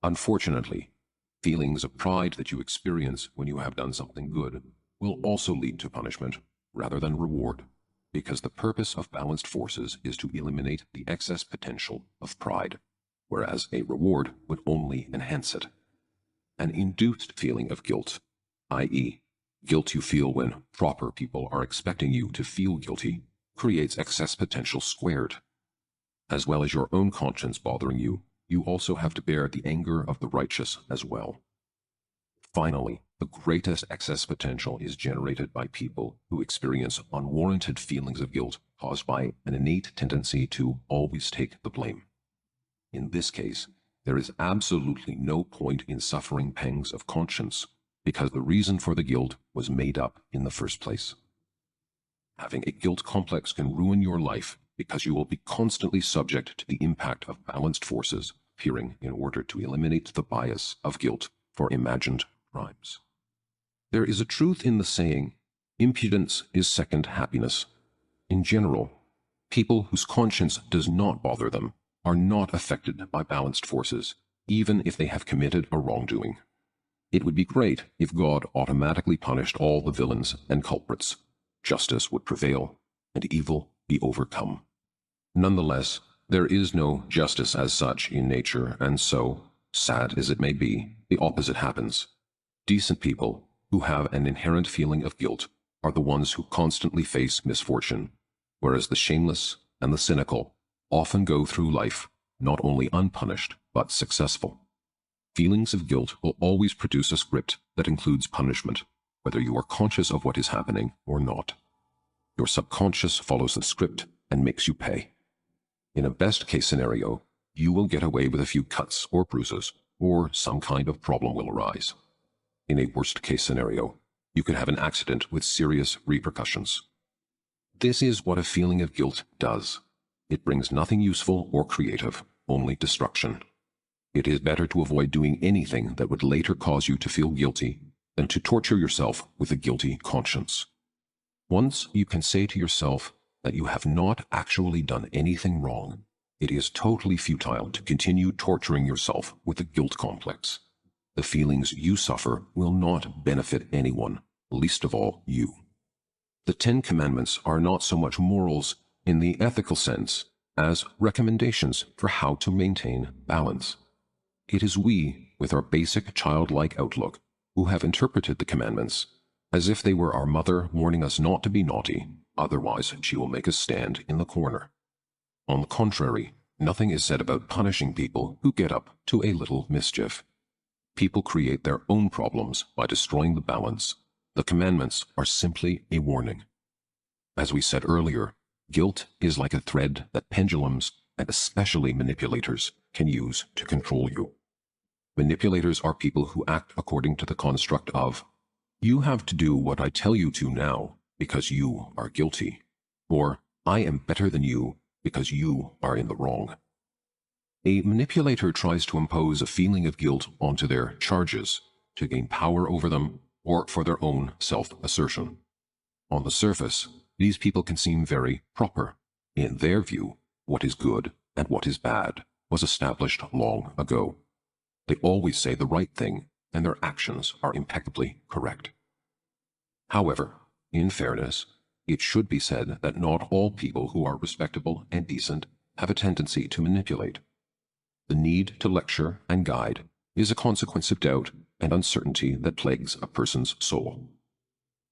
Unfortunately, feelings of pride that you experience when you have done something good will also lead to punishment rather than reward, because the purpose of balanced forces is to eliminate the excess potential of pride, whereas a reward would only enhance it. An induced feeling of guilt, i.e., guilt you feel when proper people are expecting you to feel guilty, creates excess potential squared. As well as your own conscience bothering you, you also have to bear the anger of the righteous as well. Finally, the greatest excess potential is generated by people who experience unwarranted feelings of guilt caused by an innate tendency to always take the blame. In this case, there is absolutely no point in suffering pangs of conscience, because the reason for the guilt was made up in the first place. Having a guilt complex can ruin your life because you will be constantly subject to the impact of balanced forces appearing in order to eliminate the bias of guilt for imagined crimes. There is a truth in the saying, impudence is second happiness. In general, people whose conscience does not bother them are not affected by balanced forces, even if they have committed a wrongdoing. It would be great if God automatically punished all the villains and culprits. Justice would prevail, and evil be overcome. Nonetheless, there is no justice as such in nature, and so, sad as it may be, the opposite happens. Decent people, who have an inherent feeling of guilt, are the ones who constantly face misfortune, whereas the shameless and the cynical often go through life not only unpunished, but successful. Feelings of guilt will always produce a script that includes punishment, whether you are conscious of what is happening or not. Your subconscious follows the script and makes you pay. In a best-case scenario, you will get away with a few cuts or bruises, or some kind of problem will arise. In a worst-case scenario, you could have an accident with serious repercussions. This is what a feeling of guilt does. It brings nothing useful or creative, only destruction. It is better to avoid doing anything that would later cause you to feel guilty than to torture yourself with a guilty conscience. Once you can say to yourself that you have not actually done anything wrong, it is totally futile to continue torturing yourself with a guilt complex. The feelings you suffer will not benefit anyone, least of all you. The 10 Commandments are not so much morals in the ethical sense as recommendations for how to maintain balance. It is we, with our basic childlike outlook, who have interpreted the commandments as if they were our mother warning us not to be naughty, otherwise she will make us stand in the corner. On the contrary, nothing is said about punishing people who get up to a little mischief. People create their own problems by destroying the balance. The commandments are simply a warning. As we said earlier, guilt is like a thread that pendulums, and especially manipulators, can use to control you. Manipulators are people who act according to the construct of, you have to do what I tell you to now because you are guilty, or I am better than you because you are in the wrong. A manipulator tries to impose a feeling of guilt onto their charges to gain power over them or for their own self-assertion. On the surface, these people can seem very proper. In their view, what is good and what is bad was established long ago. They always say the right thing, and their actions are impeccably correct. However, in fairness, it should be said that not all people who are respectable and decent have a tendency to manipulate. The need to lecture and guide is a consequence of doubt and uncertainty that plagues a person's soul.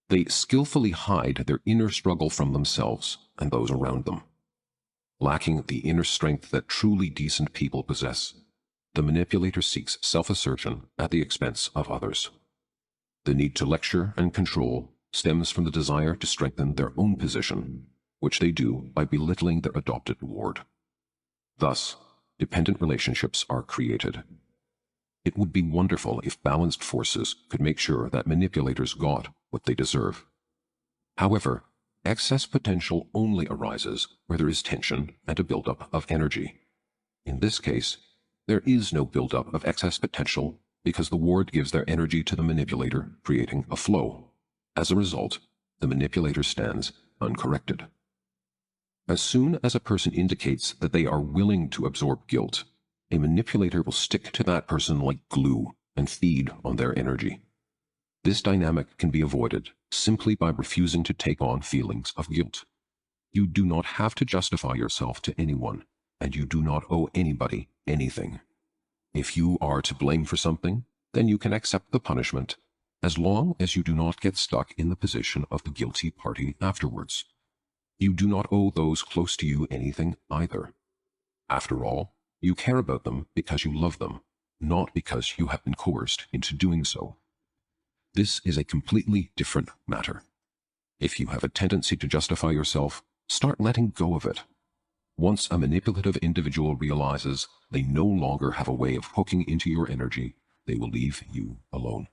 They skillfully hide their inner struggle from themselves and those around them. Lacking the inner strength that truly decent people possess, the manipulator seeks self-assertion at the expense of others. The need to lecture and control stems from the desire to strengthen their own position, which they do by belittling their adopted ward. Thus, dependent relationships are created. It would be wonderful if balanced forces could make sure that manipulators got what they deserve. However, excess potential only arises where there is tension and a buildup of energy. In this case, there is no buildup of excess potential because the ward gives their energy to the manipulator, creating a flow. As a result, the manipulator stands uncorrected. As soon as a person indicates that they are willing to absorb guilt, a manipulator will stick to that person like glue and feed on their energy. This dynamic can be avoided simply by refusing to take on feelings of guilt. You do not have to justify yourself to anyone, and you do not owe anybody anything. If you are to blame for something, then you can accept the punishment, as long as you do not get stuck in the position of the guilty party afterwards. You do not owe those close to you anything either. After all, you care about them because you love them, not because you have been coerced into doing so. This is a completely different matter. If you have a tendency to justify yourself, start letting go of it. Once a manipulative individual realizes they no longer have a way of hooking into your energy, they will leave you alone.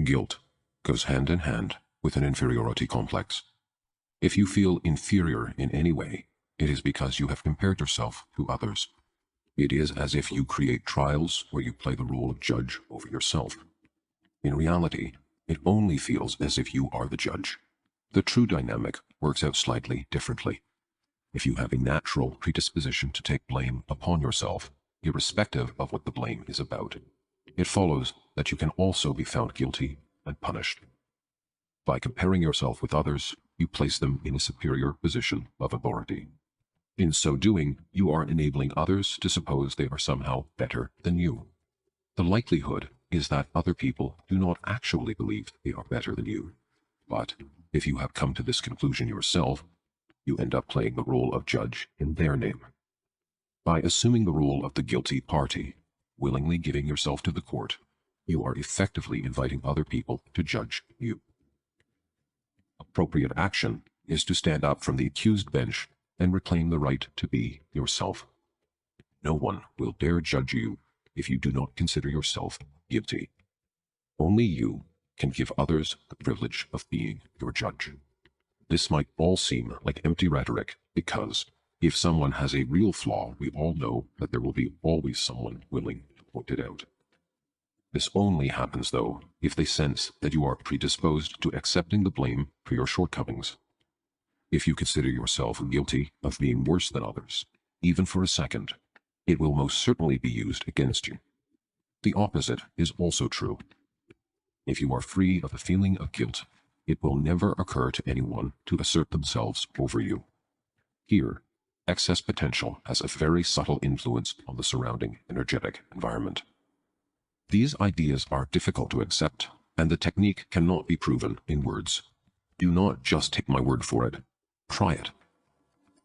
Guilt goes hand in hand with an inferiority complex. If you feel inferior in any way, it is because you have compared yourself to others. It is as if you create trials where you play the role of judge over yourself. In reality, it only feels as if you are the judge. The true dynamic works out slightly differently. If you have a natural predisposition to take blame upon yourself, irrespective of what the blame is about, it follows that you can also be found guilty and punished. By comparing yourself with others, you place them in a superior position of authority. In so doing, you are enabling others to suppose they are somehow better than you. The likelihood is that other people do not actually believe they are better than you. But if you have come to this conclusion yourself, you end up playing the role of judge in their name. By assuming the role of the guilty party, willingly giving yourself to the court, you are effectively inviting other people to judge you. Appropriate action is to stand up from the accused bench and reclaim the right to be yourself. No one will dare judge you if you do not consider yourself guilty. Only you can give others the privilege of being your judge. This might all seem like empty rhetoric because if someone has a real flaw, we all know that there will be always someone willing to point it out. This only happens, though, if they sense that you are predisposed to accepting the blame for your shortcomings. If you consider yourself guilty of being worse than others, even for a second, it will most certainly be used against you. The opposite is also true. If you are free of the feeling of guilt, it will never occur to anyone to assert themselves over you. Here, excess potential has a very subtle influence on the surrounding energetic environment. These ideas are difficult to accept, and the technique cannot be proven in words. Do not just take my word for it. Try it.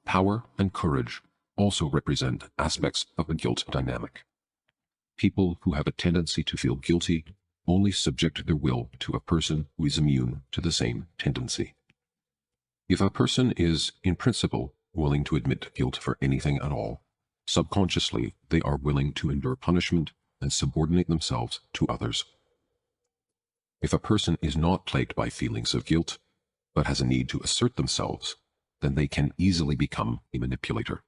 Power and courage also represent aspects of the guilt dynamic. People who have a tendency to feel guilty only subject their will to a person who is immune to the same tendency. If a person is, in principle, willing to admit guilt for anything at all, subconsciously they are willing to endure punishment and subordinate themselves to others. If a person is not plagued by feelings of guilt, but has a need to assert themselves, then they can easily become a manipulator.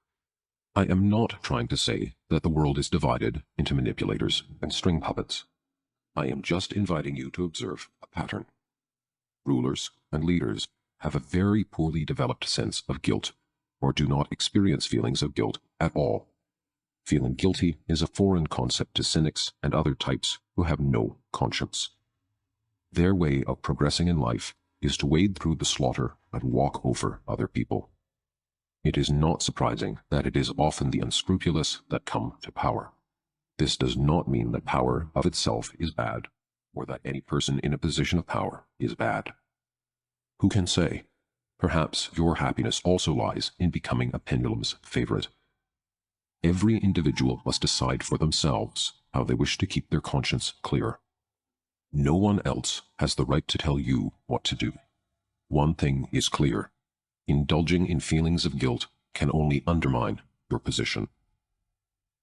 I am not trying to say that the world is divided into manipulators and string puppets. I am just inviting you to observe a pattern. Rulers and leaders have a very poorly developed sense of guilt, or do not experience feelings of guilt at all. Feeling guilty is a foreign concept to cynics and other types who have no conscience. Their way of progressing in life is to wade through the slaughter and walk over other people. It is not surprising that it is often the unscrupulous that come to power. This does not mean that power of itself is bad, or that any person in a position of power is bad. Who can say? Perhaps your happiness also lies in becoming a pendulum's favorite. Every individual must decide for themselves how they wish to keep their conscience clear. No one else has the right to tell you what to do. One thing is clear: indulging in feelings of guilt can only undermine your position.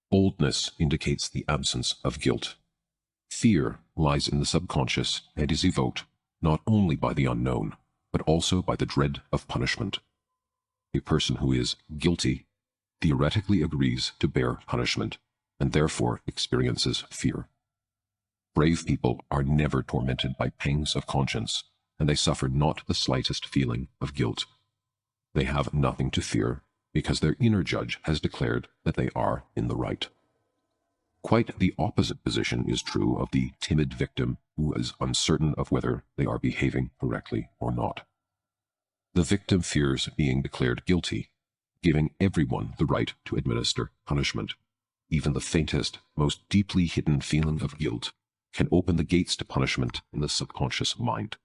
Boldness indicates the absence of guilt. Fear lies in the subconscious and is evoked not only by the unknown, but also by the dread of punishment. A person who is guilty theoretically agrees to bear punishment and therefore experiences fear. Brave people are never tormented by pangs of conscience, and they suffer not the slightest feeling of guilt. They have nothing to fear because their inner judge has declared that they are in the right. Quite the opposite position is true of the timid victim who is uncertain of whether they are behaving correctly or not. The victim fears being declared guilty, giving everyone the right to administer punishment. Even the faintest, most deeply hidden feeling of guilt can open the gates to punishment in the subconscious mind.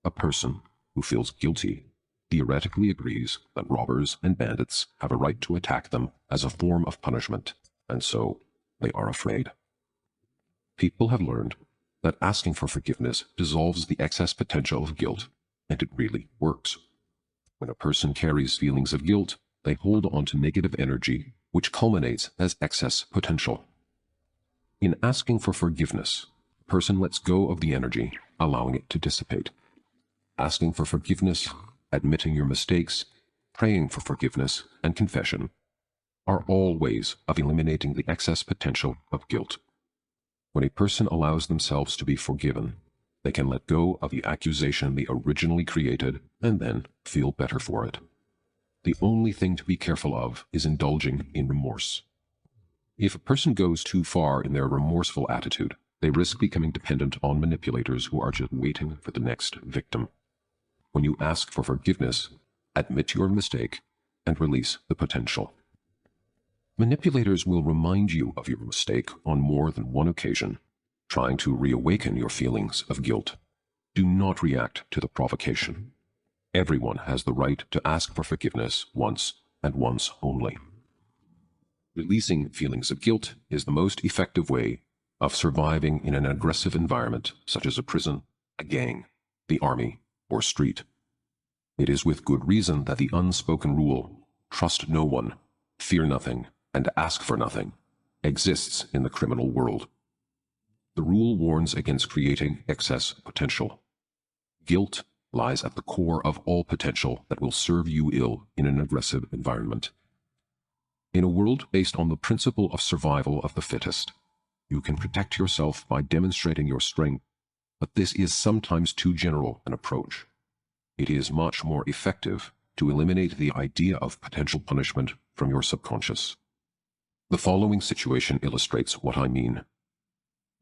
A person who feels guilty theoretically agrees that robbers and bandits have a right to attack them as a form of punishment, and so they are afraid. People have learned that asking for forgiveness dissolves the excess potential of guilt, and it really works. When a person carries feelings of guilt, they hold on to negative energy, which culminates as excess potential. In asking for forgiveness, a person lets go of the energy, allowing it to dissipate. Asking for forgiveness, admitting your mistakes, praying for forgiveness, and confession are all ways of eliminating the excess potential of guilt. When a person allows themselves to be forgiven, they can let go of the accusation they originally created and then feel better for it. The only thing to be careful of is indulging in remorse. If a person goes too far in their remorseful attitude, they risk becoming dependent on manipulators who are just waiting for the next victim. When you ask for forgiveness, admit your mistake and release the potential. Manipulators will remind you of your mistake on more than one occasion, trying to reawaken your feelings of guilt. Do not react to the provocation. Everyone has the right to ask for forgiveness once and once only. Releasing feelings of guilt is the most effective way of surviving in an aggressive environment such as a prison, a gang, the army, or street. It is with good reason that the unspoken rule, trust no one, fear nothing, and ask for nothing, exists in the criminal world. The rule warns against creating excess potential. Guilt lies at the core of all potential that will serve you ill in an aggressive environment. In a world based on the principle of survival of the fittest, you can protect yourself by demonstrating your strength, but this is sometimes too general an approach. It is much more effective to eliminate the idea of potential punishment from your subconscious. The following situation illustrates what I mean.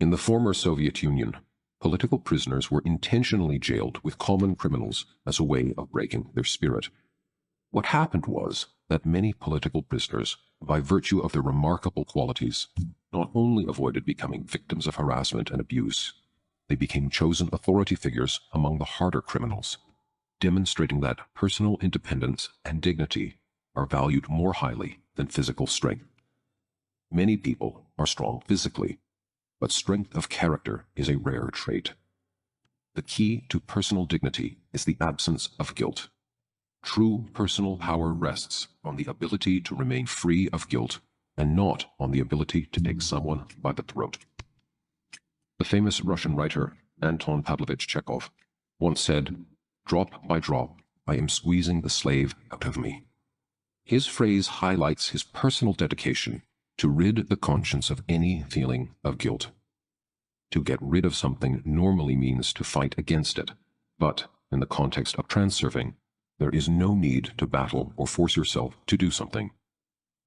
In the former Soviet Union, political prisoners were intentionally jailed with common criminals as a way of breaking their spirit. What happened was that many political prisoners, by virtue of their remarkable qualities, not only avoided becoming victims of harassment and abuse, they became chosen authority figures among the harder criminals, demonstrating that personal independence and dignity are valued more highly than physical strength. Many people are strong physically, but strength of character is a rare trait. The key to personal dignity is the absence of guilt. True personal power rests on the ability to remain free of guilt and not on the ability to take someone by the throat. The famous Russian writer Anton Pavlovich Chekhov once said, "Drop by drop, I am squeezing the slave out of me." His phrase highlights his personal dedication to rid the conscience of any feeling of guilt. To get rid of something normally means to fight against it, but in the context of transurfing, there is no need to battle or force yourself to do something.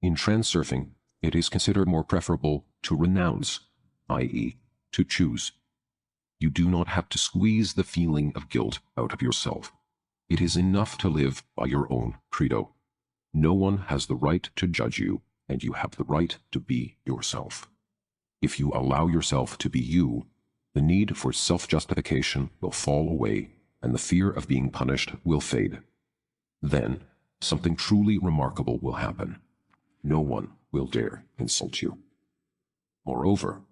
In transurfing, it is considered more preferable to renounce, i.e., to choose. You do not have to squeeze the feeling of guilt out of yourself. It is enough to live by your own credo. No one has the right to judge you, and you have the right to be yourself. If you allow yourself to be you, the need for self-justification will fall away, and the fear of being punished will fade. Then, something truly remarkable will happen. No one will dare insult you. Moreover,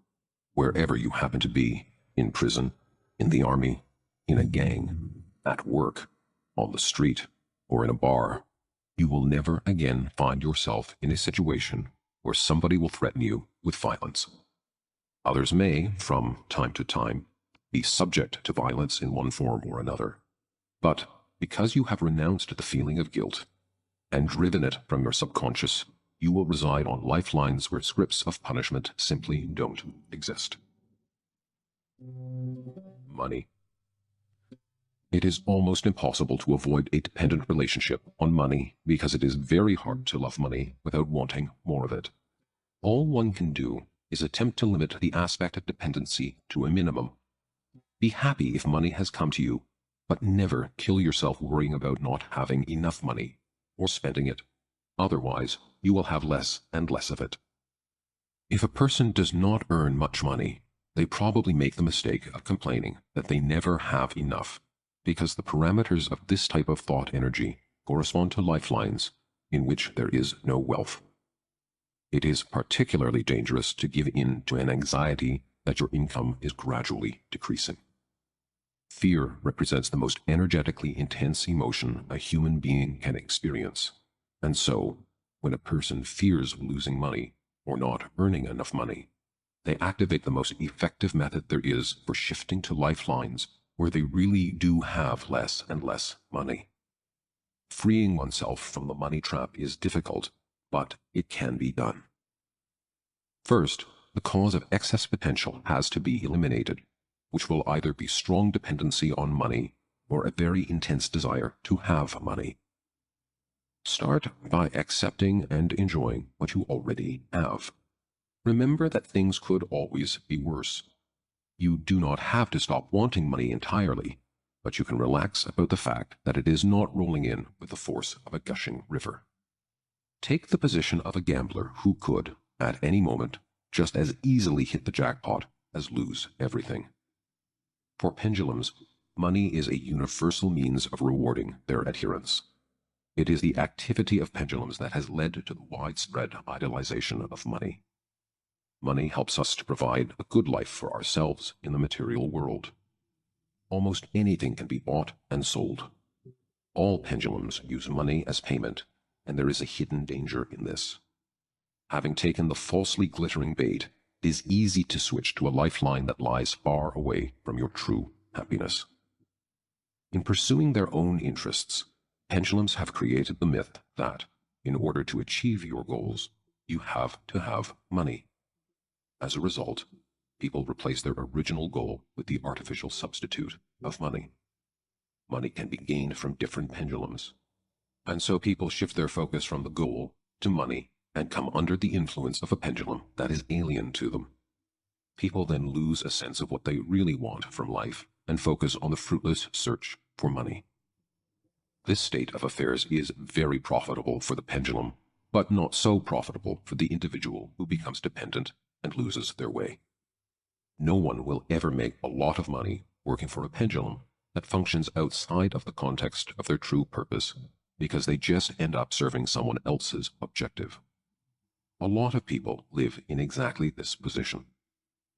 wherever you happen to be, in prison, in the army, in a gang, at work, on the street, or in a bar, you will never again find yourself in a situation where somebody will threaten you with violence. Others may, from time to time, be subject to violence in one form or another. But because you have renounced the feeling of guilt and driven it from your subconscious, you will reside on lifelines where scripts of punishment simply don't exist. Money. It is almost impossible to avoid a dependent relationship on money because it is very hard to love money without wanting more of it. All one can do is attempt to limit the aspect of dependency to a minimum. Be happy if money has come to you, but never kill yourself worrying about not having enough money or spending it. Otherwise, you will have less and less of it. If a person does not earn much money, they probably make the mistake of complaining that they never have enough, because the parameters of this type of thought energy correspond to lifelines in which there is no wealth. It is particularly dangerous to give in to an anxiety that your income is gradually decreasing. Fear represents the most energetically intense emotion a human being can experience, and so, when a person fears losing money or not earning enough money, they activate the most effective method there is for shifting to lifelines where they really do have less and less money. Freeing oneself from the money trap is difficult, but it can be done. First, the cause of excess potential has to be eliminated, which will either be strong dependency on money or a very intense desire to have money. Start by accepting and enjoying what you already have. Remember that things could always be worse. You do not have to stop wanting money entirely, but you can relax about the fact that it is not rolling in with the force of a gushing river. Take the position of a gambler who could, at any moment, just as easily hit the jackpot as lose everything. For pendulums, money is a universal means of rewarding their adherents. It is the activity of pendulums that has led to the widespread idolization of money. Money helps us to provide a good life for ourselves in the material world. Almost anything can be bought and sold. All pendulums use money as payment, and there is a hidden danger in this. Having taken the falsely glittering bait, it is easy to switch to a lifeline that lies far away from your true happiness. In pursuing their own interests, pendulums have created the myth that, in order to achieve your goals, you have to have money. As a result, people replace their original goal with the artificial substitute of money. Money can be gained from different pendulums, and so people shift their focus from the goal to money and come under the influence of a pendulum that is alien to them. People then lose a sense of what they really want from life and focus on the fruitless search for money. This state of affairs is very profitable for the pendulum, but not so profitable for the individual who becomes dependent and loses their way. No one will ever make a lot of money working for a pendulum that functions outside of the context of their true purpose, because they just end up serving someone else's objective. A lot of people live in exactly this position.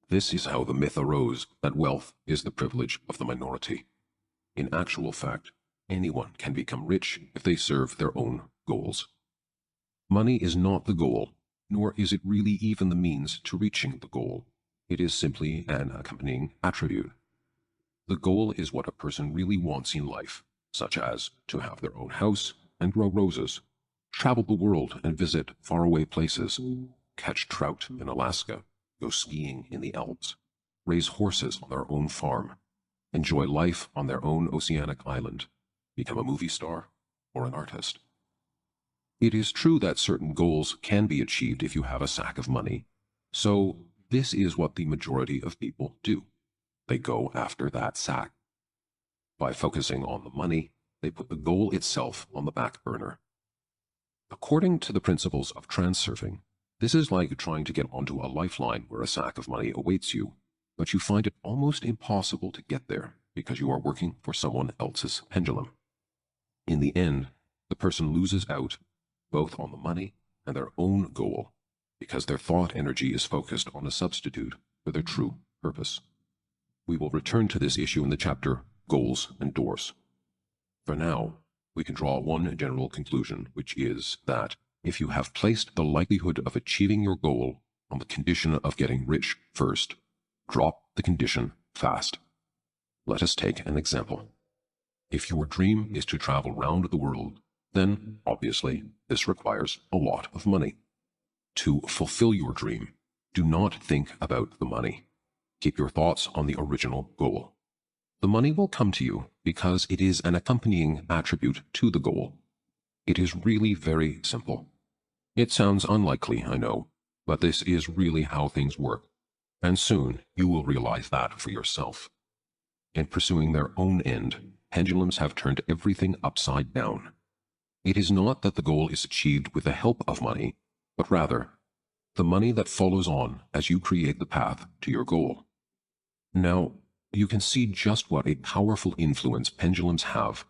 This is how the myth arose that wealth is the privilege of the minority. In actual fact, anyone can become rich if they serve their own goals. Money is not the goal, nor is it really even the means to reaching the goal. It is simply an accompanying attribute. The goal is what a person really wants in life, such as to have their own house and grow roses, travel the world and visit faraway places, catch trout in Alaska, go skiing in the Alps, raise horses on their own farm, enjoy life on their own oceanic island, become a movie star or an artist. It is true that certain goals can be achieved if you have a sack of money, so this is what the majority of people do. They go after that sack. By focusing on the money, they put the goal itself on the back burner. According to the principles of transurfing, this is like trying to get onto a lifeline where a sack of money awaits you, but you find it almost impossible to get there because you are working for someone else's pendulum. In the end, the person loses out both on the money and their own goal because their thought energy is focused on a substitute for their true purpose. We will return to this issue in the chapter Goals and Doors. For now, we can draw one general conclusion, which is that if you have placed the likelihood of achieving your goal on the condition of getting rich first, drop the condition fast. Let us take an example. If your dream is to travel round the world, then obviously this requires a lot of money. To fulfill your dream, do not think about the money. Keep your thoughts on the original goal. The money will come to you because it is an accompanying attribute to the goal. It is really very simple. It sounds unlikely, I know, but this is really how things work, and soon you will realize that for yourself. In pursuing their own end, pendulums have turned everything upside down. It is not that the goal is achieved with the help of money, but rather the money that follows on as you create the path to your goal. Now, you can see just what a powerful influence pendulums have,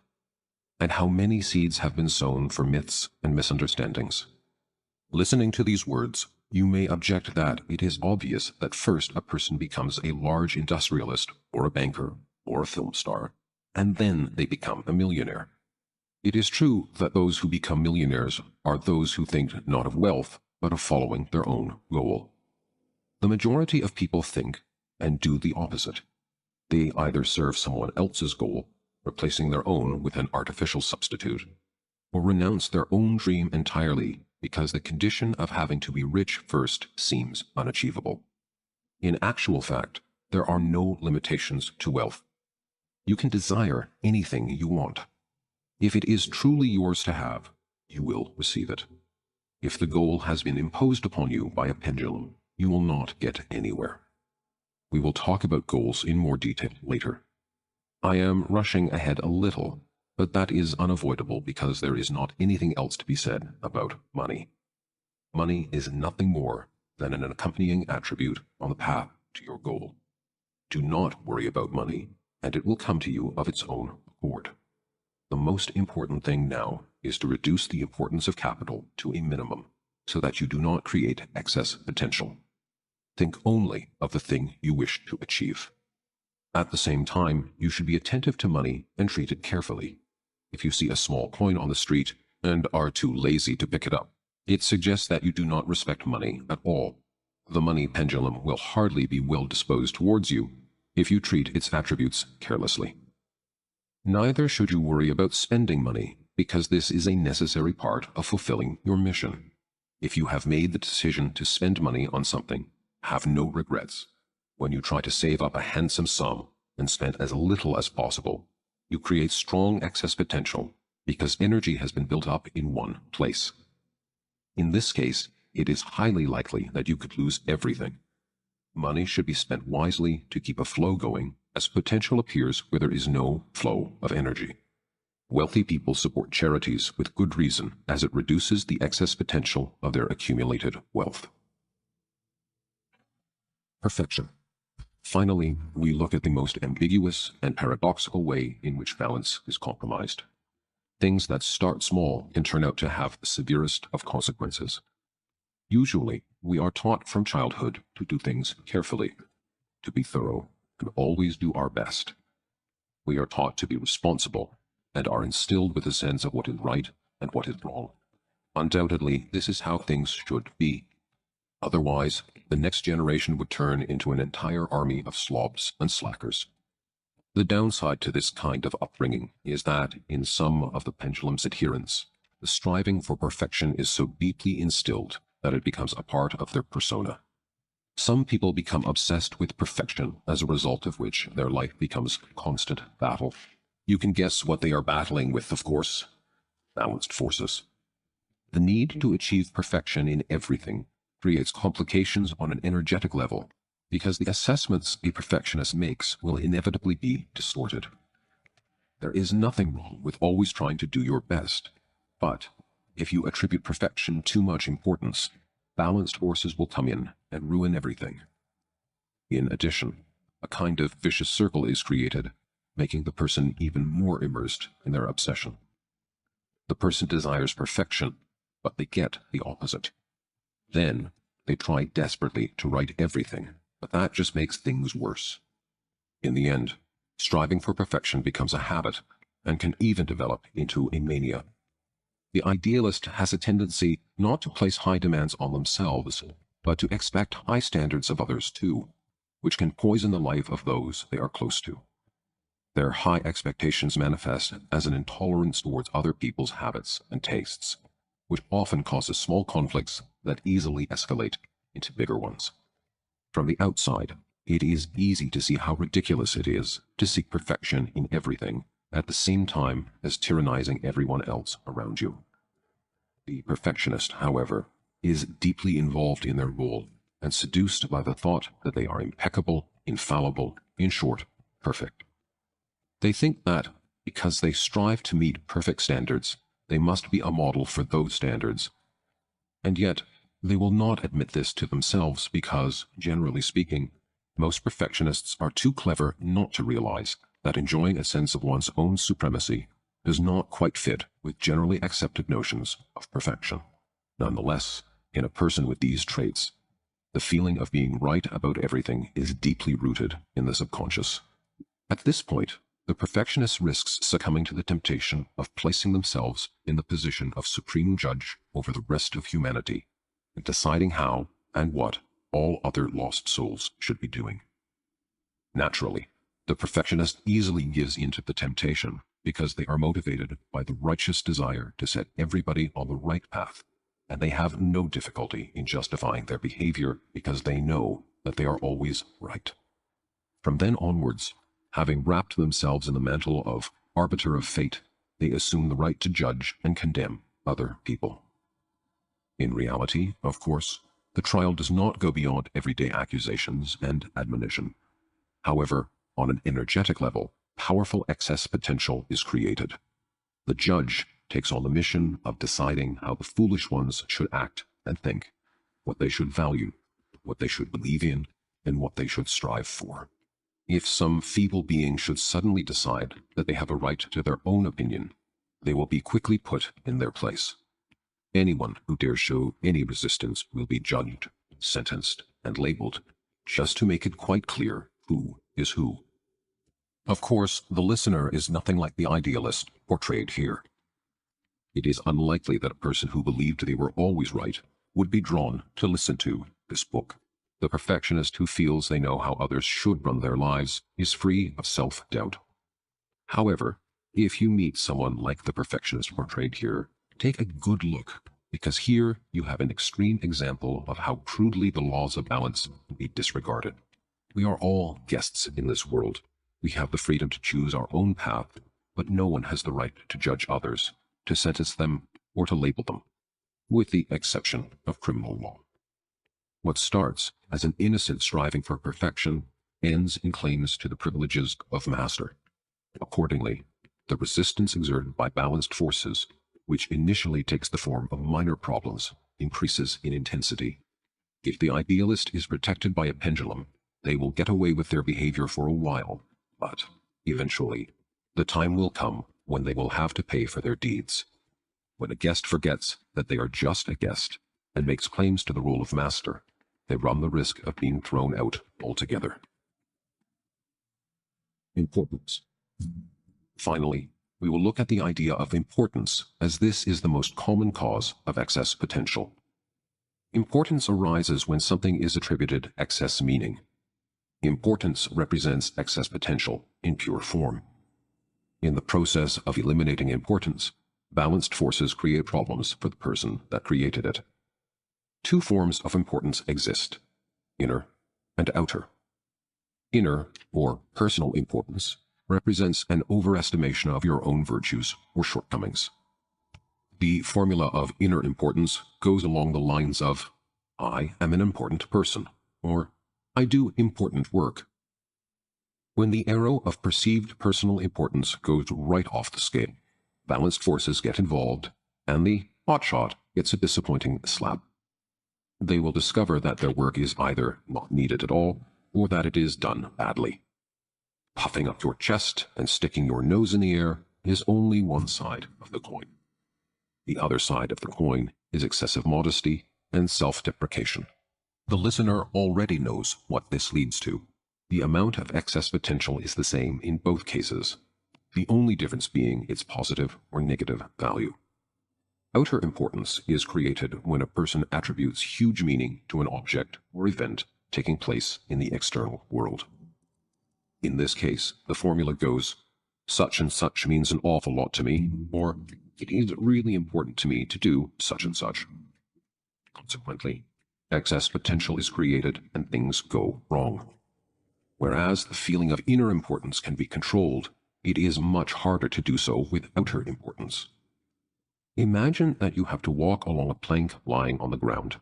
and how many seeds have been sown for myths and misunderstandings. Listening to these words, you may object that it is obvious that first a person becomes a large industrialist or a banker or a film star, and then they become a millionaire. It is true that those who become millionaires are those who think not of wealth, but of following their own goal. The majority of people think and do the opposite. They either serve someone else's goal, replacing their own with an artificial substitute, or renounce their own dream entirely because the condition of having to be rich first seems unachievable. In actual fact, there are no limitations to wealth. You can desire anything you want. If it is truly yours to have, you will receive it. If the goal has been imposed upon you by a pendulum, you will not get anywhere. We will talk about goals in more detail later. I am rushing ahead a little, but that is unavoidable because there is not anything else to be said about money. Money is nothing more than an accompanying attribute on the path to your goal. Do not worry about money, and it will come to you of its own accord. The most important thing now is to reduce the importance of capital to a minimum so that you do not create excess potential. Think only of the thing you wish to achieve. At the same time, you should be attentive to money and treat it carefully. If you see a small coin on the street and are too lazy to pick it up, it suggests that you do not respect money at all. The money pendulum will hardly be well disposed towards you if you treat its attributes carelessly. Neither should you worry about spending money, because this is a necessary part of fulfilling your mission. If you have made the decision to spend money on something, have no regrets. When you try to save up a handsome sum and spend as little as possible, you create strong excess potential because energy has been built up in one place. In this case, it is highly likely that you could lose everything. Money should be spent wisely to keep a flow going, as potential appears where there is no flow of energy. Wealthy people support charities with good reason, as it reduces the excess potential of their accumulated wealth. Perfection. Finally, we look at the most ambiguous and paradoxical way in which balance is compromised. Things that start small can turn out to have the severest of consequences. Usually, we are taught from childhood to do things carefully, to be thorough, and always do our best. We are taught to be responsible, and are instilled with a sense of what is right and what is wrong. Undoubtedly, this is how things should be. Otherwise, the next generation would turn into an entire army of slobs and slackers. The downside to this kind of upbringing is that, in some of the pendulum's adherents, the striving for perfection is so deeply instilled that it becomes a part of their persona. Some people become obsessed with perfection, as a result of which their life becomes constant battle. You can guess what they are battling with, of course. Balanced forces. The need to achieve perfection in everything creates complications on an energetic level, because the assessments a perfectionist makes will inevitably be distorted. There is nothing wrong with always trying to do your best, but if you attribute perfection too much importance, balanced forces will come in and ruin everything. In addition, a kind of vicious circle is created, making the person even more immersed in their obsession. The person desires perfection, but they get the opposite. Then, they try desperately to right everything, but that just makes things worse. In the end, striving for perfection becomes a habit and can even develop into a mania. The idealist has a tendency not to place high demands on themselves, but to expect high standards of others too, which can poison the life of those they are close to. Their high expectations manifest as an intolerance towards other people's habits and tastes, which often causes small conflicts that easily escalate into bigger ones. From the outside, it is easy to see how ridiculous it is to seek perfection in everything at the same time as tyrannizing everyone else around you. The perfectionist, however, is deeply involved in their role and seduced by the thought that they are impeccable, infallible, in short, perfect. They think that because they strive to meet perfect standards, they must be a model for those standards. And yet, they will not admit this to themselves because, generally speaking, most perfectionists are too clever not to realize that enjoying a sense of one's own supremacy does not quite fit with generally accepted notions of perfection. Nonetheless, in a person with these traits, the feeling of being right about everything is deeply rooted in the subconscious. At this point, the perfectionist risks succumbing to the temptation of placing themselves in the position of supreme judge over the rest of humanity and deciding how and what all other lost souls should be doing. Naturally, the perfectionist easily gives in to the temptation because they are motivated by the righteous desire to set everybody on the right path, and they have no difficulty in justifying their behavior because they know that they are always right. From then onwards, having wrapped themselves in the mantle of arbiter of fate, they assume the right to judge and condemn other people. In reality, of course, the trial does not go beyond everyday accusations and admonition. However, on an energetic level, powerful excess potential is created. The judge takes on the mission of deciding how the foolish ones should act and think, what they should value, what they should believe in, and what they should strive for. If some feeble being should suddenly decide that they have a right to their own opinion, they will be quickly put in their place. Anyone who dares show any resistance will be judged, sentenced, and labeled, just to make it quite clear who is who. Of course, the listener is nothing like the idealist portrayed here. It is unlikely that a person who believed they were always right would be drawn to listen to this book. The perfectionist who feels they know how others should run their lives is free of self-doubt. However, if you meet someone like the perfectionist portrayed here, take a good look, because here you have an extreme example of how crudely the laws of balance can be disregarded. We are all guests in this world. We have the freedom to choose our own path, but no one has the right to judge others, to sentence them, or to label them, with the exception of criminal law. What starts as an innocent striving for perfection ends in claims to the privileges of master. Accordingly, the resistance exerted by balanced forces, which initially takes the form of minor problems, increases in intensity. If the idealist is protected by a pendulum, they will get away with their behavior for a while, but eventually, the time will come when they will have to pay for their deeds. When a guest forgets that they are just a guest and makes claims to the role of master, they run the risk of being thrown out altogether. Importance. Finally, we will look at the idea of importance, as this is the most common cause of excess potential. Importance arises when something is attributed excess meaning. Importance represents excess potential in pure form. In the process of eliminating importance, balanced forces create problems for the person that created it. Two forms of importance exist: inner and outer. Inner, or personal importance, represents an overestimation of your own virtues or shortcomings. The formula of inner importance goes along the lines of, I am an important person, or I do important work. When the arrow of perceived personal importance goes right off the scale, balanced forces get involved, and the hotshot gets a disappointing slap. They will discover that their work is either not needed at all, or that it is done badly. Puffing up your chest and sticking your nose in the air is only one side of the coin. The other side of the coin is excessive modesty and self-deprecation. The listener already knows what this leads to. The amount of excess potential is the same in both cases, the only difference being its positive or negative value. Outer importance is created when a person attributes huge meaning to an object or event taking place in the external world. In this case, the formula goes, such and such means an awful lot to me, or it is really important to me to do such and such. Consequently, excess potential is created and things go wrong. Whereas the feeling of inner importance can be controlled, it is much harder to do so with outer importance. Imagine that you have to walk along a plank lying on the ground.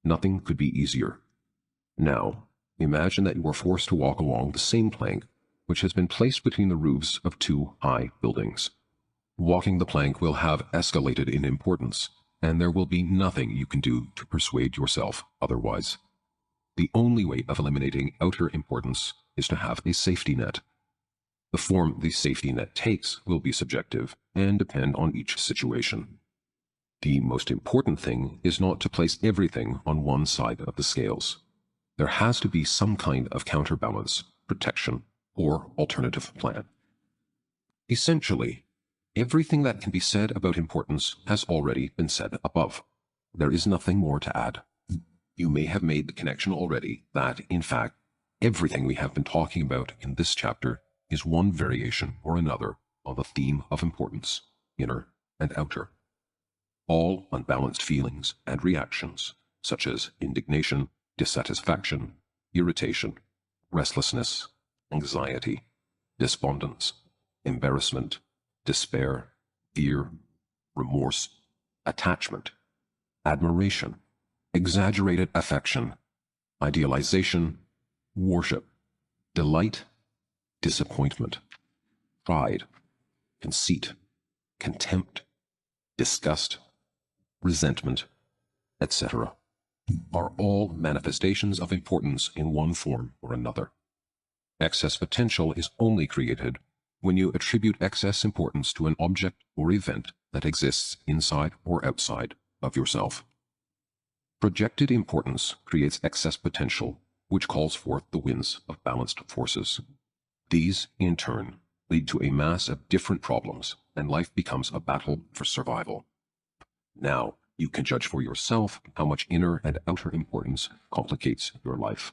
Nothing could be easier. Now, imagine that you are forced to walk along the same plank, which has been placed between the roofs of two high buildings. Walking the plank will have escalated in importance, and there will be nothing you can do to persuade yourself otherwise. The only way of eliminating outer importance is to have a safety net. The form the safety net takes will be subjective and depend on each situation. The most important thing is not to place everything on one side of the scales. There has to be some kind of counterbalance, protection, or alternative plan. Essentially, everything that can be said about importance has already been said above. There is nothing more to add. You may have made the connection already that, in fact, everything we have been talking about in this chapter is one variation or another on the theme of importance, inner and outer. All unbalanced feelings and reactions, such as indignation, dissatisfaction, irritation, restlessness, anxiety, despondence, embarrassment, despair, fear, remorse, attachment, admiration, exaggerated affection, idealization, worship, delight, disappointment, pride, conceit, contempt, disgust, resentment, etc., are all manifestations of importance in one form or another. Excess potential is only created when you attribute excess importance to an object or event that exists inside or outside of yourself. Projected importance creates excess potential, which calls forth the winds of balanced forces. These, in turn, lead to a mass of different problems, and life becomes a battle for survival. Now, you can judge for yourself how much inner and outer importance complicates your life.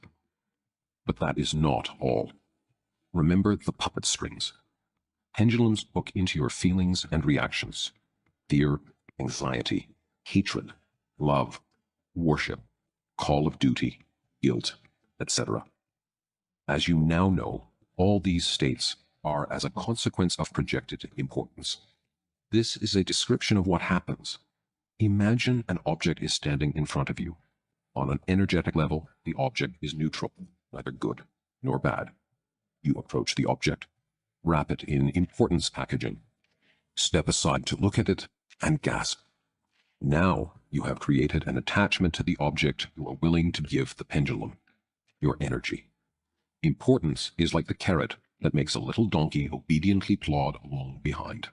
But that is not all. Remember the puppet strings. Pendulums hook into your feelings and reactions: fear, anxiety, hatred, love, worship, call of duty, guilt, etc. As you now know, all these states are as a consequence of projected importance. This is a description of what happens. Imagine an object is standing in front of you. On an energetic level, the object is neutral, neither good nor bad. You approach the object, wrap it in importance packaging, step aside to look at it, and gasp. Now you have created an attachment to the object you are willing to give the pendulum, your energy. Importance is like the carrot that makes a little donkey obediently plod along behind.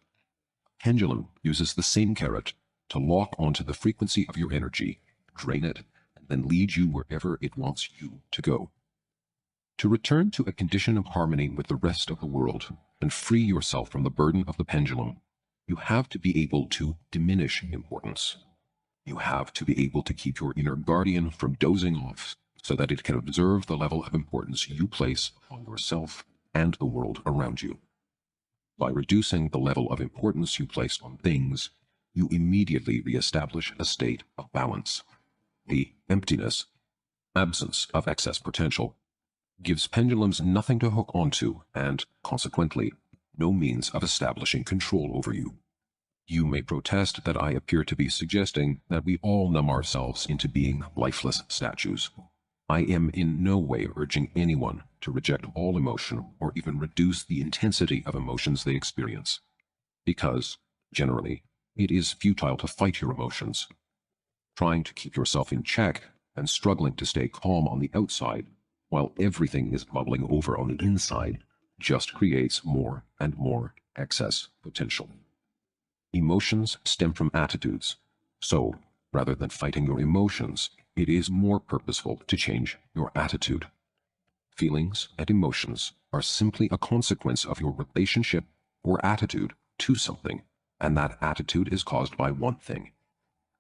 Pendulum uses the same carrot to lock onto the frequency of your energy, drain it, and then lead you wherever it wants you to go. To return to a condition of harmony with the rest of the world and free yourself from the burden of the pendulum, you have to be able to diminish importance. You have to be able to keep your inner guardian from dozing off so that it can observe the level of importance you place on yourself and the world around you. By reducing the level of importance you place on things, you immediately reestablish a state of balance. The emptiness, absence of excess potential, gives pendulums nothing to hook onto and, consequently, no means of establishing control over you. You may protest that I appear to be suggesting that we all numb ourselves into being lifeless statues. I am in no way urging anyone to reject all emotion or even reduce the intensity of emotions they experience, because, generally, it is futile to fight your emotions. Trying to keep yourself in check and struggling to stay calm on the outside while everything is bubbling over on the inside just creates more and more excess potential. Emotions stem from attitudes, so rather than fighting your emotions, it is more purposeful to change your attitude. Feelings and emotions are simply a consequence of your relationship or attitude to something, and that attitude is caused by one thing: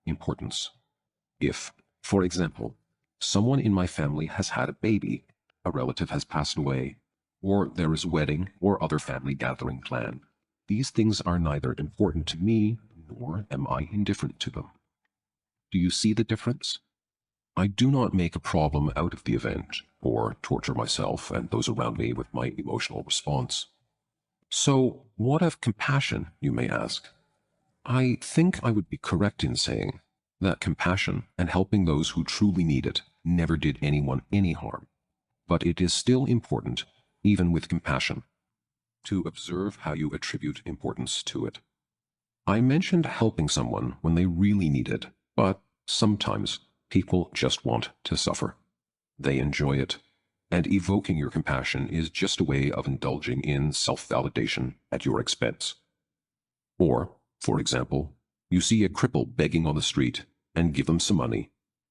importance. If, for example, someone in my family has had a baby, a relative has passed away, or there is a wedding or other family gathering planned, these things are neither important to me nor am I indifferent to them. Do you see the difference? I do not make a problem out of the event, or torture myself and those around me with my emotional response. So, what of compassion, you may ask? I think I would be correct in saying that compassion and helping those who truly need it never did anyone any harm. But it is still important, even with compassion, to observe how you attribute importance to it. I mentioned helping someone when they really need it, but sometimes people just want to suffer. They enjoy it, and evoking your compassion is just a way of indulging in self-validation at your expense. Or, for example, you see a cripple begging on the street and give them some money,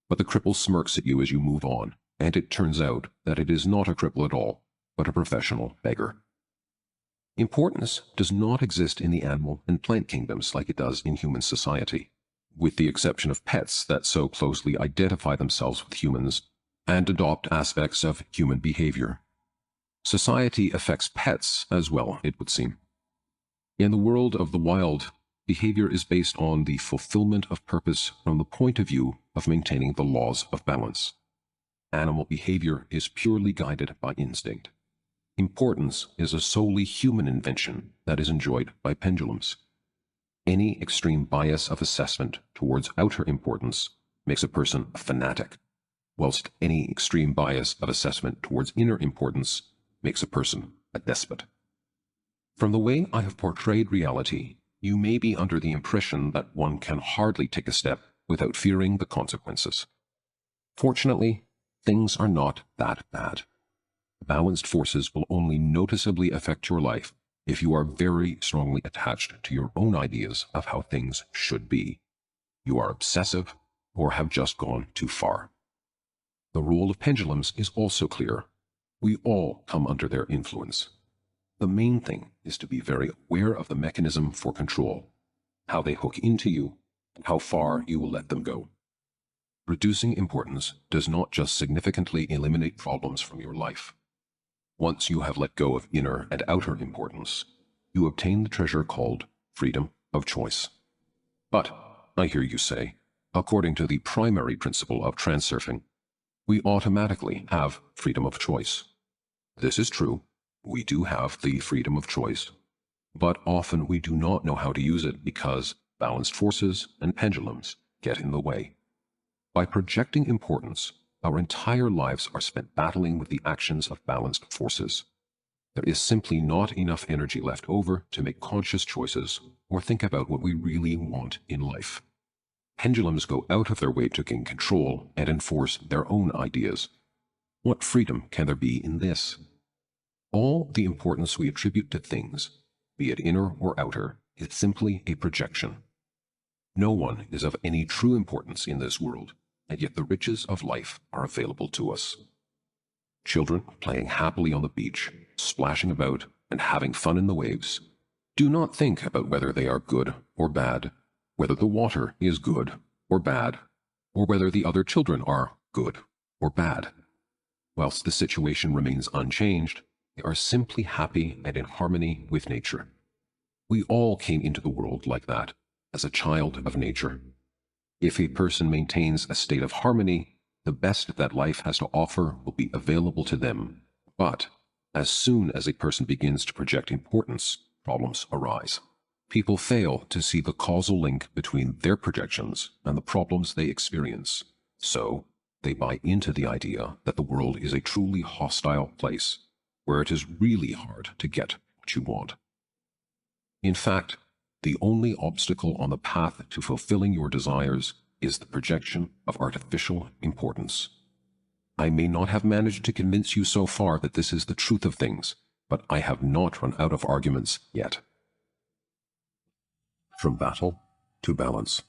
but the cripple smirks at you as you move on, and it turns out that it is not a cripple at all, but a professional beggar. Importance does not exist in the animal and plant kingdoms like it does in human society, with the exception of pets that so closely identify themselves with humans and adopt aspects of human behavior. Society affects pets as well, it would seem. In the world of the wild, behavior is based on the fulfillment of purpose from the point of view of maintaining the laws of balance. Animal behavior is purely guided by instinct. Importance is a solely human invention that is enjoyed by pendulums. Any extreme bias of assessment towards outer importance makes a person a fanatic, whilst any extreme bias of assessment towards inner importance makes a person a despot. From the way I have portrayed reality, you may be under the impression that one can hardly take a step without fearing the consequences. Fortunately, things are not that bad. Balanced forces will only noticeably affect your life if you are very strongly attached to your own ideas of how things should be. You are obsessive or have just gone too far. The role of pendulums is also clear. We all come under their influence. The main thing is to be very aware of the mechanism for control, how they hook into you, and how far you will let them go. Reducing importance does not just significantly eliminate problems from your life. Once you have let go of inner and outer importance, you obtain the treasure called freedom of choice. But, I hear you say, according to the primary principle of transurfing, we automatically have freedom of choice. This is true. We do have the freedom of choice, but often we do not know how to use it because balanced forces and pendulums get in the way. By projecting importance, our entire lives are spent battling with the actions of balanced forces. There is simply not enough energy left over to make conscious choices or think about what we really want in life. Pendulums go out of their way to gain control and enforce their own ideas. What freedom can there be in this? All the importance we attribute to things, be it inner or outer, is simply a projection. No one is of any true importance in this world, and yet the riches of life are available to us. Children playing happily on the beach, splashing about, and having fun in the waves, do not think about whether they are good or bad, whether the water is good or bad, or whether the other children are good or bad. Whilst the situation remains unchanged, they are simply happy and in harmony with nature. We all came into the world like that, as a child of nature. If a person maintains a state of harmony, the best that life has to offer will be available to them. But as soon as a person begins to project importance, problems arise. People fail to see the causal link between their projections and the problems they experience. So, they buy into the idea that the world is a truly hostile place, where it is really hard to get what you want. In fact, the only obstacle on the path to fulfilling your desires is the projection of artificial importance. I may not have managed to convince you so far that this is the truth of things, but I have not run out of arguments yet. From battle to balance.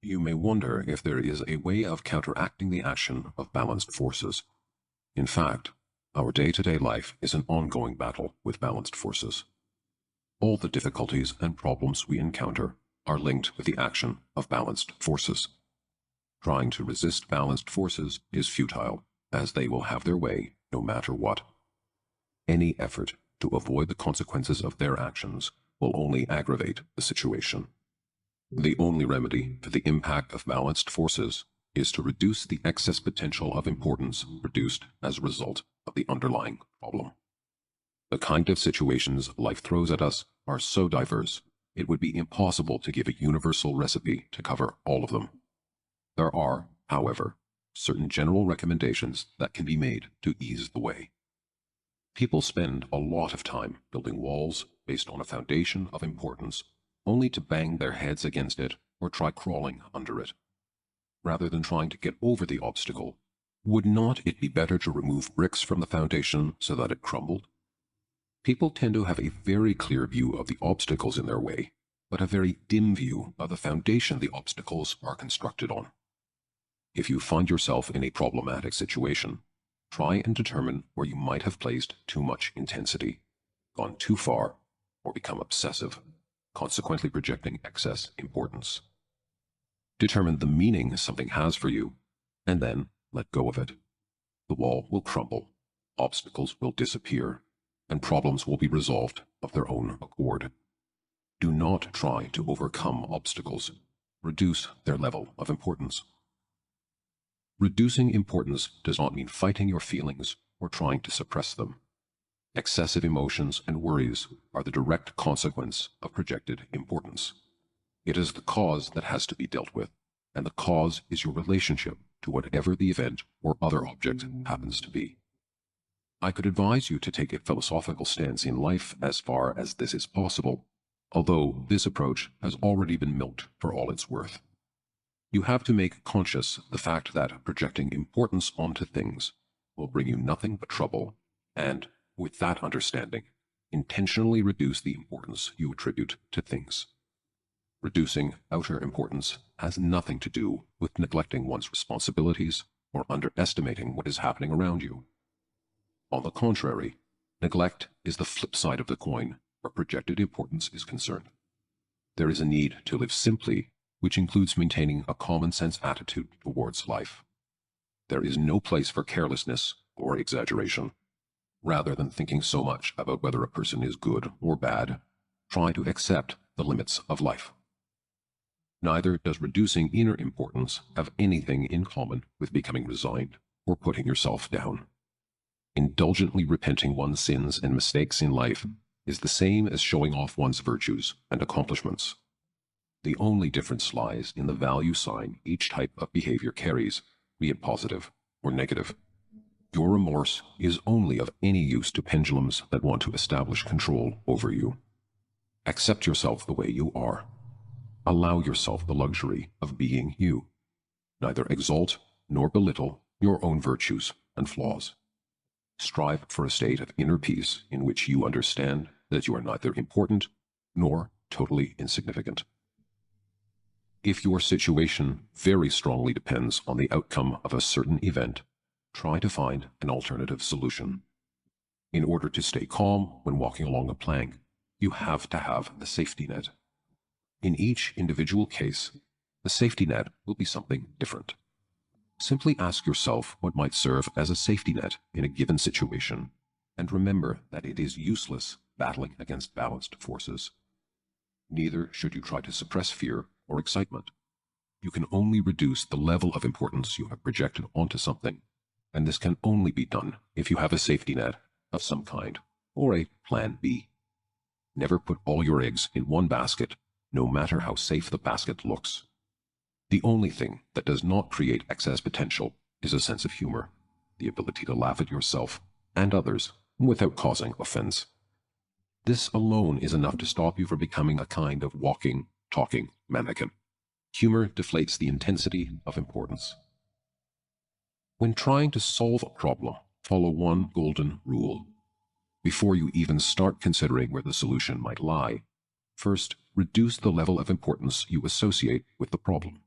You may wonder if there is a way of counteracting the action of balanced forces. In fact, our day-to-day life is an ongoing battle with balanced forces. All the difficulties and problems we encounter are linked with the action of balanced forces. Trying to resist balanced forces is futile, as they will have their way no matter what. Any effort to avoid the consequences of their actions will only aggravate the situation. The only remedy for the impact of balanced forces is to reduce the excess potential of importance produced as a result of the underlying problem. The kind of situations life throws at us are so diverse, it would be impossible to give a universal recipe to cover all of them. There are, however, certain general recommendations that can be made to ease the way. People spend a lot of time building walls based on a foundation of importance, only to bang their heads against it or try crawling under it. Rather than trying to get over the obstacle, would not it be better to remove bricks from the foundation so that it crumbled? People tend to have a very clear view of the obstacles in their way, but a very dim view of the foundation the obstacles are constructed on. If you find yourself in a problematic situation, try and determine where you might have placed too much intensity, gone too far, or become obsessive, consequently projecting excess importance. Determine the meaning something has for you, and then let go of it. The wall will crumble, obstacles will disappear, and problems will be resolved of their own accord. Do not try to overcome obstacles. Reduce their level of importance. Reducing importance does not mean fighting your feelings or trying to suppress them. Excessive emotions and worries are the direct consequence of projected importance. It is the cause that has to be dealt with, and the cause is your relationship to whatever the event or other object happens to be. I could advise you to take a philosophical stance in life as far as this is possible, although this approach has already been milked for all it's worth. You have to make conscious the fact that projecting importance onto things will bring you nothing but trouble, and, with that understanding, intentionally reduce the importance you attribute to things. Reducing outer importance has nothing to do with neglecting one's responsibilities or underestimating what is happening around you. On the contrary, neglect is the flip side of the coin where projected importance is concerned. There is a need to live simply, which includes maintaining a common-sense attitude towards life. There is no place for carelessness or exaggeration. Rather than thinking so much about whether a person is good or bad, try to accept the limits of life. Neither does reducing inner importance have anything in common with becoming resigned or putting yourself down. Indulgently repenting one's sins and mistakes in life is the same as showing off one's virtues and accomplishments. The only difference lies in the value sign each type of behavior carries, be it positive or negative. Your remorse is only of any use to pendulums that want to establish control over you. Accept yourself the way you are. Allow yourself the luxury of being you. Neither exalt nor belittle your own virtues and flaws. Strive for a state of inner peace in which you understand that you are neither important nor totally insignificant. If your situation very strongly depends on the outcome of a certain event, try to find an alternative solution. In order to stay calm when walking along a plank, you have to have a safety net. In each individual case, the safety net will be something different. Simply ask yourself what might serve as a safety net in a given situation, and remember that it is useless battling against balanced forces. Neither should you try to suppress fear or excitement. You can only reduce the level of importance you have projected onto something, and this can only be done if you have a safety net of some kind, or a plan B. Never put all your eggs in one basket, no matter how safe the basket looks. The only thing that does not create excess potential is a sense of humor, the ability to laugh at yourself and others without causing offense. This alone is enough to stop you from becoming a kind of walking, talking mannequin. Humor deflates the intensity of importance. When trying to solve a problem, follow one golden rule. Before you even start considering where the solution might lie, first reduce the level of importance you associate with the problem.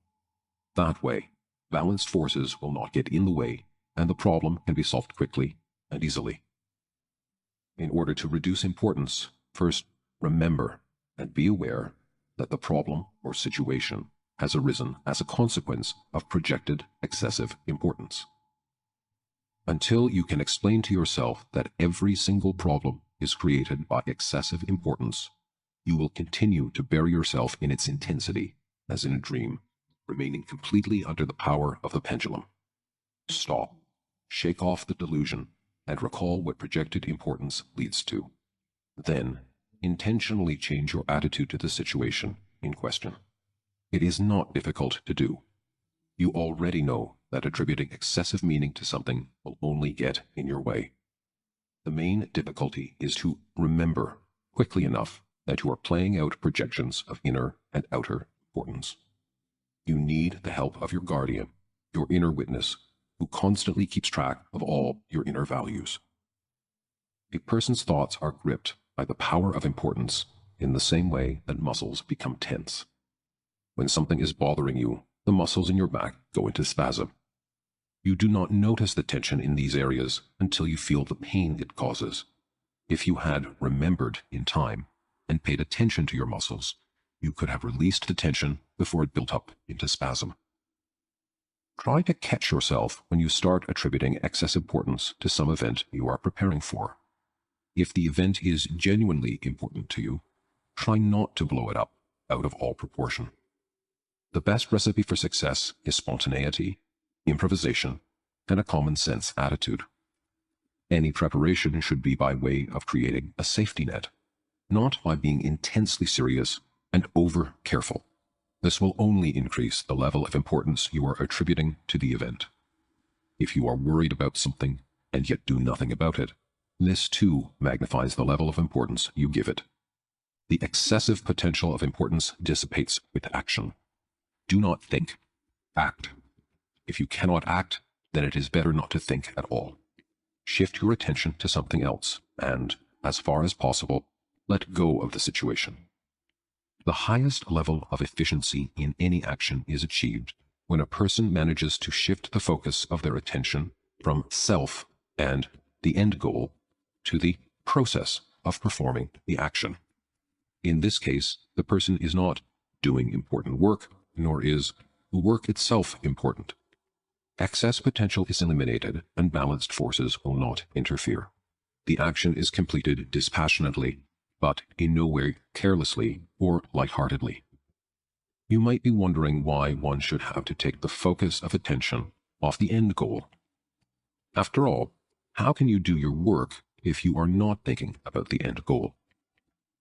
That way, balanced forces will not get in the way, and the problem can be solved quickly and easily. In order to reduce importance, first remember and be aware that the problem or situation has arisen as a consequence of projected excessive importance. Until you can explain to yourself that every single problem is created by excessive importance, you will continue to bury yourself in its intensity, as in a dream, remaining completely under the power of the pendulum. Stop, shake off the delusion, and recall what projected importance leads to. Then, intentionally change your attitude to the situation in question. It is not difficult to do. You already know that attributing excessive meaning to something will only get in your way. The main difficulty is to remember quickly enough that you are playing out projections of inner and outer importance. You need the help of your guardian, your inner witness, who constantly keeps track of all your inner values. A person's thoughts are gripped by the power of importance in the same way that muscles become tense. When something is bothering you, the muscles in your back go into spasm. You do not notice the tension in these areas until you feel the pain it causes. If you had remembered in time and paid attention to your muscles, you could have released the tension before it built up into spasm. Try to catch yourself when you start attributing excess importance to some event you are preparing for. If the event is genuinely important to you, try not to blow it up out of all proportion. The best recipe for success is spontaneity, improvisation, and a common sense attitude. Any preparation should be by way of creating a safety net, not by being intensely serious and over-careful. This will only increase the level of importance you are attributing to the event. If you are worried about something and yet do nothing about it, this too magnifies the level of importance you give it. The excessive potential of importance dissipates with action. Do not think, act. If you cannot act, then it is better not to think at all. Shift your attention to something else and, as far as possible, let go of the situation. The highest level of efficiency in any action is achieved when a person manages to shift the focus of their attention from self and the end goal to the process of performing the action. In this case, the person is not doing important work, nor is the work itself important. Excess potential is eliminated and balanced forces will not interfere. The action is completed dispassionately, but in no way carelessly or lightheartedly. You might be wondering why one should have to take the focus of attention off the end goal. After all, how can you do your work if you are not thinking about the end goal?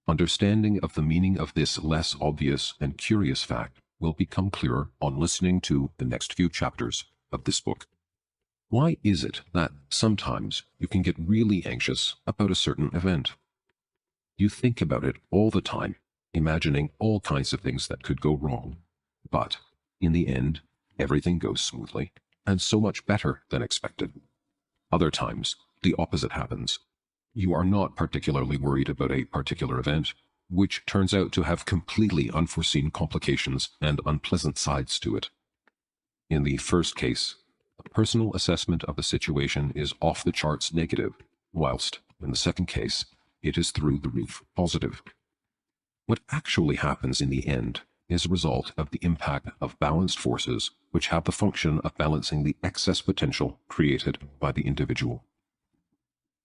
Understanding of the meaning of this less obvious and curious fact will become clearer on listening to the next few chapters of this book. Why is it that sometimes you can get really anxious about a certain event? You think about it all the time, imagining all kinds of things that could go wrong. But, in the end, everything goes smoothly, and so much better than expected. Other times, the opposite happens. You are not particularly worried about a particular event, which turns out to have completely unforeseen complications and unpleasant sides to it. In the first case, a personal assessment of the situation is off the charts negative, whilst, in the second case, it is through the roof positive. What actually happens in the end is a result of the impact of balanced forces which have the function of balancing the excess potential created by the individual.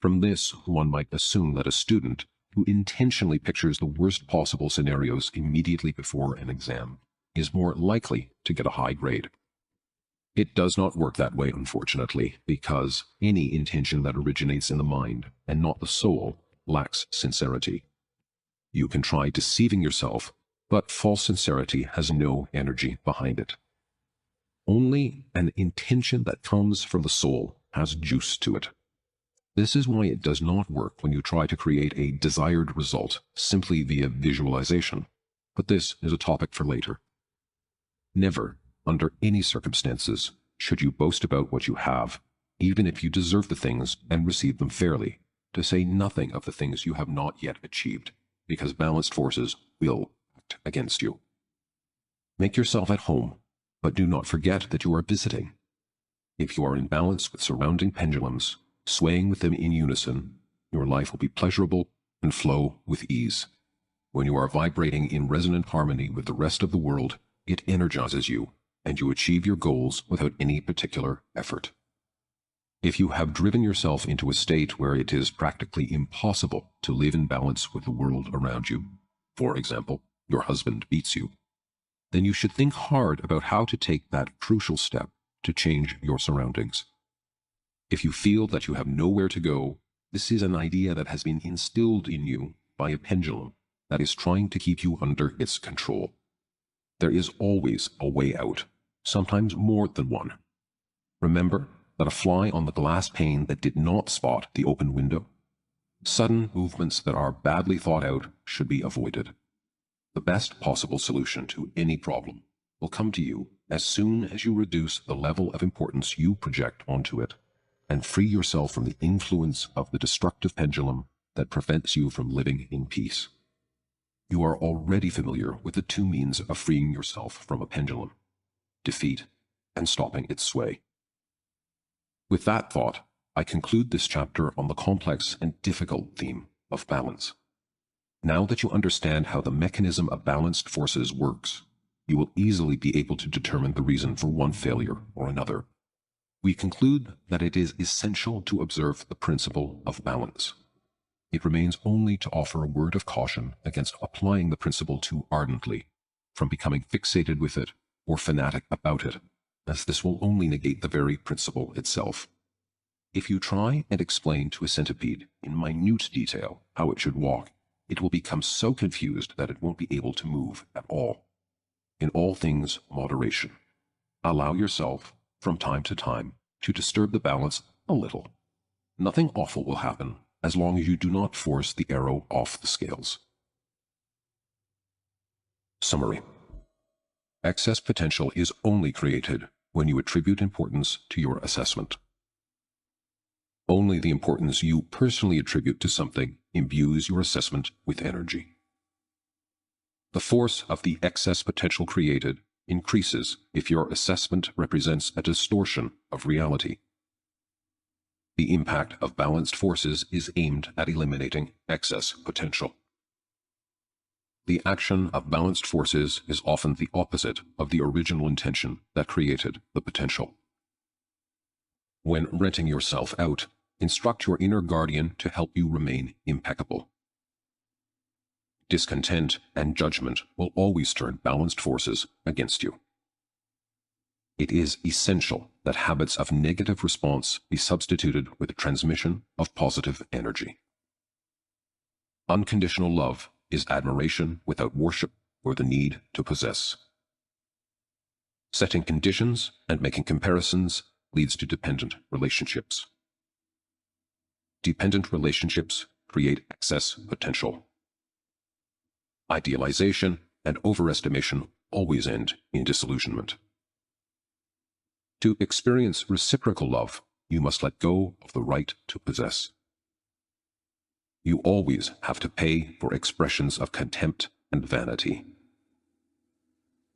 From this, one might assume that a student who intentionally pictures the worst possible scenarios immediately before an exam is more likely to get a high grade. It does not work that way, unfortunately, because any intention that originates in the mind and not the soul lacks sincerity. You can try deceiving yourself, but false sincerity has no energy behind it. Only an intention that comes from the soul has juice to it. This is why it does not work when you try to create a desired result simply via visualization, but this is a topic for later. Never, under any circumstances, should you boast about what you have, even if you deserve the things and receive them fairly, to say nothing of the things you have not yet achieved, because balanced forces will act against you. Make yourself at home, but do not forget that you are visiting. If you are in balance with surrounding pendulums, swaying with them in unison, your life will be pleasurable and flow with ease. When you are vibrating in resonant harmony with the rest of the world, it energizes you, and you achieve your goals without any particular effort. If you have driven yourself into a state where it is practically impossible to live in balance with the world around you, for example, your husband beats you, then you should think hard about how to take that crucial step to change your surroundings. If you feel that you have nowhere to go, this is an idea that has been instilled in you by a pendulum that is trying to keep you under its control. There is always a way out, sometimes more than one. Remember that a fly on the glass pane that did not spot the open window? Sudden movements that are badly thought out should be avoided. The best possible solution to any problem will come to you as soon as you reduce the level of importance you project onto it and free yourself from the influence of the destructive pendulum that prevents you from living in peace. You are already familiar with the two means of freeing yourself from a pendulum: defeat and stopping its sway. With that thought, I conclude this chapter on the complex and difficult theme of balance. Now that you understand how the mechanism of balanced forces works, you will easily be able to determine the reason for one failure or another. We conclude that it is essential to observe the principle of balance. It remains only to offer a word of caution against applying the principle too ardently, from becoming fixated with it or fanatic about it, as this will only negate the very principle itself. If you try and explain to a centipede in minute detail how it should walk, it will become so confused that it won't be able to move at all. In all things, moderation. Allow yourself, from time to time, to disturb the balance a little. Nothing awful will happen as long as you do not force the arrow off the scales. Summary. Excess potential is only created when you attribute importance to your assessment. Only the importance you personally attribute to something imbues your assessment with energy. The force of the excess potential created increases if your assessment represents a distortion of reality. The impact of balanced forces is aimed at eliminating excess potential. The action of balanced forces is often the opposite of the original intention that created the potential. When renting yourself out, instruct your inner guardian to help you remain impeccable. Discontent and judgment will always turn balanced forces against you. It is essential that habits of negative response be substituted with a transmission of positive energy. Unconditional love is admiration without worship or the need to possess. Setting conditions and making comparisons leads to dependent relationships. Dependent relationships create excess potential. Idealization and overestimation always end in disillusionment. To experience reciprocal love, you must let go of the right to possess. You always have to pay for expressions of contempt and vanity.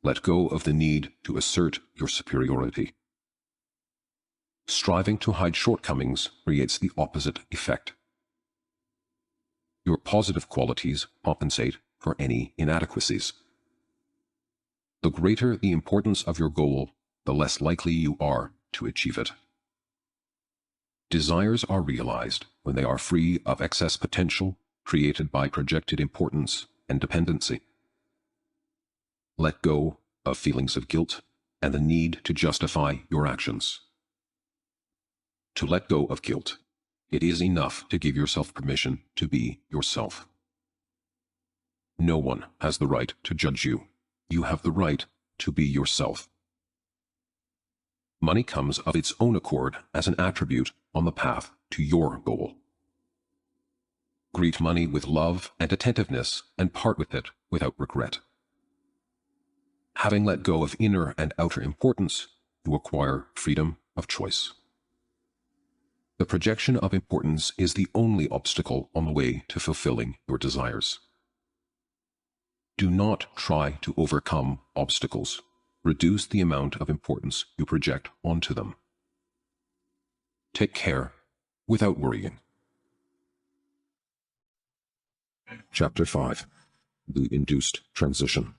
Let go of the need to assert your superiority. Striving to hide shortcomings creates the opposite effect. Your positive qualities compensate for any inadequacies. The greater the importance of your goal, the less likely you are to achieve it. Desires are realized when they are free of excess potential created by projected importance and dependency. Let go of feelings of guilt and the need to justify your actions. To let go of guilt, it is enough to give yourself permission to be yourself. No one has the right to judge you. You have the right to be yourself. Money comes of its own accord as an attribute on the path to your goal. Greet money with love and attentiveness and part with it without regret. Having let go of inner and outer importance, you acquire freedom of choice. The projection of importance is the only obstacle on the way to fulfilling your desires. Do not try to overcome obstacles. Reduce the amount of importance you project onto them. Take care without worrying. Chapter 5. The Induced Transition.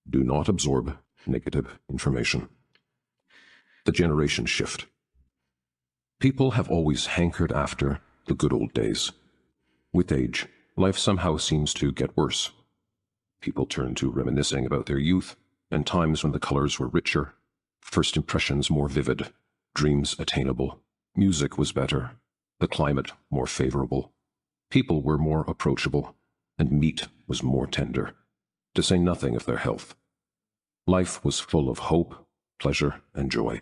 Do not absorb negative information. The generation shift. People have always hankered after the good old days. With age, life somehow seems to get worse. People turn to reminiscing about their youth and times when the colors were richer, first impressions more vivid, dreams attainable, music was better, the climate more favorable, people were more approachable, and meat was more tender, to say nothing of their health. Life was full of hope, pleasure, and joy.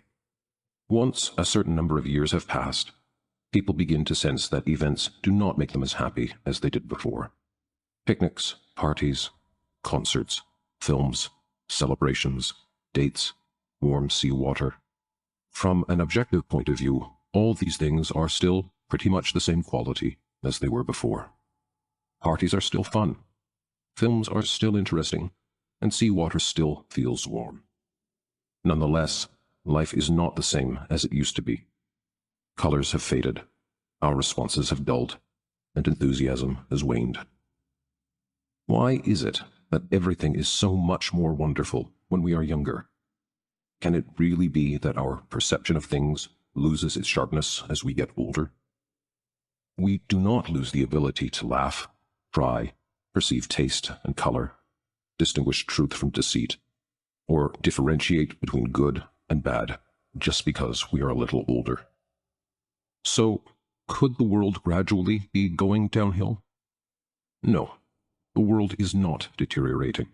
Once a certain number of years have passed, people begin to sense that events do not make them as happy as they did before. Picnics, parties, concerts, films, celebrations, dates, warm seawater. From an objective point of view, all these things are still pretty much the same quality as they were before. Parties are still fun. Films are still interesting, and seawater still feels warm. Nonetheless, life is not the same as it used to be. Colors have faded, our responses have dulled, and enthusiasm has waned. Why is it that everything is so much more wonderful when we are younger? Can it really be that our perception of things loses its sharpness as we get older? We do not lose the ability to laugh, cry, perceive taste and color, distinguish truth from deceit, or differentiate between good and bad just because we are a little older. So, could the world gradually be going downhill? No, the world is not deteriorating.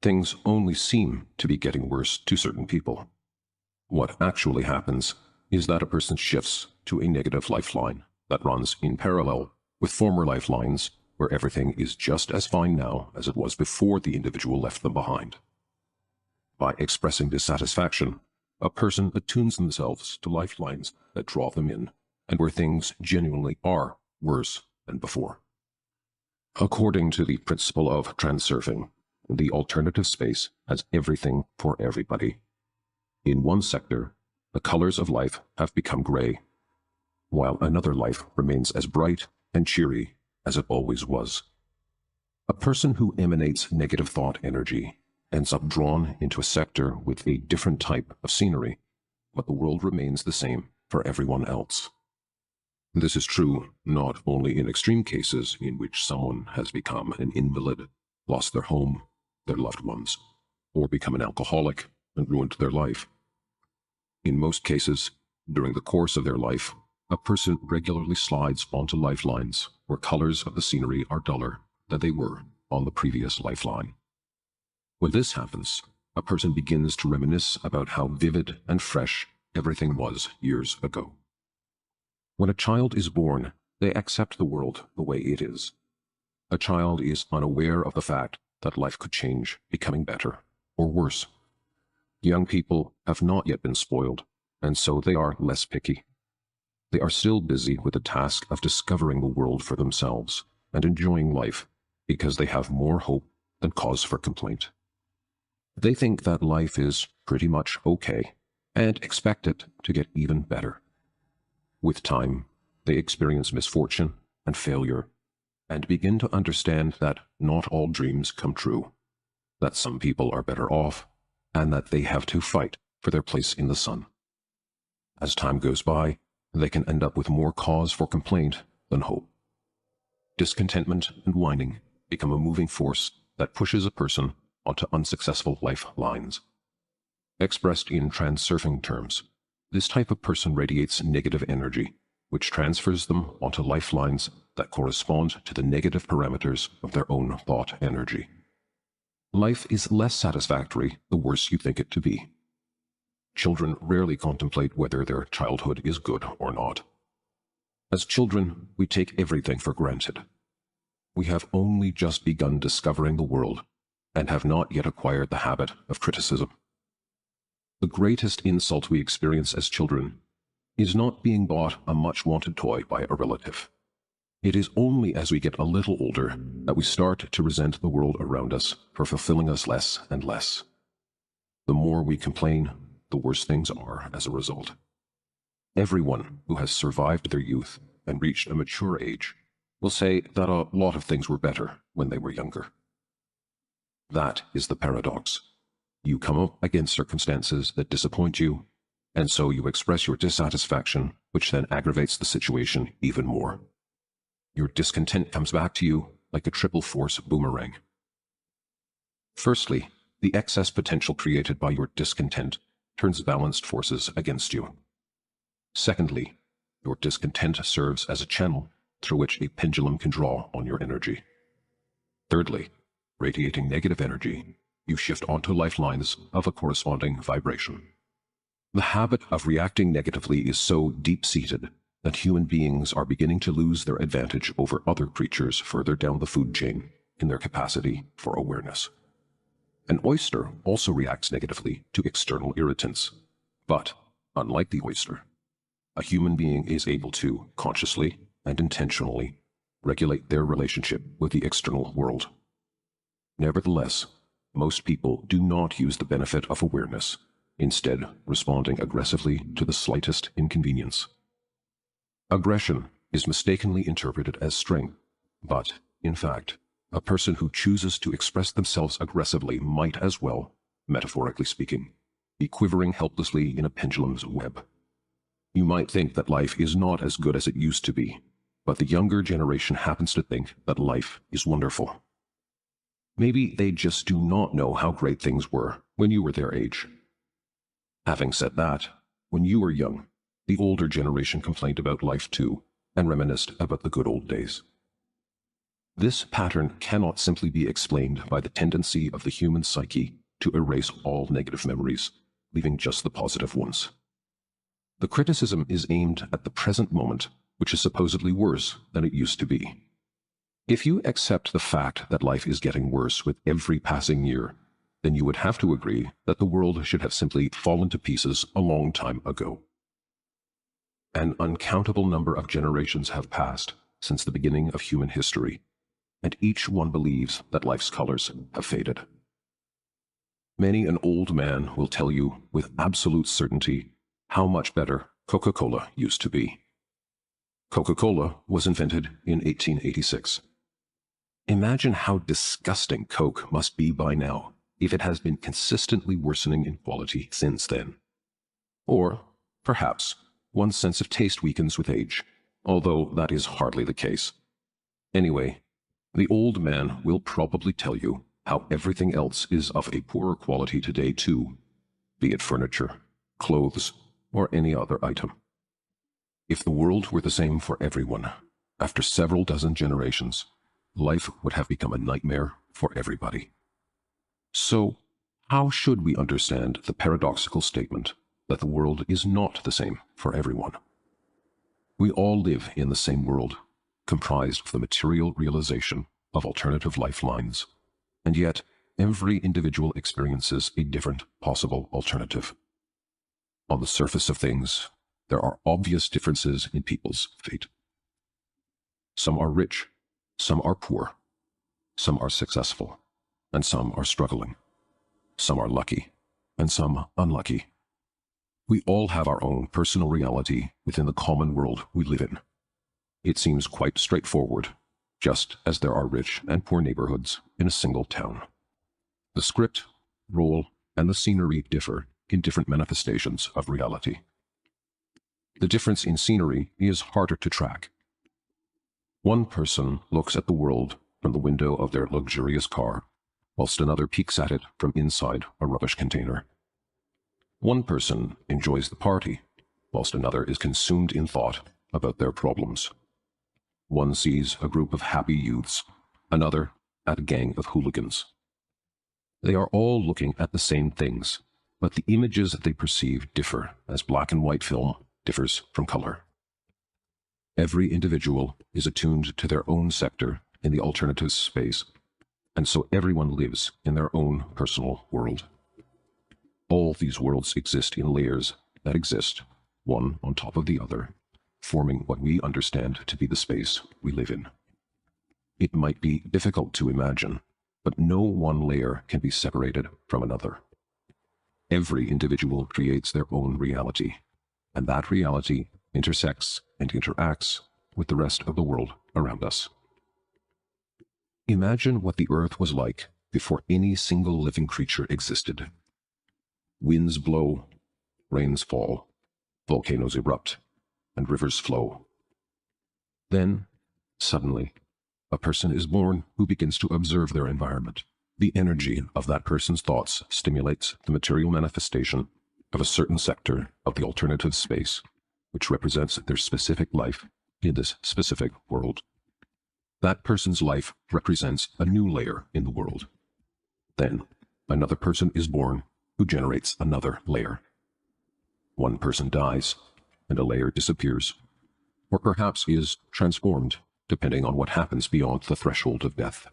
Things only seem to be getting worse to certain people. What actually happens is that a person shifts to a negative lifeline that runs in parallel with former lifelines where everything is just as fine now as it was before the individual left them behind. By expressing dissatisfaction, a person attunes themselves to lifelines that draw them in, and where things genuinely are worse than before. According to the principle of Transurfing, the alternative space has everything for everybody. In one sector, the colors of life have become gray, while another life remains as bright and cheery as it always was. A person who emanates negative thought energy ends up drawn into a sector with a different type of scenery, but the world remains the same for everyone else. This is true not only in extreme cases in which someone has become an invalid, lost their home, their loved ones, or become an alcoholic and ruined their life. In most cases, during the course of their life, a person regularly slides onto lifelines where colors of the scenery are duller than they were on the previous lifeline. When this happens, a person begins to reminisce about how vivid and fresh everything was years ago. When a child is born, they accept the world the way it is. A child is unaware of the fact that life could change, becoming better or worse. Young people have not yet been spoiled, and so they are less picky. They are still busy with the task of discovering the world for themselves and enjoying life because they have more hope than cause for complaint. They think that life is pretty much okay and expect it to get even better. With time, they experience misfortune and failure and begin to understand that not all dreams come true, that some people are better off, and that they have to fight for their place in the sun. As time goes by, they can end up with more cause for complaint than hope. Discontentment and whining become a moving force that pushes a person onto unsuccessful lifelines. Expressed in Transurfing terms, this type of person radiates negative energy, which transfers them onto lifelines that correspond to the negative parameters of their own thought energy. Life is less satisfactory the worse you think it to be. Children rarely contemplate whether their childhood is good or not. As children, we take everything for granted. We have only just begun discovering the world and have not yet acquired the habit of criticism. The greatest insult we experience as children is not being bought a much-wanted toy by a relative. It is only as we get a little older that we start to resent the world around us for fulfilling us less and less. The more we complain, the worse things are as a result. Everyone who has survived their youth and reached a mature age will say that a lot of things were better when they were younger. That is the paradox. You come up against circumstances that disappoint you, and so you express your dissatisfaction, which then aggravates the situation even more. Your discontent comes back to you like a triple force boomerang. Firstly, the excess potential created by your discontent turns balanced forces against you. Secondly, your discontent serves as a channel through which a pendulum can draw on your energy. Thirdly, radiating negative energy, you shift onto lifelines of a corresponding vibration. The habit of reacting negatively is so deep-seated that human beings are beginning to lose their advantage over other creatures further down the food chain in their capacity for awareness. An oyster also reacts negatively to external irritants, but, unlike the oyster, a human being is able to, consciously and intentionally, regulate their relationship with the external world. Nevertheless, most people do not use the benefit of awareness, instead responding aggressively to the slightest inconvenience. Aggression is mistakenly interpreted as strength, but, in fact, a person who chooses to express themselves aggressively might as well, metaphorically speaking, be quivering helplessly in a pendulum's web. You might think that life is not as good as it used to be, but the younger generation happens to think that life is wonderful. Maybe they just do not know how great things were when you were their age. Having said that, when you were young, the older generation complained about life too, and reminisced about the good old days. This pattern cannot simply be explained by the tendency of the human psyche to erase all negative memories, leaving just the positive ones. The criticism is aimed at the present moment, which is supposedly worse than it used to be. If you accept the fact that life is getting worse with every passing year, then you would have to agree that the world should have simply fallen to pieces a long time ago. An uncountable number of generations have passed since the beginning of human history, and each one believes that life's colors have faded. Many an old man will tell you with absolute certainty how much better Coca-Cola used to be. Coca-Cola was invented in 1886. Imagine how disgusting Coke must be by now if it has been consistently worsening in quality since then. Or, perhaps, one's sense of taste weakens with age, although that is hardly the case. Anyway, the old man will probably tell you how everything else is of a poorer quality today too, be it furniture, clothes, or any other item. If the world were the same for everyone, after several dozen generations, life would have become a nightmare for everybody. So, how should we understand the paradoxical statement that the world is not the same for everyone? We all live in the same world, comprised of the material realization of alternative lifelines, and yet every individual experiences a different possible alternative. On the surface of things, there are obvious differences in people's fate. Some are rich, some are poor, some are successful, and some are struggling. Some are lucky, and some unlucky. We all have our own personal reality within the common world we live in. It seems quite straightforward, just as there are rich and poor neighborhoods in a single town. The script, role, and the scenery differ in different manifestations of reality. The difference in scenery is harder to track. One person looks at the world from the window of their luxurious car, whilst another peeks at it from inside a rubbish container. One person enjoys the party, whilst another is consumed in thought about their problems. One sees a group of happy youths, another at a gang of hooligans. They are all looking at the same things, but the images they perceive differ as black and white film differs from color. Every individual is attuned to their own sector in the alternative space, and so everyone lives in their own personal world. All these worlds exist in layers that exist, one on top of the other, forming what we understand to be the space we live in. It might be difficult to imagine, but no one layer can be separated from another. Every individual creates their own reality, and that reality intersects and interacts with the rest of the world around us. Imagine what the earth was like before any single living creature existed. Winds blow, rains fall, volcanoes erupt, and rivers flow. Then, suddenly, a person is born who begins to observe their environment. The energy of that person's thoughts stimulates the material manifestation of a certain sector of the alternative space, which represents their specific life in this specific world. That person's life represents a new layer in the world. Then, another person is born who generates another layer. One person dies, and a layer disappears, or perhaps is transformed, depending on what happens beyond the threshold of death.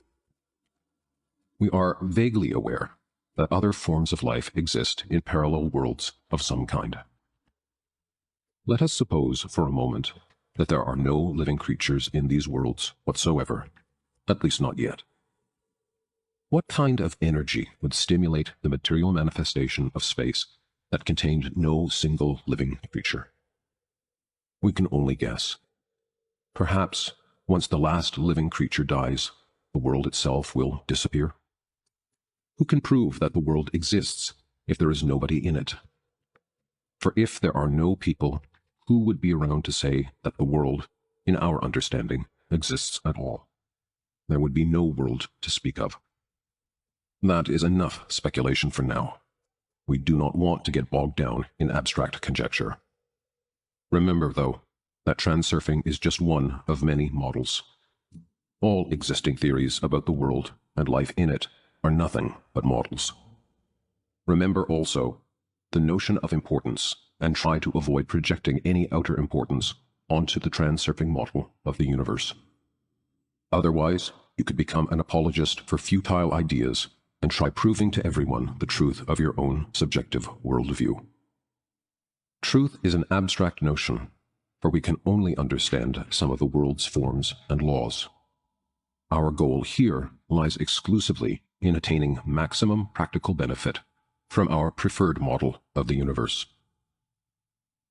We are vaguely aware that other forms of life exist in parallel worlds of some kind. Let us suppose for a moment that there are no living creatures in these worlds whatsoever, at least not yet. What kind of energy would stimulate the material manifestation of space that contained no single living creature? We can only guess. Perhaps, once the last living creature dies, the world itself will disappear. Who can prove that the world exists if there is nobody in it? For if there are no people, who would be around to say that the world, in our understanding, exists at all? There would be no world to speak of. That is enough speculation for now. We do not want to get bogged down in abstract conjecture. Remember, though, that transurfing is just one of many models. All existing theories about the world and life in it are nothing but models. Remember also the notion of importance, and try to avoid projecting any outer importance onto the transurfing model of the universe. Otherwise, you could become an apologist for futile ideas and try proving to everyone the truth of your own subjective worldview. Truth is an abstract notion, for we can only understand some of the world's forms and laws. Our goal here lies exclusively in attaining maximum practical benefit from our preferred model of the universe.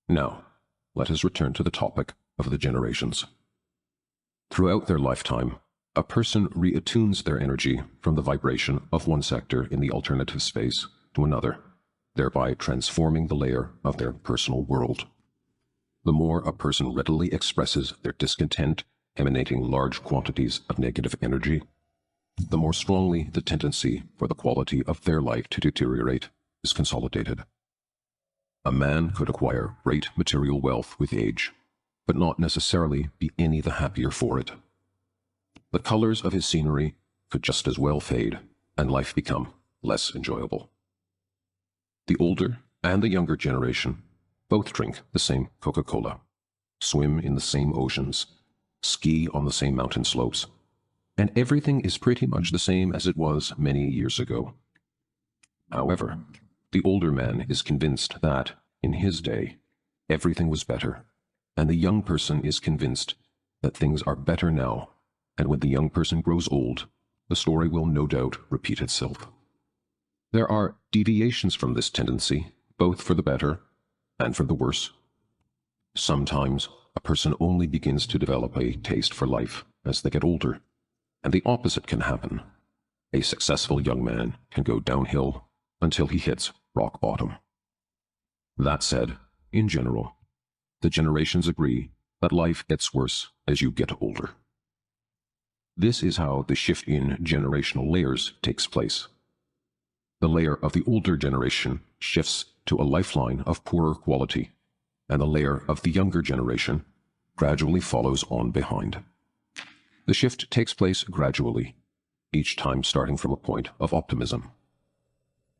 Now, let us return to the topic of the generations. Throughout their lifetime, a person reattunes their energy from the vibration of one sector in the alternative space to another, thereby transforming the layer of their personal world. The more a person readily expresses their discontent emanating large quantities of negative energy, the more strongly the tendency for the quality of their life to deteriorate is consolidated. A man could acquire great material wealth with age, but not necessarily be any the happier for it. The colors of his scenery could just as well fade, and life become less enjoyable. The older and the younger generation both drink the same Coca-Cola, swim in the same oceans, ski on the same mountain slopes, and everything is pretty much the same as it was many years ago. However, the older man is convinced that, in his day, everything was better, and the young person is convinced that things are better now, and when the young person grows old, the story will no doubt repeat itself. There are deviations from this tendency, both for the better and for the worse. Sometimes a person only begins to develop a taste for life as they get older, and the opposite can happen. A successful young man can go downhill until he hits rock bottom. That said, in general, the generations agree that life gets worse as you get older. This is how the shift in generational layers takes place. The layer of the older generation shifts to a lifeline of poorer quality, and the layer of the younger generation gradually follows on behind. The shift takes place gradually, each time starting from a point of optimism.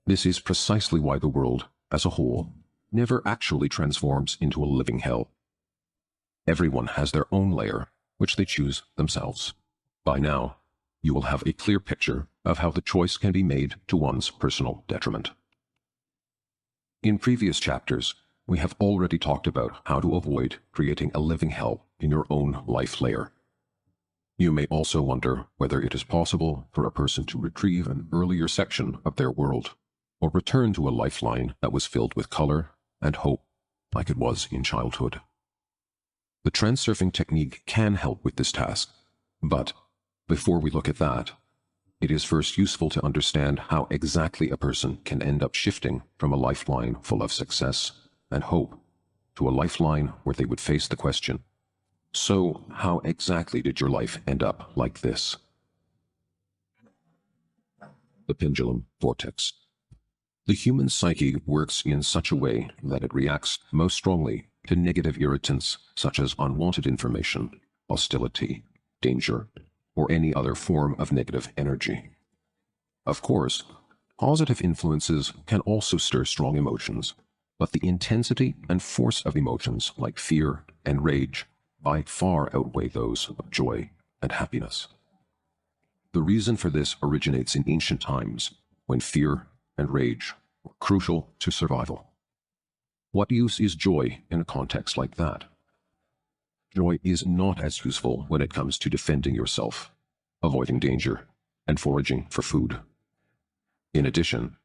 This is precisely why the world, as a whole, never actually transforms into a living hell. Everyone has their own layer, which they choose themselves. By now, you will have a clear picture of how the choice can be made to one's personal detriment. In previous chapters, we have already talked about how to avoid creating a living hell in your own life layer. You may also wonder whether it is possible for a person to retrieve an earlier section of their world, or return to a lifeline that was filled with color and hope like it was in childhood. The transurfing technique can help with this task, but before we look at that, it is first useful to understand how exactly a person can end up shifting from a lifeline full of success and hope to a lifeline where they would face the question, so how exactly did your life end up like this? The pendulum vortex. The human psyche works in such a way that it reacts most strongly to negative irritants such as unwanted information, hostility, danger, or any other form of negative energy. Of course, positive influences can also stir strong emotions, but the intensity and force of emotions like fear and rage by far outweigh those of joy and happiness. The reason for this originates in ancient times, when fear and rage were crucial to survival. What use is joy in a context like that? Joy is not as useful when it comes to defending yourself, avoiding danger, and foraging for food. In addition,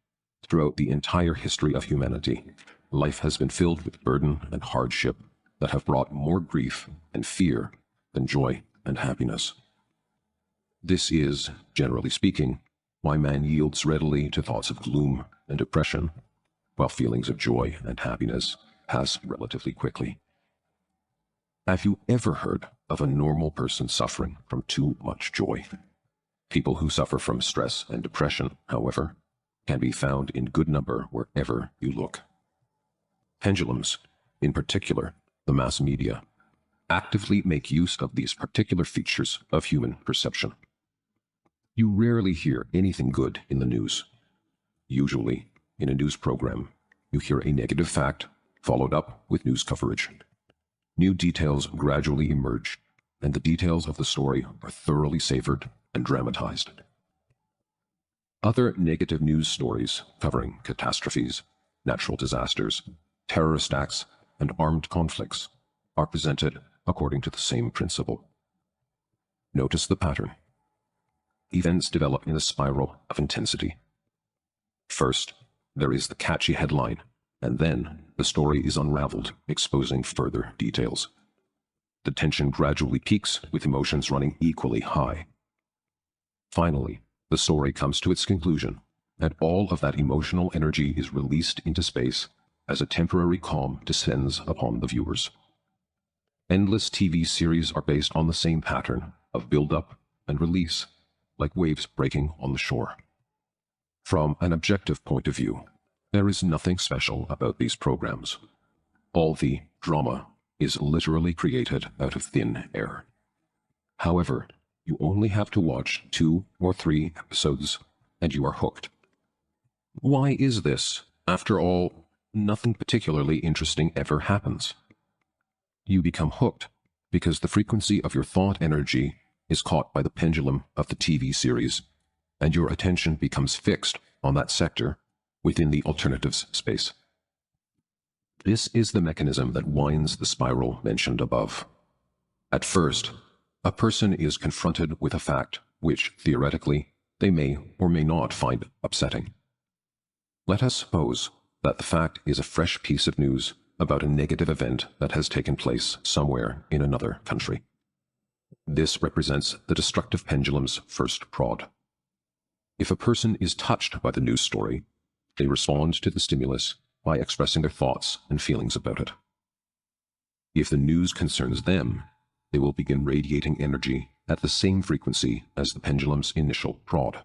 throughout the entire history of humanity, life has been filled with burden and hardship that have brought more grief and fear than joy and happiness. This is, generally speaking, why man yields readily to thoughts of gloom and depression, while feelings of joy and happiness pass relatively quickly. Have you ever heard of a normal person suffering from too much joy? People who suffer from stress and depression, however, can be found in good number wherever you look. Pendulums, in particular the mass media, actively make use of these particular features of human perception. You rarely hear anything good in the news. Usually, in a news program, you hear a negative fact followed up with news coverage. New details gradually emerge, and the details of the story are thoroughly savored and dramatized. Other negative news stories covering catastrophes, natural disasters, terrorist acts, and armed conflicts are presented according to the same principle. Notice the pattern. Events develop in a spiral of intensity. First, there is the catchy headline, and then the story is unraveled, exposing further details. The tension gradually peaks, with emotions running equally high. Finally, the story comes to its conclusion, and all of that emotional energy is released into space as a temporary calm descends upon the viewers. Endless TV series are based on the same pattern of build-up and release, like waves breaking on the shore. From an objective point of view, there is nothing special about these programs. All the drama is literally created out of thin air. However, you only have to watch 2 or 3 episodes, and you are hooked. Why is this? After all, nothing particularly interesting ever happens. You become hooked because the frequency of your thought energy is caught by the pendulum of the TV series, and your attention becomes fixed on that sector within the alternatives space. This is the mechanism that winds the spiral mentioned above. At first, a person is confronted with a fact which, theoretically, they may or may not find upsetting. Let us suppose that the fact is a fresh piece of news about a negative event that has taken place somewhere in another country. This represents the destructive pendulum's first prod. If a person is touched by the news story, they respond to the stimulus by expressing their thoughts and feelings about it. If the news concerns them, they will begin radiating energy at the same frequency as the pendulum's initial prod.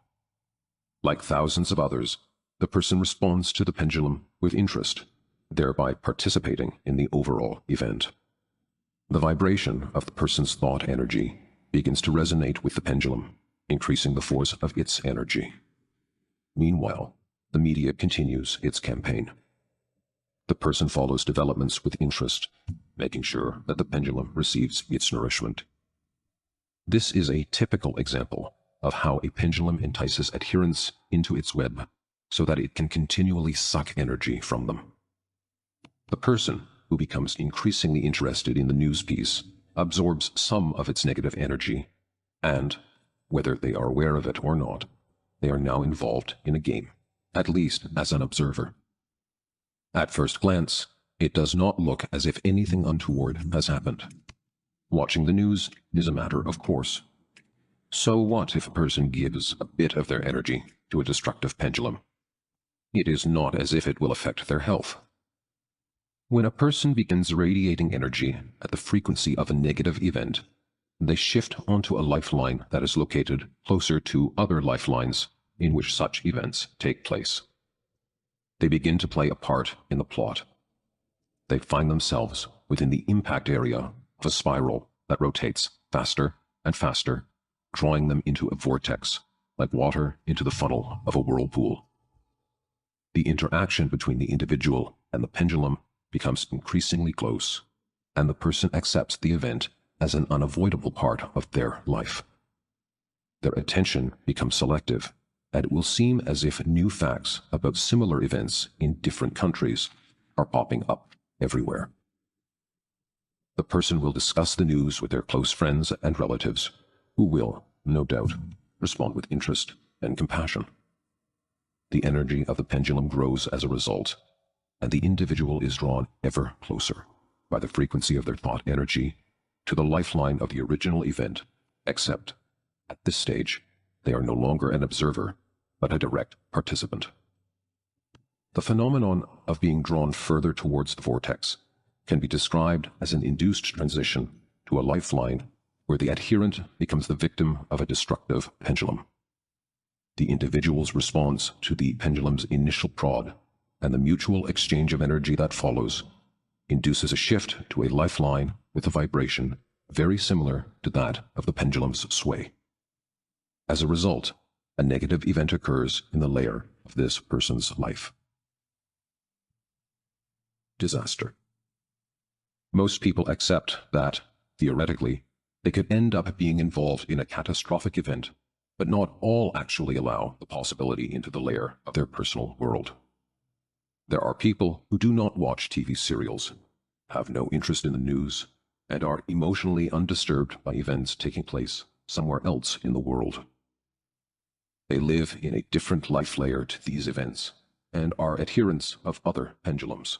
Like thousands of others, the person responds to the pendulum with interest, thereby participating in the overall event. The vibration of the person's thought energy begins to resonate with the pendulum, increasing the force of its energy. Meanwhile, the media continues its campaign. The person follows developments with interest, making sure that the pendulum receives its nourishment. This is a typical example of how a pendulum entices adherents into its web so that it can continually suck energy from them. The person who becomes increasingly interested in the news piece absorbs some of its negative energy, and, whether they are aware of it or not, they are now involved in a game, at least as an observer. At first glance, It does not look as if anything untoward has happened. Watching the news is a matter of course. So what if a person gives a bit of their energy to a destructive pendulum? It is not as if it will affect their health. When a person begins radiating energy at the frequency of a negative event, they shift onto a lifeline that is located closer to other lifelines in which such events take place. They begin to play a part in the plot. They find themselves within the impact area of a spiral that rotates faster and faster, drawing them into a vortex, like water into the funnel of a whirlpool. The interaction between the individual and the pendulum becomes increasingly close, and the person accepts the event as an unavoidable part of their life. Their attention becomes selective, and it will seem as if new facts about similar events in different countries are popping up everywhere. The person will discuss the news with their close friends and relatives, who will, no doubt, respond with interest and compassion. The energy of the pendulum grows as a result, and the individual is drawn ever closer by the frequency of their thought energy to the lifeline of the original event, except, at this stage, they are no longer an observer, but a direct participant. The phenomenon of being drawn further towards the vortex can be described as an induced transition to a lifeline where the adherent becomes the victim of a destructive pendulum. The individual's response to the pendulum's initial prod and the mutual exchange of energy that follows induces a shift to a lifeline with a vibration very similar to that of the pendulum's sway. As a result, a negative event occurs in the layer of this person's life. Disaster. Most people accept that, theoretically, they could end up being involved in a catastrophic event, but not all actually allow the possibility into the layer of their personal world. There are people who do not watch TV serials, have no interest in the news, and are emotionally undisturbed by events taking place somewhere else in the world. They live in a different life layer to these events, and are adherents of other pendulums.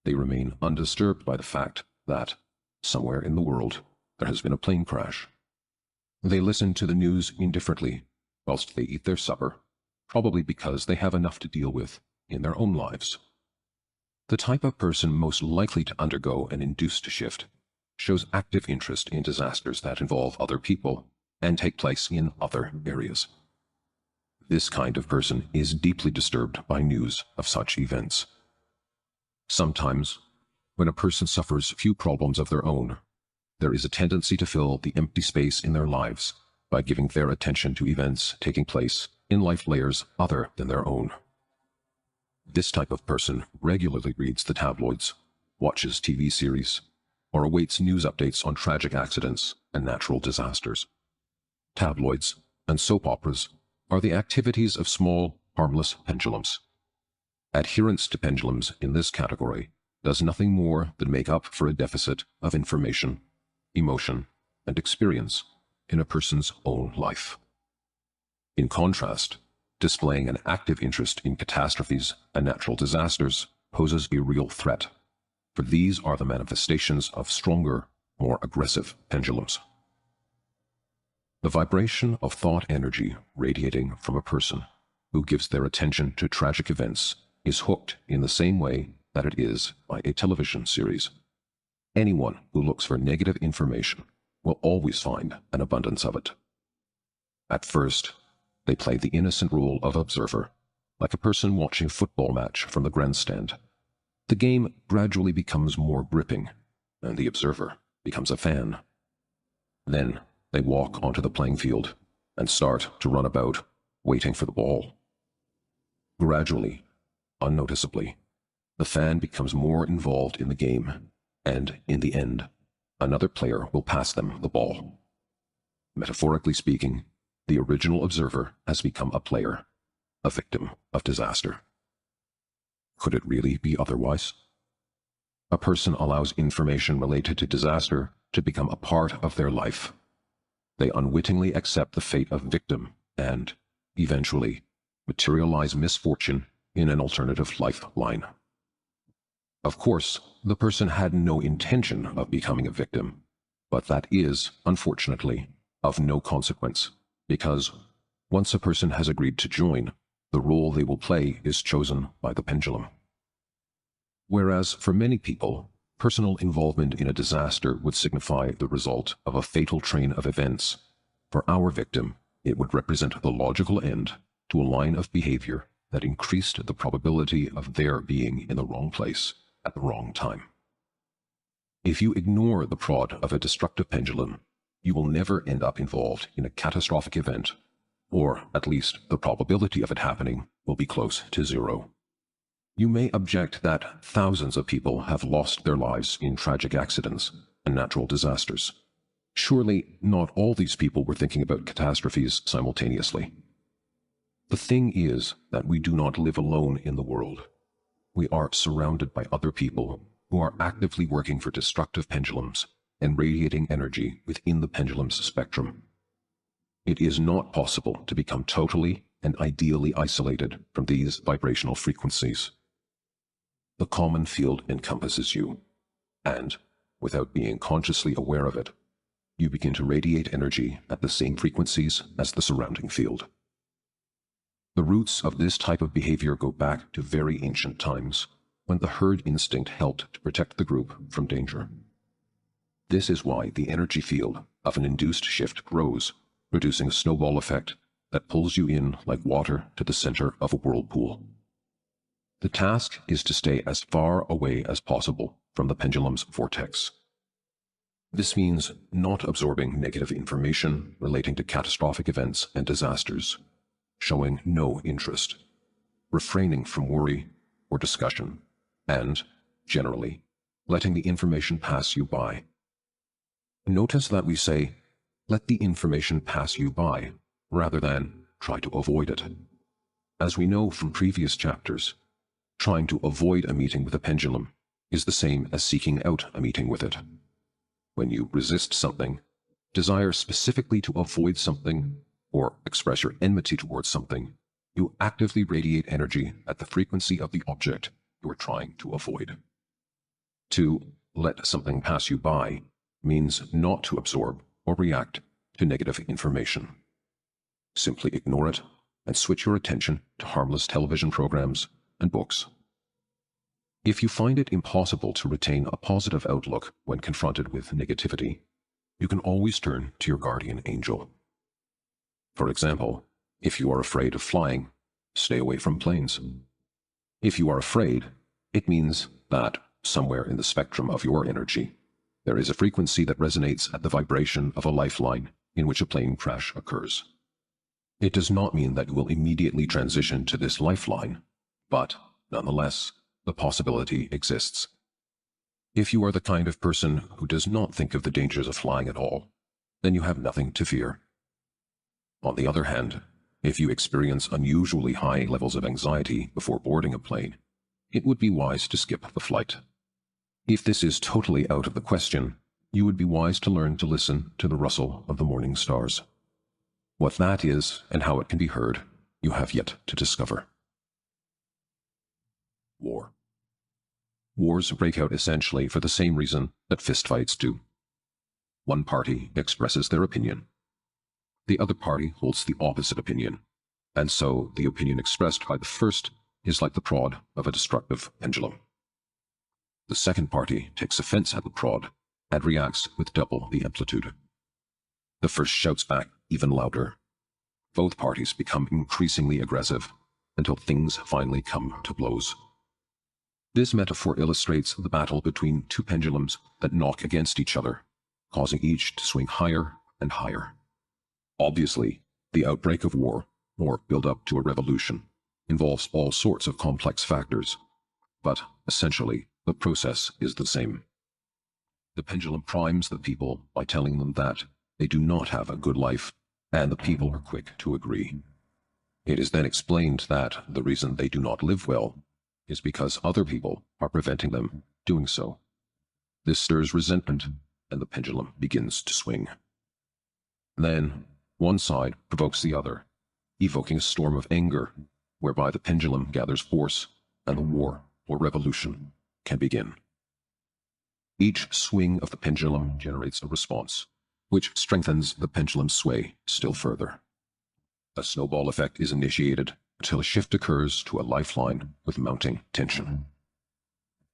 They remain undisturbed by the fact that, somewhere in the world, there has been a plane crash. They listen to the news indifferently, whilst they eat their supper, probably because they have enough to deal with in their own lives. The type of person most likely to undergo an induced shift shows active interest in disasters that involve other people and take place in other areas. This kind of person is deeply disturbed by news of such events. Sometimes, when a person suffers few problems of their own, there is a tendency to fill the empty space in their lives by giving their attention to events taking place in life layers other than their own. This type of person regularly reads the tabloids, watches TV series, or awaits news updates on tragic accidents and natural disasters. Tabloids and soap operas are the activities of small, harmless pendulums. Adherence to pendulums in this category does nothing more than make up for a deficit of information, emotion, and experience in a person's own life. In contrast, displaying an active interest in catastrophes and natural disasters poses a real threat, for these are the manifestations of stronger, more aggressive pendulums. The vibration of thought energy radiating from a person who gives their attention to tragic events is hooked in the same way that it is by a television series. Anyone who looks for negative information will always find an abundance of it. At first, they play the innocent role of observer, like a person watching a football match from the grandstand. The game gradually becomes more gripping, and the observer becomes a fan. Then they walk onto the playing field and start to run about, waiting for the ball. Gradually, unnoticeably, the fan becomes more involved in the game, and in the end, another player will pass them the ball. Metaphorically speaking, the original observer has become a player, a victim of disaster. Could it really be otherwise? A person allows information related to disaster to become a part of their life. They unwittingly accept the fate of victim and, eventually, materialize misfortune in an alternative lifeline. Of course, the person had no intention of becoming a victim, but that is, unfortunately, of no consequence, because once a person has agreed to join, the role they will play is chosen by the pendulum. Whereas for many people, personal involvement in a disaster would signify the result of a fatal train of events, for our victim, it would represent the logical end to a line of behavior that increased the probability of their being in the wrong place at the wrong time. If you ignore the prod of a destructive pendulum, you will never end up involved in a catastrophic event, or at least the probability of it happening will be close to zero. You may object that thousands of people have lost their lives in tragic accidents and natural disasters. Surely not all these people were thinking about catastrophes simultaneously. The thing is that we do not live alone in the world. We are surrounded by other people who are actively working for destructive pendulums and radiating energy within the pendulum's spectrum. It is not possible to become totally and ideally isolated from these vibrational frequencies. The common field encompasses you, and, without being consciously aware of it, you begin to radiate energy at the same frequencies as the surrounding field. The roots of this type of behavior go back to very ancient times, when the herd instinct helped to protect the group from danger. This is why the energy field of an induced shift grows, producing a snowball effect that pulls you in like water to the center of a whirlpool. The task is to stay as far away as possible from the pendulum's vortex. This means not absorbing negative information relating to catastrophic events and disasters, showing no interest, refraining from worry or discussion, and, generally, letting the information pass you by. Notice that we say, let the information pass you by, rather than try to avoid it. As we know from previous chapters, trying to avoid a meeting with a pendulum is the same as seeking out a meeting with it. When you resist something, desire specifically to avoid something, or express your enmity towards something, you actively radiate energy at the frequency of the object you are trying to avoid. To let something pass you by means not to absorb or react to negative information. Simply ignore it and switch your attention to harmless television programs and books. If you find it impossible to retain a positive outlook when confronted with negativity, you can always turn to your guardian angel. For example, if you are afraid of flying, stay away from planes. If you are afraid, it means that somewhere in the spectrum of your energy, there is a frequency that resonates at the vibration of a lifeline in which a plane crash occurs. It does not mean that you will immediately transition to this lifeline, but, nonetheless, the possibility exists. If you are the kind of person who does not think of the dangers of flying at all, then you have nothing to fear. On the other hand, if you experience unusually high levels of anxiety before boarding a plane, it would be wise to skip the flight. If this is totally out of the question, you would be wise to learn to listen to the rustle of the morning stars. What that is and how it can be heard, you have yet to discover. War. Wars break out essentially for the same reason that fistfights do. One party expresses their opinion. The other party holds the opposite opinion, and so the opinion expressed by the first is like the prod of a destructive pendulum. The second party takes offense at the prod and reacts with double the amplitude. The first shouts back even louder. Both parties become increasingly aggressive until things finally come to blows. This metaphor illustrates the battle between two pendulums that knock against each other, causing each to swing higher and higher. Obviously, the outbreak of war, or build-up to a revolution, involves all sorts of complex factors, but essentially, the process is the same. The pendulum primes the people by telling them that they do not have a good life, and the people are quick to agree. It is then explained that the reason they do not live well is because other people are preventing them doing so. This stirs resentment, and the pendulum begins to swing. Then, one side provokes the other, evoking a storm of anger, whereby the pendulum gathers force, and the war or revolution can begin. Each swing of the pendulum generates a response, which strengthens the pendulum's sway still further. A snowball effect is initiated until a shift occurs to a lifeline with mounting tension.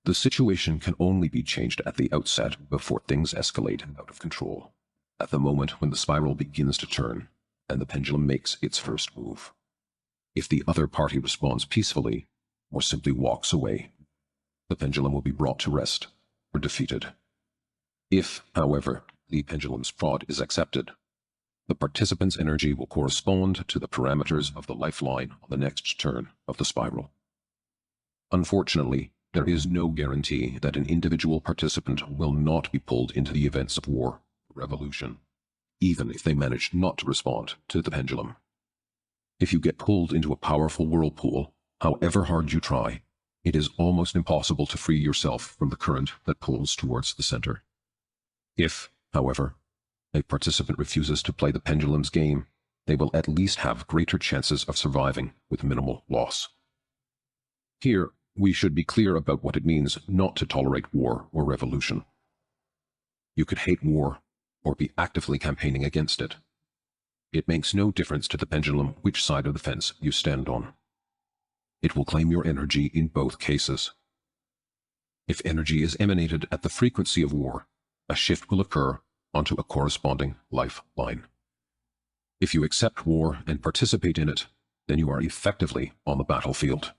The situation can only be changed at the outset before things escalate out of control, at the moment when the spiral begins to turn and the pendulum makes its first move. If the other party responds peacefully or simply walks away, the pendulum will be brought to rest or defeated. If, however, the pendulum's prod is accepted, the participant's energy will correspond to the parameters of the lifeline on the next turn of the spiral. Unfortunately, there is no guarantee that an individual participant will not be pulled into the events of war or revolution, even if they manage not to respond to the pendulum. If you get pulled into a powerful whirlpool, however hard you try, it is almost impossible to free yourself from the current that pulls towards the center. If, however, a participant refuses to play the pendulum's game, they will at least have greater chances of surviving with minimal loss. Here, we should be clear about what it means not to tolerate war or revolution. You could hate war or be actively campaigning against it. It makes no difference to the pendulum which side of the fence you stand on. It will claim your energy in both cases. If energy is emanated at the frequency of war, a shift will occur onto a corresponding lifeline. If you accept war and participate in it, then you are effectively on the battlefield.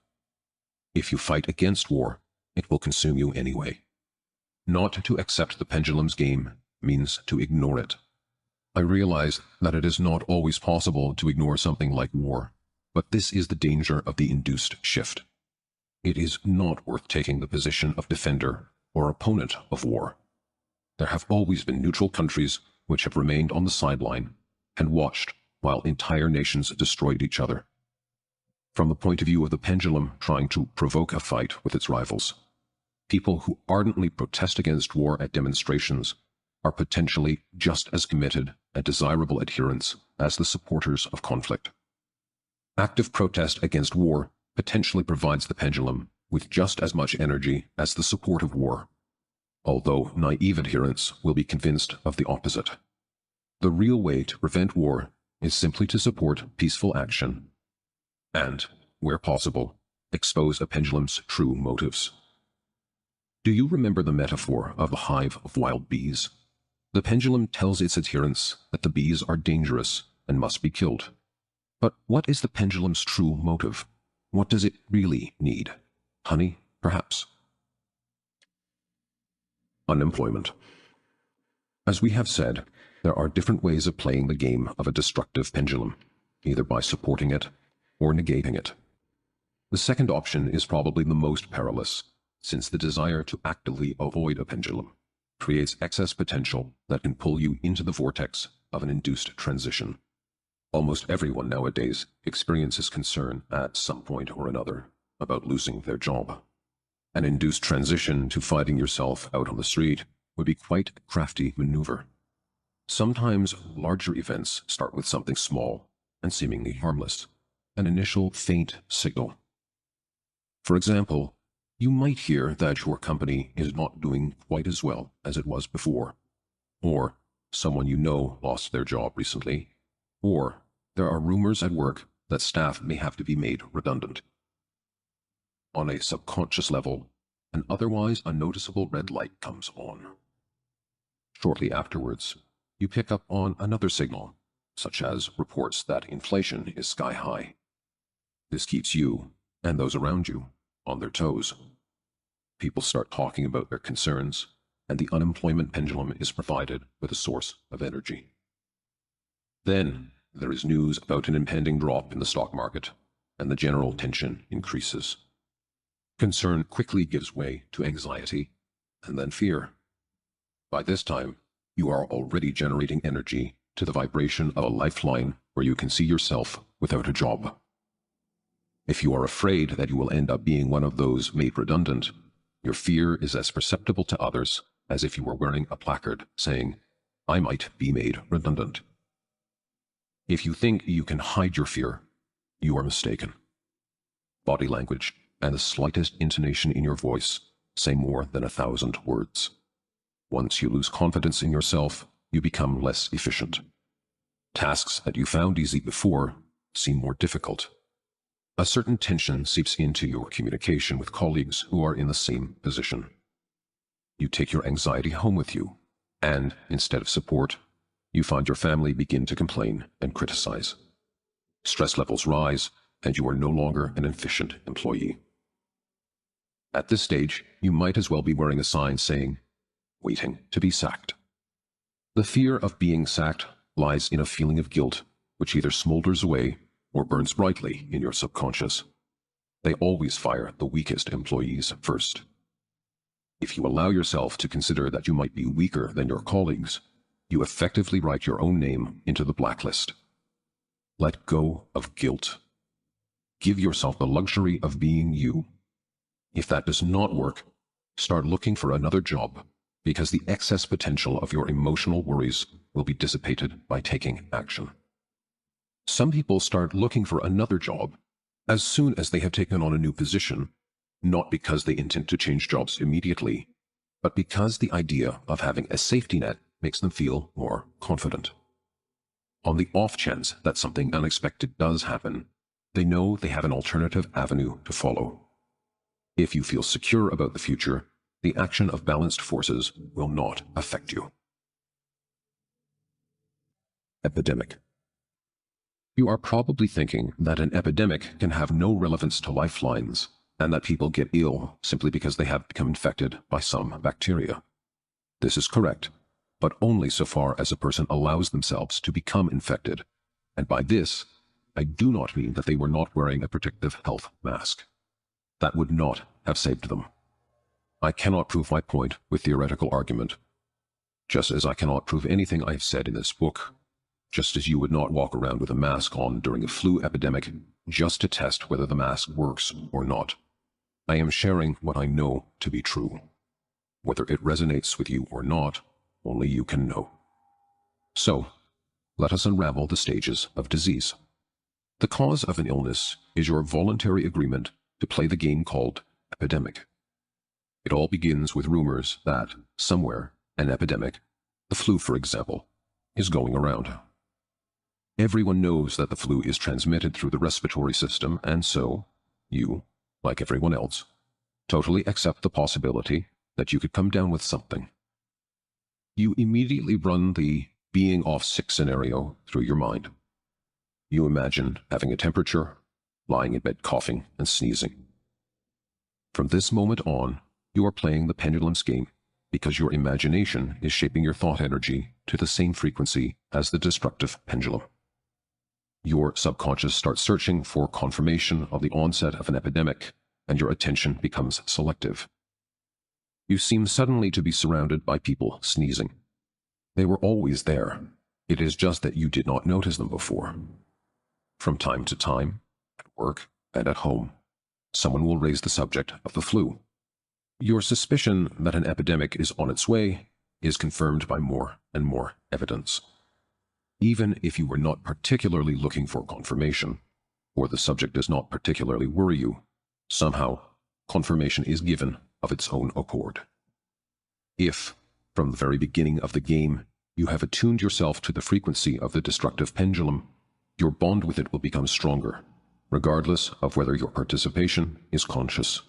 If you fight against war, it will consume you anyway. Not to accept the pendulum's game means to ignore it. I realize that it is not always possible to ignore something like war, but this is the danger of the induced shift. It is not worth taking the position of defender or opponent of war. There have always been neutral countries which have remained on the sideline and watched while entire nations destroyed each other. From the point of view of the pendulum trying to provoke a fight with its rivals, people who ardently protest against war at demonstrations are potentially just as committed and desirable adherents as the supporters of conflict. Active protest against war potentially provides the pendulum with just as much energy as the support of war, although naive adherents will be convinced of the opposite. The real way to prevent war is simply to support peaceful action and, where possible, expose a pendulum's true motives. Do you remember the metaphor of the hive of wild bees? The pendulum tells its adherents that the bees are dangerous and must be killed. But what is the pendulum's true motive? What does it really need? Honey, perhaps? Unemployment. As we have said, there are different ways of playing the game of a destructive pendulum, either by supporting it or negating it. The second option is probably the most perilous, since the desire to actively avoid a pendulum creates excess potential that can pull you into the vortex of an induced transition. Almost everyone nowadays experiences concern at some point or another about losing their job. An induced transition to finding yourself out on the street would be quite a crafty maneuver. Sometimes larger events start with something small and seemingly harmless, an initial faint signal. For example, you might hear that your company is not doing quite as well as it was before, or someone you know lost their job recently, or there are rumors at work that staff may have to be made redundant. On a subconscious level, an otherwise unnoticeable red light comes on. Shortly afterwards, you pick up on another signal, such as reports that inflation is sky high. This keeps you, and those around you, on their toes. People start talking about their concerns, and the unemployment pendulum is provided with a source of energy. Then, there is news about an impending drop in the stock market, and the general tension increases. Concern quickly gives way to anxiety, and then fear. By this time, you are already generating energy to the vibration of a lifeline where you can see yourself without a job. If you are afraid that you will end up being one of those made redundant, your fear is as perceptible to others as if you were wearing a placard saying, "I might be made redundant." If you think you can hide your fear, you are mistaken. Body language and the slightest intonation in your voice say more than 1,000 words. Once you lose confidence in yourself, you become less efficient. Tasks that you found easy before seem more difficult. A certain tension seeps into your communication with colleagues who are in the same position. You take your anxiety home with you, and instead of support, you find your family begin to complain and criticize. Stress levels rise, and you are no longer an efficient employee. At this stage, you might as well be wearing a sign saying, "Waiting to be sacked." The fear of being sacked lies in a feeling of guilt, which either smolders away or burns brightly in your subconscious. They always fire the weakest employees first. If you allow yourself to consider that you might be weaker than your colleagues, you effectively write your own name into the blacklist. Let go of guilt. Give yourself the luxury of being you. If that does not work, start looking for another job, because the excess potential of your emotional worries will be dissipated by taking action. Some people start looking for another job as soon as they have taken on a new position, not because they intend to change jobs immediately, but because the idea of having a safety net makes them feel more confident. On the off chance that something unexpected does happen, they know they have an alternative avenue to follow. If you feel secure about the future, the action of balanced forces will not affect you. Epidemic. You are probably thinking that an epidemic can have no relevance to lifelines, and that people get ill simply because they have become infected by some bacteria. This is correct, but only so far as a person allows themselves to become infected, and by this, I do not mean that they were not wearing a protective health mask. That would not have saved them. I cannot prove my point with theoretical argument, just as I cannot prove anything I have said in this book, just as you would not walk around with a mask on during a flu epidemic just to test whether the mask works or not. I am sharing what I know to be true. Whether it resonates with you or not, only you can know. So, let us unravel the stages of disease. The cause of an illness is your voluntary agreement to play the game called epidemic. It all begins with rumors that, somewhere, an epidemic, the flu for example, is going around. Everyone knows that the flu is transmitted through the respiratory system, and so, you, like everyone else, totally accept the possibility that you could come down with something. You immediately run the being off sick scenario through your mind. You imagine having a temperature, lying in bed coughing and sneezing. From this moment on, you are playing the pendulum's game because your imagination is shaping your thought energy to the same frequency as the destructive pendulum. Your subconscious starts searching for confirmation of the onset of an epidemic, and your attention becomes selective. You seem suddenly to be surrounded by people sneezing. They were always there. It is just that you did not notice them before. From time to time, at work and at home, someone will raise the subject of the flu. Your suspicion that an epidemic is on its way is confirmed by more and more evidence. Even if you were not particularly looking for confirmation, or the subject does not particularly worry you, somehow confirmation is given of its own accord. If, from the very beginning of the game, you have attuned yourself to the frequency of the destructive pendulum, your bond with it will become stronger, regardless of whether your participation is conscious.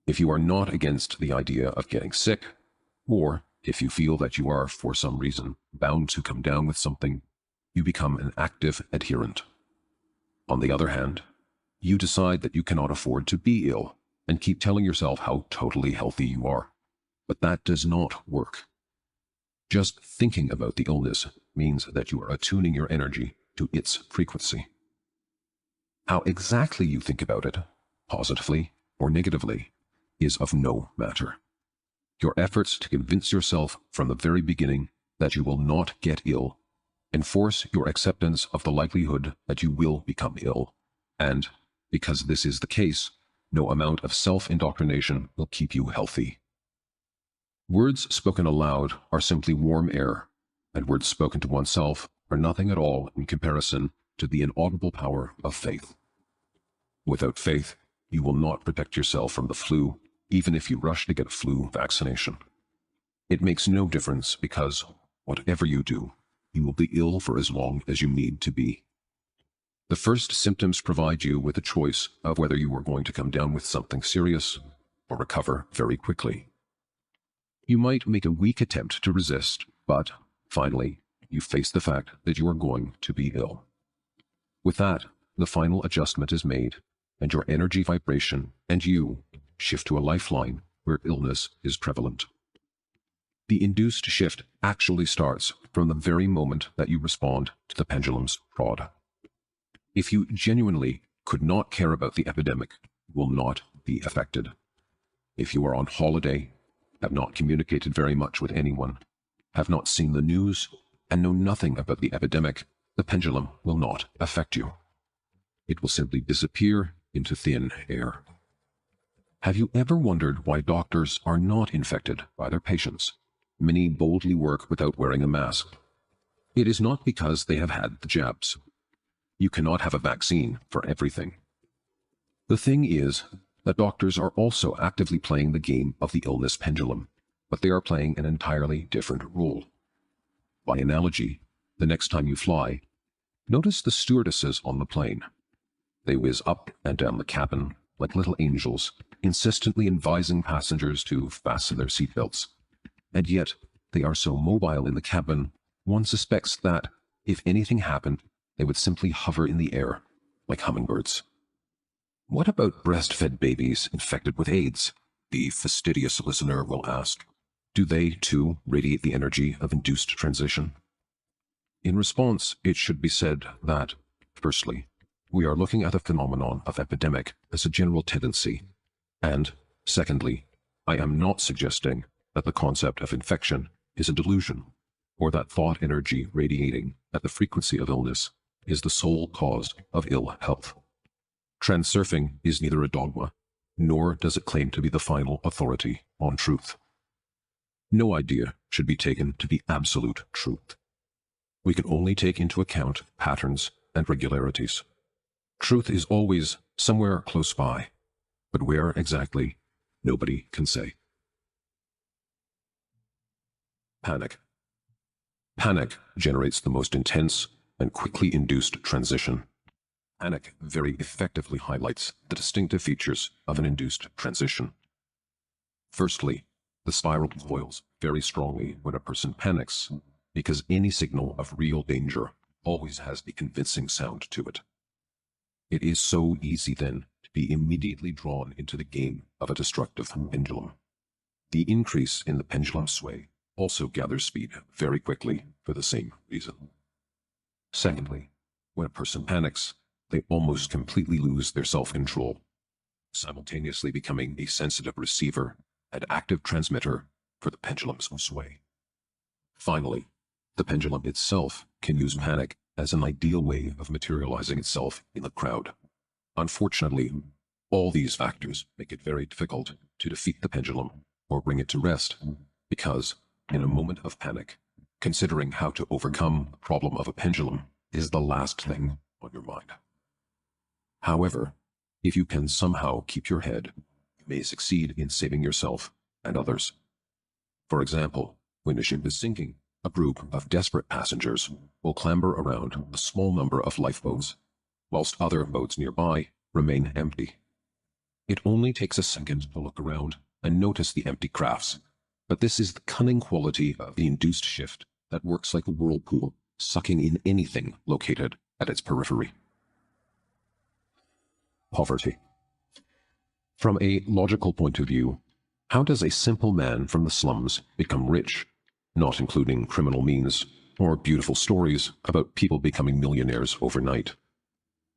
If you are not against the idea of getting sick, or if you feel that you are, for some reason, bound to come down with something, you become an active adherent. On the other hand, you decide that you cannot afford to be ill and keep telling yourself how totally healthy you are. But that does not work. Just thinking about the illness means that you are attuning your energy to its frequency. How exactly you think about it, positively or negatively, is of no matter. Your efforts to convince yourself from the very beginning that you will not get ill enforce your acceptance of the likelihood that you will become ill, and, because this is the case, no amount of self-indoctrination will keep you healthy. Words spoken aloud are simply warm air, and words spoken to oneself are nothing at all in comparison to the inaudible power of faith. Without faith, you will not protect yourself from the flu, even if you rush to get a flu vaccination. It makes no difference because, whatever you do, you will be ill for as long as you need to be. The first symptoms provide you with a choice of whether you are going to come down with something serious or recover very quickly. You might make a weak attempt to resist, but, finally, you face the fact that you are going to be ill. With that, the final adjustment is made, and your energy vibration and you shift to a lifeline where illness is prevalent. The induced shift actually starts from the very moment that you respond to the pendulum's prod. If you genuinely could not care about the epidemic, you will not be affected. If you are on holiday, have not communicated very much with anyone, have not seen the news, and know nothing about the epidemic, the pendulum will not affect you. It will simply disappear into thin air. Have you ever wondered why doctors are not infected by their patients? Many boldly work without wearing a mask. It is not because they have had the jabs. You cannot have a vaccine for everything. The thing is that doctors are also actively playing the game of the illness pendulum, but they are playing an entirely different role. By analogy, the next time you fly, notice the stewardesses on the plane. They whiz up and down the cabin like little angels, insistently advising passengers to fasten their seatbelts. And yet, they are so mobile in the cabin, one suspects that, if anything happened, they would simply hover in the air, like hummingbirds. What about breastfed babies infected with AIDS? The fastidious listener will ask. Do they, too, radiate the energy of induced transition? In response, it should be said that, firstly, we are looking at the phenomenon of epidemic as a general tendency, and, secondly, I am not suggesting that the concept of infection is a delusion, or that thought energy radiating at the frequency of illness is the sole cause of ill health. Transurfing is neither a dogma, nor does it claim to be the final authority on truth. No idea should be taken to be absolute truth. We can only take into account patterns and regularities. Truth is always somewhere close by, but where exactly, nobody can say. Panic. Panic generates the most intense and quickly induced transition. Panic very effectively highlights the distinctive features of an induced transition. Firstly, the spiral coils very strongly when a person panics, because any signal of real danger always has a convincing sound to it. It is so easy then to be immediately drawn into the game of a destructive pendulum. The increase in the pendulum sway also gathers speed very quickly for the same reason. Secondly, when a person panics, they almost completely lose their self-control, simultaneously becoming a sensitive receiver and active transmitter for the pendulum's sway. Finally, the pendulum itself can use panic as an ideal way of materializing itself in the crowd. Unfortunately, all these factors make it very difficult to defeat the pendulum or bring it to rest, because, in a moment of panic, considering how to overcome the problem of a pendulum is the last thing on your mind. However, if you can somehow keep your head, you may succeed in saving yourself and others. For example, when a ship is sinking, a group of desperate passengers will clamber around a small number of lifeboats, whilst other boats nearby remain empty. It only takes a second to look around and notice the empty crafts, but this is the cunning quality of the induced shift that works like a whirlpool, sucking in anything located at its periphery. Poverty. From a logical point of view, how does a simple man from the slums become rich, not including criminal means or beautiful stories about people becoming millionaires overnight?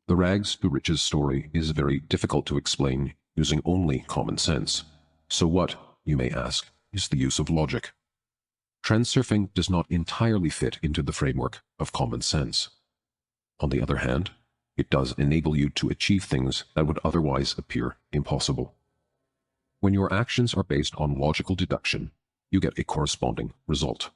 The rags to riches story is very difficult to explain using only common sense. So what, you may ask, is the use of logic? Transurfing does not entirely fit into the framework of common sense. On the other hand, it does enable you to achieve things that would otherwise appear impossible. When your actions are based on logical deduction, you get a corresponding result.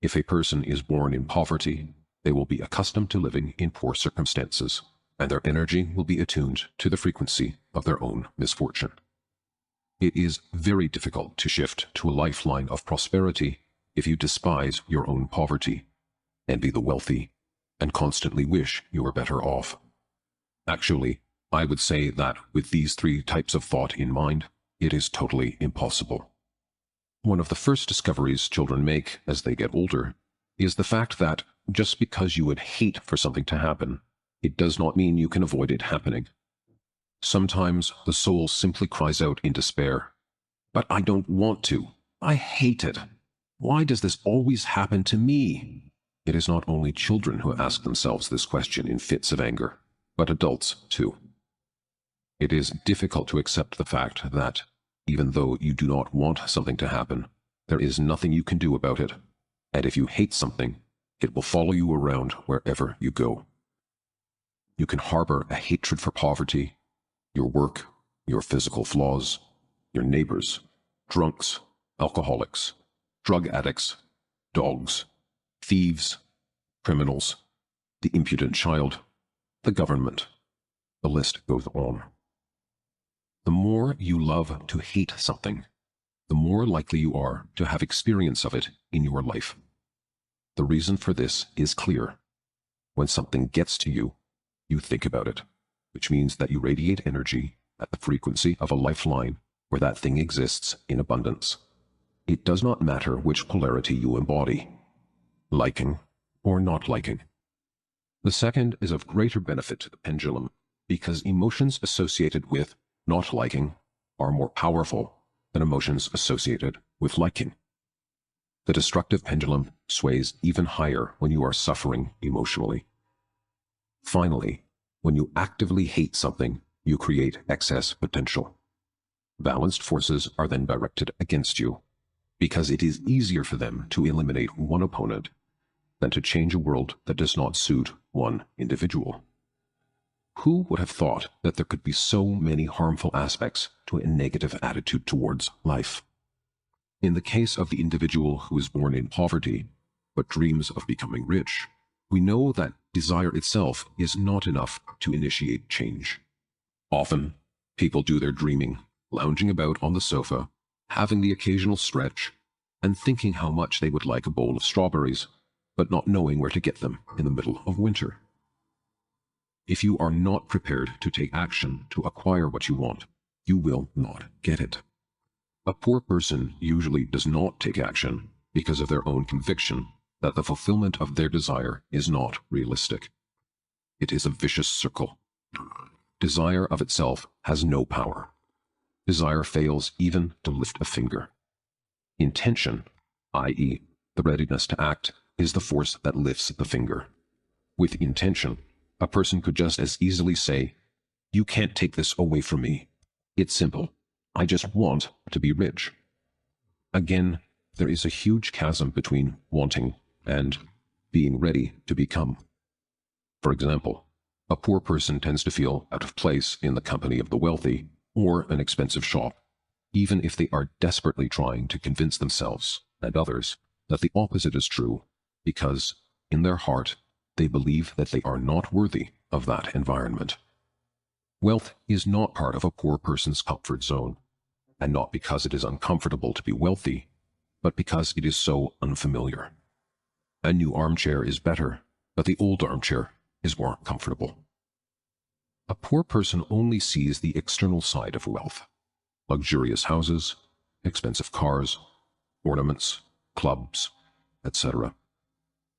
If a person is born in poverty, they will be accustomed to living in poor circumstances, and their energy will be attuned to the frequency of their own misfortune. It is very difficult to shift to a lifeline of prosperity if you despise your own poverty, envy the wealthy, and constantly wish you were better off. Actually, I would say that with these three types of thought in mind, it is totally impossible. One of the first discoveries children make as they get older is the fact that just because you would hate for something to happen, it does not mean you can avoid it happening. Sometimes the soul simply cries out in despair, "But I don't want to. I hate it. Why does this always happen to me?" It is not only children who ask themselves this question in fits of anger, but adults too. It is difficult to accept the fact that, even though you do not want something to happen, there is nothing you can do about it, and if you hate something, it will follow you around wherever you go. You can harbor a hatred for poverty, your work, your physical flaws, your neighbors, drunks, alcoholics, drug addicts, dogs, thieves, criminals, the impudent child, the government. The list goes on. The more you love to hate something, the more likely you are to have experience of it in your life. The reason for this is clear. When something gets to you, you think about it, which means that you radiate energy at the frequency of a lifeline where that thing exists in abundance. It does not matter which polarity you embody, liking or not liking. The second is of greater benefit to the pendulum because emotions associated with not liking are more powerful than emotions associated with liking. The destructive pendulum sways even higher when you are suffering emotionally. Finally, when you actively hate something, you create excess potential. Balanced forces are then directed against you, because it is easier for them to eliminate one opponent than to change a world that does not suit one individual. Who would have thought that there could be so many harmful aspects to a negative attitude towards life? In the case of the individual who is born in poverty, but dreams of becoming rich, we know that desire itself is not enough to initiate change. Often, people do their dreaming, lounging about on the sofa, having the occasional stretch, and thinking how much they would like a bowl of strawberries, but not knowing where to get them in the middle of winter. If you are not prepared to take action to acquire what you want, you will not get it. A poor person usually does not take action because of their own conviction that the fulfillment of their desire is not realistic. It is a vicious circle. Desire of itself has no power. Desire fails even to lift a finger. Intention, i.e., the readiness to act, is the force that lifts the finger. With intention, a person could just as easily say, "You can't take this away from me. It's simple. I just want to be rich." Again, there is a huge chasm between wanting and being ready to become. For example, a poor person tends to feel out of place in the company of the wealthy or an expensive shop, even if they are desperately trying to convince themselves and others that the opposite is true, because in their heart they believe that they are not worthy of that environment. Wealth is not part of a poor person's comfort zone, and not because it is uncomfortable to be wealthy, but because it is so unfamiliar. A new armchair is better, but the old armchair is more comfortable. A poor person only sees the external side of wealth: luxurious houses, expensive cars, ornaments, clubs, etc.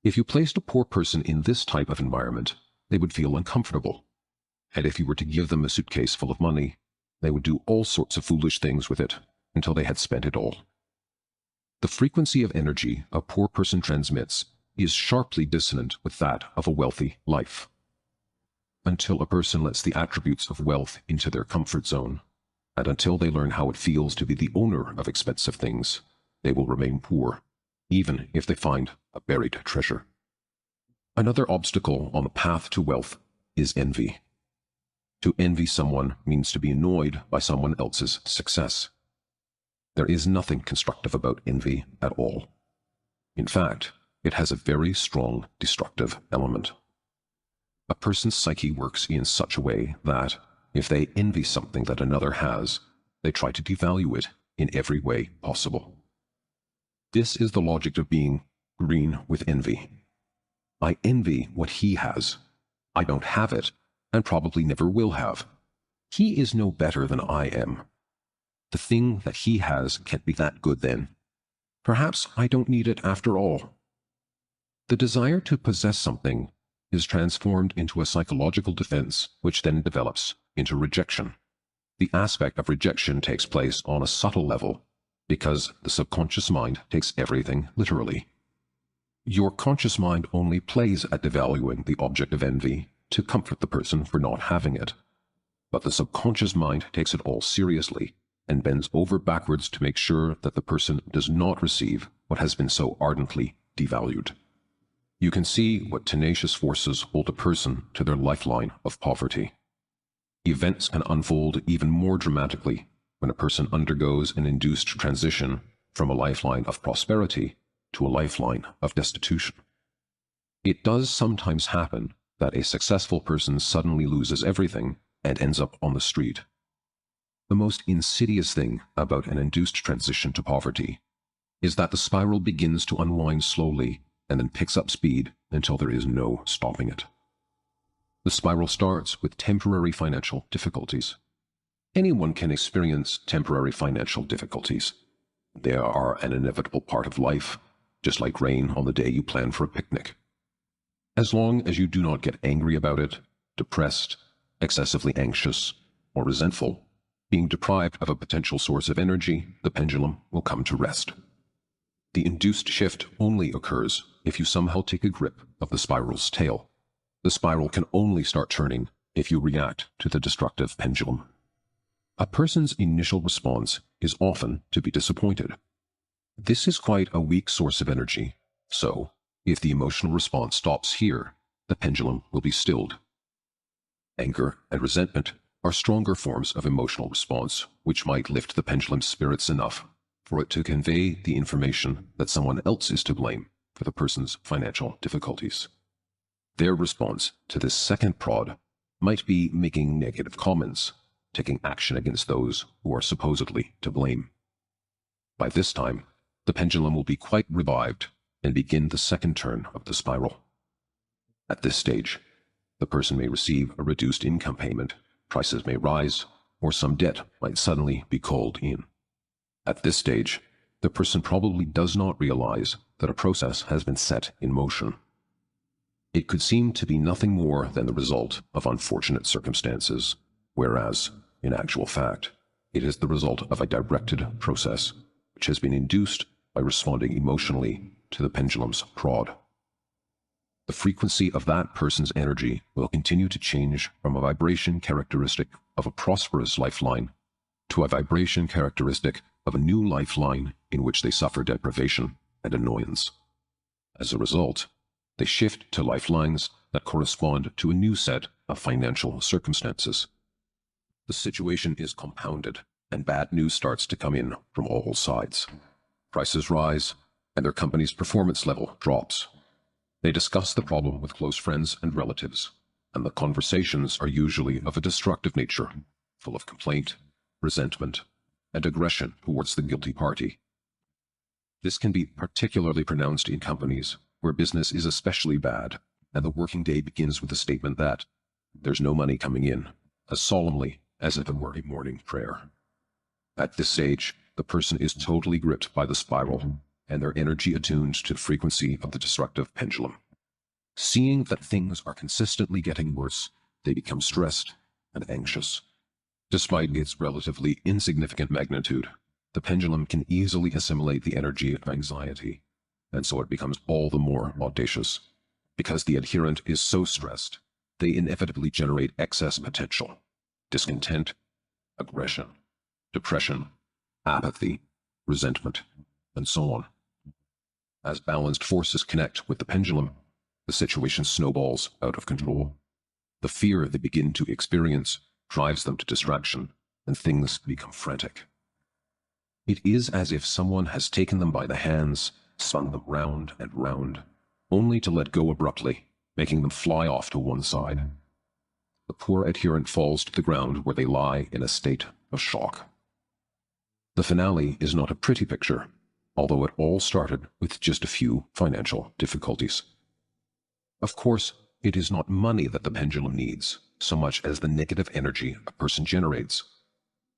If you placed a poor person in this type of environment, they would feel uncomfortable. And if you were to give them a suitcase full of money, they would do all sorts of foolish things with it until they had spent it all. The frequency of energy a poor person transmits is sharply dissonant with that of a wealthy life. Until a person lets the attributes of wealth into their comfort zone, and until they learn how it feels to be the owner of expensive things, they will remain poor, even if they find a buried treasure. Another obstacle on the path to wealth is envy. To envy someone means to be annoyed by someone else's success. There is nothing constructive about envy at all. In fact, it has a very strong destructive element. A person's psyche works in such a way that, if they envy something that another has, they try to devalue it in every way possible. This is the logic of being green with envy. I envy what he has. I don't have it, and probably never will have. He is no better than I am. The thing that he has can't be that good then. Perhaps I don't need it after all. The desire to possess something is transformed into a psychological defense, which then develops into rejection. The aspect of rejection takes place on a subtle level, because the subconscious mind takes everything literally. Your conscious mind only plays at devaluing the object of envy to comfort the person for not having it. But the subconscious mind takes it all seriously and bends over backwards to make sure that the person does not receive what has been so ardently devalued. You can see what tenacious forces hold a person to their lifeline of poverty. Events can unfold even more dramatically when a person undergoes an induced transition from a lifeline of prosperity to a lifeline of destitution. It does sometimes happen that a successful person suddenly loses everything and ends up on the street. The most insidious thing about an induced transition to poverty is that the spiral begins to unwind slowly and then picks up speed until there is no stopping it. The spiral starts with temporary financial difficulties. Anyone can experience temporary financial difficulties. They are an inevitable part of life, just like rain on the day you plan for a picnic. As long as you do not get angry about it, depressed, excessively anxious, or resentful, being deprived of a potential source of energy, the pendulum will come to rest. The induced shift only occurs if you somehow take a grip of the spiral's tail. The spiral can only start turning if you react to the destructive pendulum. A person's initial response is often to be disappointed. This is quite a weak source of energy, so if the emotional response stops here, the pendulum will be stilled. Anger and resentment are stronger forms of emotional response, which might lift the pendulum's spirits enough for it to convey the information that someone else is to blame for the person's financial difficulties. Their response to this second prod might be making negative comments, taking action against those who are supposedly to blame. By this time, the pendulum will be quite revived and begin the second turn of the spiral. At this stage, the person may receive a reduced income payment, prices may rise, or some debt might suddenly be called in. At this stage, the person probably does not realize that a process has been set in motion. It could seem to be nothing more than the result of unfortunate circumstances, whereas, in actual fact, it is the result of a directed process which has been induced by responding emotionally to the pendulum's prod. The frequency of that person's energy will continue to change from a vibration characteristic of a prosperous lifeline to a vibration characteristic of a new lifeline in which they suffer deprivation and annoyance. As a result, they shift to lifelines that correspond to a new set of financial circumstances. The situation is compounded, and bad news starts to come in from all sides. Prices rise, and their company's performance level drops. They discuss the problem with close friends and relatives, and the conversations are usually of a destructive nature, full of complaint, resentment, and aggression towards the guilty party. This can be particularly pronounced in companies where business is especially bad, and the working day begins with the statement that there's no money coming in, as solemnly as if it were a morning prayer. At this stage, the person is totally gripped by the spiral, and their energy attuned to the frequency of the destructive pendulum. Seeing that things are consistently getting worse, they become stressed and anxious. Despite its relatively insignificant magnitude, the pendulum can easily assimilate the energy of anxiety, and so it becomes all the more audacious. Because the adherent is so stressed, they inevitably generate excess potential, discontent, aggression, depression, apathy, resentment, and so on. As balanced forces connect with the pendulum, the situation snowballs out of control. The fear they begin to experience drives them to distraction, and things become frantic. It is as if someone has taken them by the hands, spun them round and round, only to let go abruptly, making them fly off to one side. The poor adherent falls to the ground where they lie in a state of shock. The finale is not a pretty picture, although it all started with just a few financial difficulties. Of course, it is not money that the pendulum needs, so much as the negative energy a person generates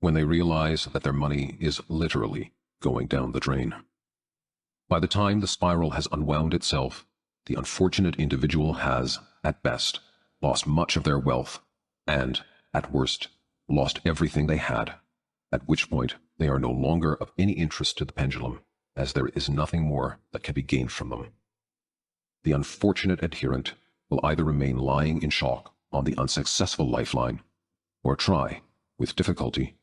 when they realize that their money is literally going down the drain. By the time the spiral has unwound itself, the unfortunate individual has, at best, lost much of their wealth and, at worst, lost everything they had, at which point they are no longer of any interest to the pendulum, as there is nothing more that can be gained from them. The unfortunate adherent will either remain lying in shock on the unsuccessful lifeline, or try, with difficulty,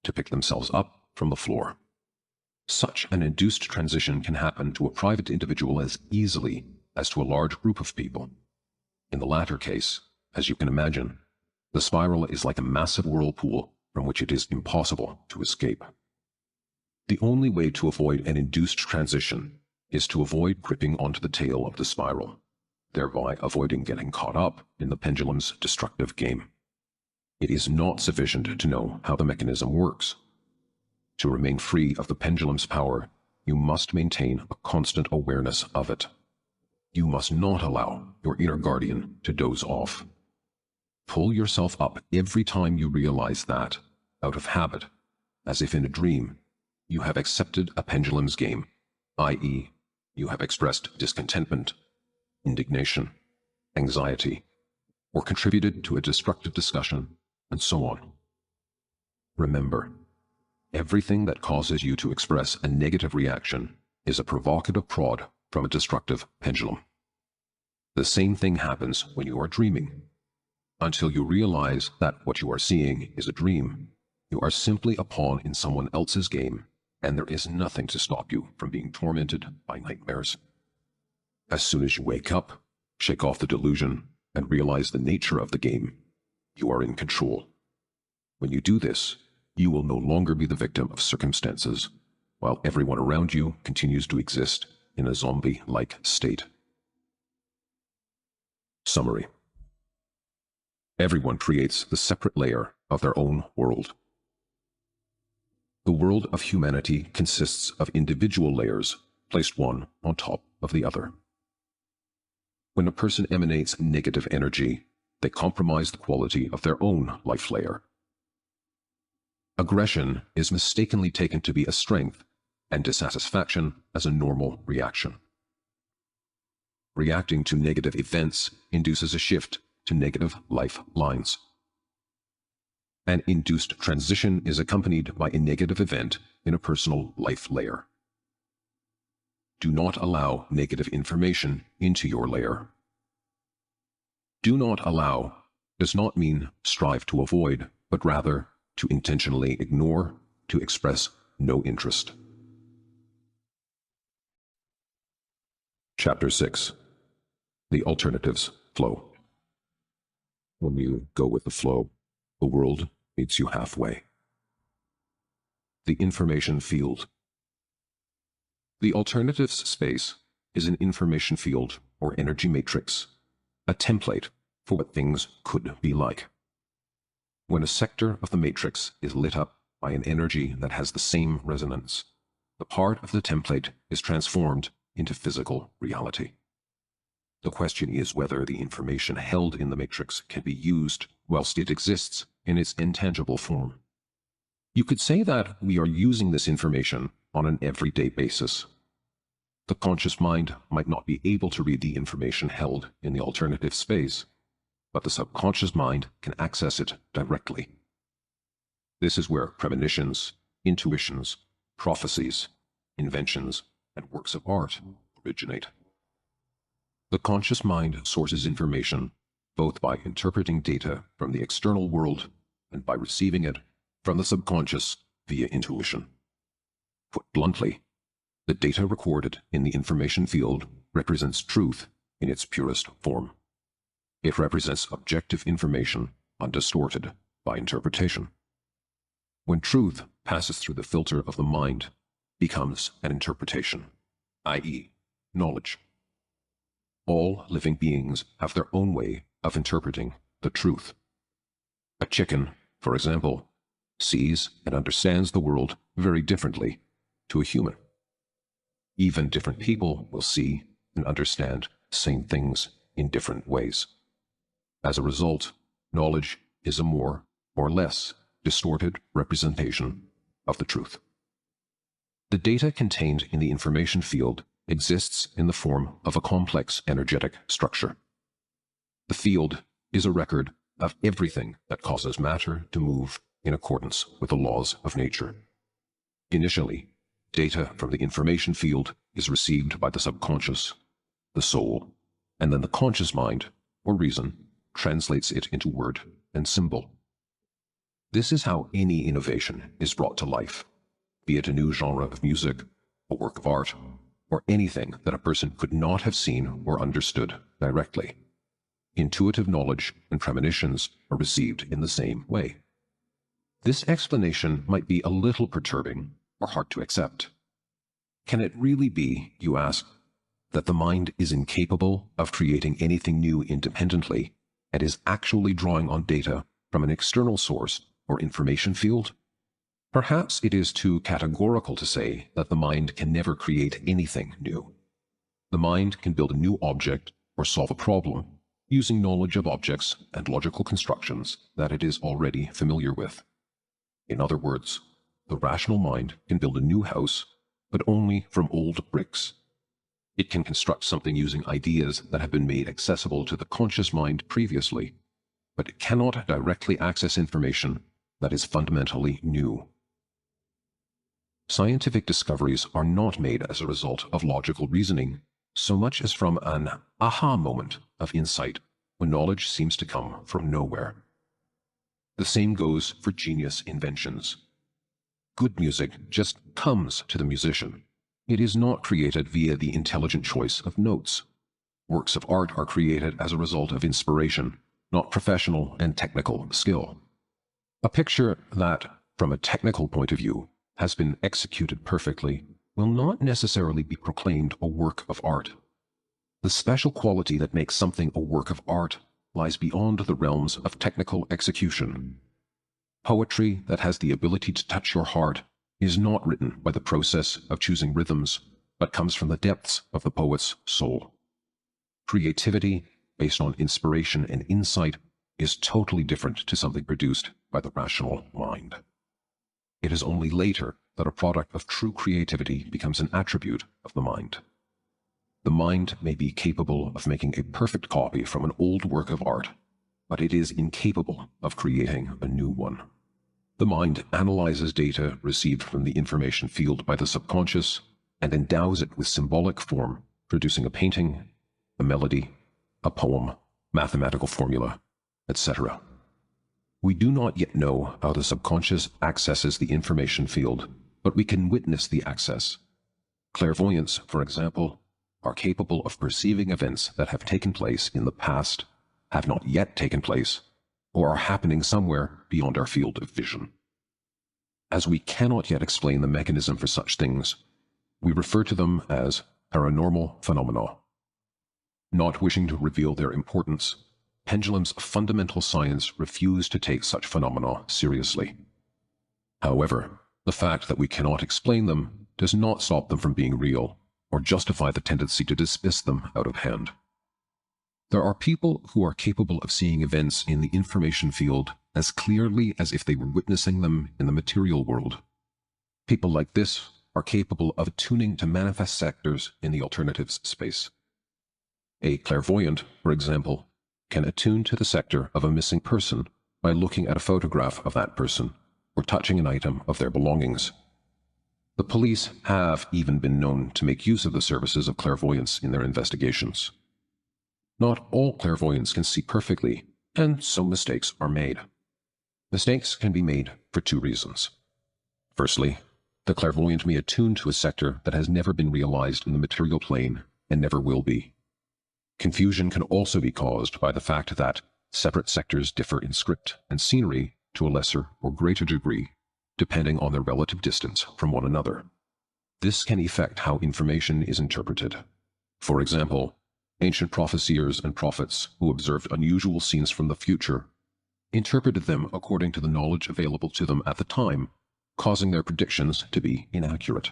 to pick themselves up from the floor. Such an induced transition can happen to a private individual as easily as to a large group of people. In the latter case, as you can imagine, the spiral is like a massive whirlpool from which it is impossible to escape. The only way to avoid an induced transition is to avoid gripping onto the tail of the spiral, thereby avoiding getting caught up in the pendulum's destructive game. It is not sufficient to know how the mechanism works. To remain free of the pendulum's power, you must maintain a constant awareness of it. You must not allow your inner guardian to doze off. Pull yourself up every time you realize that, out of habit, as if in a dream, you have accepted a pendulum's game, i.e., you have expressed discontentment, indignation, anxiety, or contributed to a destructive discussion, and so on. Remember, everything that causes you to express a negative reaction is a provocative prod from a destructive pendulum. The same thing happens when you are dreaming. Until you realize that what you are seeing is a dream, you are simply a pawn in someone else's game, and there is nothing to stop you from being tormented by nightmares. As soon as you wake up, shake off the delusion, and realize the nature of the game, you are in control. When you do this, you will no longer be the victim of circumstances, while everyone around you continues to exist in a zombie-like state. Summary. Everyone creates the separate layer of their own world. The world of humanity consists of individual layers placed one on top of the other. When a person emanates negative energy, they compromise the quality of their own life layer. Aggression is mistakenly taken to be a strength, and dissatisfaction as a normal reaction. Reacting to negative events induces a shift to negative life lines. An induced transition is accompanied by a negative event in a personal life layer. Do not allow negative information into your layer. Do not allow does not mean strive to avoid, but rather to intentionally ignore, to express no interest. Chapter 6. The Alternatives Flow. When you go with the flow, the world meets you halfway. The information field. The alternatives space is an information field or energy matrix, a template for what things could be like. When a sector of the matrix is lit up by an energy that has the same resonance, the part of the template is transformed into physical reality. The question is whether the information held in the matrix can be used whilst it exists in its intangible form. You could say that we are using this information on an everyday basis. The conscious mind might not be able to read the information held in the alternative space, but the subconscious mind can access it directly. This is where premonitions, intuitions, prophecies, inventions, and works of art originate. The conscious mind sources information both by interpreting data from the external world and by receiving it from the subconscious via intuition. Put bluntly, the data recorded in the information field represents truth in its purest form. It represents objective information undistorted by interpretation. When truth passes through the filter of the mind, it becomes an interpretation, i.e., knowledge. All living beings have their own way of interpreting the truth. A chicken, for example, sees and understands the world very differently to a human. Even different people will see and understand the same things in different ways. As a result, knowledge is a more or less distorted representation of the truth. The data contained in the information field exists in the form of a complex energetic structure. The field is a record of everything that causes matter to move in accordance with the laws of nature. Initially, data from the information field is received by the subconscious, the soul, and then the conscious mind, or reason, translates it into word and symbol. This is how any innovation is brought to life, be it a new genre of music, a work of art, or anything that a person could not have seen or understood directly. Intuitive knowledge and premonitions are received in the same way. This explanation might be a little perturbing or hard to accept. Can it really be, you ask, that the mind is incapable of creating anything new independently and is actually drawing on data from an external source or information field? Perhaps it is too categorical to say that the mind can never create anything new. The mind can build a new object or solve a problem using knowledge of objects and logical constructions that it is already familiar with. In other words, the rational mind can build a new house, but only from old bricks. It can construct something using ideas that have been made accessible to the conscious mind previously, but it cannot directly access information that is fundamentally new. Scientific discoveries are not made as a result of logical reasoning, so much as from an aha moment of insight when knowledge seems to come from nowhere. The same goes for genius inventions. Good music just comes to the musician. It is not created via the intelligent choice of notes. Works of art are created as a result of inspiration, not professional and technical skill. A picture that, from a technical point of view, has been executed perfectly will not necessarily be proclaimed a work of art. The special quality that makes something a work of art lies beyond the realms of technical execution. Poetry that has the ability to touch your heart is not written by the process of choosing rhythms, but comes from the depths of the poet's soul. Creativity, based on inspiration and insight, is totally different to something produced by the rational mind. It is only later that a product of true creativity becomes an attribute of the mind. The mind may be capable of making a perfect copy from an old work of art, but it is incapable of creating a new one. The mind analyzes data received from the information field by the subconscious and endows it with symbolic form, producing a painting, a melody, a poem, mathematical formula, etc. We do not yet know how the subconscious accesses the information field, but we can witness the access. Clairvoyants, for example, are capable of perceiving events that have taken place in the past, have not yet taken place, or are happening somewhere beyond our field of vision. As we cannot yet explain the mechanism for such things, we refer to them as paranormal phenomena. Not wishing to reveal their importance, pendulums of fundamental science refuse to take such phenomena seriously. However, the fact that we cannot explain them does not stop them from being real, or justify the tendency to dismiss them out of hand. There are people who are capable of seeing events in the information field as clearly as if they were witnessing them in the material world. People like this are capable of attuning to manifest sectors in the alternatives space. A clairvoyant, for example, can attune to the sector of a missing person by looking at a photograph of that person or touching an item of their belongings. The police have even been known to make use of the services of clairvoyants in their investigations. Not all clairvoyants can see perfectly, and so mistakes are made. Mistakes can be made for two reasons. Firstly, the clairvoyant may attune to a sector that has never been realized in the material plane and never will be. Confusion can also be caused by the fact that separate sectors differ in script and scenery to a lesser or greater degree, depending on their relative distance from one another. This can affect how information is interpreted. For example, ancient prophesiers and prophets who observed unusual scenes from the future interpreted them according to the knowledge available to them at the time, causing their predictions to be inaccurate.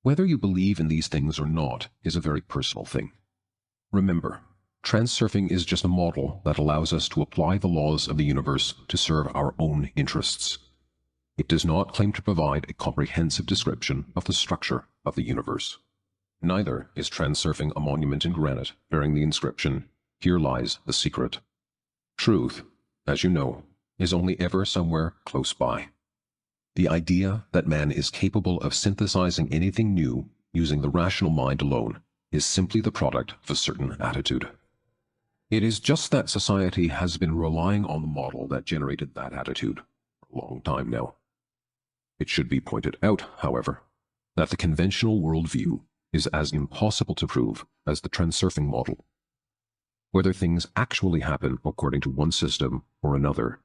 Whether you believe in these things or not is a very personal thing. Remember, transurfing is just a model that allows us to apply the laws of the universe to serve our own interests. It does not claim to provide a comprehensive description of the structure of the universe. Neither is transurfing a monument in granite bearing the inscription, "Here lies the secret." Truth, as you know, is only ever somewhere close by. The idea that man is capable of synthesizing anything new using the rational mind alone is simply the product of a certain attitude. It is just that society has been relying on the model that generated that attitude for a long time now. It should be pointed out, however, that the conventional worldview is as impossible to prove as the transurfing model. Whether things actually happen according to one system or another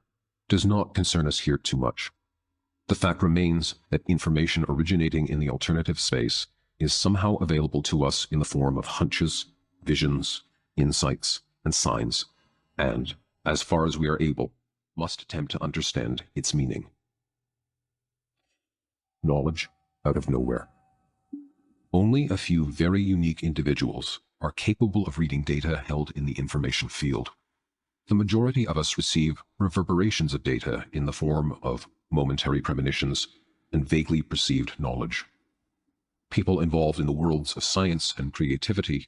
does not concern us here too much. The fact remains that information originating in the alternative space is somehow available to us in the form of hunches, visions, insights, and signs, and, as far as we are able, must attempt to understand its meaning. Knowledge out of nowhere. Only a few very unique individuals are capable of reading data held in the information field. The majority of us receive reverberations of data in the form of momentary premonitions and vaguely perceived knowledge. People involved in the worlds of science and creativity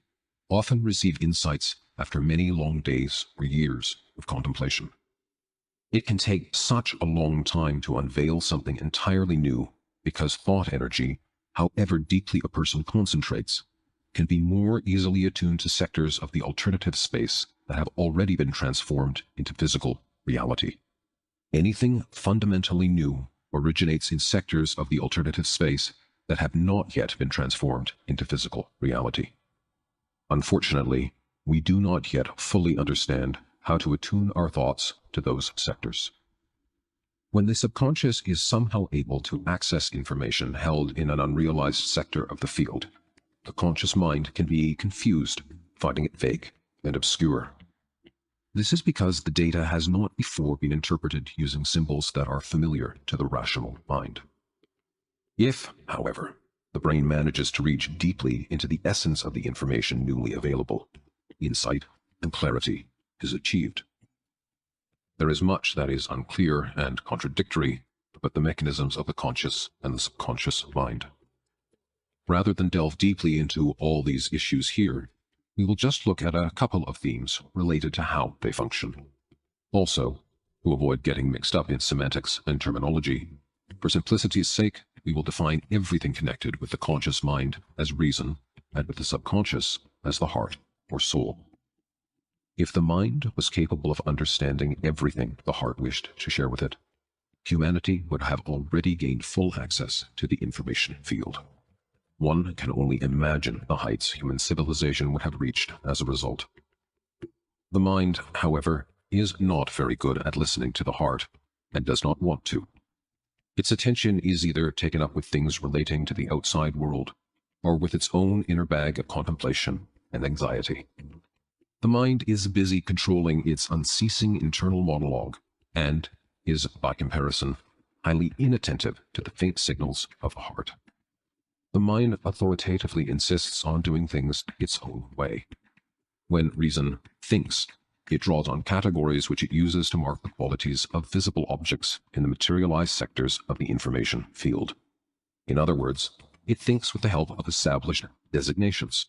often receive insights after many long days or years of contemplation. It can take such a long time to unveil something entirely new because thought energy, however deeply a person concentrates, can be more easily attuned to sectors of the alternative space that have already been transformed into physical reality. Anything fundamentally new originates in sectors of the alternative space that have not yet been transformed into physical reality. Unfortunately, we do not yet fully understand how to attune our thoughts to those sectors. When the subconscious is somehow able to access information held in an unrealized sector of the field, the conscious mind can be confused, finding it vague and obscure. This is because the data has not before been interpreted using symbols that are familiar to the rational mind. If, however, the brain manages to reach deeply into the essence of the information newly available, insight and clarity is achieved. There is much that is unclear and contradictory about the mechanisms of the conscious and the subconscious mind. Rather than delve deeply into all these issues here, we will just look at a couple of themes related to how they function. Also, to avoid getting mixed up in semantics and terminology, for simplicity's sake, we will define everything connected with the conscious mind as reason and with the subconscious as the heart or soul. If the mind was capable of understanding everything the heart wished to share with it, humanity would have already gained full access to the information field. One can only imagine the heights human civilization would have reached as a result. The mind, however, is not very good at listening to the heart and does not want to. Its attention is either taken up with things relating to the outside world or with its own inner bag of contemplation and anxiety. The mind is busy controlling its unceasing internal monologue and is, by comparison, highly inattentive to the faint signals of the heart. The mind authoritatively insists on doing things its own way. When reason thinks, it draws on categories which it uses to mark the qualities of visible objects in the materialized sectors of the information field. In other words, it thinks with the help of established designations,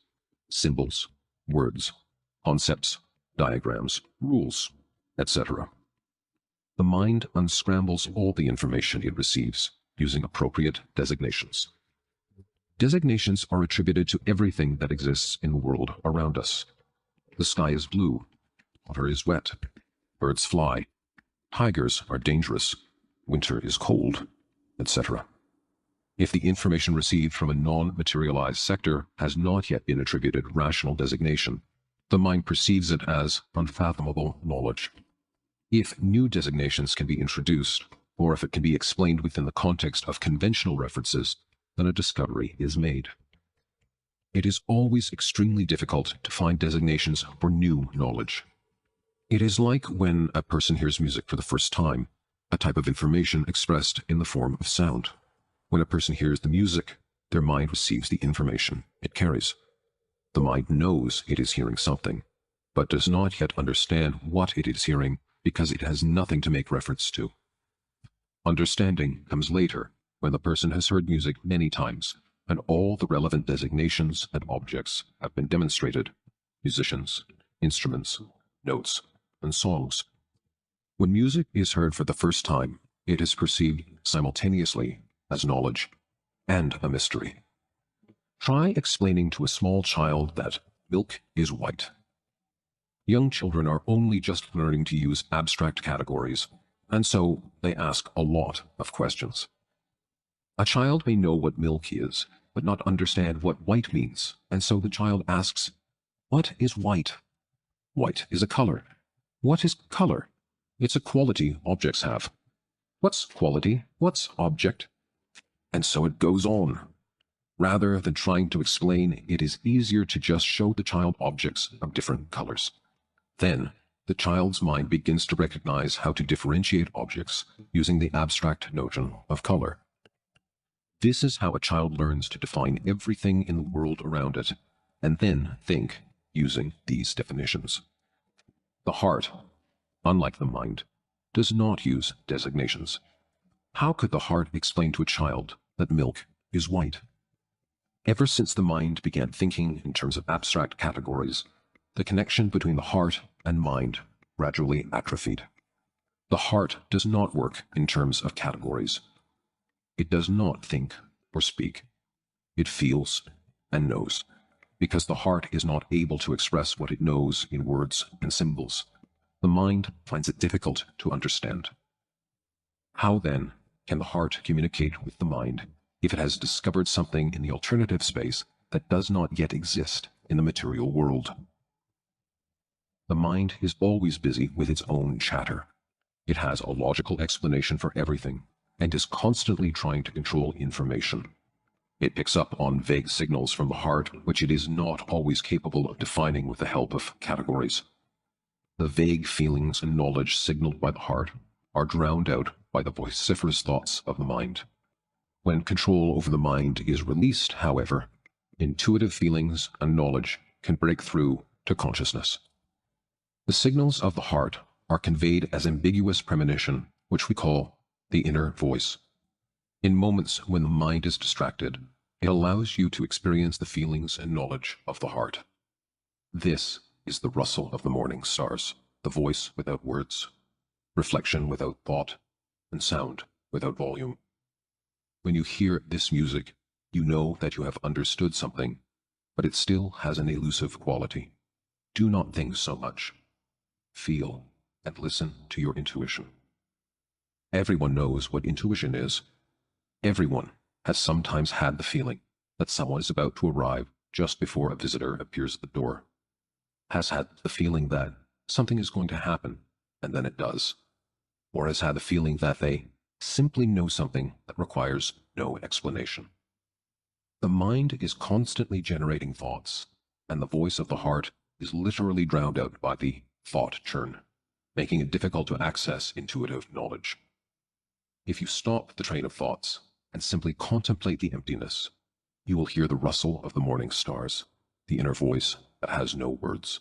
symbols, words, concepts, diagrams, rules, etc. The mind unscrambles all the information it receives using appropriate designations. Designations are attributed to everything that exists in the world around us. The sky is blue, water is wet, birds fly, tigers are dangerous, winter is cold, etc. If the information received from a non-materialized sector has not yet been attributed rational designation, the mind perceives it as unfathomable knowledge. If new designations can be introduced, or if it can be explained within the context of conventional references, then a discovery is made. It is always extremely difficult to find designations for new knowledge. It is like when a person hears music for the first time. a type of information expressed in the form of sound. When a person hears the music, their mind receives the information it carries. The mind knows it is hearing something, but does not yet understand what it is hearing because it has nothing to make reference to. Understanding comes later, when the person has heard music many times, and all the relevant designations and objects have been demonstrated: musicians, instruments, notes, and songs. When music is heard for the first time, it is perceived simultaneously as knowledge and a mystery. Try explaining to a small child that milk is white. Young children are only just learning to use abstract categories, and so they ask a lot of questions. A child may know what milk is, but not understand what white means, and so the child asks, "What is white?" White is a color. What is color? It's a quality objects have. What's quality? What's object? And so it goes on. Rather than trying to explain, it is easier to just show the child objects of different colors. Then, the child's mind begins to recognize how to differentiate objects using the abstract notion of color. This is how a child learns to define everything in the world around it, and then think using these definitions. The heart, unlike the mind, does not use designations. How could the heart explain to a child that milk is white? Ever since the mind began thinking in terms of abstract categories, the connection between the heart and mind gradually atrophied. The heart does not work in terms of categories. It does not think or speak. It feels and knows, because the heart is not able to express what it knows in words and symbols. The mind finds it difficult to understand. How then can the heart communicate with the mind if it has discovered something in the alternative space that does not yet exist in the material world? The mind is always busy with its own chatter. It has a logical explanation for everything and is constantly trying to control information. It picks up on vague signals from the heart which it is not always capable of defining with the help of categories. The vague feelings and knowledge signaled by the heart are drowned out by the vociferous thoughts of the mind. When control over the mind is released, however, intuitive feelings and knowledge can break through to consciousness. The signals of the heart are conveyed as ambiguous premonition, which we call the inner voice. In moments when the mind is distracted, it allows you to experience the feelings and knowledge of the heart. This is the rustle of the morning stars, the voice without words, reflection without thought, and sound without volume. When you hear this music, you know that you have understood something, but it still has an elusive quality. Do not think so much. Feel and listen to your intuition. Everyone knows what intuition is. Everyone has sometimes had the feeling that someone is about to arrive just before a visitor appears at the door. Has had the feeling that something is going to happen, and then it does. Or has had the feeling that they simply know something that requires no explanation. The mind is constantly generating thoughts, and the voice of the heart is literally drowned out by the thought churn, making it difficult to access intuitive knowledge. If you stop the train of thoughts and simply contemplate the emptiness, you will hear the rustle of the morning stars, the inner voice that has no words.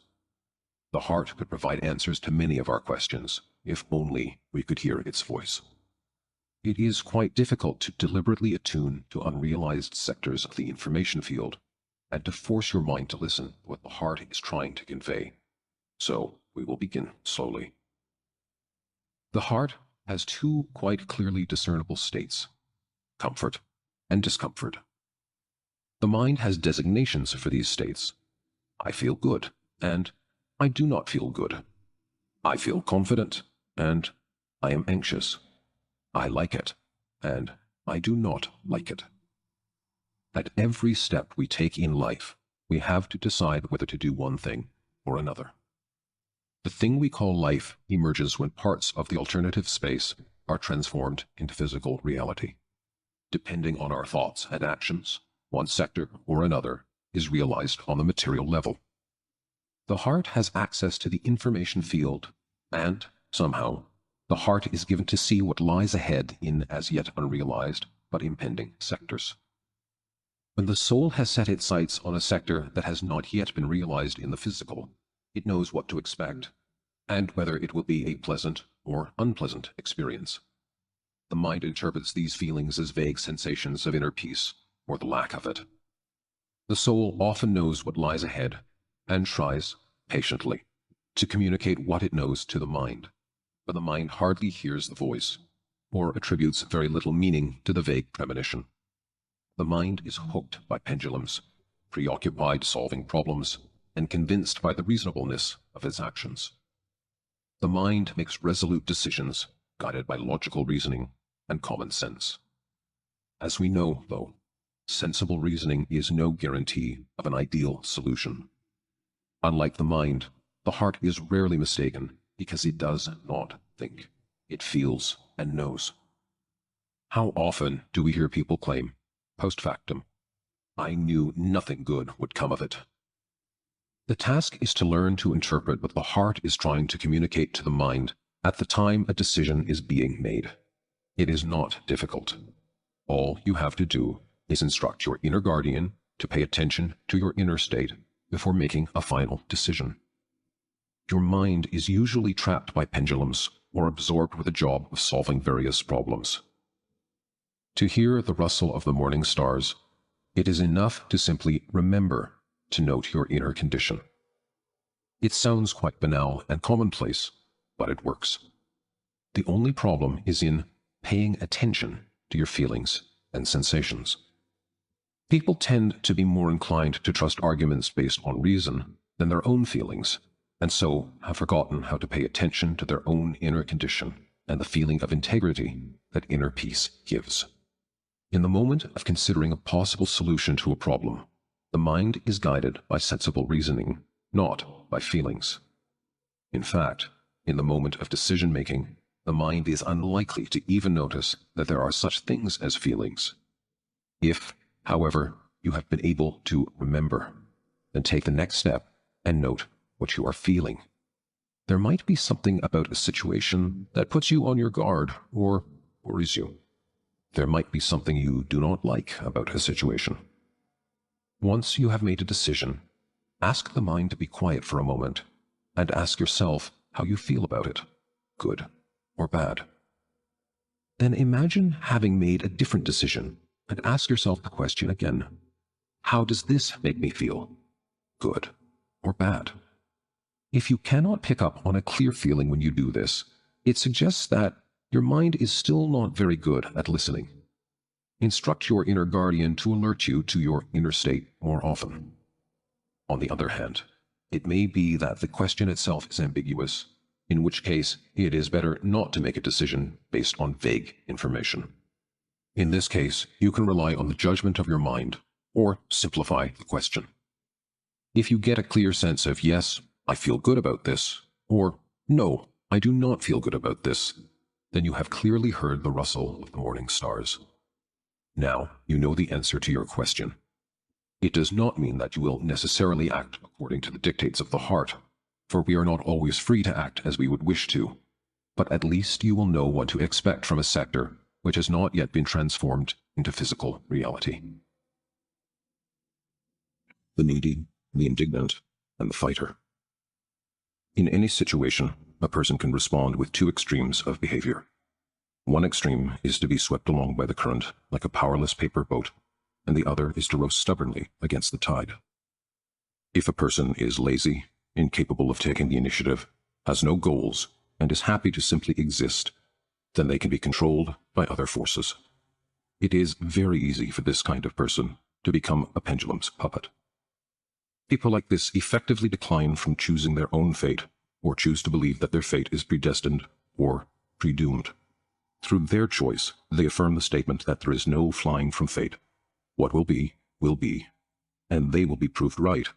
The heart could provide answers to many of our questions, if only we could hear its voice. It is quite difficult to deliberately attune to unrealized sectors of the information field and to force your mind to listen to what the heart is trying to convey. So we will begin slowly. The heart has two quite clearly discernible states: comfort and discomfort. The mind has designations for these states. I feel good, and I do not feel good. I feel confident, and I am anxious. I like it, and I do not like it. At every step we take in life, we have to decide whether to do one thing or another. The thing we call life emerges when parts of the alternative space are transformed into physical reality. Depending on our thoughts and actions, one sector or another is realized on the material level. The heart has access to the information field, and, somehow, The heart is given to see what lies ahead in as yet unrealized but impending sectors. When the soul has set its sights on a sector that has not yet been realized in the physical, it knows what to expect, and whether it will be a pleasant or unpleasant experience. The mind interprets these feelings as vague sensations of inner peace, or the lack of it. The soul often knows what lies ahead, and tries, patiently, to communicate what it knows to the mind, but the mind hardly hears the voice, or attributes very little meaning to the vague premonition. The mind is hooked by pendulums, preoccupied solving problems, and convinced by the reasonableness of its actions. The mind makes resolute decisions, guided by logical reasoning and common sense. As we know, though, sensible reasoning is no guarantee of an ideal solution. Unlike the mind, the heart is rarely mistaken because it does not think. It feels and knows. How often do we hear people claim, post factum, "I knew nothing good would come of it"? The task is to learn to interpret what the heart is trying to communicate to the mind at the time a decision is being made. It is not difficult. All you have to do is instruct your inner guardian to pay attention to your inner state before making a final decision. Your mind is usually trapped by pendulums or absorbed with the job of solving various problems. To hear the rustle of the morning stars, it is enough to simply remember to note your inner condition. It sounds quite banal and commonplace, but it works. The only problem is in paying attention to your feelings and sensations. People tend to be more inclined to trust arguments based on reason than their own feelings, and so have forgotten how to pay attention to their own inner condition and the feeling of integrity that inner peace gives. In the moment of considering a possible solution to a problem, the mind is guided by sensible reasoning, not by feelings. In fact, in the moment of decision-making, the mind is unlikely to even notice that there are such things as feelings. If, however, you have been able to remember, then take the next step and note what you are feeling. There might be something about a situation that puts you on your guard or worries you. There might be something you do not like about a situation. Once you have made a decision, ask the mind to be quiet for a moment and ask yourself how you feel about it, good or bad. Then imagine having made a different decision and ask yourself the question again. How does this make me feel, good or bad? If you cannot pick up on a clear feeling when you do this, it suggests that your mind is still not very good at listening. Instruct your inner guardian to alert you to your inner state more often. On the other hand, it may be that the question itself is ambiguous, in which case it is better not to make a decision based on vague information. In this case, you can rely on the judgment of your mind, or simplify the question. If you get a clear sense of yes, I feel good about this, or no, I do not feel good about this, then you have clearly heard the rustle of the morning stars. Now you know the answer to your question. It does not mean that you will necessarily act according to the dictates of the heart, for we are not always free to act as we would wish to, but at least you will know what to expect from a sector which has not yet been transformed into physical reality. The needy, the indignant, and the fighter. In any situation, a person can respond with two extremes of behavior. One extreme is to be swept along by the current like a powerless paper boat, and the other is to row stubbornly against the tide. If a person is lazy, incapable of taking the initiative, has no goals, and is happy to simply exist, then they can be controlled by other forces. It is very easy for this kind of person to become a pendulum's puppet. People like this effectively decline from choosing their own fate, or choose to believe that their fate is predestined or predoomed. Through their choice, they affirm the statement that there is no flying from fate. What will be, and they will be proved right,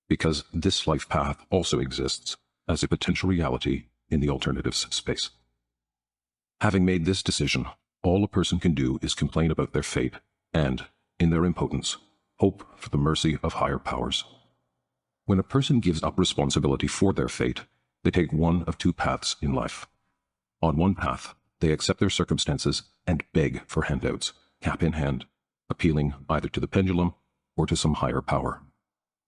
because this life path also exists as a potential reality in the alternatives space. Having made this decision, all a person can do is complain about their fate and, in their impotence, hope for the mercy of higher powers. When a person gives up responsibility for their fate, they take one of two paths in life. On one path, they accept their circumstances and beg for handouts, cap in hand, appealing either to the pendulum or to some higher power.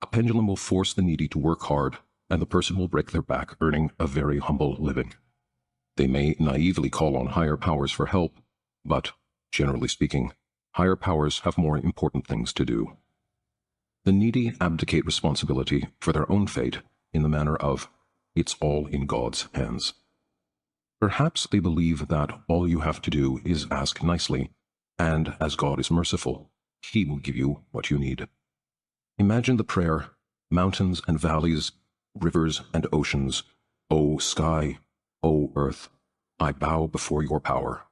A pendulum will force the needy to work hard, and the person will break their back earning a very humble living. They may naively call on higher powers for help, but, generally speaking, higher powers have more important things to do. The needy abdicate responsibility for their own fate in the manner of, "It's all in God's hands." Perhaps they believe that all you have to do is ask nicely, and as God is merciful, He will give you what you need. Imagine the prayer, "Mountains and valleys, rivers and oceans, O sky, O earth, I bow before your power.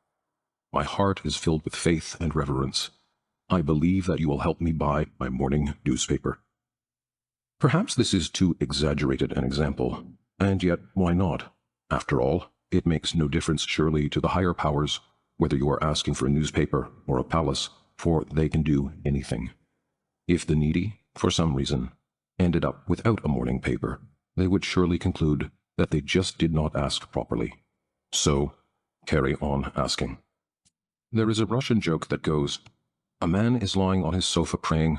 My heart is filled with faith and reverence. I believe that you will help me buy my morning newspaper." Perhaps this is too exaggerated an example, and yet why not? After all, it makes no difference surely to the higher powers whether you are asking for a newspaper or a palace, for they can do anything. If the needy, for some reason, ended up without a morning paper, they would surely conclude that they just did not ask properly. So, carry on asking. There is a Russian joke that goes, a man is lying on his sofa praying,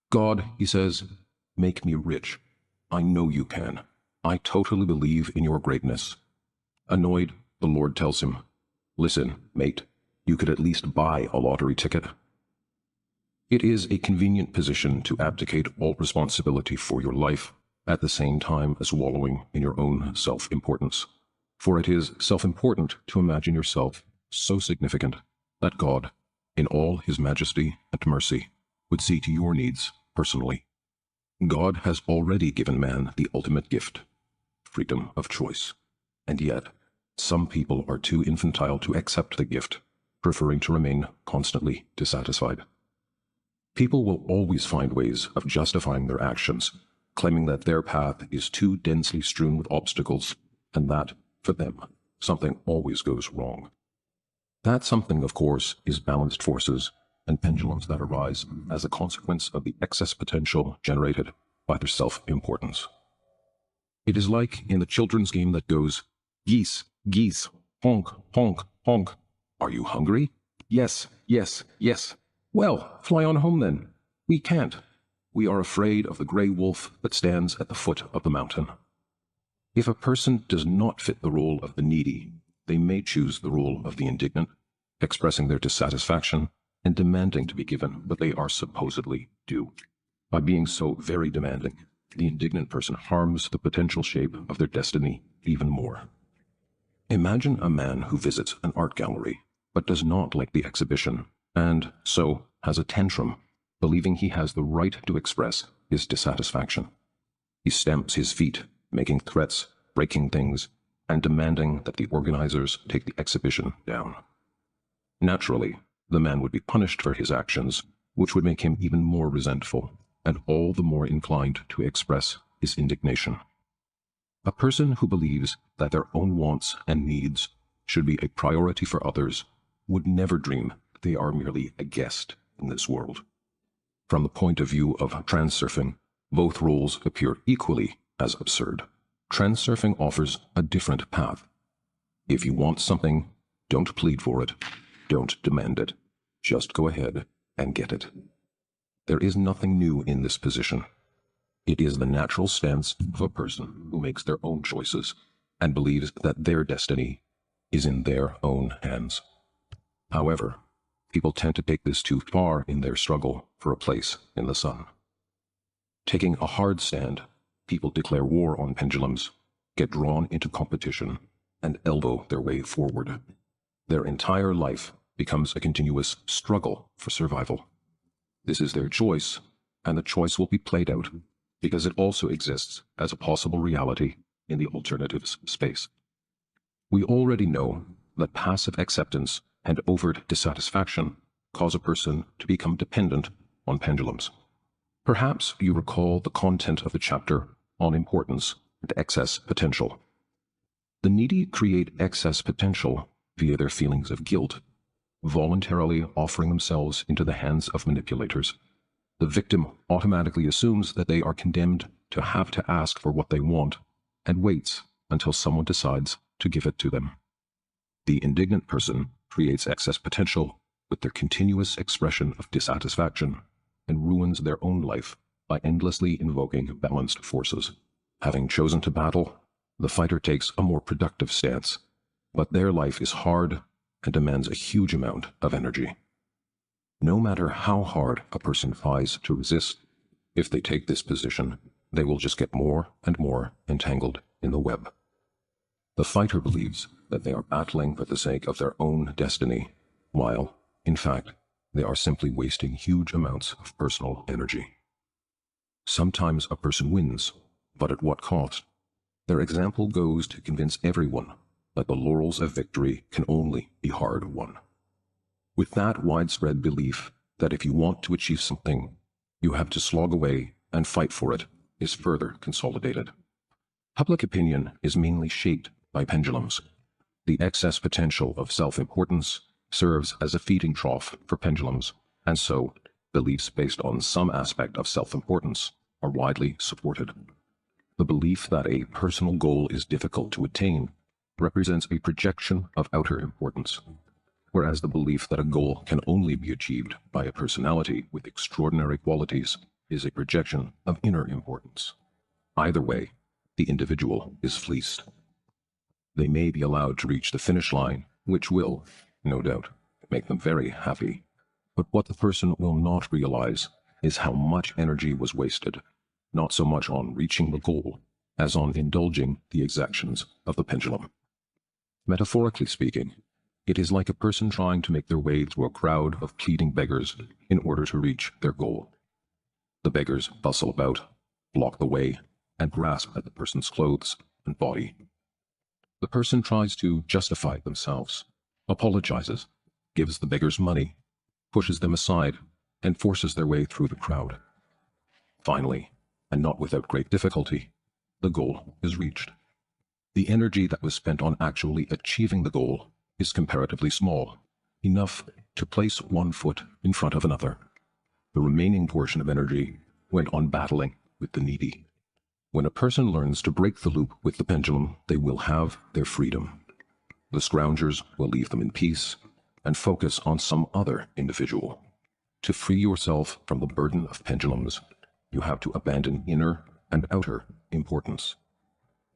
"God," he says, "make me rich. I know you can. I totally believe in your greatness." Annoyed, the Lord tells him, "Listen, mate, you could at least buy a lottery ticket." It is a convenient position to abdicate all responsibility for your life at the same time as wallowing in your own self-importance. For it is self-important to imagine yourself so significant that God, in all His majesty and mercy, would see to your needs personally. God has already given man the ultimate gift, freedom of choice, and yet some people are too infantile to accept the gift, preferring to remain constantly dissatisfied. People will always find ways of justifying their actions, claiming that their path is too densely strewn with obstacles, and that, for them, something always goes wrong. That something, of course, is balanced forces and pendulums that arise as a consequence of the excess potential generated by their self-importance. It is like in the children's game that goes, "Geese, geese, honk, honk, honk. Are you hungry? Yes, yes, yes. Well, fly on home then. We can't. We are afraid of the gray wolf that stands at the foot of the mountain." If a person does not fit the role of the needy, they may choose the role of the indignant, expressing their dissatisfaction and demanding to be given what they are supposedly due. By being so very demanding, the indignant person harms the potential shape of their destiny even more. Imagine a man who visits an art gallery, but does not like the exhibition, and so has a tantrum, believing he has the right to express his dissatisfaction. He stamps his feet, making threats, breaking things, and demanding that the organizers take the exhibition down. Naturally, the man would be punished for his actions, which would make him even more resentful, and all the more inclined to express his indignation. A person who believes that their own wants and needs should be a priority for others would never dream they are merely a guest in this world. From the point of view of transurfing, both roles appear equally as absurd. Transurfing offers a different path. If you want something, don't plead for it. Don't demand it. Just go ahead and get it. There is nothing new in this position. It is the natural stance of a person who makes their own choices and believes that their destiny is in their own hands. However, people tend to take this too far in their struggle for a place in the sun. Taking a hard stand, people declare war on pendulums, get drawn into competition, and elbow their way forward. Their entire life becomes a continuous struggle for survival. This is their choice, and the choice will be played out because it also exists as a possible reality in the alternatives space. We already know that passive acceptance and overt dissatisfaction cause a person to become dependent on pendulums. Perhaps you recall the content of the chapter on importance and excess potential. The needy create excess potential via their feelings of guilt, voluntarily offering themselves into the hands of manipulators. The victim automatically assumes that they are condemned to have to ask for what they want and waits until someone decides to give it to them. The indignant person creates excess potential with their continuous expression of dissatisfaction and ruins their own life by endlessly invoking balanced forces. Having chosen to battle, the fighter takes a more productive stance, but their life is hard and demands a huge amount of energy. No matter how hard a person tries to resist, if they take this position, they will just get more and more entangled in the web. The fighter believes that they are battling for the sake of their own destiny, while, in fact, they are simply wasting huge amounts of personal energy. Sometimes a person wins, but at what cost? Their example goes to convince everyone that the laurels of victory can only be hard won. With that widespread belief that if you want to achieve something, you have to slog away and fight for it is further consolidated. Public opinion is mainly shaped by pendulums. The excess potential of self-importance serves as a feeding trough for pendulums, and so beliefs based on some aspect of self-importance are widely supported. The belief that a personal goal is difficult to attain represents a projection of outer importance, whereas the belief that a goal can only be achieved by a personality with extraordinary qualities is a projection of inner importance. Either way, the individual is fleeced. They may be allowed to reach the finish line, which will, no doubt, make them very happy. But what the person will not realize is how much energy was wasted, not so much on reaching the goal as on indulging the exactions of the pendulum. Metaphorically speaking, it is like a person trying to make their way through a crowd of pleading beggars in order to reach their goal. The beggars bustle about, block the way, and grasp at the person's clothes and body. The person tries to justify themselves, apologizes, gives the beggars money, pushes them aside, and forces their way through the crowd. Finally, and not without great difficulty, the goal is reached. The energy that was spent on actually achieving the goal is comparatively small, enough to place one foot in front of another. The remaining portion of energy went on battling with the needy. When a person learns to break the loop with the pendulum, they will have their freedom. The scroungers will leave them in peace and focus on some other individual. To free yourself from the burden of pendulums, you have to abandon inner and outer importance.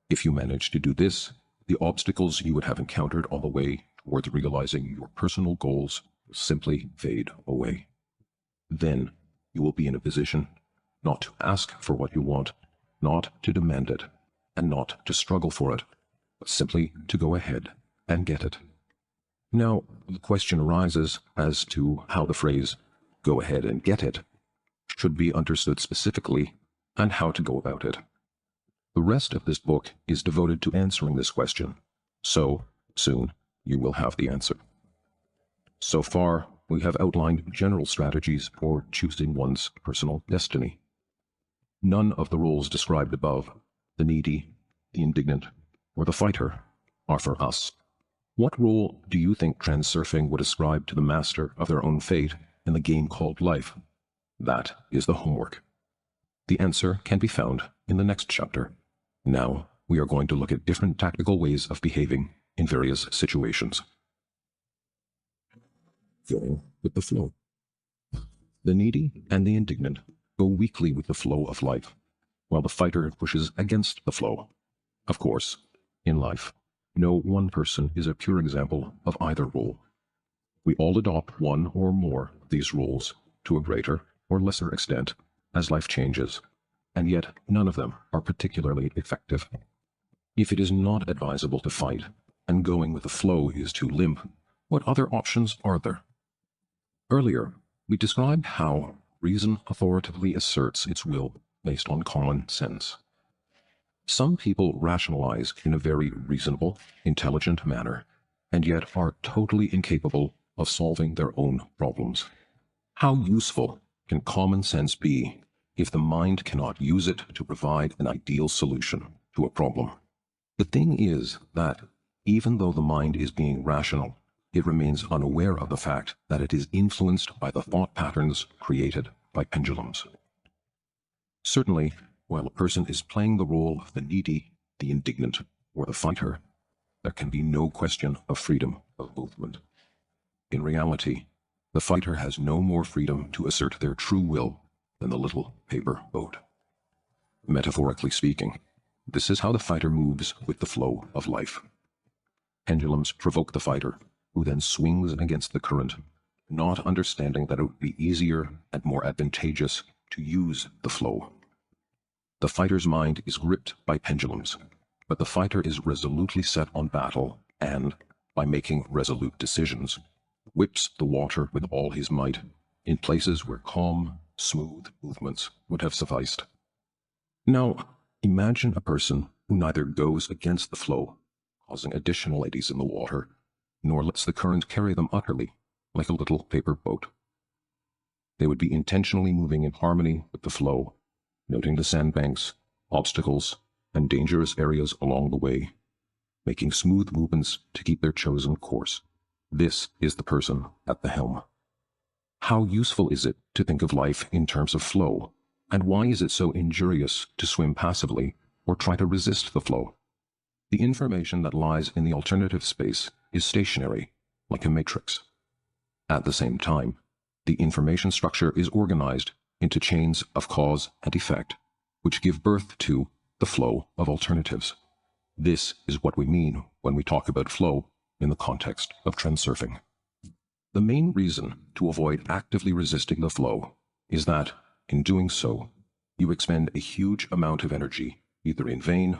If you manage to do this, the obstacles you would have encountered on the way towards realizing your personal goals will simply fade away. Then you will be in a position not to ask for what you want, not to demand it, and not to struggle for it, but simply to go ahead and get it. Now, the question arises as to how the phrase, "go ahead and get it," should be understood specifically and how to go about it. The rest of this book is devoted to answering this question, so soon you will have the answer. So far, we have outlined general strategies for choosing one's personal destiny. None of the roles described above, the needy, the indignant, or the fighter, are for us. What role do you think Transurfing would ascribe to the master of their own fate in the game called life? That is the homework. The answer can be found in the next chapter. Now, we are going to look at different tactical ways of behaving in various situations. Going with the flow. The needy and the indignant go weakly with the flow of life, while the fighter pushes against the flow. Of course, in life, no one person is a pure example of either role. We all adopt one or more of these roles to a greater or lesser extent as life changes, and yet none of them are particularly effective. If it is not advisable to fight, and going with the flow is too limp, what other options are there? Earlier, we described how reason authoritatively asserts its will based on common sense. Some people rationalize in a very reasonable, intelligent manner, and yet are totally incapable of solving their own problems. How useful can common sense be if the mind cannot use it to provide an ideal solution to a problem? The thing is that, even though the mind is being rational, it remains unaware of the fact that it is influenced by the thought patterns created by pendulums. Certainly, while a person is playing the role of the needy, the indignant, or the fighter, there can be no question of freedom of movement. In reality, the fighter has no more freedom to assert their true will than the little paper boat. Metaphorically speaking, this is how the fighter moves with the flow of life. Pendulums provoke the fighter, who then swings against the current, not understanding that it would be easier and more advantageous to use the flow. The fighter's mind is gripped by pendulums, but the fighter is resolutely set on battle and, by making resolute decisions, whips the water with all his might in places where calm, smooth movements would have sufficed. Now, imagine a person who neither goes against the flow, causing additional eddies in the water, nor lets the current carry them utterly, like a little paper boat. They would be intentionally moving in harmony with the flow, noting the sandbanks, obstacles, and dangerous areas along the way, making smooth movements to keep their chosen course. This is the person at the helm. How useful is it to think of life in terms of flow, and why is it so injurious to swim passively or try to resist the flow? The information that lies in the alternative space is stationary, like a matrix. At the same time, the information structure is organized into chains of cause and effect, which give birth to the flow of alternatives. This is what we mean when we talk about flow in the context of transurfing. The main reason to avoid actively resisting the flow is that, in doing so, you expend a huge amount of energy, either in vain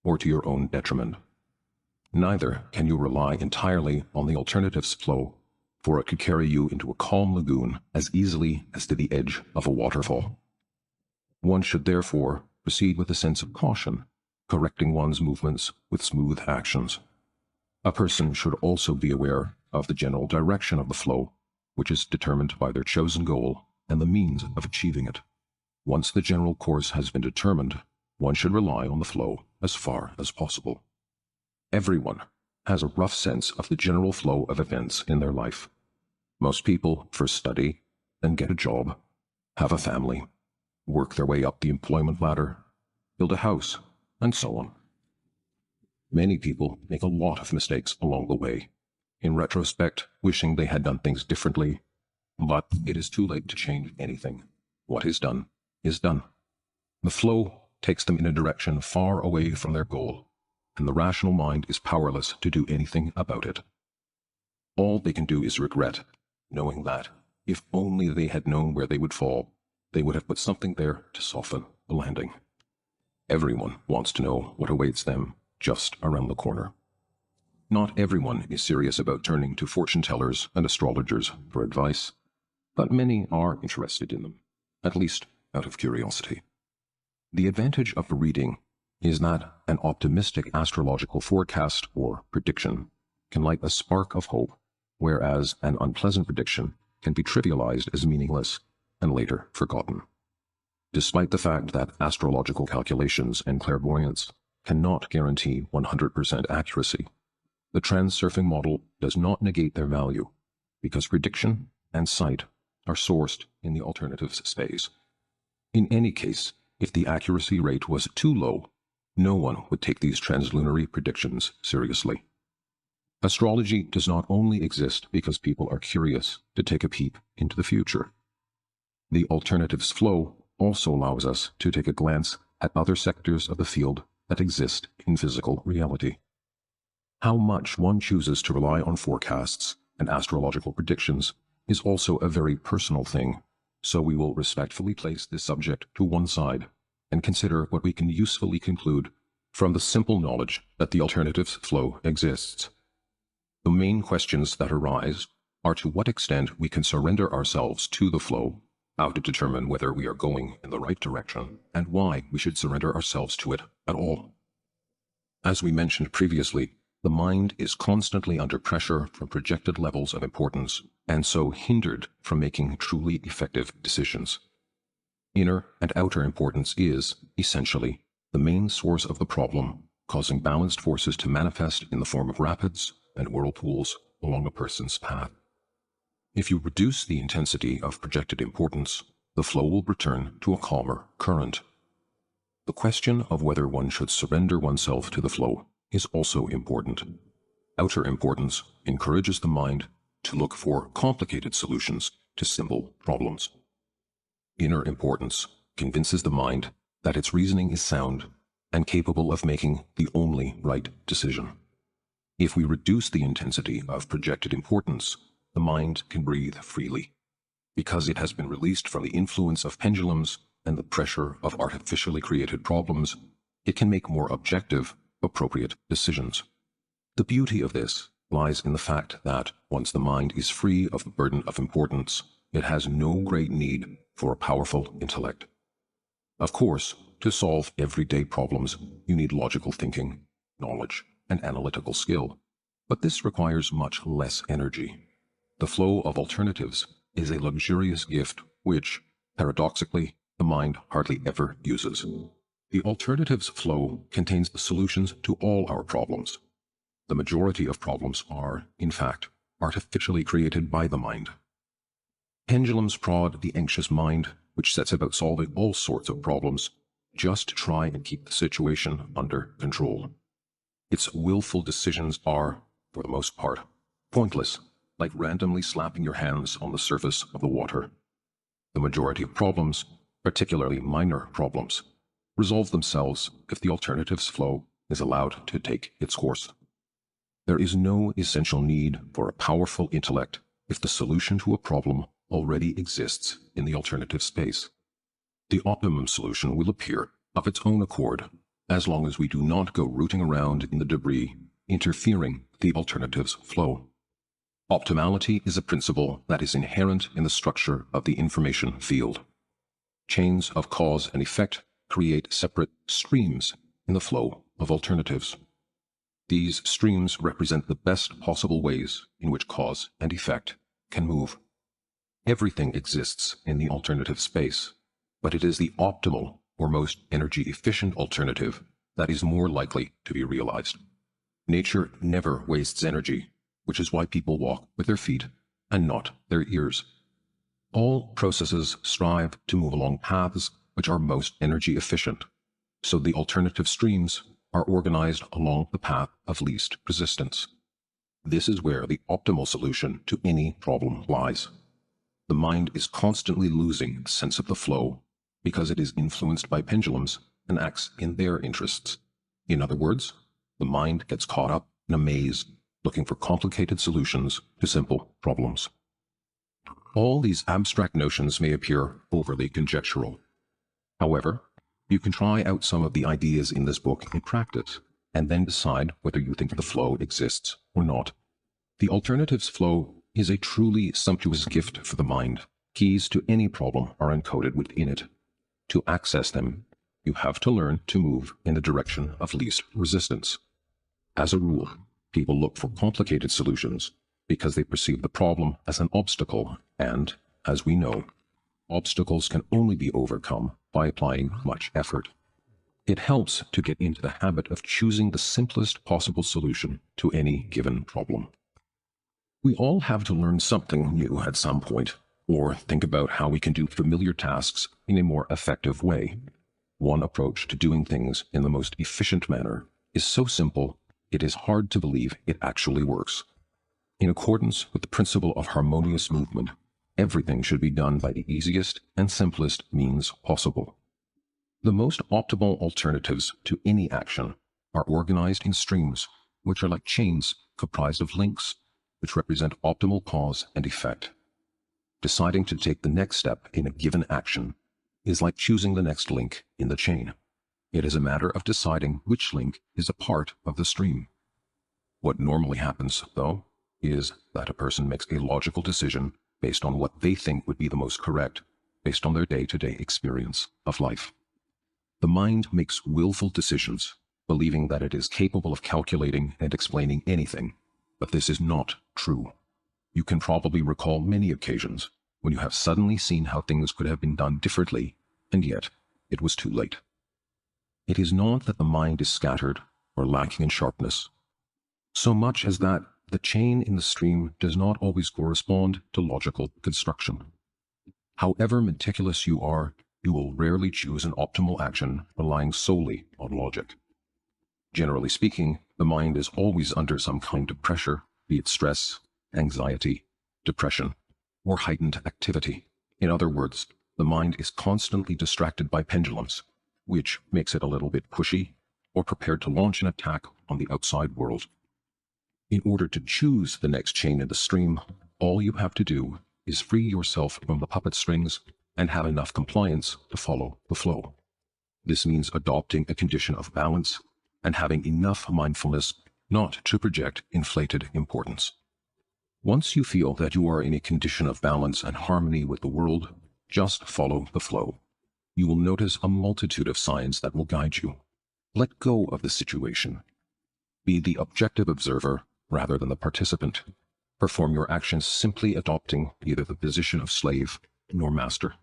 or to your own detriment. Neither can you rely entirely on the alternative's flow, for it could carry you into a calm lagoon as easily as to the edge of a waterfall. One should therefore proceed with a sense of caution, correcting one's movements with smooth actions. A person should also be aware of the general direction of the flow, which is determined by their chosen goal and the means of achieving it. Once the general course has been determined, one should rely on the flow as far as possible. Everyone has a rough sense of the general flow of events in their life. Most people first study, then get a job, have a family, work their way up the employment ladder, build a house, and so on. Many people make a lot of mistakes along the way, in retrospect wishing they had done things differently, but it is too late to change anything. What is done is done. The flow takes them in a direction far away from their goal, and the rational mind is powerless to do anything about it. All they can do is regret, knowing that, if only they had known where they would fall, they would have put something there to soften the landing. Everyone wants to know what awaits them just around the corner. Not everyone is serious about turning to fortune tellers and astrologers for advice, but many are interested in them, at least out of curiosity. The advantage of a reading is that an optimistic astrological forecast or prediction can light a spark of hope, whereas an unpleasant prediction can be trivialized as meaningless and later forgotten. Despite the fact that astrological calculations and clairvoyance cannot guarantee 100% accuracy, the transurfing model does not negate their value, because prediction and sight are sourced in the alternatives space. In any case, if the accuracy rate was too low, no one would take these translunary predictions seriously. Astrology does not only exist because people are curious to take a peep into the future. The alternatives flow also allows us to take a glance at other sectors of the field that exist in physical reality. How much one chooses to rely on forecasts and astrological predictions is also a very personal thing, so we will respectfully place this subject to one side and consider what we can usefully conclude from the simple knowledge that the alternatives flow exists. The main questions that arise are to what extent we can surrender ourselves to the flow, how to determine whether we are going in the right direction, and why we should surrender ourselves to it at all. As we mentioned previously, the mind is constantly under pressure from projected levels of importance, and so hindered from making truly effective decisions. Inner and outer importance is, essentially, the main source of the problem, causing balanced forces to manifest in the form of rapids and whirlpools along a person's path. If you reduce the intensity of projected importance, the flow will return to a calmer current. The question of whether one should surrender oneself to the flow is also important. Outer importance encourages the mind to look for complicated solutions to simple problems. Inner importance convinces the mind that its reasoning is sound and capable of making the only right decision. If we reduce the intensity of projected importance, the mind can breathe freely, because it has been released from the influence of pendulums and the pressure of artificially created problems. It can make more objective, appropriate decisions. The beauty of this lies in the fact that once the mind is free of the burden of importance, it has no great need for a powerful intellect. Of course, to solve everyday problems, you need logical thinking, knowledge, and analytical skill, but this requires much less energy. The flow of alternatives is a luxurious gift which, paradoxically, the mind hardly ever uses. The alternatives flow contains the solutions to all our problems. The majority of problems are, in fact, artificially created by the mind. Pendulums prod the anxious mind, which sets about solving all sorts of problems, just to try and keep the situation under control. Its willful decisions are, for the most part, pointless, like randomly slapping your hands on the surface of the water. The majority of problems, particularly minor problems, resolve themselves if the alternatives flow is allowed to take its course. There is no essential need for a powerful intellect if the solution to a problem already exists in the alternative space. The optimum solution will appear of its own accord, as long as we do not go rooting around in the debris, interfering with the alternative's flow. Optimality is a principle that is inherent in the structure of the information field. Chains of cause and effect create separate streams in the flow of alternatives. These streams represent the best possible ways in which cause and effect can move. Everything exists in the alternative space, but it is the optimal or most energy-efficient alternative that is more likely to be realized. Nature never wastes energy, which is why people walk with their feet and not their ears. All processes strive to move along paths which are most energy efficient, so the alternative streams are organized along the path of least resistance. This is where the optimal solution to any problem lies. The mind is constantly losing a sense of the flow because it is influenced by pendulums and acts in their interests. In other words, the mind gets caught up in a maze looking for complicated solutions to simple problems. All these abstract notions may appear overly conjectural. However, you can try out some of the ideas in this book in practice, and then decide whether you think the flow exists or not. The alternatives flow is a truly sumptuous gift for the mind. Keys to any problem are encoded within it. To access them, you have to learn to move in the direction of least resistance. As a rule, people look for complicated solutions because they perceive the problem as an obstacle, and, as we know, obstacles can only be overcome by applying much effort. It helps to get into the habit of choosing the simplest possible solution to any given problem. We all have to learn something new at some point, or think about how we can do familiar tasks in a more effective way. One approach to doing things in the most efficient manner is so simple, it is hard to believe it actually works. In accordance with the principle of harmonious movement, everything should be done by the easiest and simplest means possible. The most optimal alternatives to any action are organized in streams, which are like chains comprised of links, which represent optimal cause and effect. Deciding to take the next step in a given action is like choosing the next link in the chain. It is a matter of deciding which link is a part of the stream. What normally happens, though, is that a person makes a logical decision based on what they think would be the most correct, based on their day-to-day experience of life. The mind makes willful decisions, believing that it is capable of calculating and explaining anything, but this is not true. You can probably recall many occasions when you have suddenly seen how things could have been done differently, and yet it was too late. It is not that the mind is scattered or lacking in sharpness, so much as that the chain in the stream does not always correspond to logical construction. However meticulous you are, you will rarely choose an optimal action relying solely on logic. Generally speaking, The mind is always under some kind of pressure, be it stress, anxiety, depression, or heightened activity. In other words, the mind is constantly distracted by pendulums, which makes it a little bit pushy or prepared to launch an attack on the outside world. In order to choose the next chain in the stream, all you have to do is free yourself from the puppet strings and have enough compliance to follow the flow. This means adopting a condition of balance and having enough mindfulness not to project inflated importance. Once you feel that you are in a condition of balance and harmony with the world, just follow the flow. You will notice a multitude of signs that will guide you. Let go of the situation. Be the objective observer rather than the participant. Perform your actions simply adopting neither the position of slave nor master.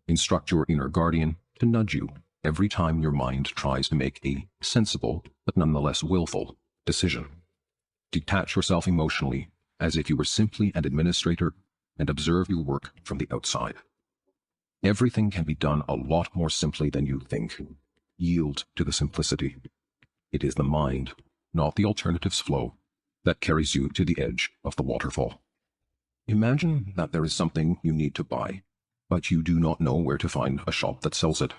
Instruct your inner guardian to nudge you every time your mind tries to make a sensible but nonetheless willful decision. Detach yourself emotionally as if you were simply an administrator and observe your work from the outside. Everything can be done a lot more simply than you think. Yield to the simplicity. It is the mind, not the alternatives flow, that carries you to the edge of the waterfall. Imagine that there is something you need to buy, but you do not know where to find a shop that sells it.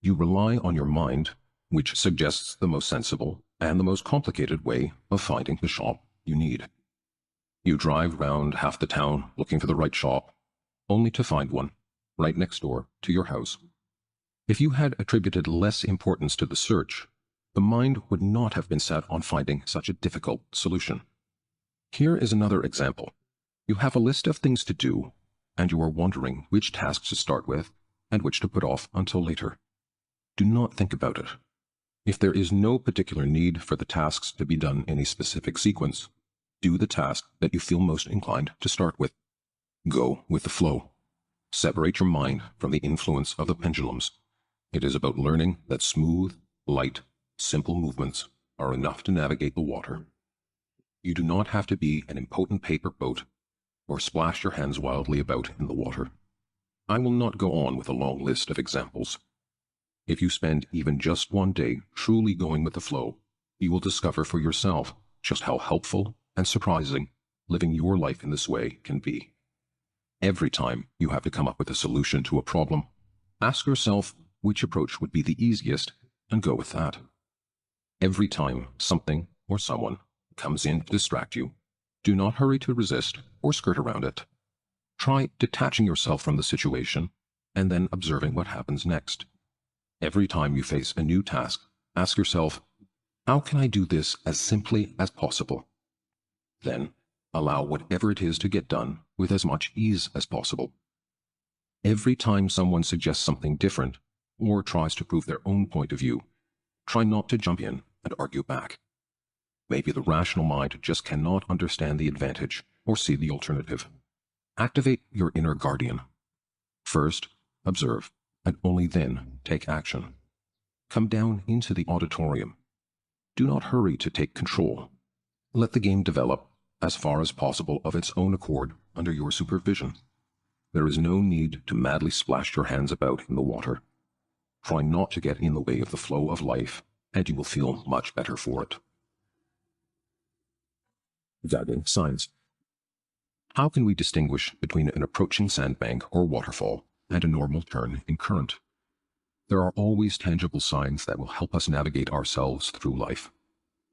You rely on your mind, which suggests the most sensible and the most complicated way of finding the shop you need. You drive round half the town looking for the right shop, only to find one right next door to your house. If you had attributed less importance to the search, the mind would not have been set on finding such a difficult solution. Here is another example. You have a list of things to do, and you are wondering which tasks to start with and which to put off until later. Do not think about it. If there is no particular need for the tasks to be done in a specific sequence, do the task that you feel most inclined to start with. Go with the flow. Separate your mind from the influence of the pendulums. It is about learning that smooth, light, simple movements are enough to navigate the water. You do not have to be an impotent paper boat or splash your hands wildly about in the water. I will not go on with a long list of examples. If you spend even just one day truly going with the flow, you will discover for yourself just how helpful and surprising living your life in this way can be. Every time you have to come up with a solution to a problem, ask yourself which approach would be the easiest and go with that. Every time something or someone comes in to distract you, do not hurry to resist or skirt around it. Try detaching yourself from the situation and then observing what happens next. Every time you face a new task, ask yourself, how can I do this as simply as possible? Then, allow whatever it is to get done with as much ease as possible. Every time someone suggests something different or tries to prove their own point of view, try not to jump in and argue back. Maybe the rational mind just cannot understand the advantage or see the alternative. Activate your inner guardian. First, observe, and only then take action. Come down into the auditorium. Do not hurry to take control. Let the game develop as far as possible of its own accord under your supervision. There is no need to madly splash your hands about in the water. Try not to get in the way of the flow of life, and you will feel much better for it. Guiding signs. How can we distinguish between an approaching sandbank or waterfall and a normal turn in current? There are always tangible signs that will help us navigate ourselves through life.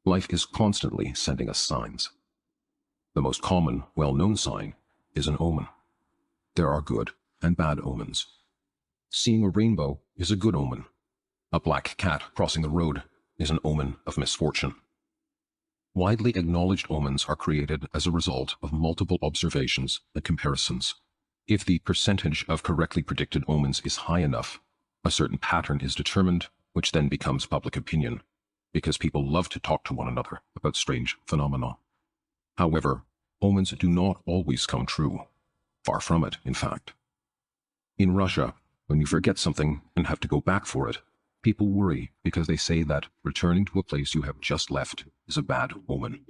Life is constantly sending us signs. The most common, well-known sign is an omen. There are good and bad omens. Seeing a rainbow is a good omen. A black cat crossing the road is an omen of misfortune. Widely acknowledged omens are created as a result of multiple observations and comparisons. If the percentage of correctly predicted omens is high enough, a certain pattern is determined, which then becomes public opinion, because people love to talk to one another about strange phenomena. However, omens do not always come true. Far from it, in fact. In Russia, when you forget something and have to go back for it, people worry because they say that returning to a place you have just left is a bad omen.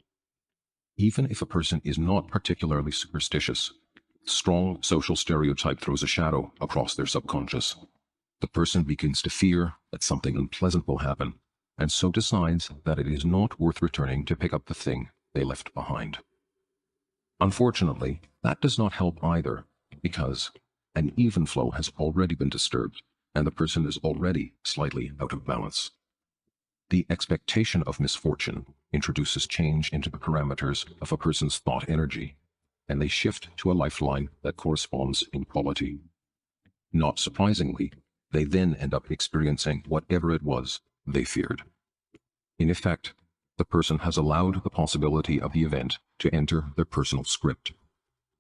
Even if a person is not particularly superstitious, strong social stereotype throws a shadow across their subconscious. The person begins to fear that something unpleasant will happen, and so decides that it is not worth returning to pick up the thing they left behind. Unfortunately, that does not help either, because an even flow has already been disturbed, and the person is already slightly out of balance. The expectation of misfortune introduces change into the parameters of a person's thought energy, and they shift to a lifeline that corresponds in quality. Not surprisingly, they then end up experiencing whatever it was they feared. In effect, the person has allowed the possibility of the event to enter their personal script.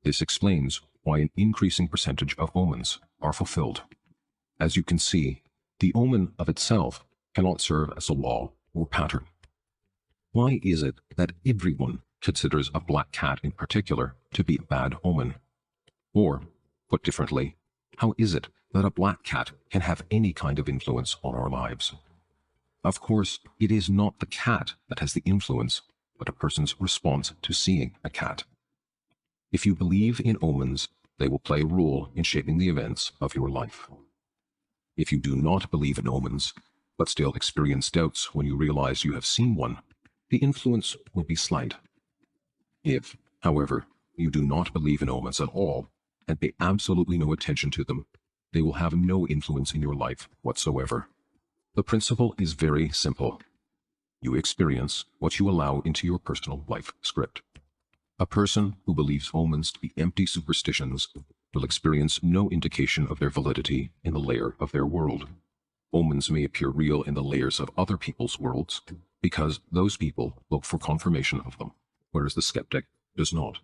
This explains why an increasing percentage of omens are fulfilled. As you can see, the omen of itself cannot serve as a law or pattern. Why is it that everyone considers a black cat in particular to be a bad omen? Or, put differently, how is it that a black cat can have any kind of influence on our lives? Of course, it is not the cat that has the influence, but a person's response to seeing a cat. If you believe in omens, they will play a role in shaping the events of your life. If you do not believe in omens, but still experience doubts when you realize you have seen one, the influence will be slight. If, however, you do not believe in omens at all, and pay absolutely no attention to them, they will have no influence in your life whatsoever. The principle is very simple. You experience what you allow into your personal life script. A person who believes omens to be empty superstitions will experience no indication of their validity in the layer of their world. Omens may appear real in the layers of other people's worlds, because those people look for confirmation of them, whereas the skeptic does not.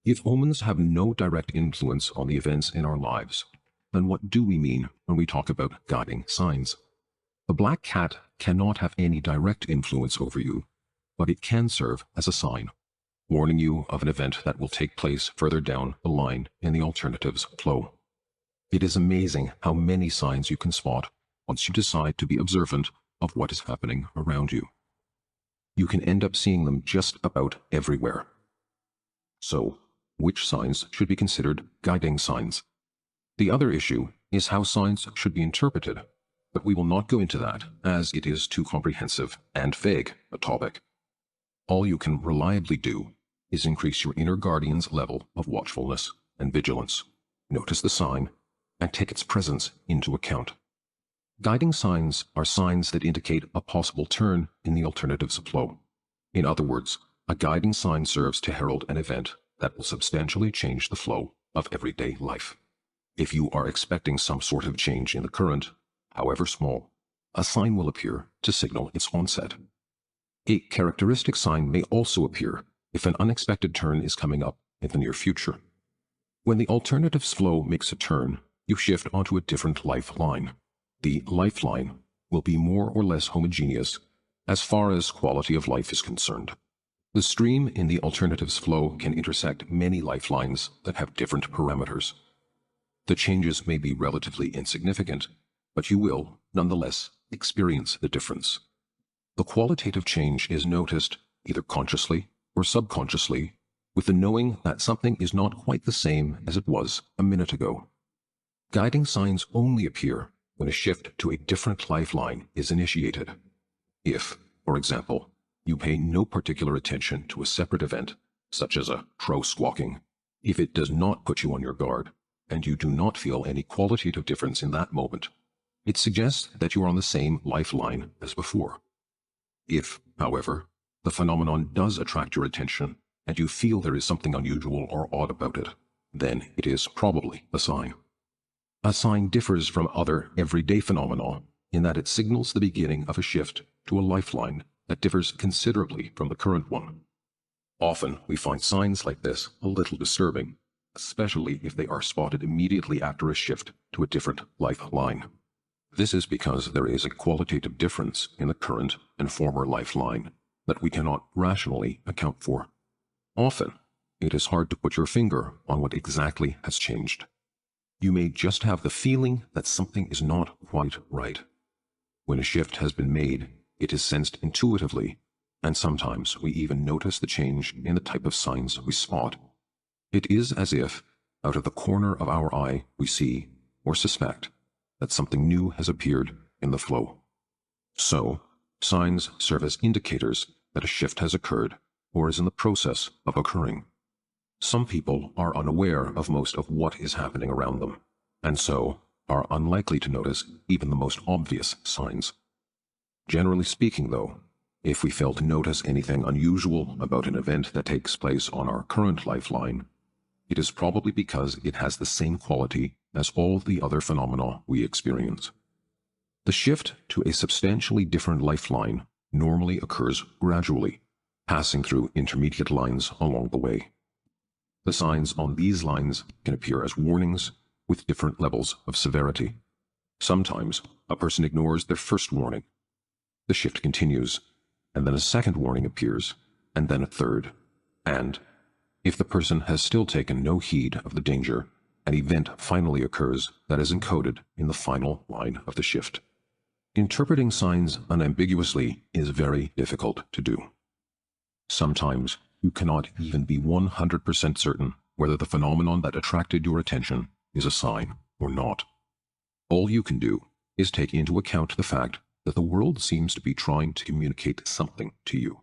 If omens have no direct influence on the events in our lives, then what do we mean when we talk about guiding signs? The black cat cannot have any direct influence over you, but it can serve as a sign, warning you of an event that will take place further down the line in the alternatives flow. It is amazing how many signs you can spot once you decide to be observant of what is happening around you. You can end up seeing them just about everywhere. So, which signs should be considered guiding signs? The other issue is how signs should be interpreted, but we will not go into that as it is too comprehensive and vague a topic. All you can reliably do is increase your inner guardian's level of watchfulness and vigilance. Notice the sign and take its presence into account. Guiding signs are signs that indicate a possible turn in the alternatives flow. In other words, a guiding sign serves to herald an event that will substantially change the flow of everyday life. If you are expecting some sort of change in the current, however small, a sign will appear to signal its onset. A characteristic sign may also appear if an unexpected turn is coming up in the near future. When the alternatives flow makes a turn, you shift onto a different lifeline. The lifeline will be more or less homogeneous as far as quality of life is concerned. The stream in the alternatives flow can intersect many lifelines that have different parameters. The changes may be relatively insignificant, but you will, nonetheless, experience the difference. The qualitative change is noticed, either consciously or subconsciously, with the knowing that something is not quite the same as it was a minute ago. Guiding signs only appear when a shift to a different lifeline is initiated. If, for example, you pay no particular attention to a separate event, such as a crow squawking, if it does not put you on your guard, and you do not feel any qualitative difference in that moment, it suggests that you are on the same lifeline as before. If, however, the phenomenon does attract your attention, and you feel there is something unusual or odd about it, then it is probably a sign. A sign differs from other everyday phenomena in that it signals the beginning of a shift to a lifeline that differs considerably from the current one. Often we find signs like this a little disturbing, especially if they are spotted immediately after a shift to a different lifeline. This is because there is a qualitative difference in the current and former lifeline that we cannot rationally account for. Often, it is hard to put your finger on what exactly has changed. You may just have the feeling that something is not quite right. When a shift has been made, it is sensed intuitively, and sometimes we even notice the change in the type of signs we spot. It is as if, out of the corner of our eye, we see, or suspect, that something new has appeared in the flow. So, Signs serve as indicators that a shift has occurred or is in the process of occurring. Some people are unaware of most of what is happening around them, and so are unlikely to notice even the most obvious signs. Generally speaking, though, if we fail to notice anything unusual about an event that takes place on our current lifeline, it is probably because it has the same quality as all the other phenomena we experience. The shift to a substantially different lifeline normally occurs gradually, passing through intermediate lines along the way. The signs on these lines can appear as warnings with different levels of severity. Sometimes a person ignores their first warning. The shift continues, and then a second warning appears, and then a third. And, if the person has still taken no heed of the danger, an event finally occurs that is encoded in the final line of the shift. Interpreting signs unambiguously is very difficult to do. Sometimes you cannot even be 100% certain whether the phenomenon that attracted your attention is a sign or not. All you can do is take into account the fact that the world seems to be trying to communicate something to you.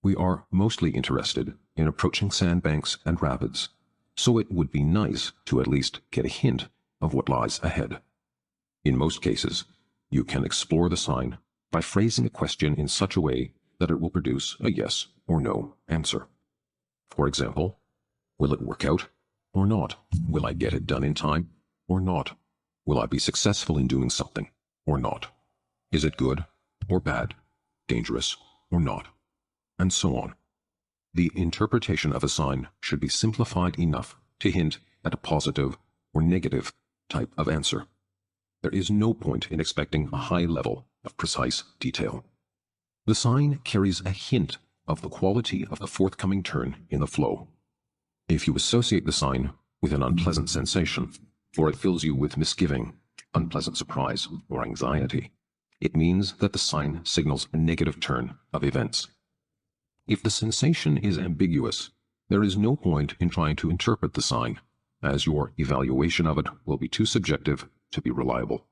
We are mostly interested in approaching sandbanks and rapids, so it would be nice to at least get a hint of what lies ahead. In most cases, you can explore the sign by phrasing a question in such a way that it will produce a yes or no answer. For example, will it work out or not? Will I get it done in time or not? Will I be successful in doing something or not? Is it good or bad, dangerous or not? And so on. The interpretation of a sign should be simplified enough to hint at a positive or negative type of answer. There is no point in expecting a high level of precise detail. The sign carries a hint of the quality of the forthcoming turn in the flow. If you associate the sign with an unpleasant sensation, or it fills you with misgiving, unpleasant surprise, or anxiety, it means that the sign signals a negative turn of events. If the sensation is ambiguous, there is no point in trying to interpret the sign, as your evaluation of it will be too subjective to be reliable.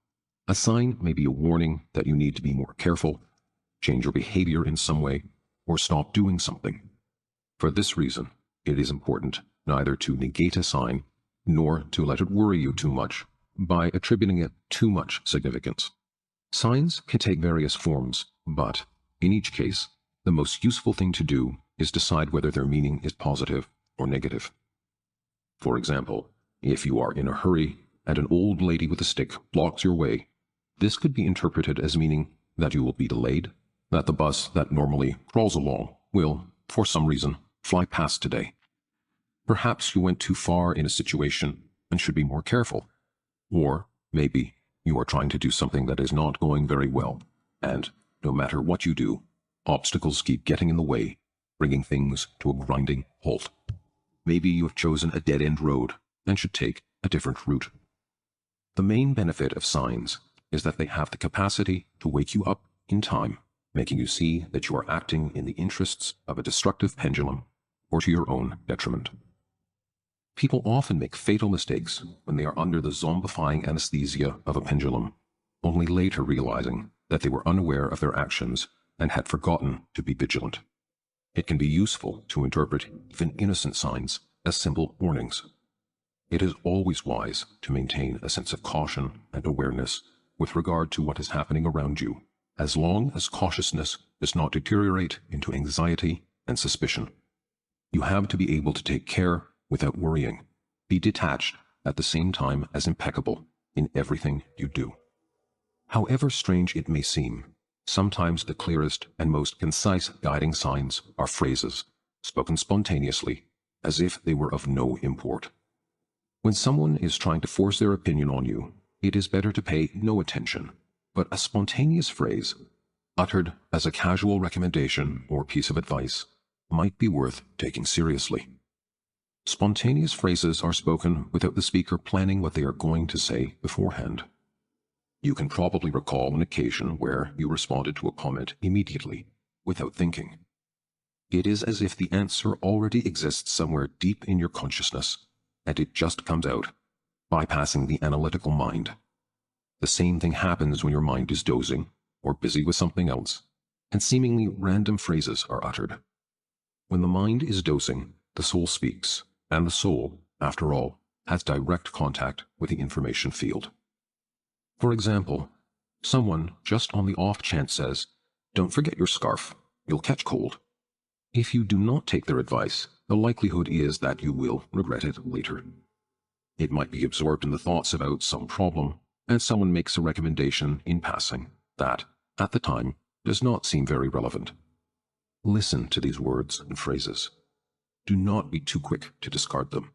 A sign may be a warning that you need to be more careful, change your behavior in some way, or stop doing something. For this reason, it is important neither to negate a sign nor to let it worry you too much by attributing it too much significance. Signs can take various forms, but, in each case, the most useful thing to do is decide whether their meaning is positive or negative. For example, if you are in a hurry and an old lady with a stick blocks your way, this could be interpreted as meaning that you will be delayed, that the bus that normally crawls along will, for some reason, fly past today. Perhaps you went too far in a situation and should be more careful. Or, maybe, you are trying to do something that is not going very well, and, no matter what you do, obstacles keep getting in the way, bringing things to a grinding halt. Maybe you have chosen a dead-end road and should take a different route. The main benefit of signs is that they have the capacity to wake you up in time, making you see that you are acting in the interests of a destructive pendulum or to your own detriment. People often make fatal mistakes when they are under the zombifying anesthesia of a pendulum, only later realizing that they were unaware of their actions and had forgotten to be vigilant. It can be useful to interpret even innocent signs as simple warnings. It is always wise to maintain a sense of caution and awareness with regard to what is happening around you, as long as cautiousness does not deteriorate into anxiety and suspicion. You have to be able to take care without worrying, be detached at the same time as impeccable in everything you do. However strange it may seem, sometimes the clearest and most concise guiding signs are phrases, spoken spontaneously, as if they were of no import. When someone is trying to force their opinion on you, it is better to pay no attention, but a spontaneous phrase, uttered as a casual recommendation or piece of advice, might be worth taking seriously. Spontaneous phrases are spoken without the speaker planning what they are going to say beforehand. You can probably recall an occasion where you responded to a comment immediately, without thinking. It is as if the answer already exists somewhere deep in your consciousness, and it just comes out, bypassing the analytical mind. The same thing happens when your mind is dozing or busy with something else. and seemingly random phrases are uttered. When the mind is dosing, the soul speaks, and the soul, after all, has direct contact with the information field. For example, someone just on the off chance says, "Don't forget your scarf, you'll catch cold." If you do not take their advice, the likelihood is that you will regret it later. It might be absorbed in the thoughts about some problem, and someone makes a recommendation in passing that, at the time, does not seem very relevant. Listen to these words and phrases. Do not be too quick to discard them.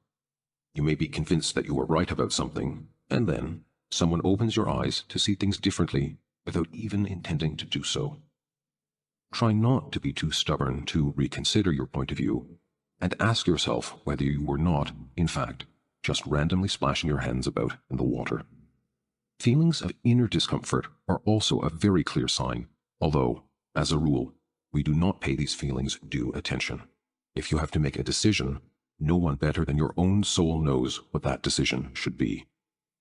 You may be convinced that you are right about something, and then someone opens your eyes to see things differently without even intending to do so. Try not to be too stubborn to reconsider your point of view, and ask yourself whether you were not, in fact, just randomly splashing your hands about in the water. Feelings of inner discomfort are also a very clear sign, although, as a rule, we do not pay these feelings due attention. If you have to make a decision, no one better than your own soul knows what that decision should be.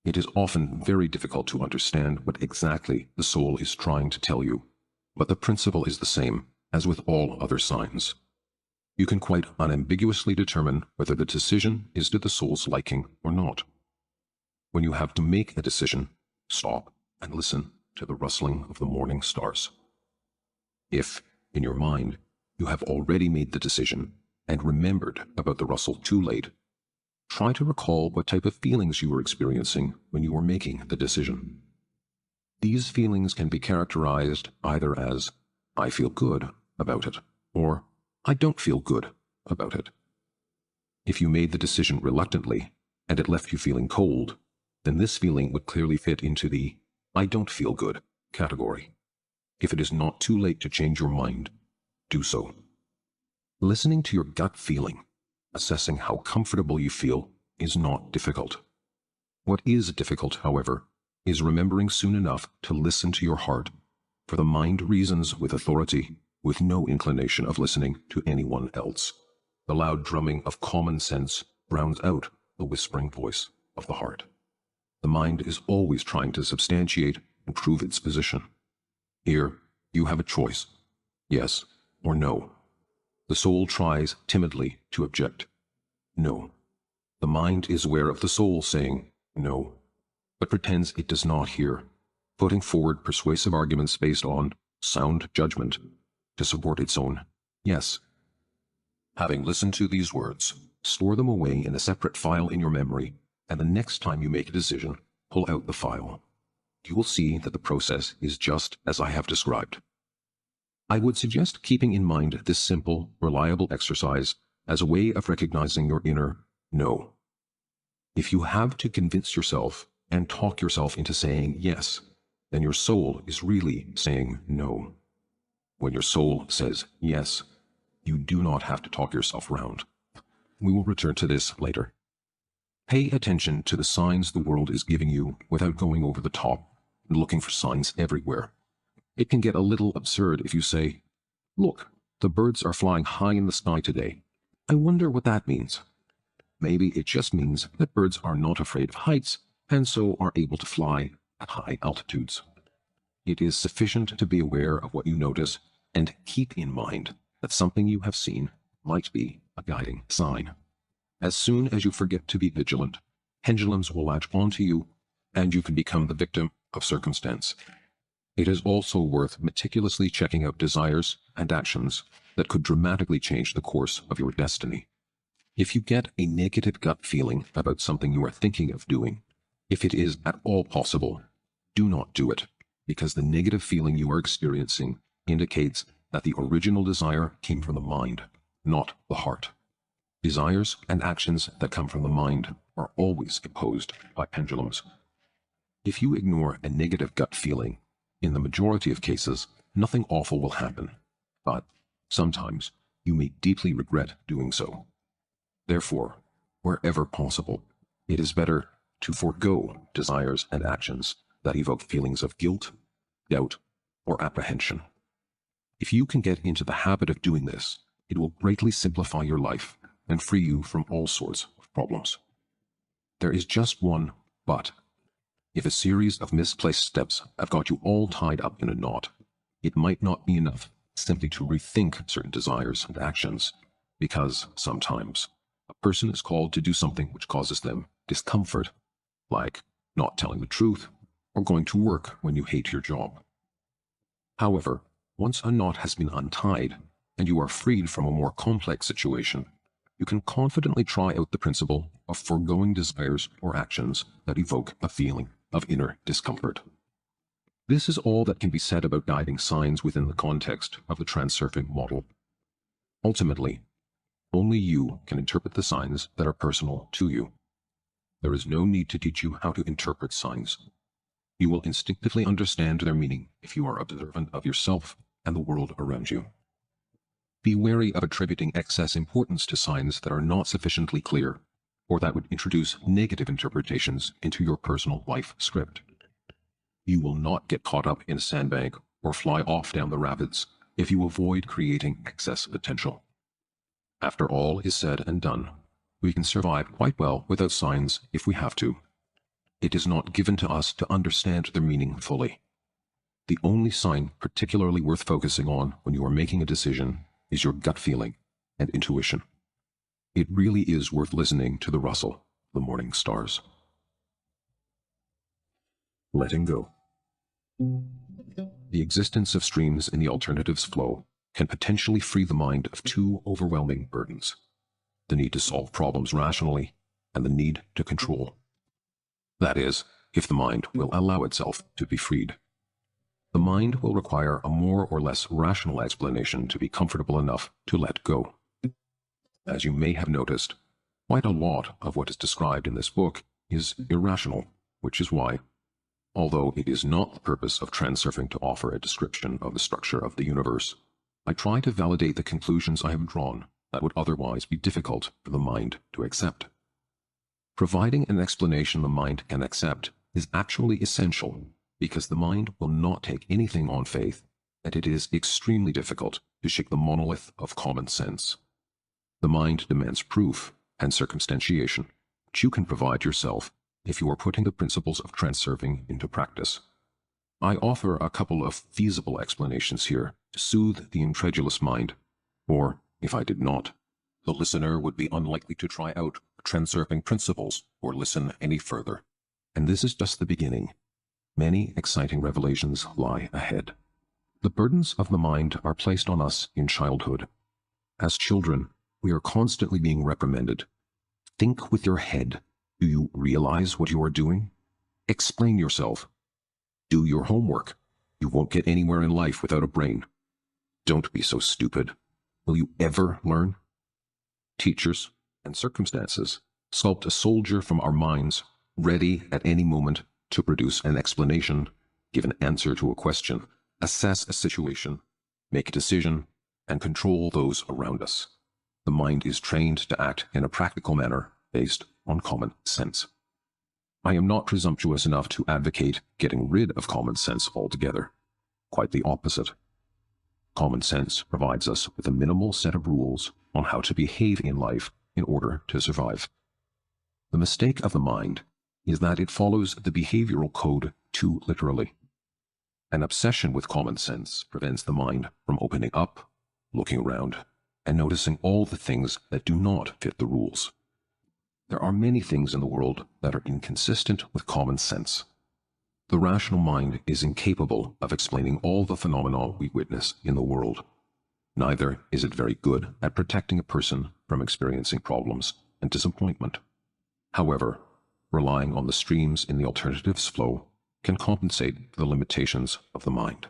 It is often very difficult to understand what exactly the soul is trying to tell you, but the principle is the same as with all other signs. You can quite unambiguously determine whether the decision is to the soul's liking or not. When you have to make a decision, stop and listen to the rustling of the morning stars. If, in your mind, you have already made the decision and remembered about the rustle too late, try to recall what type of feelings you were experiencing when you were making the decision. These feelings can be characterized either as, "I feel good about it," or "I don't feel good about it." If you made the decision reluctantly and it left you feeling cold, then this feeling would clearly fit into the "I don't feel good" category. If it is not too late to change your mind, do so. Listening to your gut feeling, assessing how comfortable you feel, is not difficult. What is difficult, however, is remembering soon enough to listen to your heart, for the mind reasons with authority, with no inclination of listening to anyone else. The loud drumming of common sense drowns out the whispering voice of the heart. The mind is always trying to substantiate and prove its position. Here, you have a choice, yes or no. The soul tries timidly to object. No. The mind is aware of the soul saying no, but pretends it does not hear, putting forward persuasive arguments based on sound judgment to support its own yes. Having listened to these words, store them away in a separate file in your memory, and the next time you make a decision, pull out the file. You will see that the process is just as I have described. I would suggest keeping in mind this simple, reliable exercise as a way of recognizing your inner no. If you have to convince yourself and talk yourself into saying yes, then your soul is really saying no. When your soul says yes, you do not have to talk yourself round. We will return to this later. Pay attention to the signs the world is giving you without going over the top and looking for signs everywhere. It can get a little absurd if you say, "Look, the birds are flying high in the sky today. I wonder what that means." Maybe it just means that birds are not afraid of heights and so are able to fly at high altitudes. It is sufficient to be aware of what you notice and keep in mind that something you have seen might be a guiding sign. As soon as you forget to be vigilant, pendulums will latch onto you and you can become the victim of circumstance. It is also worth meticulously checking out desires and actions that could dramatically change the course of your destiny. If you get a negative gut feeling about something you are thinking of doing, if it is at all possible, do not do it, because the negative feeling you are experiencing indicates that the original desire came from the mind, not the heart. Desires and actions that come from the mind are always imposed by pendulums. If you ignore a negative gut feeling, in the majority of cases, nothing awful will happen, but sometimes you may deeply regret doing so. Therefore, wherever possible, it is better to forego desires and actions that evoke feelings of guilt, doubt, or apprehension. If you can get into the habit of doing this, it will greatly simplify your life and free you from all sorts of problems. There is just one but. If a series of misplaced steps have got you all tied up in a knot, it might not be enough simply to rethink certain desires and actions, because sometimes a person is called to do something which causes them discomfort, like not telling the truth or going to work when you hate your job. However, once a knot has been untied and you are freed from a more complex situation, you can confidently try out the principle of foregoing desires or actions that evoke a feeling of inner discomfort. This is all that can be said about guiding signs within the context of the Transurfing model. Ultimately, only you can interpret the signs that are personal to you. There is no need to teach you how to interpret signs. You will instinctively understand their meaning if you are observant of yourself and the world around you. Be wary of attributing excess importance to signs that are not sufficiently clear, or that would introduce negative interpretations into your personal life script. You will not get caught up in a sandbank or fly off down the rapids if you avoid creating excess potential. After all is said and done, we can survive quite well without signs if we have to. It is not given to us to understand their meaning fully. The only sign particularly worth focusing on when you are making a decision is your gut feeling and intuition. It really is worth listening to the rustle of the morning stars. Letting go. The existence of streams in the alternatives flow can potentially free the mind of two overwhelming burdens: the need to solve problems rationally and the need to control. That is, if the mind will allow itself to be freed. The mind will require a more or less rational explanation to be comfortable enough to let go. As you may have noticed, quite a lot of what is described in this book is irrational, which is why, although it is not the purpose of Transurfing to offer a description of the structure of the universe, I try to validate the conclusions I have drawn that would otherwise be difficult for the mind to accept. Providing an explanation the mind can accept is actually essential, because the mind will not take anything on faith, and it is extremely difficult to shake the monolith of common sense. The mind demands proof and circumstantiation, which you can provide yourself if you are putting the principles of Transurfing into practice. I offer a couple of feasible explanations here to soothe the incredulous mind, or, if I did not, the listener would be unlikely to try out Transurfing principles or listen any further. And this is just the beginning. Many exciting revelations lie ahead. The burdens of the mind are placed on us in childhood. As children, we are constantly being reprimanded. Think with your head. Do you realize what you are doing? Explain yourself. Do your homework. You won't get anywhere in life without a brain. Don't be so stupid. Will you ever learn? Teachers and circumstances sculpt a soldier from our minds, ready at any moment to produce an explanation, give an answer to a question, assess a situation, make a decision, and control those around us. The mind is trained to act in a practical manner based on common sense. I am not presumptuous enough to advocate getting rid of common sense altogether. Quite the opposite. Common sense provides us with a minimal set of rules on how to behave in life in order to survive. The mistake of the mind is that it follows the behavioral code too literally. An obsession with common sense prevents the mind from opening up, looking around, and noticing all the things that do not fit the rules. There are many things in the world that are inconsistent with common sense. The rational mind is incapable of explaining all the phenomena we witness in the world. Neither is it very good at protecting a person from experiencing problems and disappointment. However, relying on the streams in the alternatives flow can compensate for the limitations of the mind.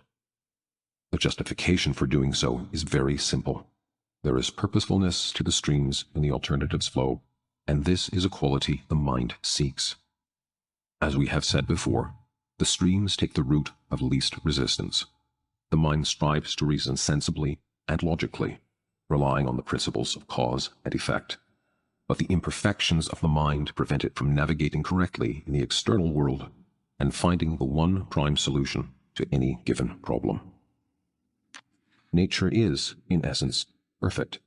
The justification for doing so is very simple. There is purposefulness to the streams in the alternatives flow, and this is a quality the mind seeks. As we have said before, the streams take the route of least resistance. The mind strives to reason sensibly and logically, relying on the principles of cause and effect. But the imperfections of the mind prevent it from navigating correctly in the external world and finding the one prime solution to any given problem. Nature is, in essence, perfect,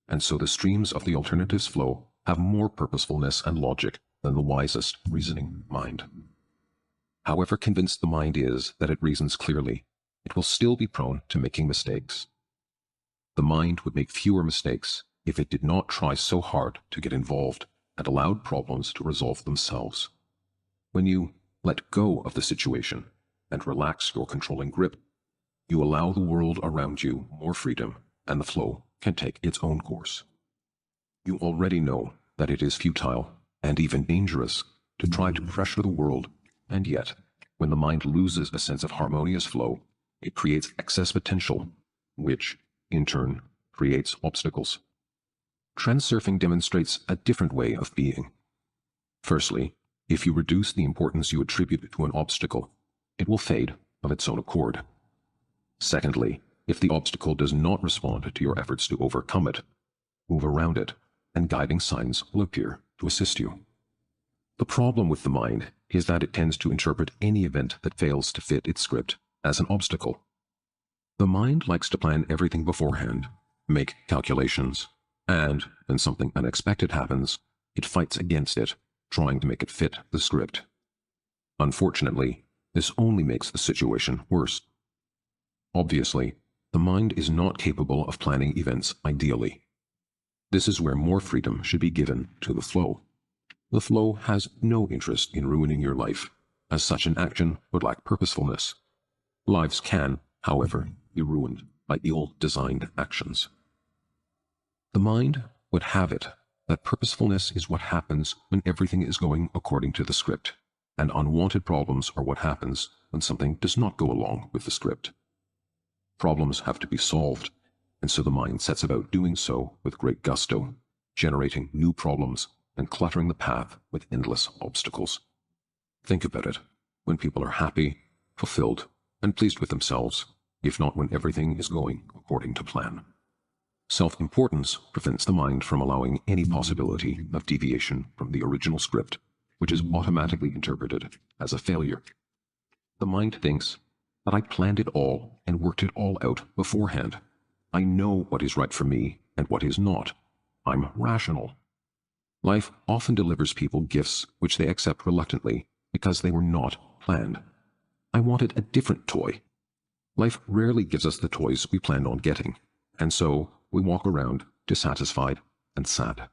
and so the streams of the alternatives flow have more purposefulness and logic than the wisest reasoning mind. However convinced the mind is that it reasons clearly, it will still be prone to making mistakes, The mind would make fewer mistakes if it did not try so hard to get involved and allowed problems to resolve themselves. When you let go of the situation and relax your controlling grip, you allow the world around you more freedom, and the flow can take its own course. You already know that it is futile and even dangerous to try to pressure the world, and yet, when the mind loses a sense of harmonious flow, it creates excess potential, which, in turn, creates obstacles. Transurfing demonstrates a different way of being. Firstly, if you reduce the importance you attribute to an obstacle, it will fade of its own accord. Secondly, if the obstacle does not respond to your efforts to overcome it, move around it, and guiding signs will appear to assist you. The problem with the mind is that it tends to interpret any event that fails to fit its script as an obstacle. The mind likes to plan everything beforehand, make calculations, and when something unexpected happens, it fights against it, trying to make it fit the script. Unfortunately, this only makes the situation worse. Obviously, the mind is not capable of planning events ideally. This is where more freedom should be given to the flow. The flow has no interest in ruining your life, as such an action would lack purposefulness. Lives can, however, be ruined by ill-designed actions. The mind would have it that purposefulness is what happens when everything is going according to the script, and unwanted problems are what happens when something does not go along with the script. Problems have to be solved, and so the mind sets about doing so with great gusto, generating new problems and cluttering the path with endless obstacles. Think about it. When people are happy, fulfilled, and pleased with themselves, if not when everything is going according to plan. Self-importance prevents the mind from allowing any possibility of deviation from the original script, which is automatically interpreted as a failure. The mind thinks that I planned it all and worked it all out beforehand. I know what is right for me and what is not. I'm rational. Life often delivers people gifts which they accept reluctantly because they were not planned. I wanted a different toy. Life rarely gives us the toys we planned on getting, and so we walk around dissatisfied and sad.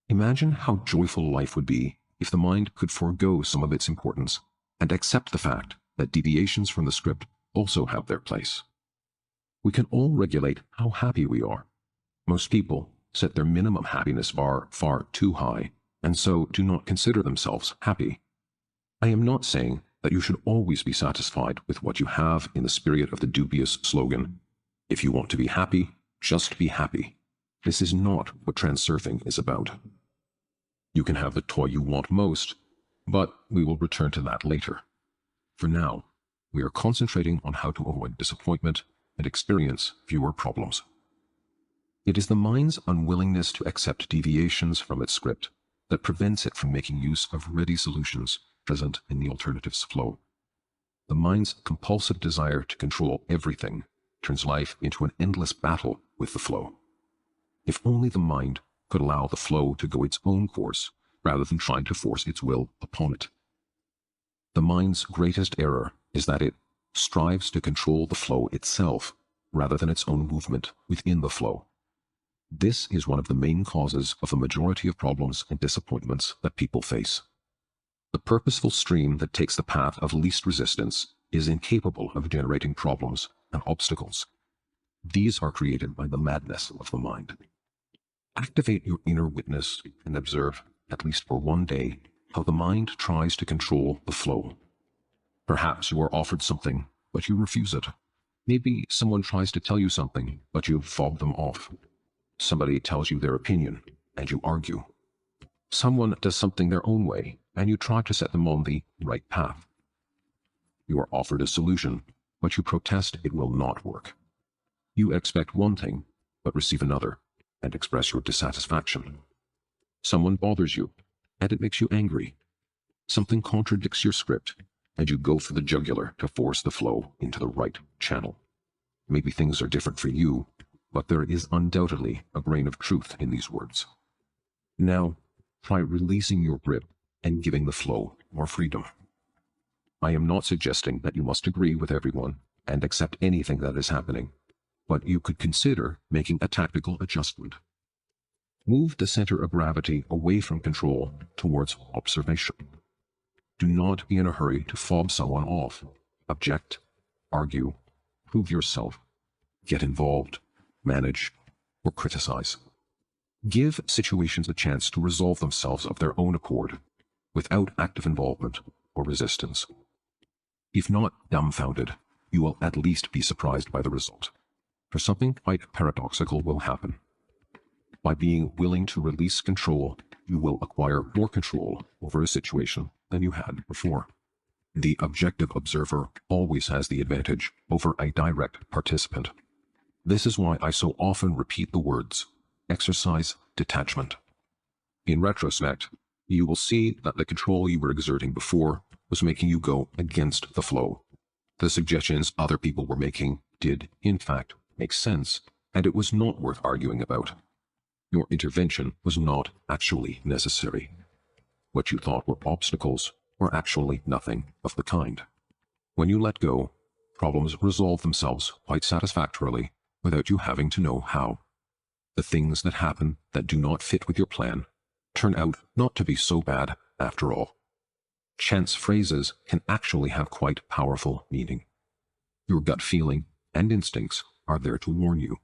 Imagine how joyful life would be if the mind could forego some of its importance and accept the fact that deviations from the script also have their place. We can all regulate how happy we are. Most people set their minimum happiness bar far too high, and so do not consider themselves happy. I am not saying that you should always be satisfied with what you have in the spirit of the dubious slogan, "If you want to be happy, just be happy." This is not what transurfing is about. You can have the toy you want most, but we will return to that later. For now, we are concentrating on how to avoid disappointment and experience fewer problems. It is the mind's unwillingness to accept deviations from its script that prevents it from making use of ready solutions present in the alternatives flow. The mind's compulsive desire to control everything turns life into an endless battle with the flow. If only the mind could allow the flow to go its own course rather than trying to force its will upon it. The mind's greatest error is that it strives to control the flow itself rather than its own movement within the flow. This is one of the main causes of the majority of problems and disappointments that people face. The purposeful stream that takes the path of least resistance is incapable of generating problems and obstacles. These are created by the madness of the mind. Activate your inner witness and observe, at least for one day, how the mind tries to control the flow. Perhaps you are offered something, but you refuse it. Maybe someone tries to tell you something, but you fob them off. Somebody tells you their opinion, and you argue. Someone does something their own way, and you try to set them on the right path. You are offered a solution, but you protest it will not work. You expect one thing, but receive another, and express your dissatisfaction. Someone bothers you, and it makes you angry. Something contradicts your script, and you go for the jugular to force the flow into the right channel. Maybe things are different for you, but there is undoubtedly a grain of truth in these words. Now, try releasing your grip and giving the flow more freedom. I am not suggesting that you must agree with everyone and accept anything that is happening. but you could consider making a tactical adjustment. Move the center of gravity away from control towards observation. Do not be in a hurry to fob someone off, object, argue, prove yourself, get involved, manage, or criticize. Give situations a chance to resolve themselves of their own accord, without active involvement or resistance. If not dumbfounded, you will at least be surprised by the result, for something quite paradoxical will happen. By being willing to release control, you will acquire more control over a situation than you had before. The objective observer always has the advantage over a direct participant. This is why I so often repeat the words, exercise detachment. In retrospect, you will see that the control you were exerting before was making you go against the flow. The suggestions other people were making did, in fact, make sense, and it was not worth arguing about. Your intervention was not actually necessary. What you thought were obstacles were actually nothing of the kind. When you let go, problems resolve themselves quite satisfactorily without you having to know how. The things that happen that do not fit with your plan turn out not to be so bad after all. Chance phrases can actually have quite powerful meaning. Your gut feeling and instincts are there to warn you.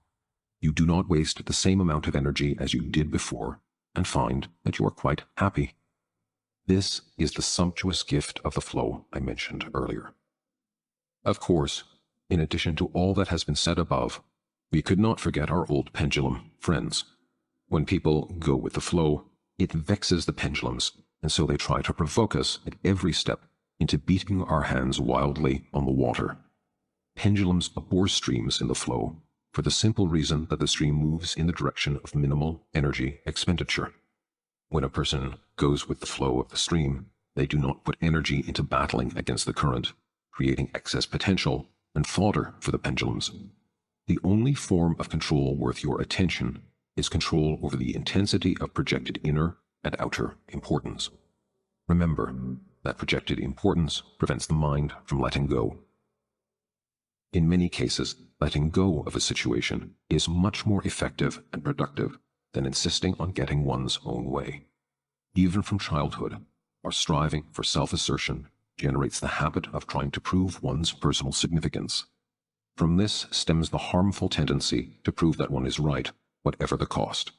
You do not waste the same amount of energy as you did before and find that you are quite happy. This is the sumptuous gift of the flow I mentioned earlier. Of course, in addition to all that has been said above, we could not forget our old pendulum friends. When people go with the flow, it vexes the pendulums, and so they try to provoke us at every step into beating our hands wildly on the water. Pendulums abhor streams in the flow, for the simple reason that the stream moves in the direction of minimal energy expenditure. When a person goes with the flow of the stream, they do not put energy into battling against the current, creating excess potential and fodder for the pendulums. The only form of control worth your attention is control over the intensity of projected inner and outer importance. Remember that projected importance prevents the mind from letting go. In many cases, letting go of a situation is much more effective and productive than insisting on getting one's own way. Even from childhood, our striving for self-assertion generates the habit of trying to prove one's personal significance. From this stems the harmful tendency to prove that one is right, whatever the cost.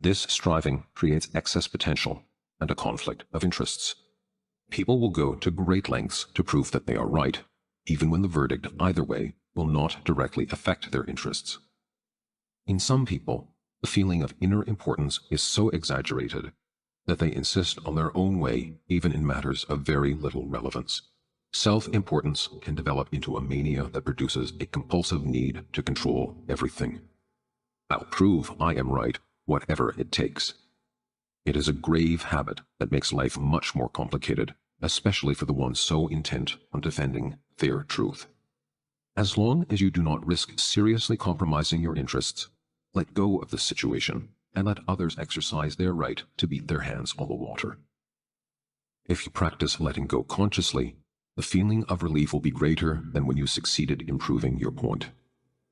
This striving creates excess potential and a conflict of interests. People will go to great lengths to prove that they are right, even when the verdict either way will not directly affect their interests. In some people, the feeling of inner importance is so exaggerated that they insist on their own way even in matters of very little relevance. Self-importance can develop into a mania that produces a compulsive need to control everything. I'll prove I am right, whatever it takes. It is a grave habit that makes life much more complicated, especially for the ones so intent on defending their truth. As long as you do not risk seriously compromising your interests, let go of the situation and let others exercise their right to beat their hands on the water. If you practice letting go consciously, the feeling of relief will be greater than when you succeeded in proving your point.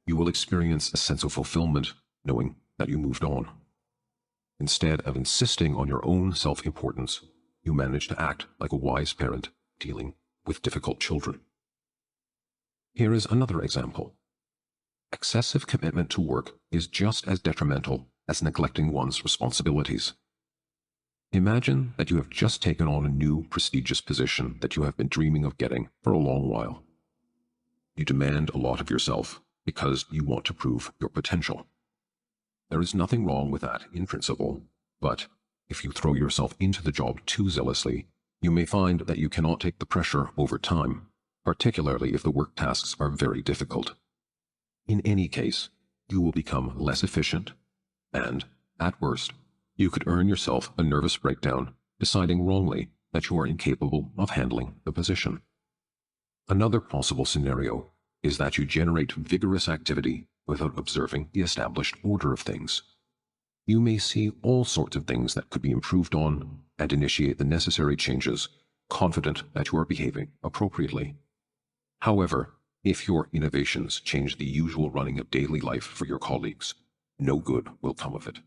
You will experience a sense of fulfillment knowing that you moved on. Instead of insisting on your own self-importance, you manage to act like a wise parent dealing with difficult children. Here is another example. Excessive commitment to work is just as detrimental as neglecting one's responsibilities. Imagine that you have just taken on a new prestigious position that you have been dreaming of getting for a long while. You demand a lot of yourself because you want to prove your potential. There is nothing wrong with that in principle, but if you throw yourself into the job too zealously, you may find that you cannot take the pressure over time, particularly if the work tasks are very difficult. In any case, you will become less efficient, and, at worst, you could earn yourself a nervous breakdown, deciding wrongly that you are incapable of handling the position. Another possible scenario is that you generate vigorous activity without observing the established order of things. You may see all sorts of things that could be improved on and initiate the necessary changes, confident that you are behaving appropriately. However, If your innovations change the usual running of daily life for your colleagues, no good will come of it.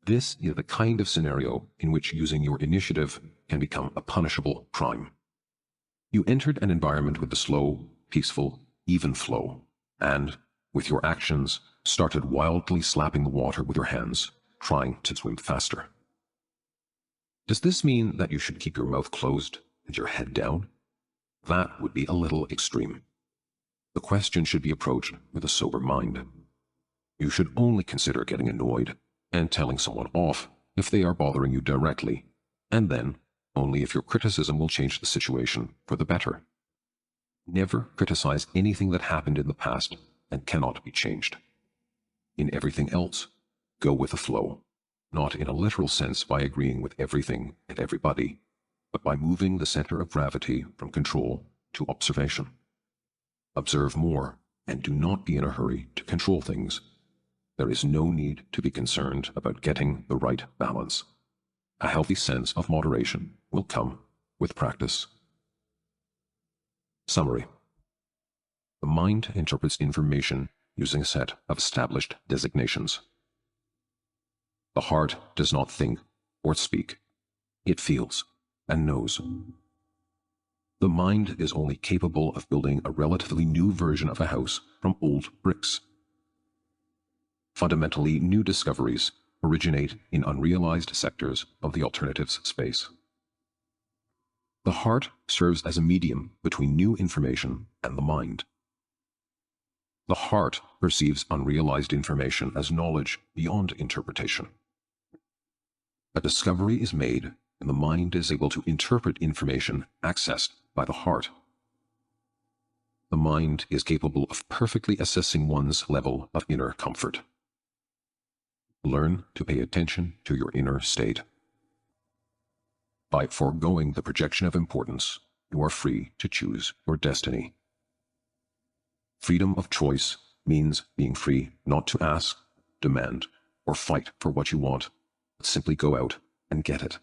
This is the kind of scenario in which using your initiative can become a punishable crime. You entered an environment with a slow, peaceful, even flow, and, with your actions, started wildly slapping the water with your hands, trying to swim faster. Does this mean that you should keep your mouth closed and your head down? That would be a little extreme. The question should be approached with a sober mind. You should only consider getting annoyed and telling someone off if they are bothering you directly, and then only if your criticism will change the situation for the better. Never criticize anything that happened in the past and cannot be changed. In everything else, go with the flow, not in a literal sense by agreeing with everything and everybody, but by moving the center of gravity from control to observation. Observe more, and do not be in a hurry to control things. There is no need to be concerned about getting the right balance. A healthy sense of moderation will come with practice. Summary. The mind interprets information using a set of established designations. The heart does not think or speak. It feels and knows. The mind is only capable of building a relatively new version of a house from old bricks. Fundamentally new discoveries originate in unrealized sectors of the alternatives space. The heart serves as a medium between new information and the mind. The heart perceives unrealized information as knowledge beyond interpretation. A discovery is made and the mind is able to interpret information accessed by the heart. The mind is capable of perfectly assessing one's level of inner comfort. Learn to pay attention to your inner state. By foregoing the projection of importance, you are free to choose your destiny. Freedom of choice means being free not to ask, demand, or fight for what you want, but simply go out and get it.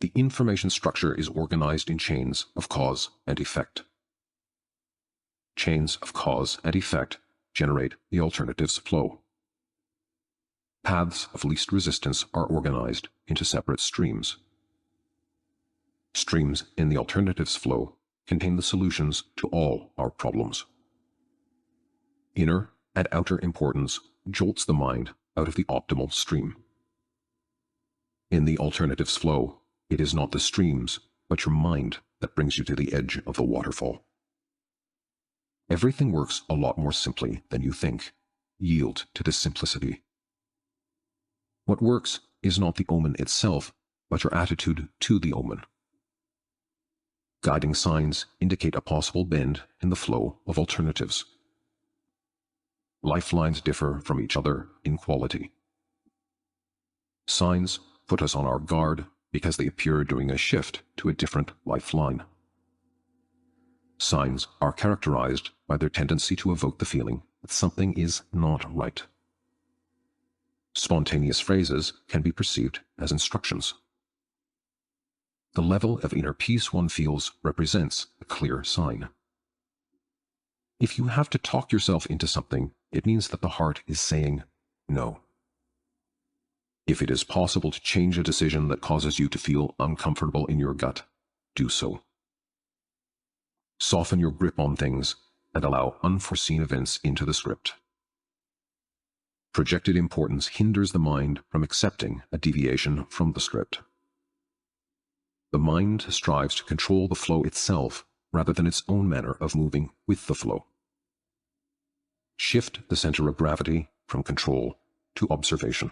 The information structure is organized in chains of cause and effect. Chains of cause and effect generate the alternatives flow. Paths of least resistance are organized into separate streams. Streams in the alternatives flow contain the solutions to all our problems. Inner and outer importance jolts the mind out of the optimal stream. In the alternatives flow, it is not the streams, but your mind that brings you to the edge of the waterfall. Everything works a lot more simply than you think. Yield to this simplicity. What works is not the omen itself, but your attitude to the omen. Guiding signs indicate a possible bend in the flow of alternatives. Lifelines differ from each other in quality. Signs put us on our guard because they appear during a shift to a different lifeline. Signs are characterized by their tendency to evoke the feeling that something is not right. Spontaneous phrases can be perceived as instructions. The level of inner peace one feels represents a clear sign. If you have to talk yourself into something, it means that the heart is saying no. If it is possible to change a decision that causes you to feel uncomfortable in your gut, do so. Soften your grip on things and allow unforeseen events into the script. Projected importance hinders the mind from accepting a deviation from the script. The mind strives to control the flow itself rather than its own manner of moving with the flow. Shift the center of gravity from control to observation.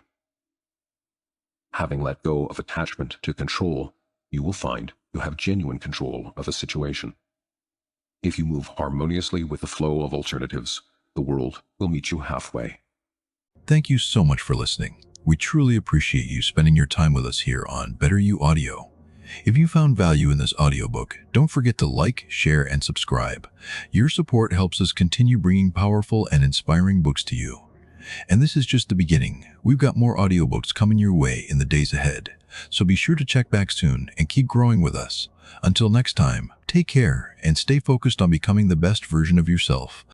Having let go of attachment to control, you will find you have genuine control of a situation. If you move harmoniously with the flow of alternatives, the world will meet you halfway.
Thank you so much for listening. We truly appreciate you spending your time with us here on Better You Audio. If you found value in this audiobook, don't forget to like, share, and subscribe. Your support helps us continue bringing powerful and inspiring books to you. And this is just the beginning. We've got more audiobooks coming your way in the days ahead. So be sure to check back soon and keep growing with us. Until next time, Take care and stay focused on becoming the best version of yourself.